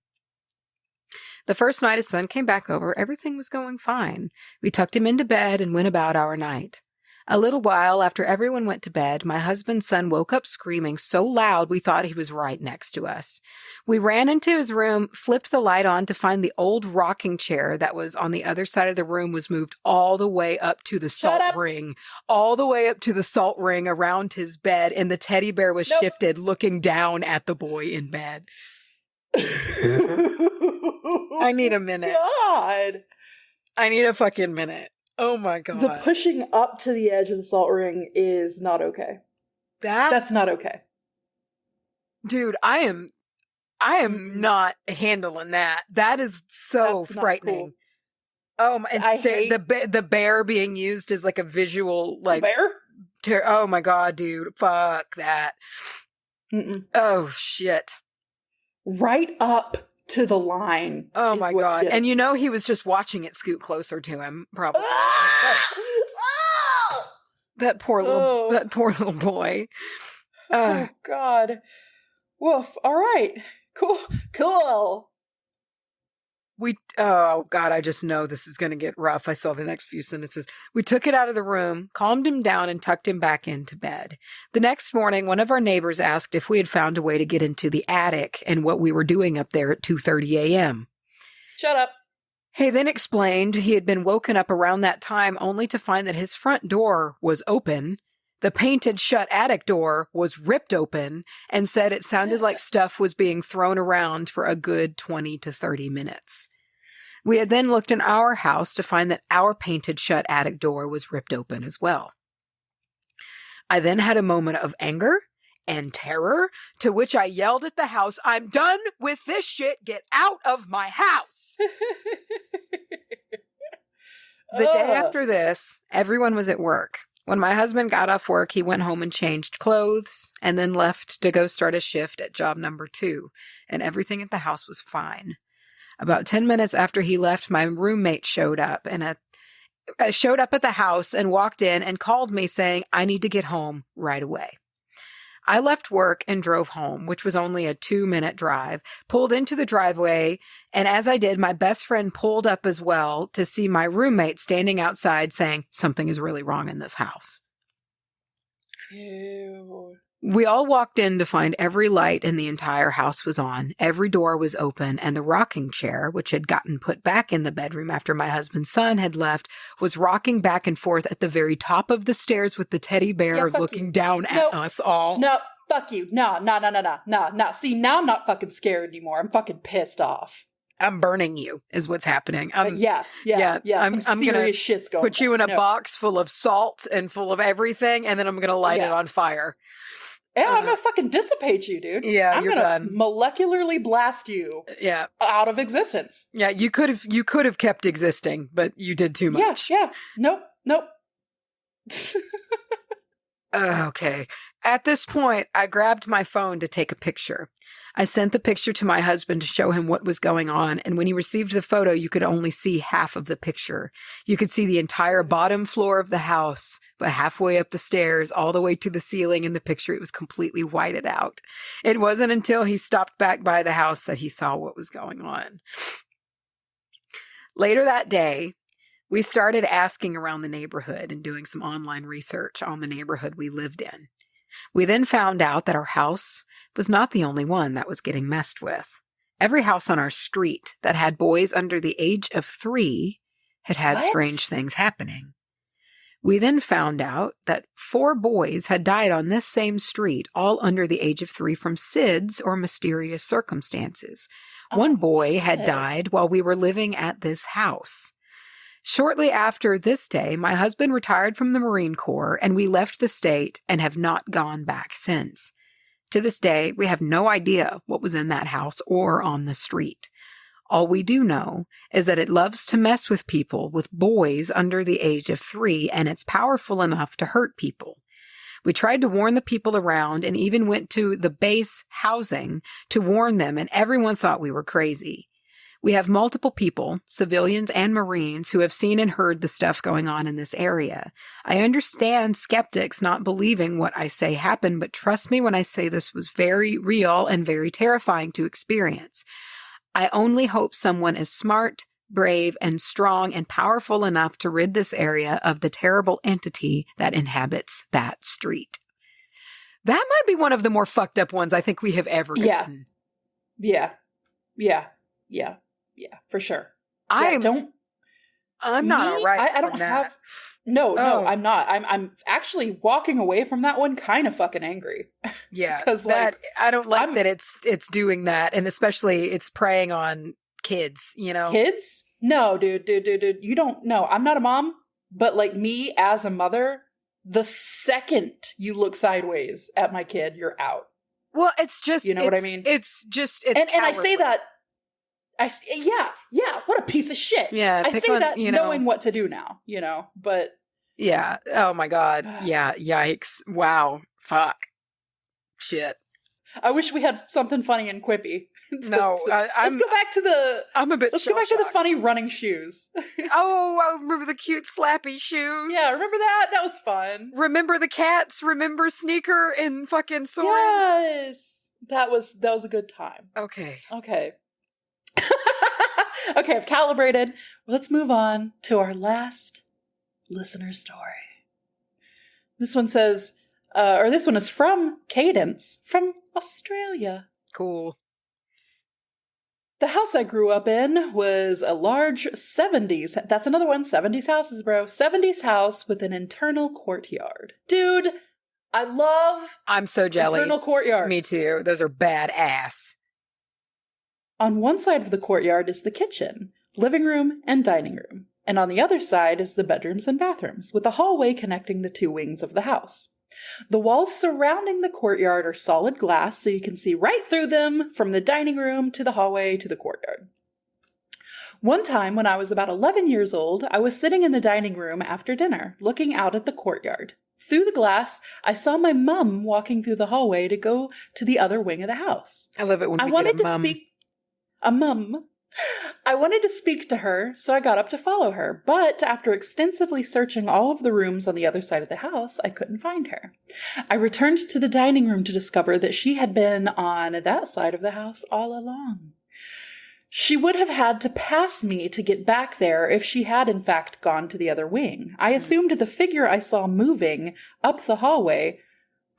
The first night his son came back over, everything was going fine. We tucked him into bed and went about our night. A little while after everyone went to bed, my husband's son woke up screaming so loud we thought he was right next to us. We ran into his room, flipped the light on to find the old rocking chair that was on the other side of the room was moved all the way up to the salt ring. All the way up to the salt ring around his bed, and the teddy bear was shifted, looking down at the boy in bed. I need a minute. God. I need a fucking minute. Oh my God. The pushing up to the edge of the salt ring is not okay. That's not okay. Dude, I am not handling that. That is so frightening. Cool. Oh my, and the bear being used as like a visual, like bear? Oh my God, dude. Fuck that. Oh shit. Right up to the line. Oh my God. And you know he was just watching it scoot closer to him, probably. That poor little boy. Oh God. Woof. All right. Cool. Oh God, I just know this is going to get rough. I saw the next few sentences. We took it out of the room, calmed him down, and tucked him back into bed. The next morning, one of our neighbors asked if we had found a way to get into the attic and what we were doing up there at 2:30 a.m. Shut up. He then explained he had been woken up around that time only to find that his front door was open, the painted shut attic door was ripped open, and said it sounded like stuff was being thrown around for a good 20 to 30 minutes. We had then looked in our house to find that our painted shut attic door was ripped open as well. I then had a moment of anger and terror, to which I yelled at the house, "I'm done with this shit. Get out of my house." The day after this, everyone was at work. When my husband got off work, he went home and changed clothes and then left to go start a shift at job number 2, and everything at the house was fine. About 10 minutes after he left, my roommate showed up at the house and walked in and called me saying, "I need to get home right away." I left work and drove home, which was only a 2-minute drive, pulled into the driveway, and as I did, my best friend pulled up as well to see my roommate standing outside saying, "Something is really wrong in this house." Ew. We all walked in to find every light in the entire house was on, every door was open, and the rocking chair, which had gotten put back in the bedroom after my husband's son had left, was rocking back and forth at the very top of the stairs with the teddy bear looking down at us all. No, fuck you. No. See, now I'm not fucking scared anymore. I'm fucking pissed off. I'm burning you, is what's happening. Yeah. I'm gonna shit's going put you in a box full of salt and full of everything, and then I'm gonna light it on fire. Yeah, I'm gonna fucking dissipate you, dude. Yeah, you're done. Molecularly blast you. Yeah. Out of existence. Yeah, you could have kept existing, but you did too much. Yeah. Nope. Okay. At this point, I grabbed my phone to take a picture. I sent the picture to my husband to show him what was going on, and when he received the photo, you could only see half of the picture. You could see the entire bottom floor of the house, but halfway up the stairs, all the way to the ceiling in the picture, it was completely whited out. It wasn't until he stopped back by the house that he saw what was going on. Later that day, we started asking around the neighborhood and doing some online research on the neighborhood we lived in. We then found out that our house was not the only one that was getting messed with. Every house on our street that had boys under the age of 3 had strange things happening. We then found out that 4 boys had died on this same street, all under the age of 3 from SIDS or mysterious circumstances. One boy had died while we were living at this house. Shortly after this day, my husband retired from the Marine Corps and we left the state and have not gone back since. To this day, we have no idea what was in that house or on the street. All we do know is that it loves to mess with people, with boys under the age of 3, and it's powerful enough to hurt people. We tried to warn the people around and even went to the base housing to warn them, and everyone thought we were crazy. We have multiple people, civilians and Marines, who have seen and heard the stuff going on in this area. I understand skeptics not believing what I say happened, but trust me when I say this was very real and very terrifying to experience. I only hope someone is smart, brave, and strong and powerful enough to rid this area of the terrible entity that inhabits that street. That might be one of the more fucked up ones I think we have ever gotten. Yeah, for sure. I'm not all right. I don't have. No, I'm not. I'm actually walking away from that one kind of fucking angry. Yeah, because I don't like that it's doing that, and especially it's preying on kids. You know, kids. No, dude. You don't know. I'm not a mom, but like me as a mother, the second you look sideways at my kid, you're out. Well, it's just what I mean. It's and I say that. Yeah, what a piece of shit. Yeah, I say that knowing what to do now, but... Yeah, oh my God. Yeah, yikes. Wow. Fuck. Shit. I wish we had something funny and quippy. Let's go back to the... I'm a bit Let's go back to the funny running shoes. Oh, I remember the cute slappy shoes. Yeah, remember that? That was fun. Remember the cats? Remember Sneaker and fucking Soren? Yes! That was a good time. Okay. Okay, I've calibrated. Let's move on to our last listener story. This one says, this one is from Cadence, from Australia. Cool. The house I grew up in was a large 70s. That's another one. 70s houses, bro. 70s house with an internal courtyard. Dude, I'm so jelly. Internal courtyard. Me too. Those are badass. On one side of the courtyard is the kitchen, living room, and dining room. And on the other side is the bedrooms and bathrooms, with a hallway connecting the 2 wings of the house. The walls surrounding the courtyard are solid glass, so you can see right through them from the dining room to the hallway to the courtyard. One time, when I was about 11 years old, I was sitting in the dining room after dinner, looking out at the courtyard. Through the glass, I saw my mum walking through the hallway to go to the other wing of the house. I love it when we get a mum. A mum. I wanted to speak to her, so I got up to follow her, but after extensively searching all of the rooms on the other side of the house, I couldn't find her. I returned to the dining room to discover that she had been on that side of the house all along. She would have had to pass me to get back there if she had in fact gone to the other wing. I assumed the figure I saw moving up the hallway...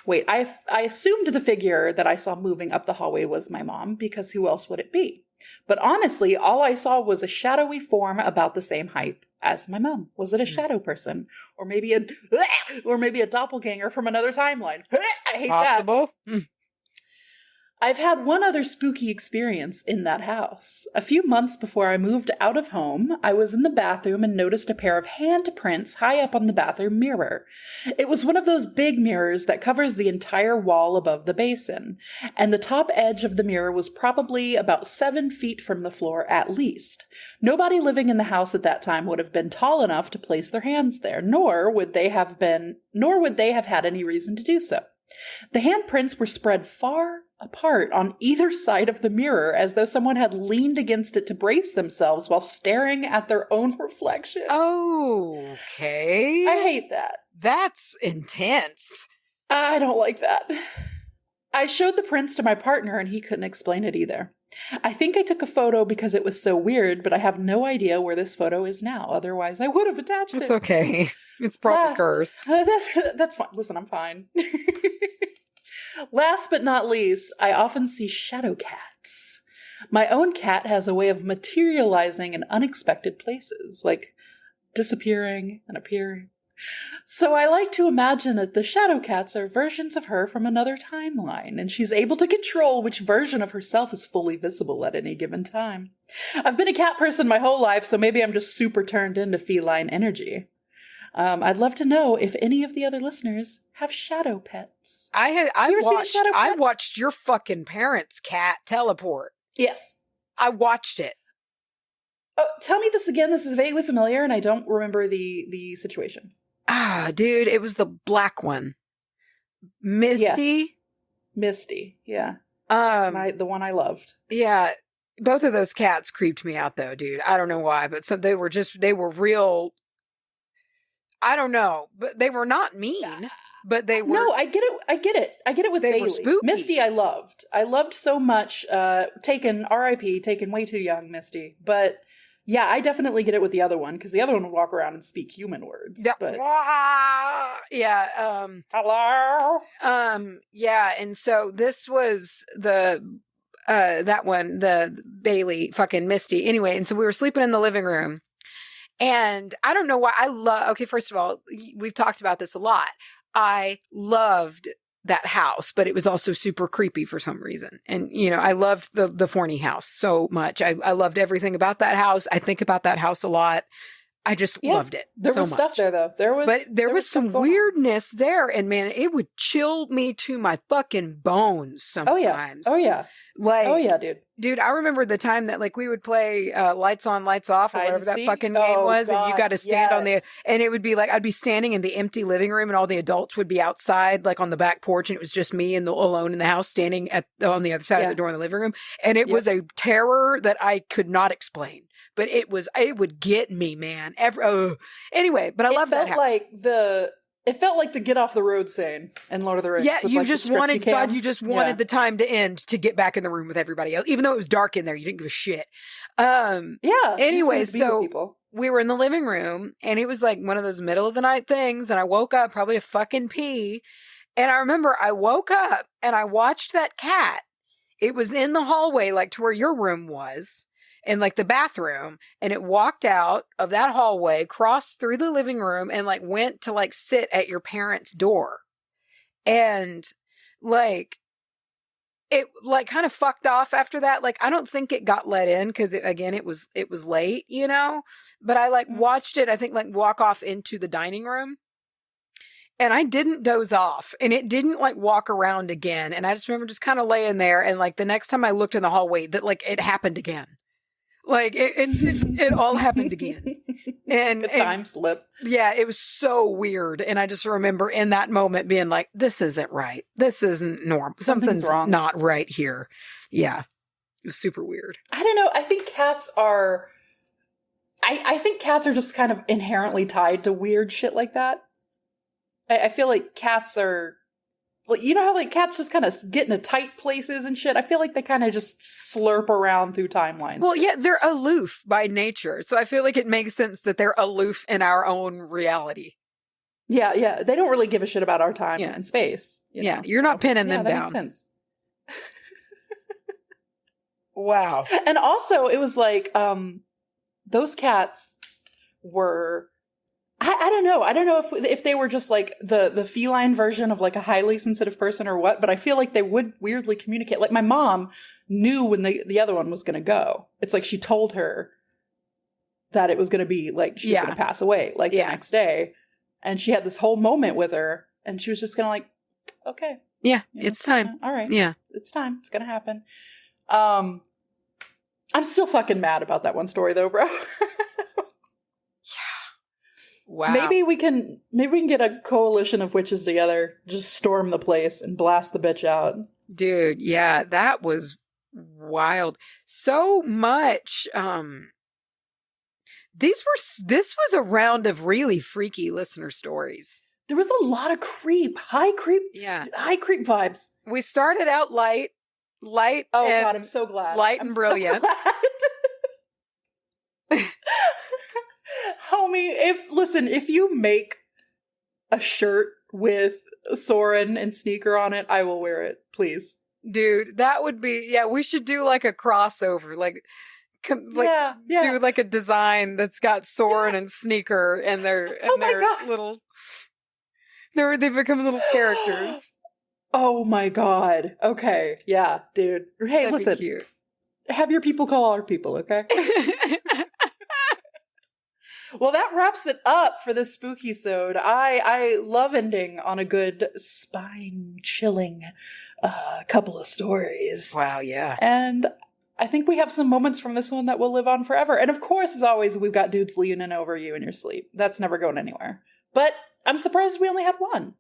I assumed the figure that I saw moving up the hallway was my mom, because who else would it be? But honestly, all I saw was a shadowy form about the same height as my mom. Was it a shadow person? Or maybe a doppelganger from another timeline? I hate Possible. that. I've had one other spooky experience in that house. A few months before I moved out of home, I was in the bathroom and noticed a pair of handprints high up on the bathroom mirror. It was one of those big mirrors that covers the entire wall above the basin, and the top edge of the mirror was probably about 7 feet from the floor at least. Nobody living in the house at that time would have been tall enough to place their hands there, nor would they have had any reason to do so. The handprints were spread far apart on either side of the mirror, as though someone had leaned against it to brace themselves while staring at their own reflection. Okay. I hate that. That's intense. I don't like that. I showed the prints to my partner and he couldn't explain it either. I think I took a photo because it was so weird, but I have no idea where this photo is now. Otherwise, I would have attached it. It's okay. It's probably cursed. That's fine. Listen, I'm fine. Last but not least, I often see shadow cats. My own cat has a way of materializing in unexpected places, like disappearing and appearing. So I like to imagine that the shadow cats are versions of her from another timeline, and she's able to control which version of herself is fully visible at any given time. I've been a cat person my whole life, so maybe I'm just super turned into feline energy. I'd love to know if any of the other listeners have shadow pets. I watched your fucking parents' cat teleport. Yes. I watched it. Oh, tell me this again. This is vaguely familiar, and I don't remember the situation. Dude, it was the black one. Misty? Yes. Misty, yeah. The one I loved. Yeah. Both of those cats creeped me out, though, dude. I don't know why, but they were real. I don't know, but they were not mean, but they were. No, I get it with Bailey. Were spooky. Misty, I loved so much. R.I.P., taken way too young, Misty. But yeah, I definitely get it with the other one, because the other one would walk around and speak human words. Yeah. But... yeah. Hello. Yeah, and so this was that one, the Bailey, fucking Misty. Anyway, and so we were sleeping in the living room. And I don't know why okay, first of all, we've talked about this a lot. I loved that house, but it was also super creepy for some reason. And, I loved the Forney house so much. I loved everything about that house. I think about that house a lot. I just loved it. There was stuff there, though. There was some weirdness there, and man, it would chill me to my fucking bones sometimes. Oh yeah. Oh yeah, dude. Dude, I remember the time that we would play Lights On, Lights Off, or whatever that fucking game was, and you got to stand on and it would be I'd be standing in the empty living room, and all the adults would be outside, on the back porch, and it was just me and alone in the house, standing on the other side of the door in the living room, and it was a terror that I could not explain. But it would get me, man. Anyway, but I love that house. It felt like the get off the road scene in Lord of the Rings. Yeah, you just wanted the time to end to get back in the room with everybody else. Even though it was dark in there, you didn't give a shit. Anyway, so we were in the living room, and it was one of those middle of the night things, and I woke up probably to fucking pee. And I remember I woke up and I watched that cat. It was in the hallway, to where your room was. In the bathroom, and it walked out of that hallway, crossed through the living room, and went to sit at your parents' door. And it kind of fucked off after that. I don't think it got let in because it was late, but I watched it, I think walk off into the dining room. And I didn't doze off, and it didn't walk around again. And I just remember just kind of laying there, and the next time I looked in the hallway, that it happened again. It all happened again. And time slip. Yeah, it was so weird. And I just remember in that moment being this isn't right. This isn't normal. Something's wrong. Not right here. Yeah. It was super weird. I don't know. I think cats are just kind of inherently tied to weird shit like that. I feel like cats are how cats just kind of get into tight places and shit. I feel like they kind of just slurp around through timelines. Well, yeah, they're aloof by nature. So I feel like it makes sense that they're aloof in our own reality. Yeah. They don't really give a shit about our time and space. Yeah, you're not pinning them down. That makes sense. Wow. And also, it was those cats were I don't know. I don't know if they were just like the feline version of like a highly sensitive person or what, but I feel like they would weirdly communicate. Like my mom knew when the other one was going to go. It's like she told her that it was going to be like she was going to pass away like the next day. And she had this whole moment with her and she was just going to like, okay. Yeah, it's time. All right. Yeah. It's time. It's going to happen. I'm still fucking mad about that one story though, bro. Wow. Maybe we can get a coalition of witches together, just storm the place and blast the bitch out. Dude, yeah, that was wild. So much this was a round of really freaky listener stories. There was a lot of high creep vibes. We started out light. Oh God, I'm so glad. Light and brilliant. So Homie, if you make a shirt with Soren and Sneaker on it, I will wear it, please. Dude, that would be, we should do like a crossover, do like a design that's got Soren and Sneaker and their little, they become little characters. Oh my God. Okay. Yeah, dude. Hey, That'd listen, be cute. Have your people call our people, okay? Well, that wraps it up for this Spookysode. I love ending on a good spine-chilling couple of stories. Wow, yeah. And I think we have some moments from this one that will live on forever. And of course, as always, we've got dudes leaning over you in your sleep. That's never going anywhere. But I'm surprised we only had one.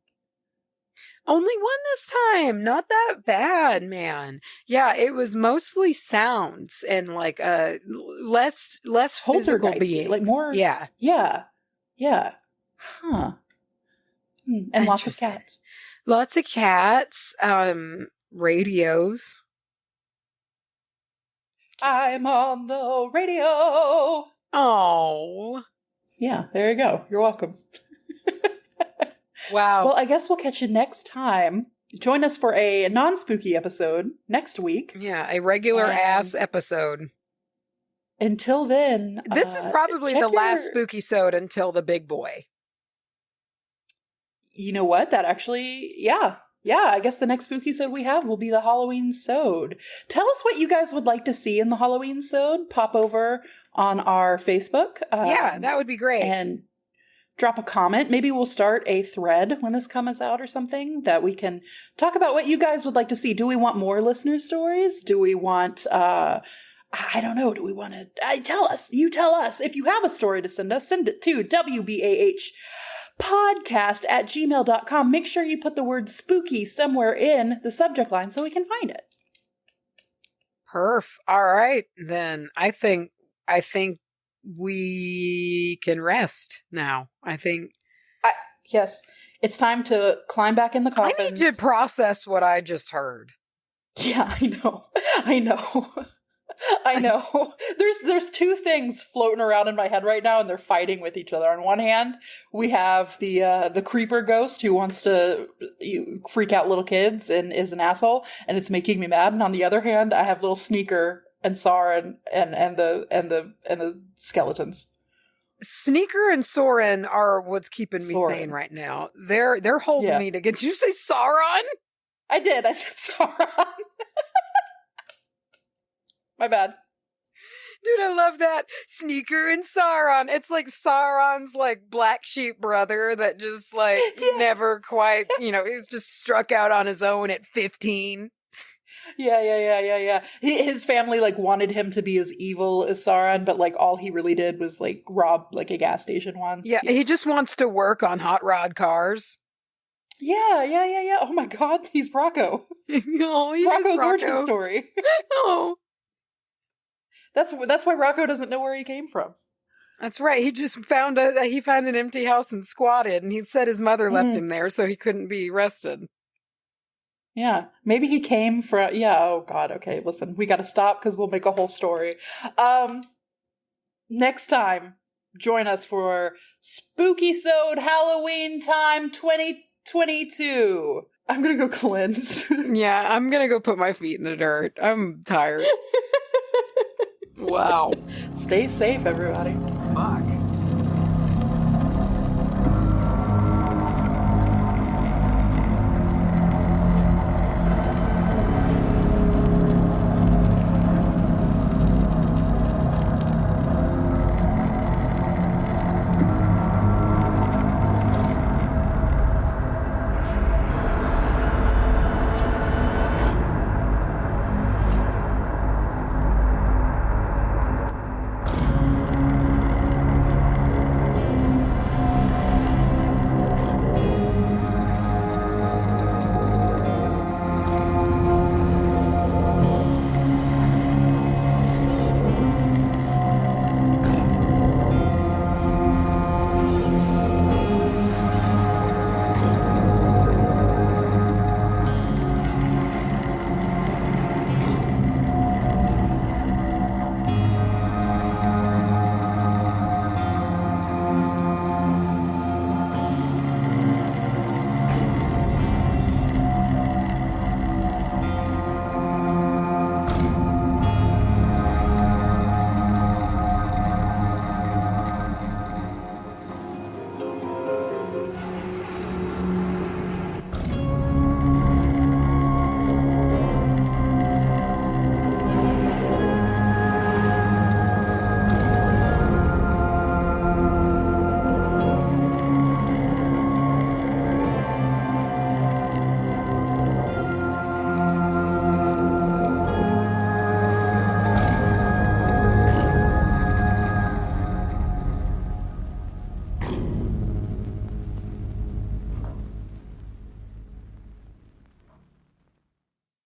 Only one this time. Not that bad, man. Yeah, it was mostly sounds and like less physical beings. Like more. Yeah. Huh. And lots of cats. Lots of cats. Radios. I'm on the radio. Oh. Yeah, there you go. You're welcome. Wow. Well, I guess we'll catch you next time. Join us for a non-spooky episode next week. Yeah, a regular ass episode. Until then, this is probably the last Spookysode until the big boy. You know what? That actually, yeah. I guess the next Spookysode we have will be the Halloween-sode. Tell us what you guys would like to see in the Halloween-sode. Pop over on our Facebook. Yeah, that would be great. And drop a comment. Maybe we'll start a thread when this comes out or something that we can talk about what you guys would like to see. Do we want more listener stories? Do we want, I don't know. Do we want to, tell us. You tell us. If you have a story to send us, send it to wbahpodcast@gmail.com. Make sure you put the word spooky somewhere in the subject line so we can find it. Perf. All right, then. I think we can rest now. Yes, it's time to climb back in the coffin. I need to process what I just heard. Yeah, I know. There's two things floating around in my head right now, and they're fighting with each other. On one hand, we have the creeper ghost who wants to freak out little kids and is an asshole, and it's making me mad. And on the other hand, I have little Sneaker and Soren and the skeletons. Sneaker and Soren are what's keeping me sane right now. They're holding me to get. Did you say Sauron? I did. I said Sauron. My bad. Dude, I love that. Sneaker and Sauron. It's like Sauron's like black sheep brother that just like never quite, he's just struck out on his own at 15. Yeah. His family like wanted him to be as evil as Sauron, but like all he really did was like rob like a gas station once. Yeah, he just wants to work on hot rod cars. Yeah. Oh my God, he's Rocco. Oh, he's Rocco's Rocco. origin story. Oh. That's why Rocco doesn't know where he came from. That's right. He just found an empty house and squatted, and he said his mother left him there so he couldn't be arrested. Yeah, maybe he came from. Yeah. Oh God. Okay. Listen, we got to stop because we'll make a whole story. Next time, join us for Spookysode Halloween Time 2022. I'm gonna go cleanse. Yeah, I'm gonna go put my feet in the dirt. I'm tired. Wow. Stay safe, everybody.